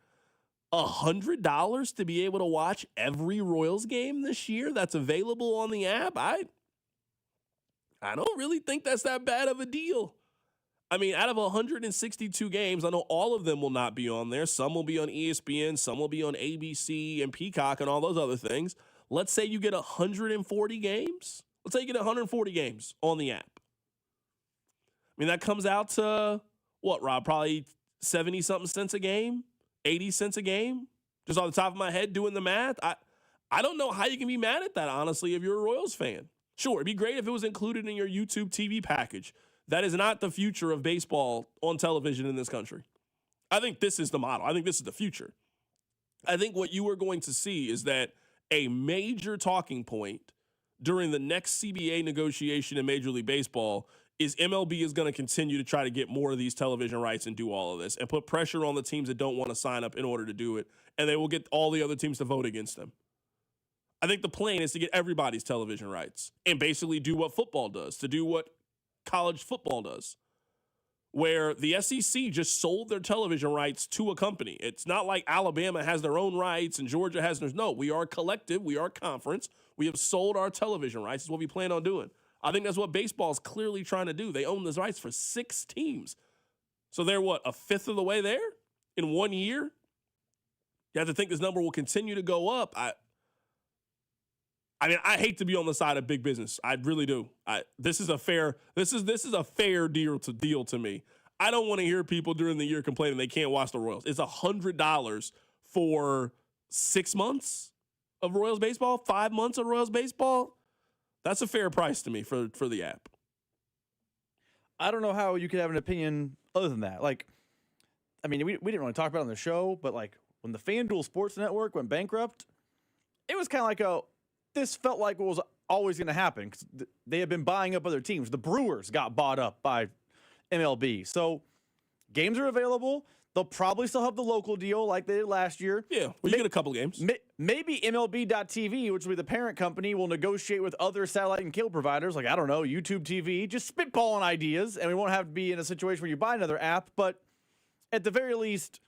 $100 to be able to watch every Royals game this year that's available on the app? I don't really think that's that bad of a deal. I mean, out of 162 games, I know all of them will not be on there. Some will be on ESPN, some will be on ABC and Peacock and all those other things. Let's say you get 140 games. Let's say you get 140 games on the app. I mean, that comes out to what, Rob? Probably 70-something cents a game, 80 cents a game? Just off the top of my head, doing the math. I don't know how you can be mad at that, honestly, if you're a Royals fan. Sure, it'd be great if it was included in your YouTube TV package. That is not the future of baseball on television in this country. I think this is the model. I think this is the future. I think what you are going to see is that a major talking point during the next CBA negotiation in Major League Baseball is MLB is going to continue to try to get more of these television rights and do all of this and put pressure on the teams that don't want to sign up in order to do it, and they will get all the other teams to vote against them. I think the plan is to get everybody's television rights and basically do what football does, to do what college football does, where the SEC just sold their television rights to a company. It's not like Alabama has their own rights and Georgia has theirs. No, we are a collective. We are a conference. We have sold our television rights. That's what we plan on doing. I think that's what baseball is clearly trying to do. They own those rights for 6 teams. So they're what, a fifth of the way there in 1 year? You have to think this number will continue to go up. I mean, I hate to be on the side of big business. I really do. This is a fair deal to me. I don't want to hear people during the year complaining they can't watch the Royals. It's $100 for 6 months of Royals baseball, 5 months of Royals baseball. That's a fair price to me for the app. I don't know how you could have an opinion other than that. Like, I mean, we didn't really talk about it on the show, but like when the FanDuel Sports Network went bankrupt, it was kind of like this felt like what was always going to happen because they had been buying up other teams. The Brewers got bought up by MLB. So games are available. They'll probably still have the local deal like they did last year. Yeah, you get a couple games. Maybe MLB.TV, which will be the parent company, will negotiate with other satellite and cable providers, like, I don't know, YouTube TV, just spitballing ideas, and we won't have to be in a situation where you buy another app, but at the very least,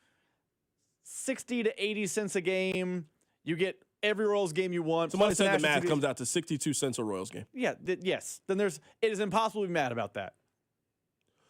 60 to 80 cents a game, you get every Royals game you want. Somebody said the math comes out to 62 cents a Royals game. Yeah, yes. Then it is impossible to be mad about that.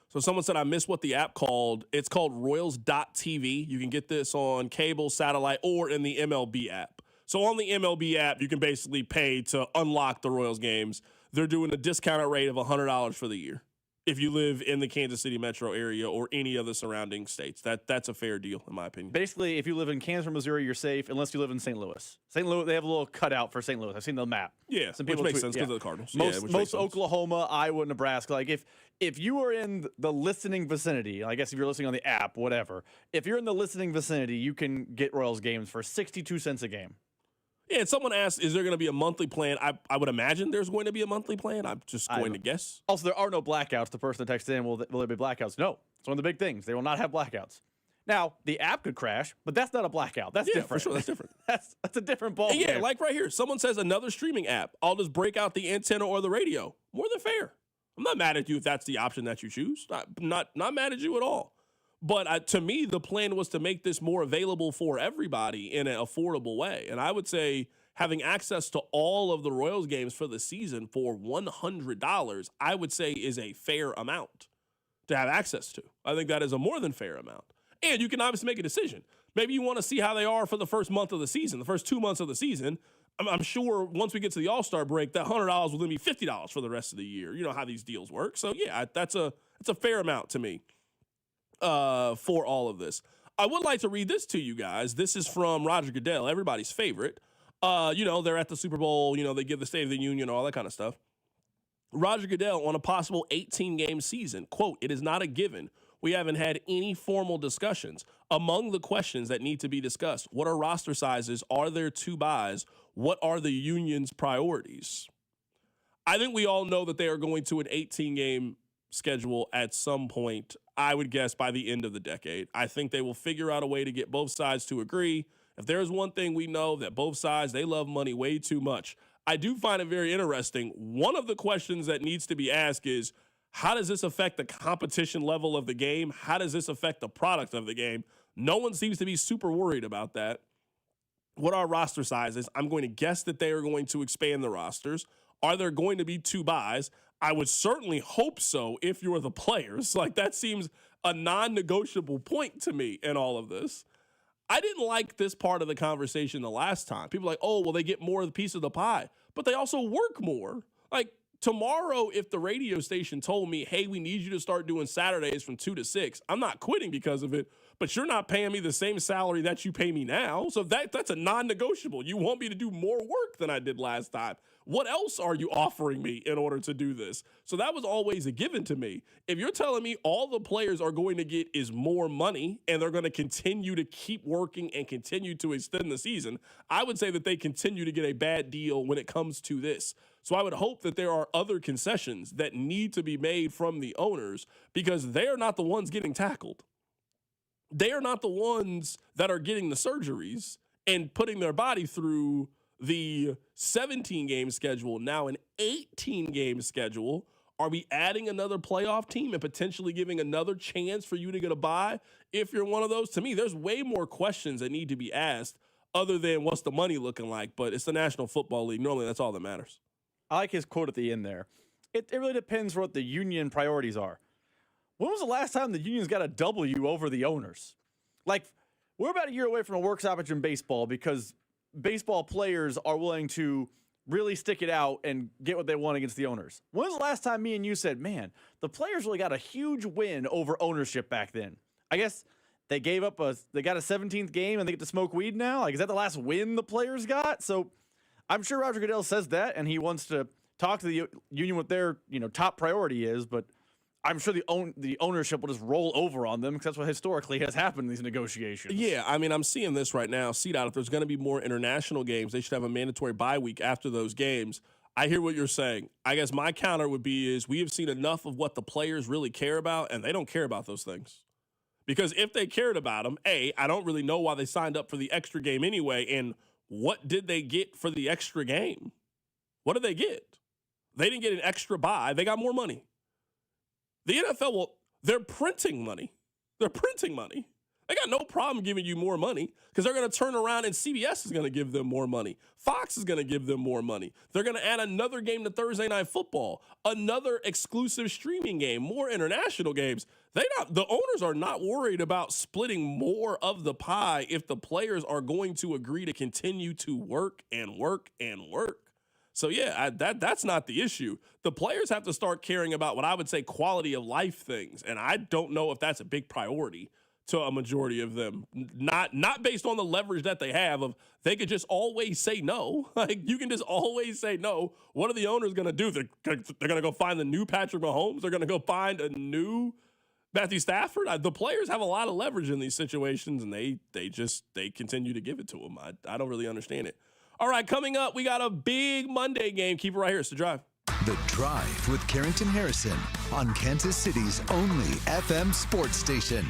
So someone said I missed what the app called. It's called Royals.tv. You can get this on cable, satellite, or in the MLB app. So on the MLB app, you can basically pay to unlock the Royals games. They're doing a discounted rate of $100 for the year if you live in the Kansas City metro area or any of the surrounding states. That's a fair deal, in my opinion. Basically, if you live in Kansas or Missouri, you're safe, unless you live in St. Louis. St. Louis, they have a little cutout for St. Louis. I've seen the map. Yeah, which makes sense because of the Cardinals. Most Oklahoma, Iowa, Nebraska. Like, if you are in the listening vicinity, I guess if you're listening on the app, whatever, if you're in the listening vicinity, you can get Royals games for 62 cents a game. Yeah, and someone asked, is there going to be a monthly plan? I would imagine there's going to be a monthly plan. I'm just going to guess. Also, there are no blackouts. The person that texted in, will there be blackouts? No. It's one of the big things. They will not have blackouts. Now, the app could crash, but that's not a blackout. That's different. For sure, that's different. that's a different ball. Yeah, like right here. Someone says another streaming app. I'll just break out the antenna or the radio. More than fair. I'm not mad at you if that's the option that you choose. Not mad at you at all. But to me, the plan was to make this more available for everybody in an affordable way. And I would say having access to all of the Royals games for the season for $100, I would say is a fair amount. to have access to. I think that is a more than fair amount. And you can obviously make a decision. Maybe you want to see how they are for the first month of the season, the first 2 months of the season. I'm sure once we get to the All-Star break, that $100 will then be $50 for the rest of the year. You know how these deals work. So, yeah, that's a fair amount to me for all of this. I would like to read this to you guys. This is from Roger Goodell, everybody's favorite. They're at the Super Bowl. They give the State of the Union, all that kind of stuff. Roger Goodell on a possible 18-game season. Quote, "It is not a given. We haven't had any formal discussions. Among the questions that need to be discussed, what are roster sizes? Are there 2 buys? What are the union's priorities?" I think we all know that they are going to an 18-game schedule at some point, I would guess by the end of the decade. I think they will figure out a way to get both sides to agree. If there's one thing we know, that both sides, they love money way too much. I do find it very interesting. One of the questions that needs to be asked is, how does this affect the competition level of the game? How does this affect the product of the game? No one seems to be super worried about that. What are roster sizes? I'm going to guess that they are going to expand the rosters. Are there going to be 2 buys? I would certainly hope so if you're the players. Like, that seems a non-negotiable point to me in all of this. I didn't like this part of the conversation the last time. People are like, oh, well, they get more of the piece of the pie, but they also work more. Like, tomorrow, if the radio station told me, hey, we need you to start doing Saturdays from 2 to 6, I'm not quitting because of it, but you're not paying me the same salary that you pay me now. So that's a non-negotiable. You want me to do more work than I did last time. What else are you offering me in order to do this? So that was always a given to me. If you're telling me all the players are going to get is more money and they're going to continue to keep working and continue to extend the season, I would say that they continue to get a bad deal when it comes to this. So I would hope that there are other concessions that need to be made from the owners because they are not the ones getting tackled. They are not the ones that are getting the surgeries and putting their body through the 17-game schedule, now an 18-game schedule. Are we adding another playoff team and potentially giving another chance for you to get a bye if you're one of those? To me, there's way more questions that need to be asked other than what's the money looking like, but it's the National Football League. Normally, that's all that matters. I like his quote at the end there. It really depends what the union priorities are. When was the last time the unions got a W over the owners? Like, we're about a year away from a work stoppage in baseball because baseball players are willing to really stick it out and get what they want against the owners. When was the last time me and you said, man, the players really got a huge win over ownership back then? I guess they got a 17th game and they get to smoke weed now? Like, is that the last win the players got? So I'm sure Roger Goodell says that and he wants to talk to the union what their top priority is, but I'm sure the ownership will just roll over on them because that's what historically has happened in these negotiations. Yeah, I mean, I'm seeing this right now. CDOT, if there's going to be more international games, they should have a mandatory bye week after those games. I hear what you're saying. I guess my counter would be is we have seen enough of what the players really care about, and they don't care about those things. Because if they cared about them, I don't really know why they signed up for the extra game anyway, and what did they get for the extra game? What did they get? They didn't get an extra bye. They got more money. The NFL, they're printing money. They're printing money. They got no problem giving you more money because they're going to turn around and CBS is going to give them more money. Fox is going to give them more money. They're going to add another game to Thursday Night Football, another exclusive streaming game, more international games. The owners are not worried about splitting more of the pie if the players are going to agree to continue to work and work and work. So, yeah, that's not the issue. The players have to start caring about what I would say quality of life things, and I don't know if that's a big priority to a majority of them. Not based on the leverage that they have of they could just always say no. Like, you can just always say no. What are the owners going to do? They're going to go find the new Patrick Mahomes? They're going to go find a new Matthew Stafford? The players have a lot of leverage in these situations, and they continue to give it to them. I don't really understand it. All right, coming up, we got a big Monday game. Keep it right here. It's The Drive. The Drive with Carrington Harrison on Kansas City's only FM sports station,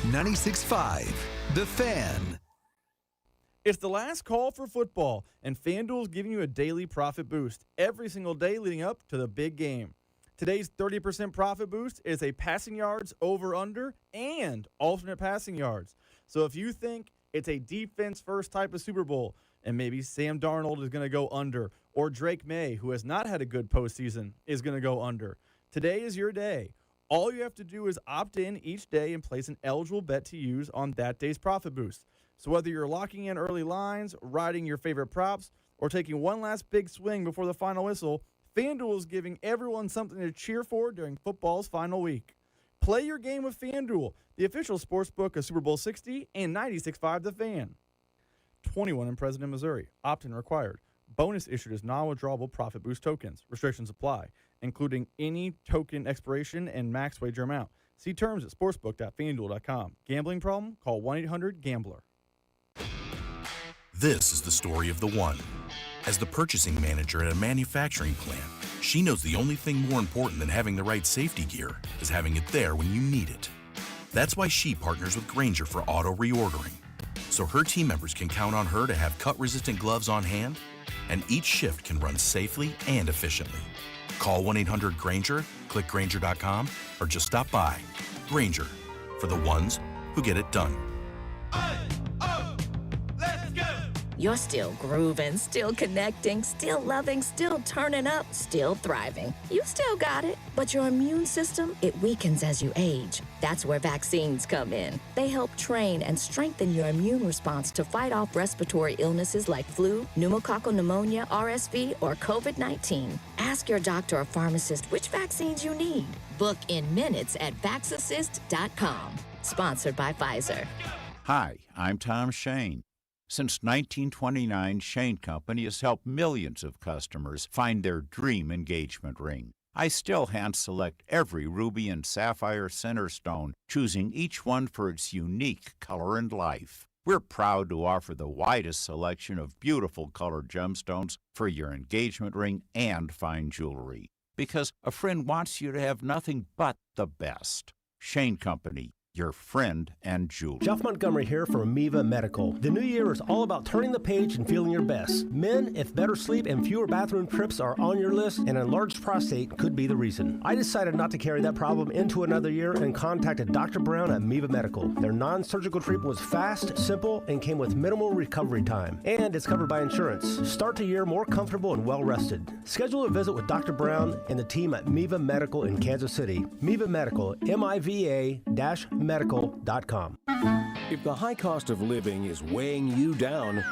96.5 The Fan. It's the last call for football, and FanDuel's giving you a daily profit boost every single day leading up to the big game. Today's 30% profit boost is a passing yards over-under and alternate passing yards. So if you think it's a defense-first type of Super Bowl, and maybe Sam Darnold is going to go under, or Drake May, who has not had a good postseason, is going to go under. Today is your day. All you have to do is opt in each day and place an eligible bet to use on that day's profit boost. So whether you're locking in early lines, riding your favorite props, or taking one last big swing before the final whistle, FanDuel is giving everyone something to cheer for during football's final week. Play your game with FanDuel, the official sportsbook of Super Bowl 60 and 96.5 The Fan. 21 and present in Missouri. Opt-in required. Bonus issued as non-withdrawable profit boost tokens. Restrictions apply, including any token expiration and max wager amount. See terms at sportsbook.fanduel.com. Gambling problem? Call 1-800-GAMBLER. This is the story of the one. As the purchasing manager at a manufacturing plant, she knows the only thing more important than having the right safety gear is having it there when you need it. That's why she partners with Grainger for auto reordering, so her team members can count on her to have cut-resistant gloves on hand, and each shift can run safely and efficiently. Call 1-800-GRAINGER, click Grainger.com, or just stop by. Grainger, for the ones who get it done. You're still grooving, still connecting, still loving, still turning up, still thriving. You still got it, but your immune system, it weakens as you age. That's where vaccines come in. They help train and strengthen your immune response to fight off respiratory illnesses like flu, pneumococcal pneumonia, RSV, or COVID-19. Ask your doctor or pharmacist which vaccines you need. Book in minutes at vaxassist.com. Sponsored by Pfizer. Hi, I'm Tom Shane. Since 1929, Shane Company has helped millions of customers find their dream engagement ring. I still hand-select every ruby and sapphire center stone, choosing each one for its unique color and life. We're proud to offer the widest selection of beautiful colored gemstones for your engagement ring and fine jewelry, because a friend wants you to have nothing but the best. Shane Company, your friend and jewelry. Jeff Montgomery here from Miva Medical. The new year is all about turning the page and feeling your best. Men, if better sleep and fewer bathroom trips are on your list, an enlarged prostate could be the reason. I decided not to carry that problem into another year and contacted Dr. Brown at Miva Medical. Their non-surgical treatment was fast, simple, and came with minimal recovery time. And it's covered by insurance. Start the year more comfortable and well-rested. Schedule a visit with Dr. Brown and the team at Miva Medical in Kansas City. Miva Medical, MIVA-medical.com. If the high cost of living is weighing you down,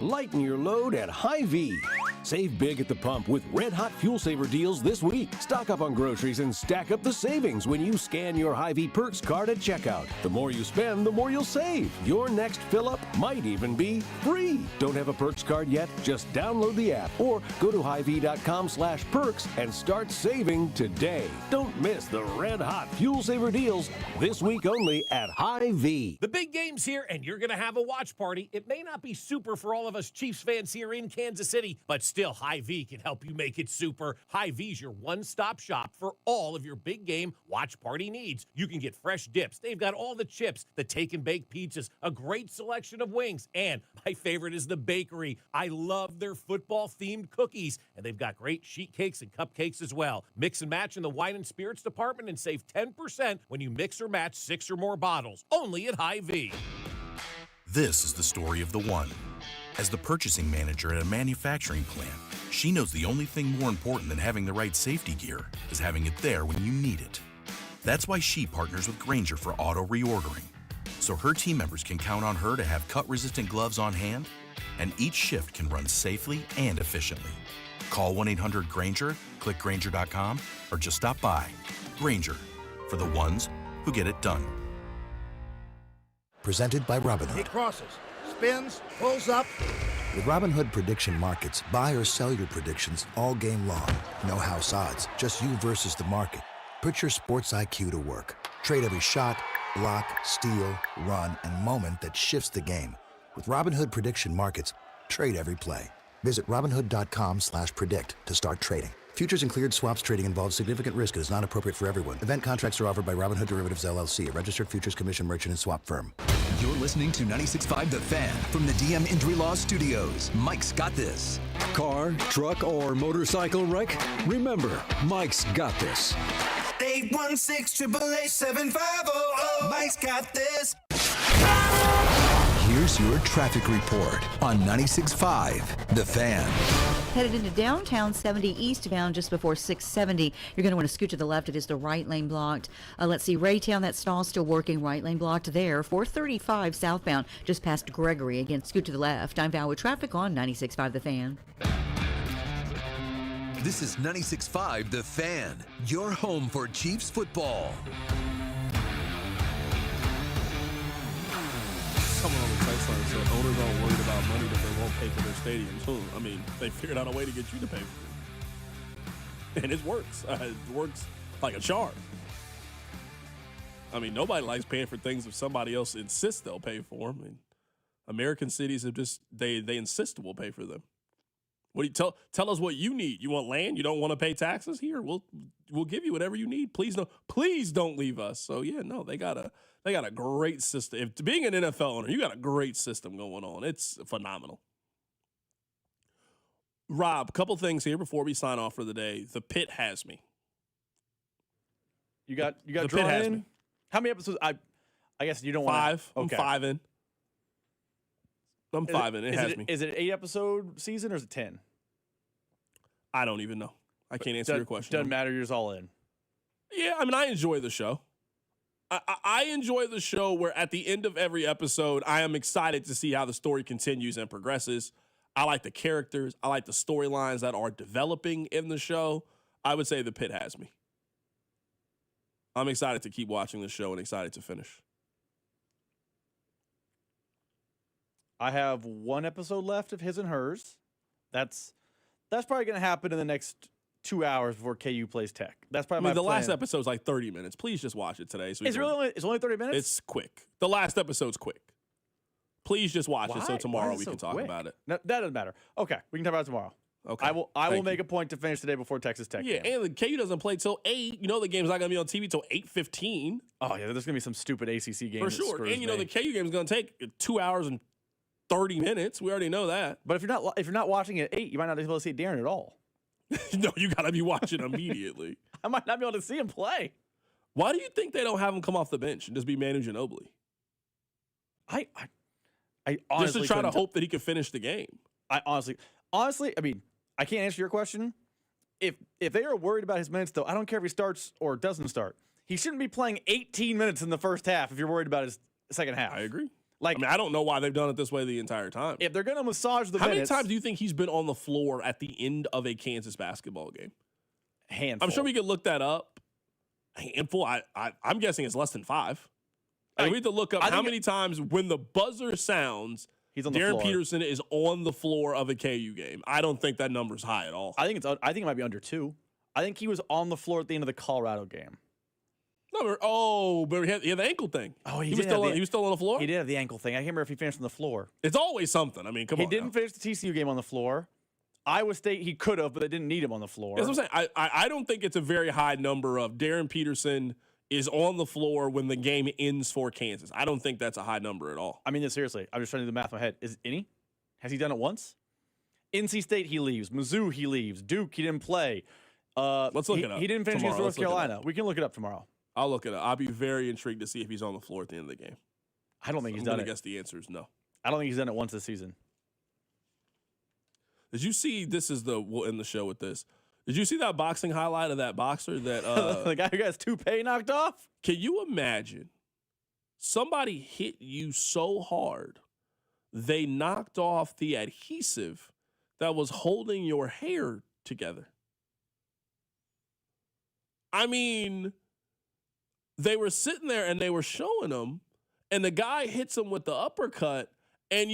lighten your load at Hy-Vee. Save big at the pump with red-hot fuel-saver deals this week. Stock up on groceries and stack up the savings when you scan your Hy-Vee Perks card at checkout. The more you spend, the more you'll save. Your next fill-up might even be free. Don't have a Perks card yet? Just download the app or go to Hy-Vee.com/perks and start saving today. Don't miss the red-hot fuel-saver deals this week only at Hy-Vee. The big game's here, and you're going to have a watch party. It may not be super for all of us Chiefs fans here in Kansas City, but still, Hy-Vee can help you make it super. Hy-Vee's your one-stop shop for all of your big game watch party needs. You can get fresh dips. They've got all the chips, the take-and-bake pizzas, a great selection of wings, and my favorite is the bakery. I love their football-themed cookies, and they've got great sheet cakes and cupcakes as well. Mix and match in the wine and spirits department and save 10% when you mix or match 6 or more bottles. Only at Hy-Vee. This is the story of the one. As the purchasing manager at a manufacturing plant, she knows the only thing more important than having the right safety gear is having it there when you need it. That's why she partners with Grainger for auto reordering, so her team members can count on her to have cut-resistant gloves on hand, and each shift can run safely and efficiently. Call 1-800-GRAINGER, click Grainger.com, or just stop by. Grainger, for the ones who get it done. Presented by Robinhood. He crosses, spins, pulls up. With Robinhood Prediction Markets, buy or sell your predictions all game long. No house odds, just you versus the market. Put your sports IQ to work. Trade every shot, block, steal, run, and moment that shifts the game. With Robinhood Prediction Markets, trade every play. Visit Robinhood.com/predict to start trading. Futures and cleared swaps trading involves significant risk and is not appropriate for everyone. Event contracts are offered by Robinhood Derivatives LLC, a registered futures commission merchant and swap firm. You're listening to 96.5 The Fan from the DM Injury Law Studios. Mike's got this. Car, truck, or motorcycle wreck? Remember, Mike's got this. 816-888-7500. Mike's got this. Here's Here's your traffic report on 96.5 The Fan. Headed into downtown 70 eastbound just before 670. You're going to want to scoot to the left. It is the right lane blocked. Let's see, Raytown, that stall's still working. Right lane blocked there. 435 southbound just past Gregory. Again, scoot to the left. I'm Val with traffic on 96.5 The Fan. This is 96.5 The Fan, your home for Chiefs football. Someone on the text line said owners aren't worried about money that they won't pay for their stadiums. I mean, they figured out a way to get you to pay for it. And it works. It works like a charm. I mean, nobody likes paying for things if somebody else insists they'll pay for them. I mean, American cities have just, they insist we'll pay for them. What do you tell us what you need? You want land? You don't want to pay taxes? Here, we'll give you whatever you need. Please don't leave us. So yeah, no, they got a great system. If being an NFL owner, you got a great system going on. It's phenomenal. Rob, couple things here before we sign off for the day. The Pit has me. You got the drawn Pit has in? me. How many episodes? I guess you don't want 5. Okay. I'm 5 in. I'm 5 in. It has me. Is it an 8-episode season or is it 10? I don't even know. I can't answer your question. Doesn't matter. You're just all in. Yeah, I mean, I enjoy the show. I enjoy the show where at the end of every episode, I am excited to see how the story continues and progresses. I like the characters. I like the storylines that are developing in the show. I would say The Pit has me. I'm excited to keep watching the show and excited to finish. I have 1 episode left of His and Hers. That's probably going to happen in the next 2 hours before KU plays Tech. That's probably the my last plan. eposode's like 30 minutes. Please just watch it today. So It's only 30 minutes? It's quick. The last episode's quick. Please just watch it so Why tomorrow is it we so can talk quick? about it. No, that doesn't matter. Okay, we can talk about it tomorrow. Okay. I will make a point to finish today before Texas Tech. Yeah, game. and the KU doesn't play till 8. You know the game's not going to be on TV till 8:15. Oh, yeah, there's going to be some stupid ACC game. For sure. And you know the KU game's going to take 2 hours and 30 minutes. We already know that. But if you're not watching at 8, you might not be able to see Darren at all. No, you got to be watching immediately. I might not be able to see him play. Why do you think they don't have him come off the bench and just be Manu Ginobili? I honestly just to try to hope that he could finish the game. I honestly, I mean, I can't answer your question. If they are worried about his minutes, though, I don't care if he starts or doesn't start. He shouldn't be playing 18 minutes in the first half if you're worried about his second half. I agree. Like, I mean, I don't know why they've done it this way the entire time. If they're going to massage the How minutes. many times do you think he's been on the floor at the end of a Kansas basketball game? Handful. I'm sure we could look that up. A handful. I'm guessing it's less than 5. We have to look up how many times when the buzzer sounds, he's on the Darren floor. Peterson is on the floor of a KU game. I don't think that number's high at all. I think it might be under 2. I think he was on the floor at the end of the Colorado game. No, but he had the ankle thing. Oh, he was still on the floor? He did have the ankle thing. I can't remember if he finished on the floor. It's always something. I mean, come on. He didn't finish the TCU game on the floor. Iowa State, he could have, but they didn't need him on the floor. That's what I'm saying. I don't think it's a very high number of Darren Peterson is on the floor when the game ends for Kansas. I don't think that's a high number at all. I mean, seriously, I'm just trying to do the math in my head. Is it any? Has he done it once? NC State, he leaves. Mizzou, he leaves. Duke, he didn't play. Let's look it up. He didn't finish against tomorrow. North Carolina. We can look it up tomorrow. I'll look it up. I'll be very intrigued to see if he's on the floor at the end of the game. I don't think he's done it. I guess the answer is no. I don't think he's done it once this season. Did you see, we'll end the show with this. Did you see that boxing highlight of that boxer that the guy who got his toupee knocked off? Can you imagine somebody hit you so hard they knocked off the adhesive that was holding your hair together? I mean, they were sitting there and they were showing him, and the guy hits him with the uppercut, and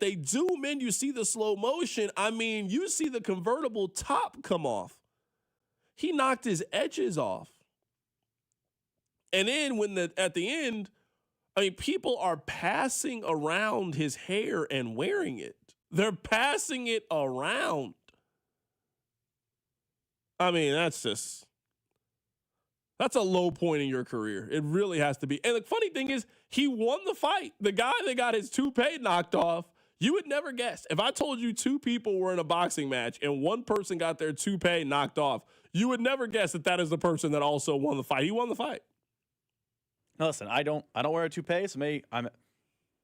they zoom in, you see the slow motion. I mean, you see the convertible top come off. He knocked his edges off. And then at the end, I mean, people are passing around his hair and wearing it. They're passing it around. I mean, that's a low point in your career. It really has to be. And the funny thing is, he won the fight. The guy that got his toupee knocked off, you would never guess. If I told you 2 people were in a boxing match and one person got their toupee knocked off, you would never guess that is the person that also won the fight. He won the fight. No, listen, I don't wear a toupee, so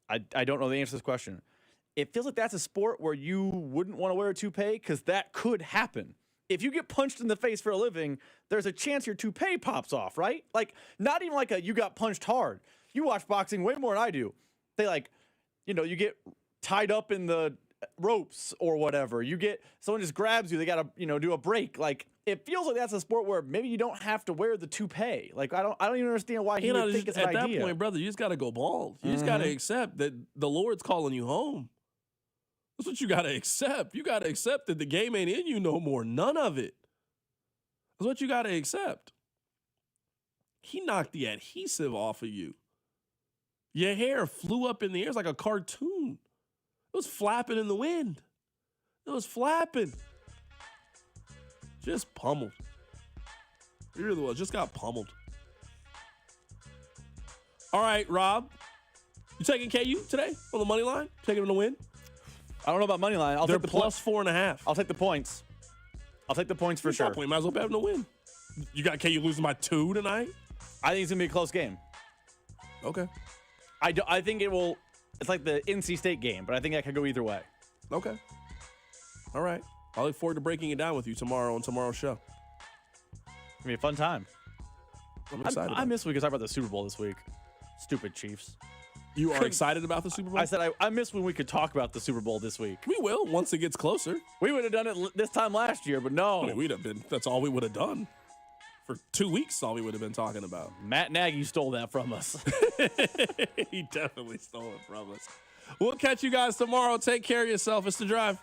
I don't know the answer to this question. It feels like that's a sport where you wouldn't want to wear a toupee because that could happen. If you get punched in the face for a living, there's a chance your toupee pops off, right? Like, not even like you got punched hard. You watch boxing way more than I do. They you get tied up in the ropes or whatever. Someone just grabs you. They got to, do a break. Like, it feels like that's a sport where maybe you don't have to wear the toupee. Like, I don't even understand why he would think it's an idea. At that point, brother, you just got to go bald. You just got to accept that the Lord's calling you home. That's what you got to accept. You got to accept that the game ain't in you no more. None of it. That's what you got to accept. He knocked the adhesive off of you. Your hair flew up in the air. It's like a cartoon. It was flapping in the wind. It was flapping. Just pummeled. It really was. Just got pummeled. All right, Rob. You taking KU today on the money line? Taking them to win? I don't know about money line. They're plus 4.5. I'll take the points. I'll take the points for sure. Might as well bet them to win. You got KU losing by 2 tonight? I think it's going to be a close game. Okay. I think it will. It's like the NC State game, but I think that could go either way. Okay. All right. I look forward to breaking it down with you tomorrow on tomorrow's show. It's going to be a fun time. I'm excited. I miss we could talk about the Super Bowl this week. Stupid Chiefs. You are excited about the Super Bowl? I said I miss when we could talk about the Super Bowl this week. We will once it gets closer. We would have done it this time last year, but no. I mean, that's all we would have done. For 2 weeks, all we would have been talking about. Matt Nagy stole that from us. He definitely stole it from us. We'll catch you guys tomorrow. Take care of yourself. It's The Drive.